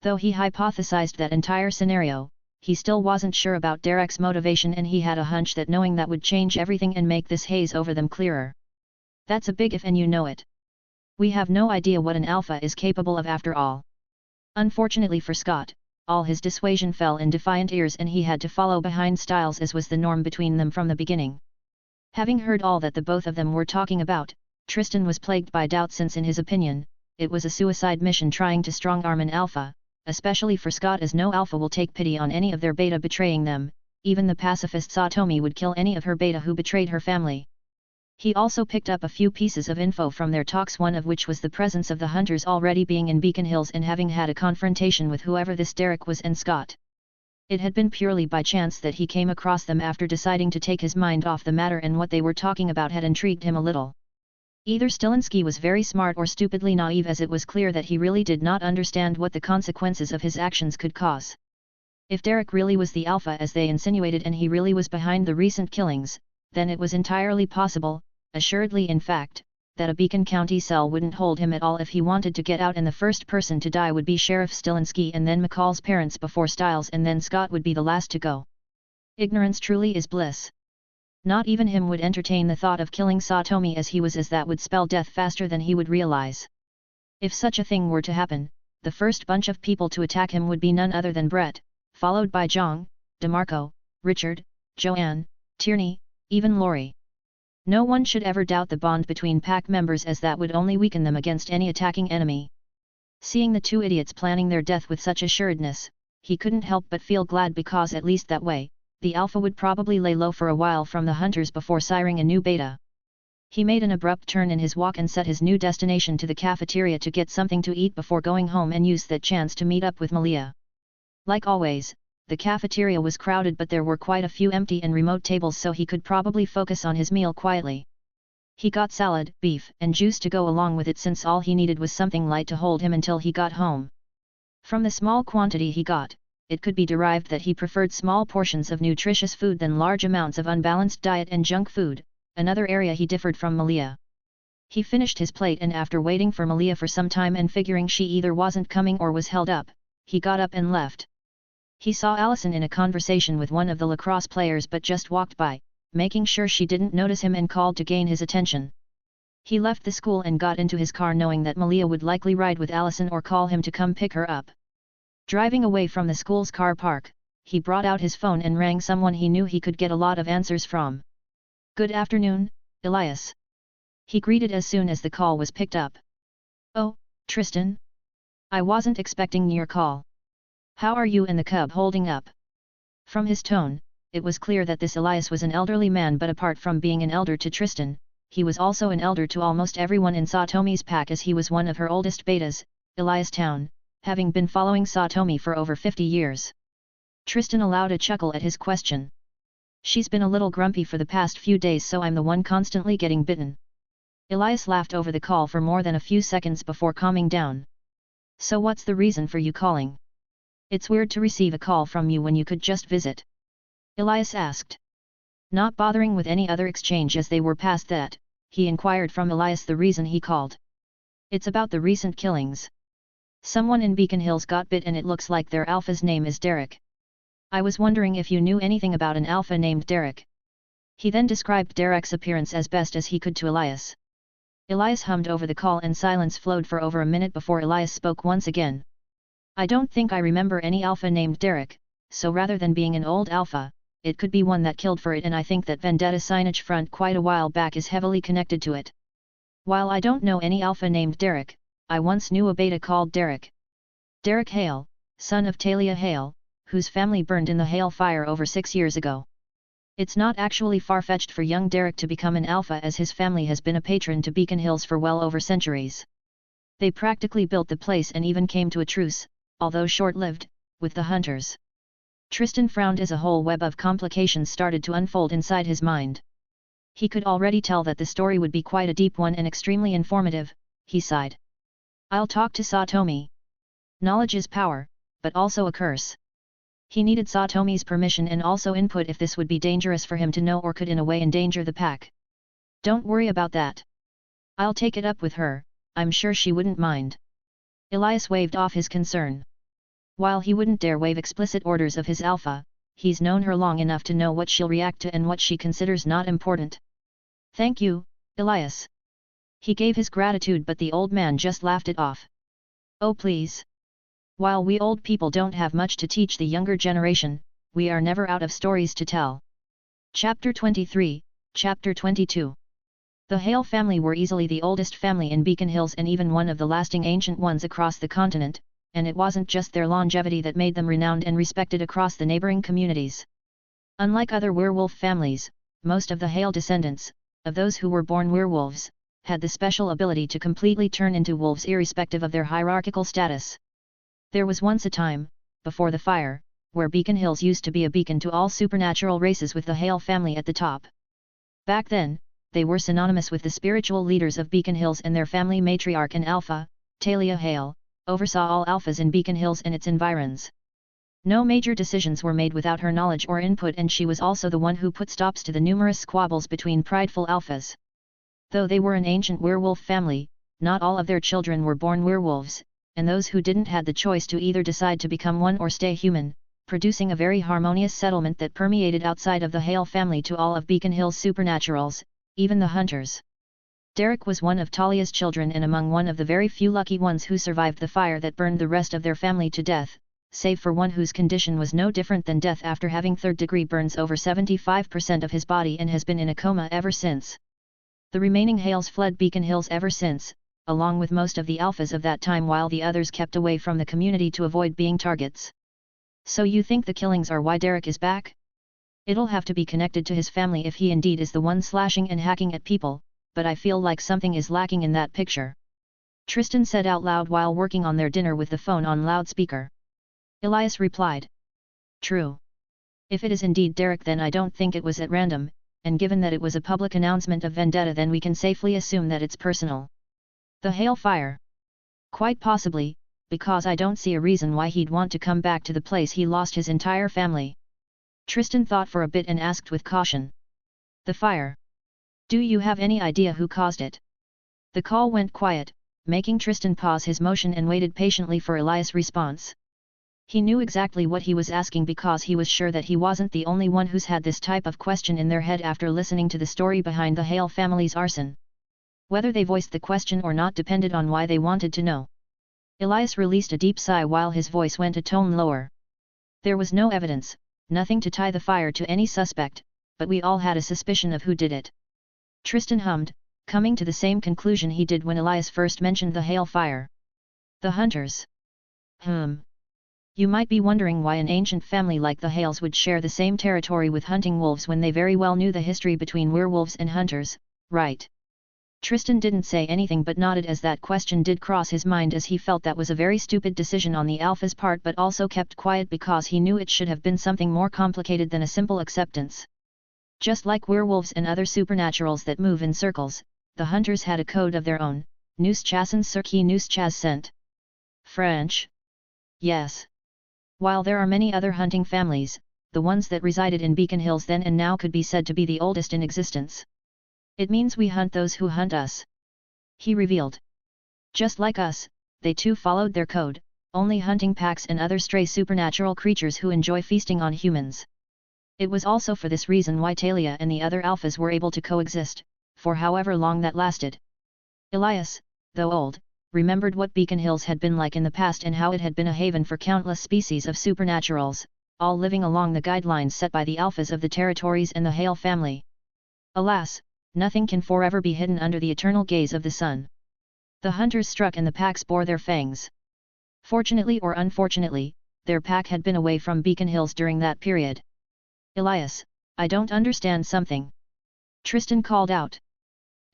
Though he hypothesized that entire scenario, he still wasn't sure about Derek's motivation, and he had a hunch that knowing that would change everything and make this haze over them clearer. "That's a big if, and you know it. We have no idea what an alpha is capable of after all." Unfortunately for Scott, all his dissuasion fell in defiant ears, and he had to follow behind Styles, as was the norm between them from the beginning. Having heard all that the both of them were talking about, Tristan was plagued by doubt, since in his opinion, it was a suicide mission trying to strong-arm an alpha, especially for Scott, as no alpha will take pity on any of their beta betraying them. Even the pacifist Satomi would kill any of her beta who betrayed her family. He also picked up a few pieces of info from their talks, one of which was the presence of the hunters already being in Beacon Hills and having had a confrontation with whoever this Derek was and Scott. It had been purely by chance that he came across them after deciding to take his mind off the matter, and what they were talking about had intrigued him a little. Either Stilinski was very smart or stupidly naive, as it was clear that he really did not understand what the consequences of his actions could cause. If Derek really was the alpha as they insinuated, and he really was behind the recent killings, then it was entirely possible, assuredly in fact, that a Beacon County cell wouldn't hold him at all if he wanted to get out, and the first person to die would be Sheriff Stilinski and then McCall's parents before Styles, and then Scott would be the last to go. Ignorance truly is bliss. Not even him would entertain the thought of killing Satomi as he was, as that would spell death faster than he would realize. If such a thing were to happen, the first bunch of people to attack him would be none other than Brett, followed by Zhang, DeMarco, Richard, Joanne, Tierney, even Lori. No one should ever doubt the bond between pack members, as that would only weaken them against any attacking enemy. Seeing the two idiots planning their death with such assuredness, he couldn't help but feel glad, because at least that way, the alpha would probably lay low for a while from the hunters before siring a new beta. He made an abrupt turn in his walk and set his new destination to the cafeteria to get something to eat before going home and use that chance to meet up with Malia. Like always, the cafeteria was crowded, but there were quite a few empty and remote tables, so he could probably focus on his meal quietly. He got salad, beef, and juice to go along with it, since all he needed was something light to hold him until he got home. From the small quantity he got, it could be derived that he preferred small portions of nutritious food than large amounts of unbalanced diet and junk food, another area he differed from Malia. He finished his plate, and after waiting for Malia for some time and figuring she either wasn't coming or was held up, he got up and left. He saw Allison in a conversation with one of the lacrosse players, but just walked by, making sure she didn't notice him, and called to gain his attention. He left the school and got into his car, knowing that Malia would likely ride with Allison or call him to come pick her up. Driving away from the school's car park, he brought out his phone and rang someone he knew he could get a lot of answers from. "Good afternoon, Elias," he greeted as soon as the call was picked up. "Oh, Tristan? I wasn't expecting your call. How are you and the cub holding up?" From his tone, it was clear that this Elias was an elderly man, but apart from being an elder to Tristan, he was also an elder to almost everyone in Satomi's pack, as he was one of her oldest betas, Elias Town, having been following Satomi for over 50 years. Tristan allowed a chuckle at his question. She's been a little grumpy for the past few days, so I'm the one constantly getting bitten. Elias laughed over the call for more than a few seconds before calming down. So what's the reason for you calling? It's weird to receive a call from you when you could just visit. Elias asked. Not bothering with any other exchange as they were past that, he inquired from Elias the reason he called. It's about the recent killings. Someone in Beacon Hills got bit and it looks like their alpha's name is Derek. I was wondering if you knew anything about an alpha named Derek. He then described Derek's appearance as best as he could to Elias. Elias hummed over the call and silence flowed for over a minute before Elias spoke once again. I don't think I remember any alpha named Derek, so rather than being an old alpha, it could be one that killed for it, and I think that vendetta signage front quite a while back is heavily connected to it. While I don't know any alpha named Derek, I once knew a beta called Derek. Derek Hale, son of Talia Hale, whose family burned in the Hale fire over 6 years ago. It's not actually far-fetched for young Derek to become an alpha, as his family has been a patron to Beacon Hills for well over centuries. They practically built the place and even came to a truce, although short-lived, with the hunters. Tristan frowned as a whole web of complications started to unfold inside his mind. He could already tell that the story would be quite a deep one and extremely informative. He sighed. I'll talk to Satomi. Knowledge is power, but also a curse. He needed Satomi's permission and also input if this would be dangerous for him to know or could in a way endanger the pack. Don't worry about that. I'll take it up with her, I'm sure she wouldn't mind. Elias waved off his concern. While he wouldn't dare wave explicit orders of his alpha, he's known her long enough to know what she'll react to and what she considers not important. Thank you, Elias. He gave his gratitude, but the old man just laughed it off. Oh please. While we old people don't have much to teach the younger generation, we are never out of stories to tell. Chapter 23, Chapter 22. The Hale family were easily the oldest family in Beacon Hills and even one of the lasting ancient ones across the continent, and it wasn't just their longevity that made them renowned and respected across the neighboring communities. Unlike other werewolf families, most of the Hale descendants, of those who were born werewolves, had the special ability to completely turn into wolves irrespective of their hierarchical status. There was once a time, before the fire, where Beacon Hills used to be a beacon to all supernatural races with the Hale family at the top. Back then, they were synonymous with the spiritual leaders of Beacon Hills, and their family matriarch and alpha, Talia Hale, oversaw all alphas in Beacon Hills and its environs. No major decisions were made without her knowledge or input, and she was also the one who put stops to the numerous squabbles between prideful alphas. Though they were an ancient werewolf family, not all of their children were born werewolves, and those who didn't had the choice to either decide to become one or stay human, producing a very harmonious settlement that permeated outside of the Hale family to all of Beacon Hill's supernaturals, even the hunters. Derek was one of Talia's children and among one of the very few lucky ones who survived the fire that burned the rest of their family to death, save for one whose condition was no different than death after having third-degree burns over 75% of his body and has been in a coma ever since. The remaining Hales fled Beacon Hills ever since, along with most of the alphas of that time, while the others kept away from the community to avoid being targets. So you think the killings are why Derek is back? It'll have to be connected to his family if he indeed is the one slashing and hacking at people, but I feel like something is lacking in that picture. Tristan said out loud while working on their dinner with the phone on loudspeaker. Elias replied. True. If it is indeed Derek, then I don't think it was at random, and given that it was a public announcement of vendetta, then we can safely assume that it's personal. The Hale fire? Quite possibly, because I don't see a reason why he'd want to come back to the place he lost his entire family. Tristan thought for a bit and asked with caution. The fire? Do you have any idea who caused it? The call went quiet, making Tristan pause his motion and waited patiently for Elias' response. He knew exactly what he was asking because he was sure that he wasn't the only one who's had this type of question in their head after listening to the story behind the Hale family's arson. Whether they voiced the question or not depended on why they wanted to know. Elias released a deep sigh while his voice went a tone lower. There was no evidence, nothing to tie the fire to any suspect, but we all had a suspicion of who did it. Tristan hummed, coming to the same conclusion he did when Elias first mentioned the Hale fire. The hunters. You might be wondering why an ancient family like the Hales would share the same territory with hunting wolves when they very well knew the history between werewolves and hunters, right? Tristan didn't say anything but nodded as that question did cross his mind, as he felt that was a very stupid decision on the Alpha's part, but also kept quiet because he knew it should have been something more complicated than a simple acceptance. Just like werewolves and other supernaturals that move in circles, the hunters had a code of their own, nous chassons ce qui nous chasse. French? Yes. While there are many other hunting families, the ones that resided in Beacon Hills then and now could be said to be the oldest in existence. It means we hunt those who hunt us, he revealed. Just like us, they too followed their code, only hunting packs and other stray supernatural creatures who enjoy feasting on humans. It was also for this reason why Talia and the other Alphas were able to coexist, for however long that lasted. Elias, though old, remembered what Beacon Hills had been like in the past and how it had been a haven for countless species of supernaturals, all living along the guidelines set by the Alphas of the territories and the Hale family. Alas, nothing can forever be hidden under the eternal gaze of the sun. The hunters struck and the packs bore their fangs. Fortunately or unfortunately, their pack had been away from Beacon Hills during that period. Elias, I don't understand something. Tristan called out.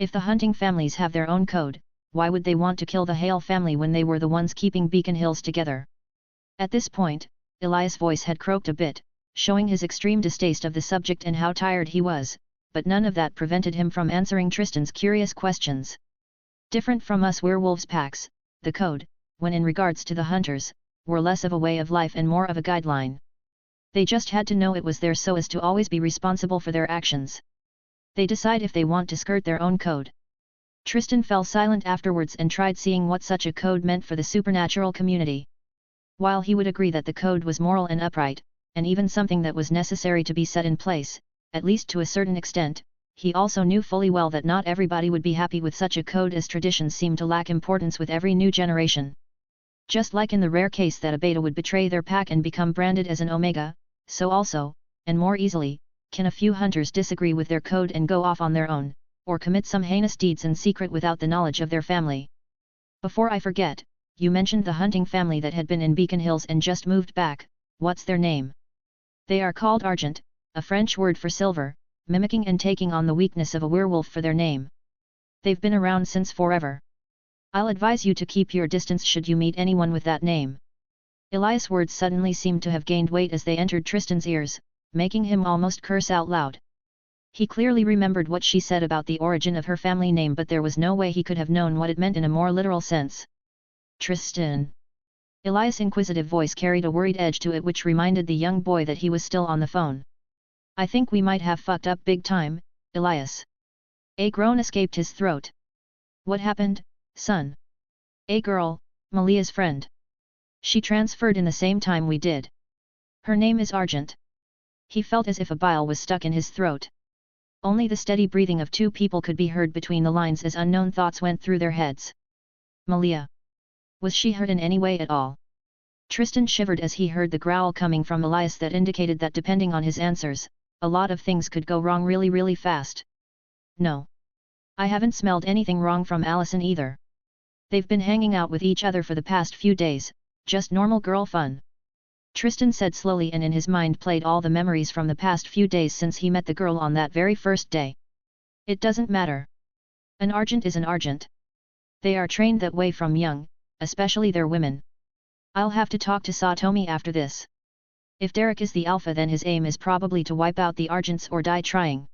If the hunting families have their own code, why would they want to kill the Hale family when they were the ones keeping Beacon Hills together? At this point, Elias' voice had croaked a bit, showing his extreme distaste of the subject and how tired he was, but none of that prevented him from answering Tristan's curious questions. Different from us werewolves packs, the code, when in regards to the hunters, were less of a way of life and more of a guideline. They just had to know it was there so as to always be responsible for their actions. They decide if they want to skirt their own code. Tristan fell silent afterwards and tried seeing what such a code meant for the supernatural community. While he would agree that the code was moral and upright, and even something that was necessary to be set in place, at least to a certain extent, he also knew fully well that not everybody would be happy with such a code, as traditions seem to lack importance with every new generation. Just like in the rare case that a beta would betray their pack and become branded as an omega, so also, and more easily, can a few hunters disagree with their code and go off on their own, or commit some heinous deeds in secret without the knowledge of their family. Before I forget, you mentioned the hunting family that had been in Beacon Hills and just moved back. What's their name? They are called Argent, a French word for silver, mimicking and taking on the weakness of a werewolf for their name. They've been around since forever. I'll advise you to keep your distance should you meet anyone with that name. Elias' words suddenly seemed to have gained weight as they entered Tristan's ears, making him almost curse out loud. He clearly remembered what she said about the origin of her family name, but there was no way he could have known what it meant in a more literal sense. Tristan. Elias' inquisitive voice carried a worried edge to it which reminded the young boy that he was still on the phone. I think we might have fucked up big time, Elias. A groan escaped his throat. What happened, son? A girl, Malia's friend. She transferred in the same time we did. Her name is Argent. He felt as if a bile was stuck in his throat. Only the steady breathing of two people could be heard between the lines as unknown thoughts went through their heads. Malia. Was she hurt in any way at all? Tristan shivered as he heard the growl coming from Elias that indicated that depending on his answers, a lot of things could go wrong really fast. No. I haven't smelled anything wrong from Allison either. They've been hanging out with each other for the past few days, just normal girl fun. Tristan said slowly, and in his mind played all the memories from the past few days since he met the girl on that very first day. It doesn't matter. An Argent is an Argent. They are trained that way from young, especially their women. I'll have to talk to Satomi after this. If Derek is the Alpha, then his aim is probably to wipe out the Argents or die trying.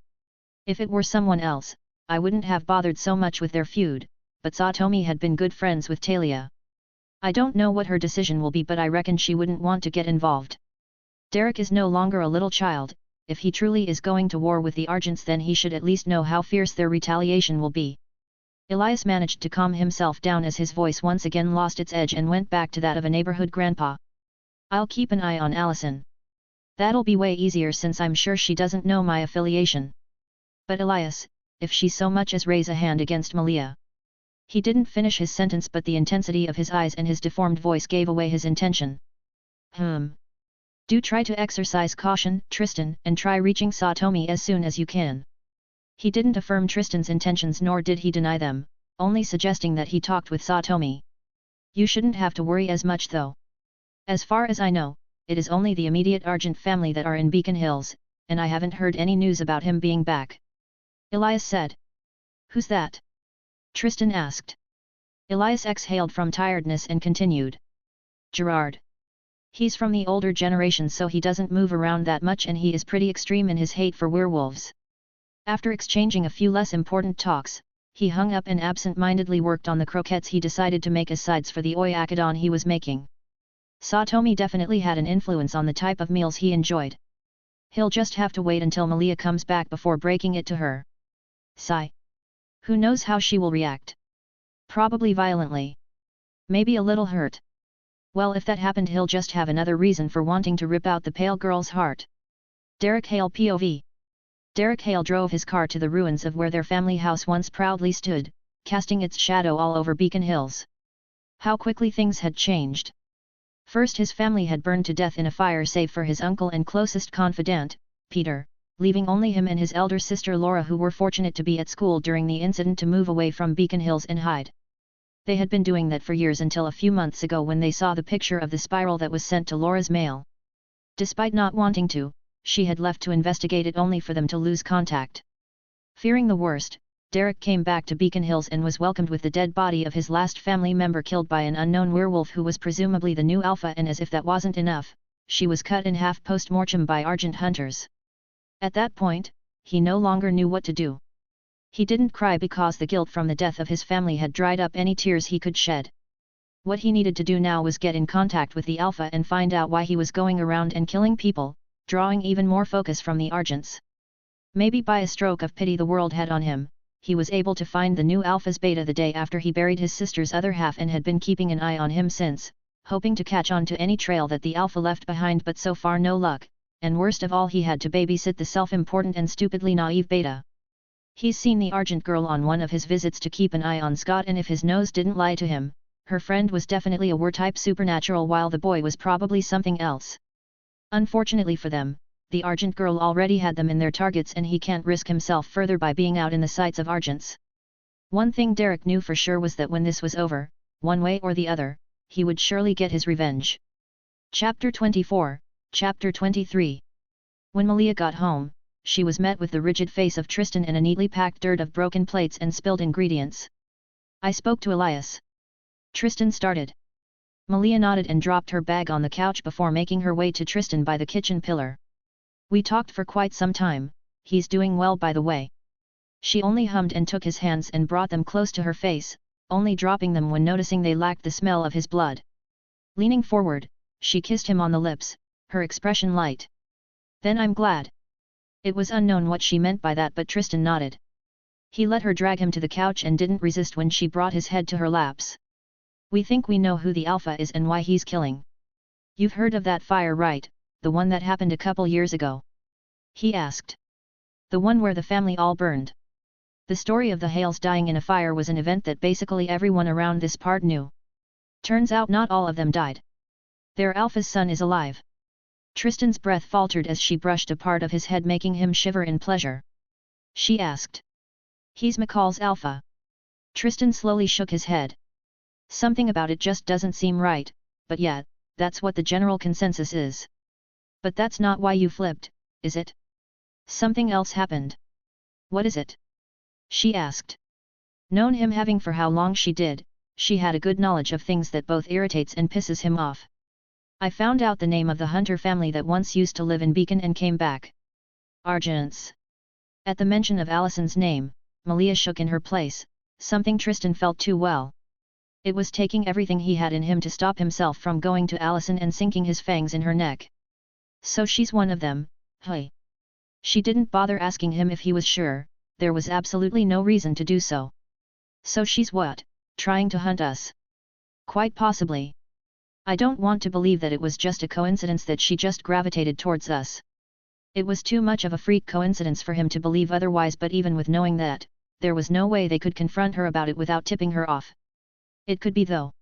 If it were someone else, I wouldn't have bothered so much with their feud, but Satomi had been good friends with Talia. I don't know what her decision will be, but I reckon she wouldn't want to get involved. Derek is no longer a little child. If he truly is going to war with the Argents, then he should at least know how fierce their retaliation will be. Elias managed to calm himself down as his voice once again lost its edge and went back to that of a neighborhood grandpa. I'll keep an eye on Allison. That'll be way easier since I'm sure she doesn't know my affiliation. But Elias, if she so much as raise a hand against Malia. He didn't finish his sentence, but the intensity of his eyes and his deformed voice gave away his intention. Do try to exercise caution, Tristan, and try reaching Satomi as soon as you can. He didn't affirm Tristan's intentions nor did he deny them, only suggesting that he talked with Satomi. You shouldn't have to worry as much though. As far as I know, it is only the immediate Argent family that are in Beacon Hills, and I haven't heard any news about him being back. Elias said. Who's that? Tristan asked. Elias exhaled from tiredness and continued. Gerard. He's from the older generation, so he doesn't move around that much, and he is pretty extreme in his hate for werewolves. After exchanging a few less important talks, he hung up and absent-mindedly worked on the croquettes he decided to make as sides for the oyakodon he was making. Satomi definitely had an influence on the type of meals he enjoyed. He'll just have to wait until Malia comes back before breaking it to her. Sigh. Who knows how she will react? Probably violently. Maybe a little hurt. Well, if that happened, he'll just have another reason for wanting to rip out the pale girl's heart. Derek Hale POV. Derek Hale drove his car to the ruins of where their family house once proudly stood, casting its shadow all over Beacon Hills. How quickly things had changed. First, his family had burned to death in a fire save for his uncle and closest confidant, Peter, leaving only him and his elder sister Laura, who were fortunate to be at school during the incident, to move away from Beacon Hills and hide. They had been doing that for years until a few months ago when they saw the picture of the spiral that was sent to Laura's mail. Despite not wanting to, she had left to investigate it only for them to lose contact. Fearing the worst, Derek came back to Beacon Hills and was welcomed with the dead body of his last family member killed by an unknown werewolf who was presumably the new Alpha, and as if that wasn't enough, she was cut in half post-mortem by Argent hunters. At that point, he no longer knew what to do. He didn't cry because the guilt from the death of his family had dried up any tears he could shed. What he needed to do now was get in contact with the Alpha and find out why he was going around and killing people, drawing even more focus from the Argents. Maybe by a stroke of pity the world had on him, he was able to find the new Alpha's beta the day after he buried his sister's other half, and had been keeping an eye on him since, hoping to catch on to any trail that the Alpha left behind, but so far no luck, and worst of all, he had to babysit the self-important and stupidly naive beta. He's seen the Argent girl on one of his visits to keep an eye on Scott, and if his nose didn't lie to him, her friend was definitely a war-type supernatural, while the boy was probably something else. Unfortunately for them, the Argent girl already had them in their targets, and he can't risk himself further by being out in the sights of Argents. One thing Derek knew for sure was that when this was over, one way or the other, he would surely get his revenge. Chapter 24, Chapter 23. When Malia got home, she was met with the rigid face of Tristan and a neatly packed dirt of broken plates and spilled ingredients. I spoke to Elias. Tristan started. Malia nodded and dropped her bag on the couch before making her way to Tristan by the kitchen pillar. We talked for quite some time. He's doing well, by the way. She only hummed and took his hands and brought them close to her face, only dropping them when noticing they lacked the smell of his blood. Leaning forward, she kissed him on the lips, her expression light. Then I'm glad. It was unknown what she meant by that, but Tristan nodded. He let her drag him to the couch and didn't resist when she brought his head to her laps. We think we know who the Alpha is and why he's killing. You've heard of that fire, right, the one that happened a couple years ago? He asked. The one where the family all burned. The story of the Hales dying in a fire was an event that basically everyone around this part knew. Turns out not all of them died. Their Alpha's son is alive. Tristan's breath faltered as she brushed a part of his head, making him shiver in pleasure. She asked. He's McCall's Alpha. Tristan slowly shook his head. Something about it just doesn't seem right, but yeah, that's what the general consensus is. But that's not why you flipped, is it? Something else happened. What is it? She asked. Known him having for how long she did, she had a good knowledge of things that both irritates and pisses him off. I found out the name of the Hunter family that once used to live in Beacon and came back. Argents. At the mention of Allison's name, Malia shook in her place, something Tristan felt too well. It was taking everything he had in him to stop himself from going to Allison and sinking his fangs in her neck. So she's one of them, hey. She didn't bother asking him if he was sure, there was absolutely no reason to do so. So she's what, trying to hunt us? Quite possibly. I don't want to believe that it was just a coincidence that she just gravitated towards us. It was too much of a freak coincidence for him to believe otherwise, but even with knowing that, there was no way they could confront her about it without tipping her off. It could be though.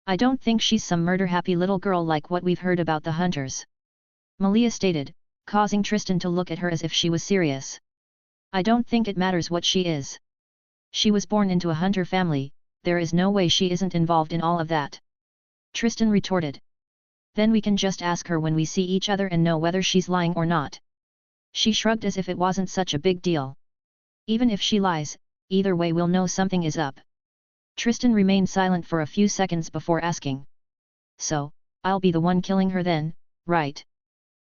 I don't think she's some murder-happy little girl like what we've heard about the Hunters. Malia stated, causing Tristan to look at her as if she was serious. I don't think it matters what she is. She was born into a Hunter family, there is no way she isn't involved in all of that. Tristan retorted. Then we can just ask her when we see each other and know whether she's lying or not. She shrugged as if it wasn't such a big deal. Even if she lies, either way we'll know something is up. Tristan remained silent for a few seconds before asking. So, I'll be the one killing her then, right?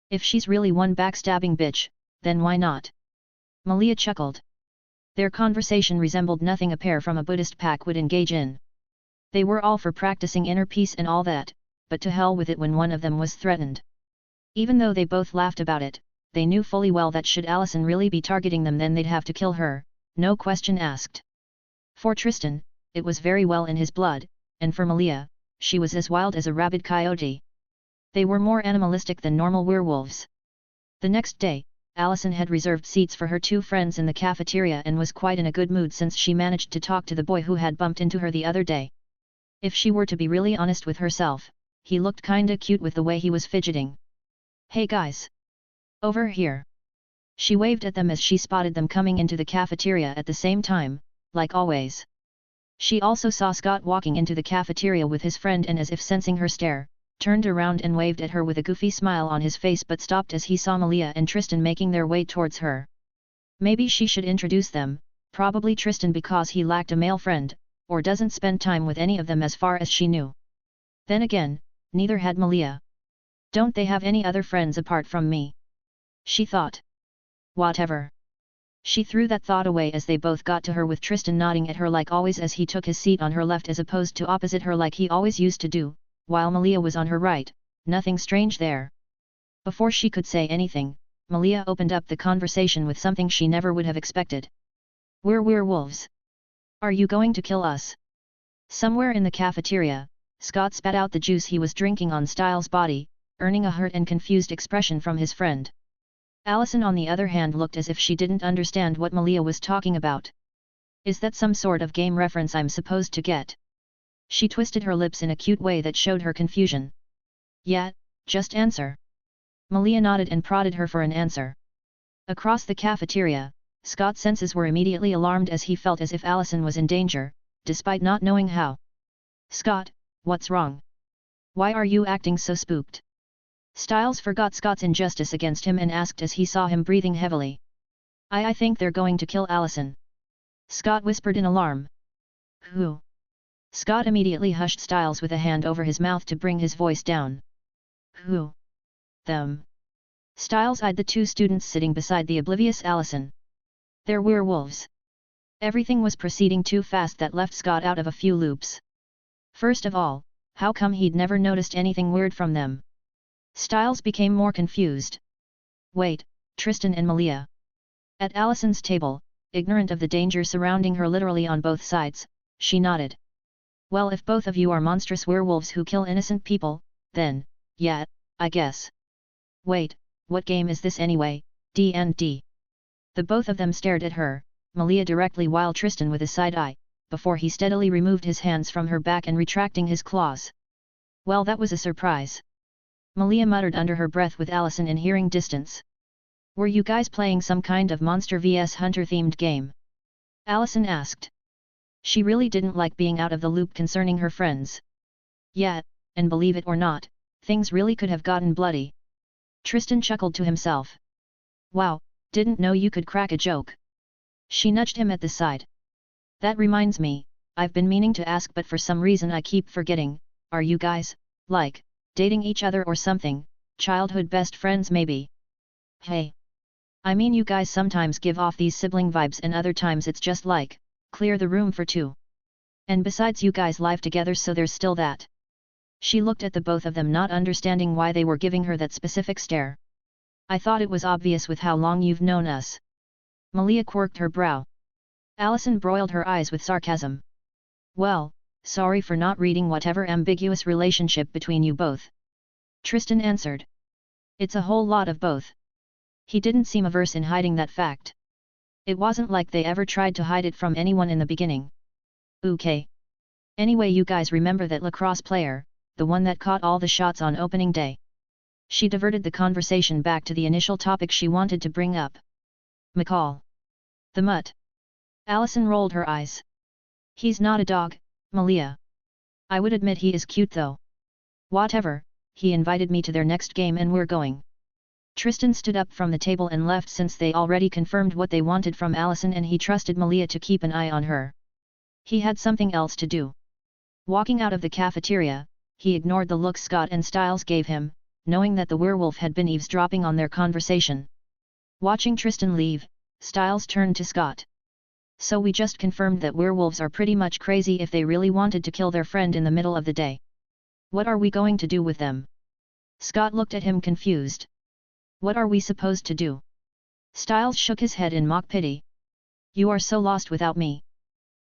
If she's really one backstabbing bitch, then why not? Malia chuckled. Their conversation resembled nothing a pair from a Buddhist pack would engage in. They were all for practicing inner peace and all that, but to hell with it when one of them was threatened. Even though they both laughed about it, they knew fully well that should Allison really be targeting them then they'd have to kill her, no question asked. For Tristan, it was very well in his blood, and for Malia, she was as wild as a rabid coyote. They were more animalistic than normal werewolves. The next day, Allison had reserved seats for her two friends in the cafeteria and was quite in a good mood since she managed to talk to the boy who had bumped into her the other day. If she were to be really honest with herself, he looked kinda cute with the way he was fidgeting. Hey guys! Over here! She waved at them as she spotted them coming into the cafeteria at the same time, like always. She also saw Scott walking into the cafeteria with his friend and as if sensing her stare, turned around and waved at her with a goofy smile on his face but stopped as he saw Malia and Tristan making their way towards her. Maybe she should introduce them, probably Tristan because he lacked a male friend, or doesn't spend time with any of them as far as she knew. Then again, neither had Malia. Don't they have any other friends apart from me? She thought. Whatever. She threw that thought away as they both got to her with Tristan nodding at her like always as he took his seat on her left as opposed to opposite her like he always used to do, while Malia was on her right, nothing strange there. Before she could say anything, Malia opened up the conversation with something she never would have expected. We're werewolves. Are you going to kill us? Somewhere in the cafeteria, Scott spat out the juice he was drinking on Styles' body, earning a hurt and confused expression from his friend. Allison on the other hand looked as if she didn't understand what Malia was talking about. Is that some sort of game reference I'm supposed to get? She twisted her lips in a cute way that showed her confusion. Yeah, just answer. Malia nodded and prodded her for an answer. Across the cafeteria, Scott's senses were immediately alarmed as he felt as if Allison was in danger, despite not knowing how. Scott, what's wrong? Why are you acting so spooked? Styles forgot Scott's injustice against him and asked as he saw him breathing heavily. I think they're going to kill Allison. Scott whispered in alarm. Who? Scott immediately hushed Styles with a hand over his mouth to bring his voice down. Who? Them. Styles eyed the two students sitting beside the oblivious Allison. They're werewolves. Everything was proceeding too fast that left Scott out of a few loops. First of all, how come he'd never noticed anything weird from them? Styles became more confused. Wait, Tristan and Malia. At Allison's table, ignorant of the danger surrounding her literally on both sides, she nodded. Well, if both of you are monstrous werewolves who kill innocent people, then, yeah, I guess. Wait, what game is this anyway, D&D? The both of them stared at her, Malia directly while Tristan with a side eye, before he steadily removed his hands from her back and retracting his claws. Well, that was a surprise. Malia muttered under her breath with Allison in hearing distance. Were you guys playing some kind of Monster vs Hunter themed game? Allison asked. She really didn't like being out of the loop concerning her friends. Yeah, and believe it or not, things really could have gotten bloody. Tristan chuckled to himself. Wow, didn't know you could crack a joke. She nudged him at the side. That reminds me, I've been meaning to ask but for some reason I keep forgetting, are you guys, like, dating each other or something, childhood best friends maybe? Hey! I mean you guys sometimes give off these sibling vibes and other times it's just like, clear the room for two. And besides you guys live together so there's still that. She looked at the both of them not understanding why they were giving her that specific stare. I thought it was obvious with how long you've known us. Malia quirked her brow. Allison broiled her eyes with sarcasm. Well, sorry for not reading whatever ambiguous relationship between you both. Tristan answered. It's a whole lot of both. He didn't seem averse in hiding that fact. It wasn't like they ever tried to hide it from anyone in the beginning. Okay. Anyway, you guys remember that lacrosse player, the one that caught all the shots on opening day? She diverted the conversation back to the initial topic she wanted to bring up. McCall. The mutt. Allison rolled her eyes. He's not a dog, Malia. I would admit he is cute though. Whatever, he invited me to their next game and we're going. Tristan stood up from the table and left since they already confirmed what they wanted from Allison and he trusted Malia to keep an eye on her. He had something else to do. Walking out of the cafeteria, he ignored the look Scott and Styles gave him, knowing that the werewolf had been eavesdropping on their conversation. Watching Tristan leave, Styles turned to Scott. So we just confirmed that werewolves are pretty much crazy if they really wanted to kill their friend in the middle of the day. What are we going to do with them? Scott looked at him confused. What are we supposed to do? Styles shook his head in mock pity. You are so lost without me.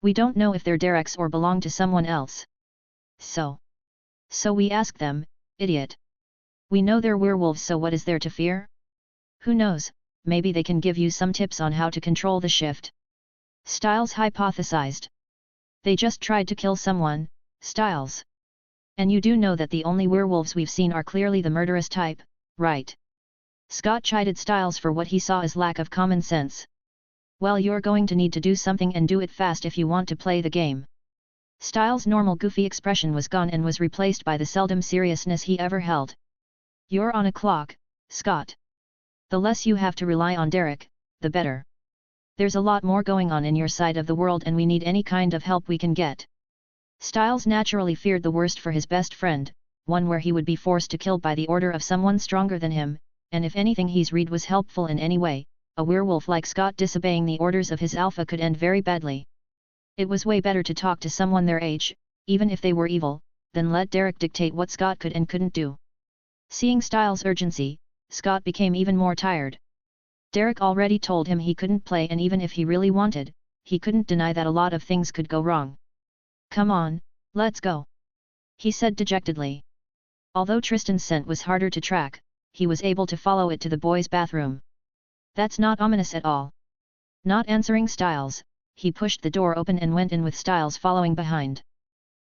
We don't know if they're Derek's or belong to someone else. So we ask them, idiot. We know they're werewolves, so what is there to fear? Who knows, maybe they can give you some tips on how to control the shift. Styles hypothesized. They just tried to kill someone, Styles. And you do know that the only werewolves we've seen are clearly the murderous type, right? Scott chided Styles for what he saw as lack of common sense. Well, you're going to need to do something and do it fast if you want to play the game. Styles' normal goofy expression was gone and was replaced by the seldom seriousness he ever held. You're on a clock, Scott. The less you have to rely on Derek, the better. There's a lot more going on in your side of the world and we need any kind of help we can get. Styles naturally feared the worst for his best friend, one where he would be forced to kill by the order of someone stronger than him, and if anything he's read was helpful in any way, a werewolf like Scott disobeying the orders of his alpha could end very badly. It was way better to talk to someone their age, even if they were evil, than let Derek dictate what Scott could and couldn't do. Seeing Styles' urgency, Scott became even more tired. Derek already told him he couldn't play, and even if he really wanted, he couldn't deny that a lot of things could go wrong. Come on, let's go, he said dejectedly. Although Tristan's scent was harder to track, he was able to follow it to the boys' bathroom. That's not ominous at all. Not answering Styles, he pushed the door open and went in with Styles following behind.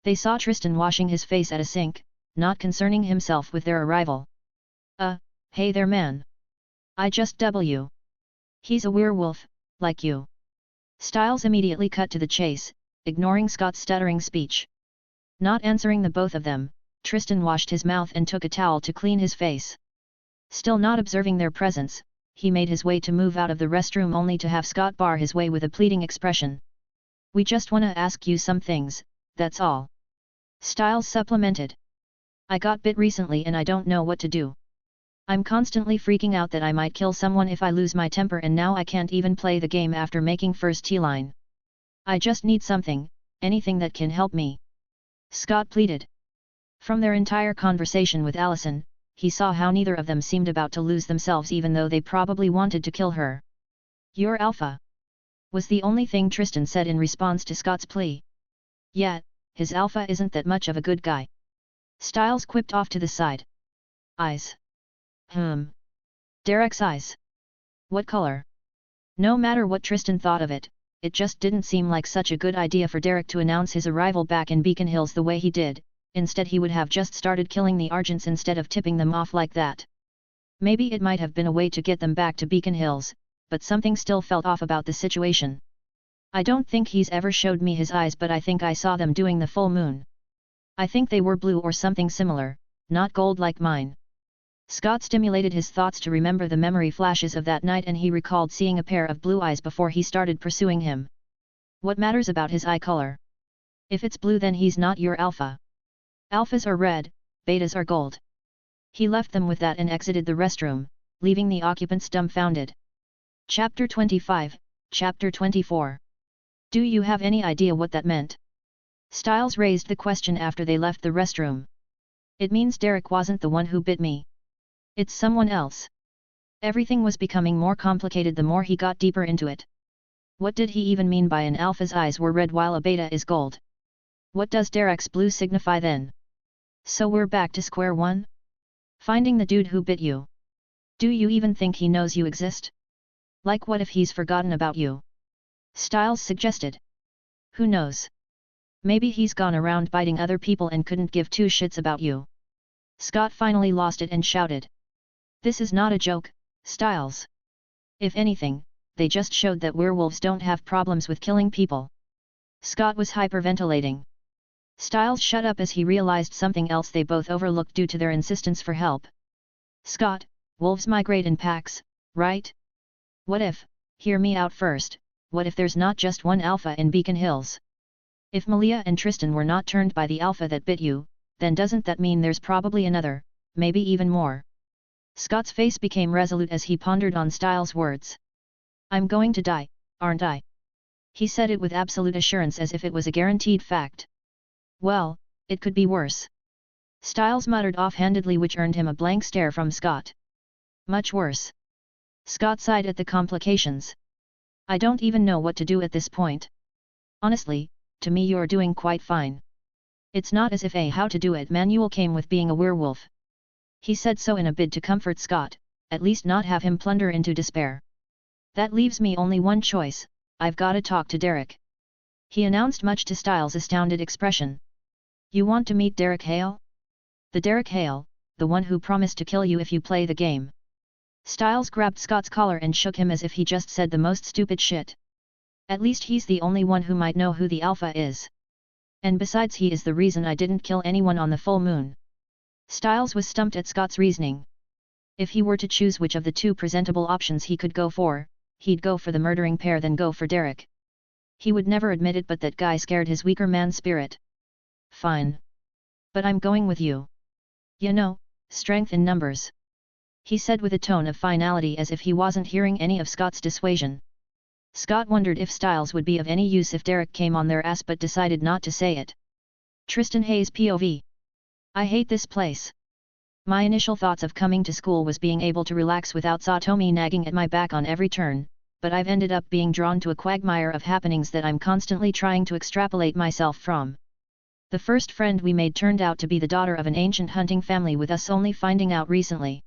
They saw Tristan washing his face at a sink, not concerning himself with their arrival. Hey there man. I just W. He's a werewolf, like you. Styles immediately cut to the chase, ignoring Scott's stuttering speech. Not answering the both of them, Tristan washed his mouth and took a towel to clean his face. Still not observing their presence, he made his way to move out of the restroom only to have Scott bar his way with a pleading expression. We just wanna ask you some things, that's all. Styles supplemented. I got bit recently and I don't know what to do. I'm constantly freaking out that I might kill someone if I lose my temper, and now I can't even play the game after making first T-line. I just need something, anything that can help me. Scott pleaded. From their entire conversation with Allison, he saw how neither of them seemed about to lose themselves even though they probably wanted to kill her. You're alpha, was the only thing Tristan said in response to Scott's plea. Yet, his alpha isn't that much of a good guy. Styles quipped off to the side. Eyes. Derek's eyes. What color? No matter what Tristan thought of it, it just didn't seem like such a good idea for Derek to announce his arrival back in Beacon Hills the way he did. Instead he would have just started killing the Argents instead of tipping them off like that. Maybe it might have been a way to get them back to Beacon Hills, but something still felt off about the situation. I don't think he's ever showed me his eyes, but I think I saw them doing the full moon. I think they were blue or something similar, not gold like mine. Scott stimulated his thoughts to remember the memory flashes of that night, and he recalled seeing a pair of blue eyes before he started pursuing him. What matters about his eye color? If it's blue, then he's not your alpha. Alphas are red, betas are gold. He left them with that and exited the restroom, leaving the occupants dumbfounded. Chapter 25, Chapter 24. Do you have any idea what that meant? Styles raised the question after they left the restroom. It means Derek wasn't the one who bit me. It's someone else. Everything was becoming more complicated the more he got deeper into it. What did he even mean by an alpha's eyes were red while a beta is gold? What does Derek's blue signify then? So we're back to square one? Finding the dude who bit you. Do you even think he knows you exist? Like, what if he's forgotten about you? Styles suggested. Who knows? Maybe he's gone around biting other people and couldn't give two shits about you. Scott finally lost it and shouted. This is not a joke, Styles. If anything, they just showed that werewolves don't have problems with killing people. Scott was hyperventilating. Styles shut up as he realized something else they both overlooked due to their insistence for help. Scott, wolves migrate in packs, right? What if, hear me out first, what if there's not just one alpha in Beacon Hills? If Malia and Tristan were not turned by the alpha that bit you, then doesn't that mean there's probably another, maybe even more? Scott's face became resolute as he pondered on Styles' words. I'm going to die, aren't I? He said it with absolute assurance as if it was a guaranteed fact. Well, it could be worse. Styles muttered offhandedly, which earned him a blank stare from Scott. Much worse. Scott sighed at the complications. I don't even know what to do at this point. Honestly, to me you're doing quite fine. It's not as if a how to do it manual came with being a werewolf. He said so in a bid to comfort Scott, at least not have him plunder into despair. That leaves me only one choice, I've gotta talk to Derek. He announced, much to Styles' astounded expression. You want to meet Derek Hale? The Derek Hale, the one who promised to kill you if you play the game. Styles grabbed Scott's collar and shook him as if he just said the most stupid shit. At least he's the only one who might know who the alpha is. And besides, he is the reason I didn't kill anyone on the full moon. Styles was stumped at Scott's reasoning. If he were to choose which of the two presentable options he could go for, he'd go for the murdering pair than go for Derek. He would never admit it, but that guy scared his weaker man spirit. Fine. But I'm going with you. You know, strength in numbers. He said with a tone of finality as if he wasn't hearing any of Scott's dissuasion. Scott wondered if Styles would be of any use if Derek came on their ass, but decided not to say it. Tristan Hayes POV. I hate this place. My initial thoughts of coming to school was being able to relax without Satomi nagging at my back on every turn, but I've ended up being drawn to a quagmire of happenings that I'm constantly trying to extrapolate myself from. The first friend we made turned out to be the daughter of an ancient hunting family, with us only finding out recently.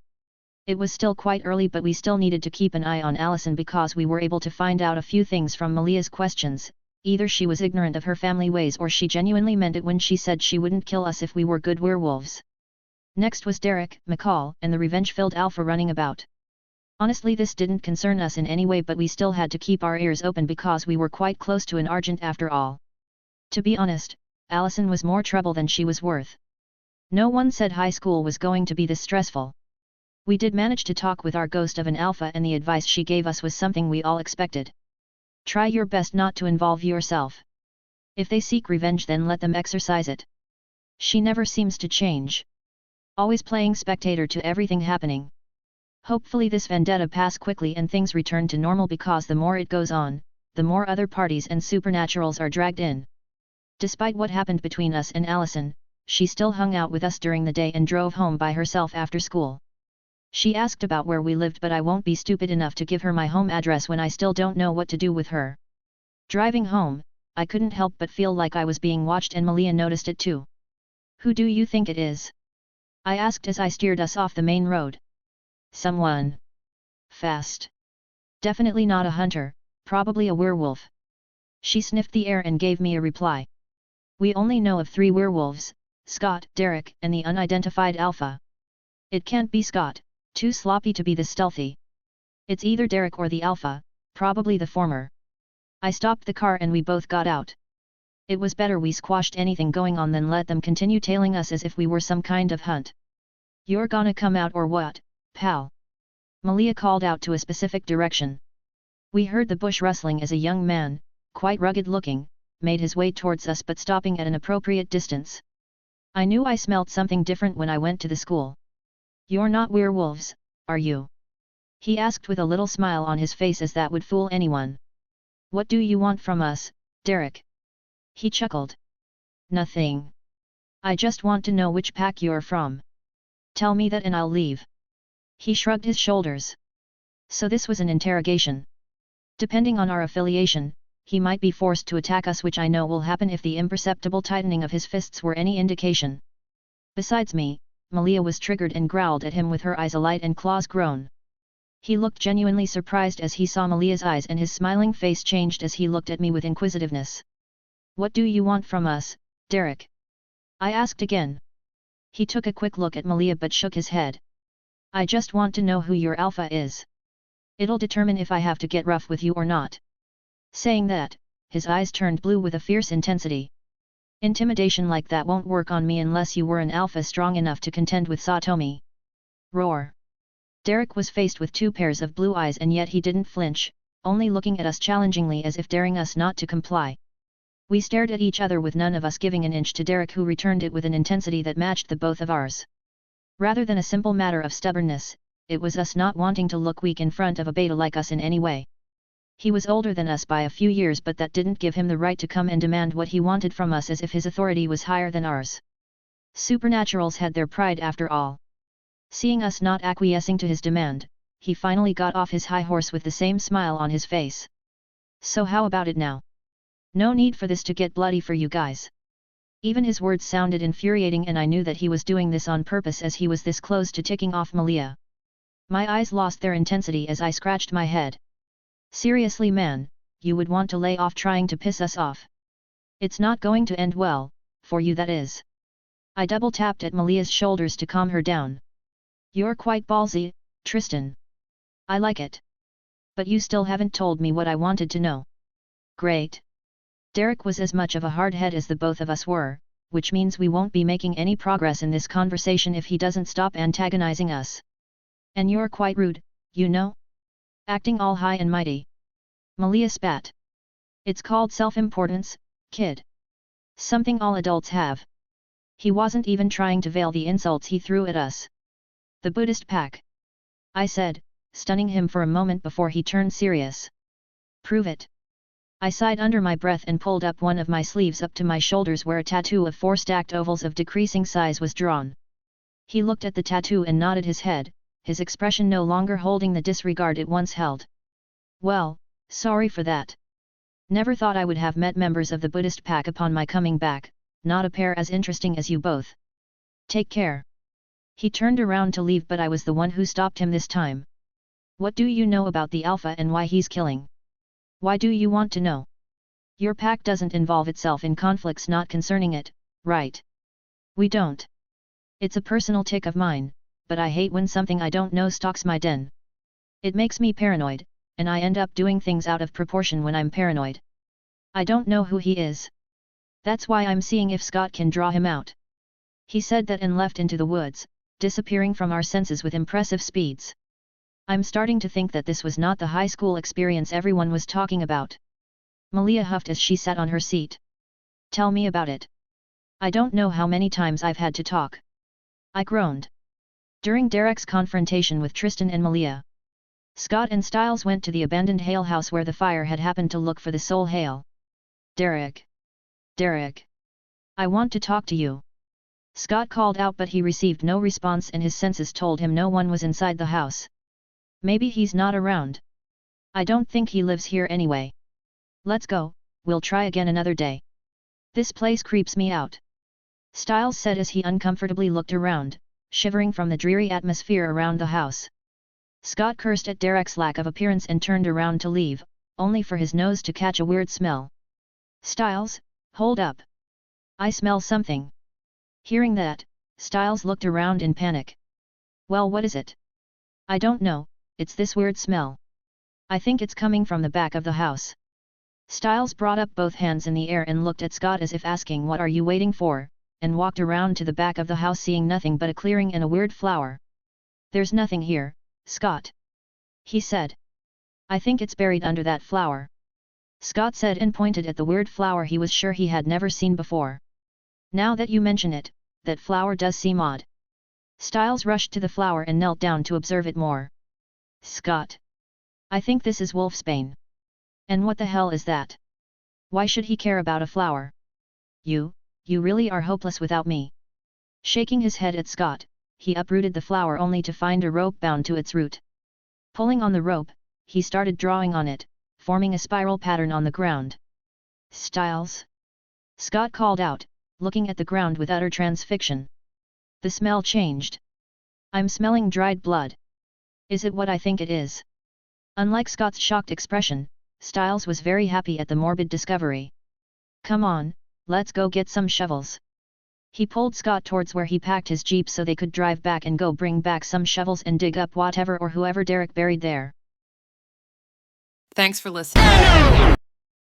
It was still quite early, but we still needed to keep an eye on Allison because we were able to find out a few things from Malia's questions. Either she was ignorant of her family ways or she genuinely meant it when she said she wouldn't kill us if we were good werewolves. Next was Derek, McCall, and the revenge-filled alpha running about. Honestly, this didn't concern us in any way, but we still had to keep our ears open because we were quite close to an Argent after all. To be honest, Allison was more trouble than she was worth. No one said high school was going to be this stressful. We did manage to talk with our ghost of an alpha, and the advice she gave us was something we all expected. Try your best not to involve yourself. If they seek revenge, then let them exercise it. She never seems to change. Always playing spectator to everything happening. Hopefully this vendetta pass quickly and things return to normal, because the more it goes on, the more other parties and supernaturals are dragged in. Despite what happened between us and Allison, she still hung out with us during the day and drove home by herself after school. She asked about where we lived, but I won't be stupid enough to give her my home address when I still don't know what to do with her. Driving home, I couldn't help but feel like I was being watched, and Malia noticed it too. Who do you think it is? I asked as I steered us off the main road. Someone fast. Definitely not a hunter, probably a werewolf. She sniffed the air and gave me a reply. We only know of 3 werewolves, Scott, Derek, and the unidentified alpha. It can't be Scott, too sloppy to be this stealthy. It's either Derek or the alpha, probably the former. I stopped the car and we both got out. It was better we squashed anything going on than let them continue tailing us as if we were some kind of hunt. You're gonna come out or what, pal? Malia called out to a specific direction. We heard the bush rustling as a young man, quite rugged looking, made his way towards us, but stopping at an appropriate distance. I knew I smelled something different when I went to the school. You're not werewolves, are you? He asked with a little smile on his face, as that would fool anyone. What do you want from us, Derek? He chuckled. Nothing. I just want to know which pack you're from. Tell me that and I'll leave. He shrugged his shoulders. So this was an interrogation. Depending on our affiliation, he might be forced to attack us, which I know will happen if the imperceptible tightening of his fists were any indication. Besides me, Malia was triggered and growled at him with her eyes alight and claws grown. He looked genuinely surprised as he saw Malia's eyes, and his smiling face changed as he looked at me with inquisitiveness. What do you want from us, Derek? I asked again. He took a quick look at Malia but shook his head. I just want to know who your alpha is. It'll determine if I have to get rough with you or not. Saying that, his eyes turned blue with a fierce intensity. Intimidation like that won't work on me unless you were an alpha strong enough to contend with Satomi. Roar. Derek was faced with two pairs of blue eyes and yet he didn't flinch, only looking at us challengingly as if daring us not to comply. We stared at each other with none of us giving an inch to Derek, who returned it with an intensity that matched the both of ours. Rather than a simple matter of stubbornness, it was us not wanting to look weak in front of a beta like us in any way. He was older than us by a few years, but that didn't give him the right to come and demand what he wanted from us as if his authority was higher than ours. Supernaturals had their pride after all. Seeing us not acquiescing to his demand, he finally got off his high horse with the same smile on his face. So how about it now? No need for this to get bloody for you guys. Even his words sounded infuriating, and I knew that he was doing this on purpose as he was this close to ticking off Malia. My eyes lost their intensity as I scratched my head. Seriously, man, you would want to lay off trying to piss us off. It's not going to end well, for you that is. I double tapped at Malia's shoulders to calm her down. You're quite ballsy, Tristan. I like it. But you still haven't told me what I wanted to know. Great. Derek was as much of a hardhead as the both of us were, which means we won't be making any progress in this conversation if he doesn't stop antagonizing us. And you're quite rude, you know? Acting all high and mighty. Malia spat. It's called self-importance, kid. Something all adults have. He wasn't even trying to veil the insults he threw at us. The Buddhist pack. I said, stunning him for a moment before he turned serious. Prove it. I sighed under my breath and pulled up one of my sleeves up to my shoulders where a tattoo of 4 stacked ovals of decreasing size was drawn. He looked at the tattoo and nodded his head, his expression no longer holding the disregard it once held. Well, sorry for that. Never thought I would have met members of the Buddhist pack upon my coming back, not a pair as interesting as you both. Take care. He turned around to leave, but I was the one who stopped him this time. What do you know about the Alpha and why he's killing? Why do you want to know? Your pack doesn't involve itself in conflicts not concerning it, right? We don't. It's a personal tic of mine, but I hate when something I don't know stalks my den. It makes me paranoid, and I end up doing things out of proportion when I'm paranoid. I don't know who he is. That's why I'm seeing if Scott can draw him out. He said that and left into the woods, disappearing from our senses with impressive speeds. I'm starting to think that this was not the high school experience everyone was talking about. Malia huffed as she sat on her seat. Tell me about it. I don't know how many times I've had to talk. I groaned. During Derek's confrontation with Tristan and Malia, Scott and Styles went to the abandoned Hale house where the fire had happened to look for the soul Hale. Derek. Derek. I want to talk to you. Scott called out, but he received no response and his senses told him no one was inside the house. Maybe he's not around. I don't think he lives here anyway. Let's go, we'll try again another day. This place creeps me out. Styles said as he uncomfortably looked around, shivering from the dreary atmosphere around the house. Scott cursed at Derek's lack of appearance and turned around to leave, only for his nose to catch a weird smell. Styles, hold up. I smell something. Hearing that, Styles looked around in panic. Well, what is it? I don't know, it's this weird smell. I think it's coming from the back of the house. Styles brought up both hands in the air and looked at Scott as if asking, what are you waiting for, and walked around to the back of the house, seeing nothing but a clearing and a weird flower. There's nothing here, Scott. He said. I think it's buried under that flower. Scott said and pointed at the weird flower he was sure he had never seen before. Now that you mention it, that flower does seem odd. Styles rushed to the flower and knelt down to observe it more. Scott. I think this is wolfsbane. And what the hell is that? Why should he care about a flower? You really are hopeless without me. Shaking his head at Scott, he uprooted the flower only to find a rope bound to its root. Pulling on the rope, he started drawing on it, forming a spiral pattern on the ground. Styles? Scott called out, looking at the ground with utter transfixion. The smell changed. I'm smelling dried blood. Is it what I think it is? Unlike Scott's shocked expression, Styles was very happy at the morbid discovery. Come on, let's go get some shovels. He pulled Scott towards where he packed his jeep so they could drive back and go bring back some shovels and dig up whatever or whoever Derek buried there. Thanks for listening.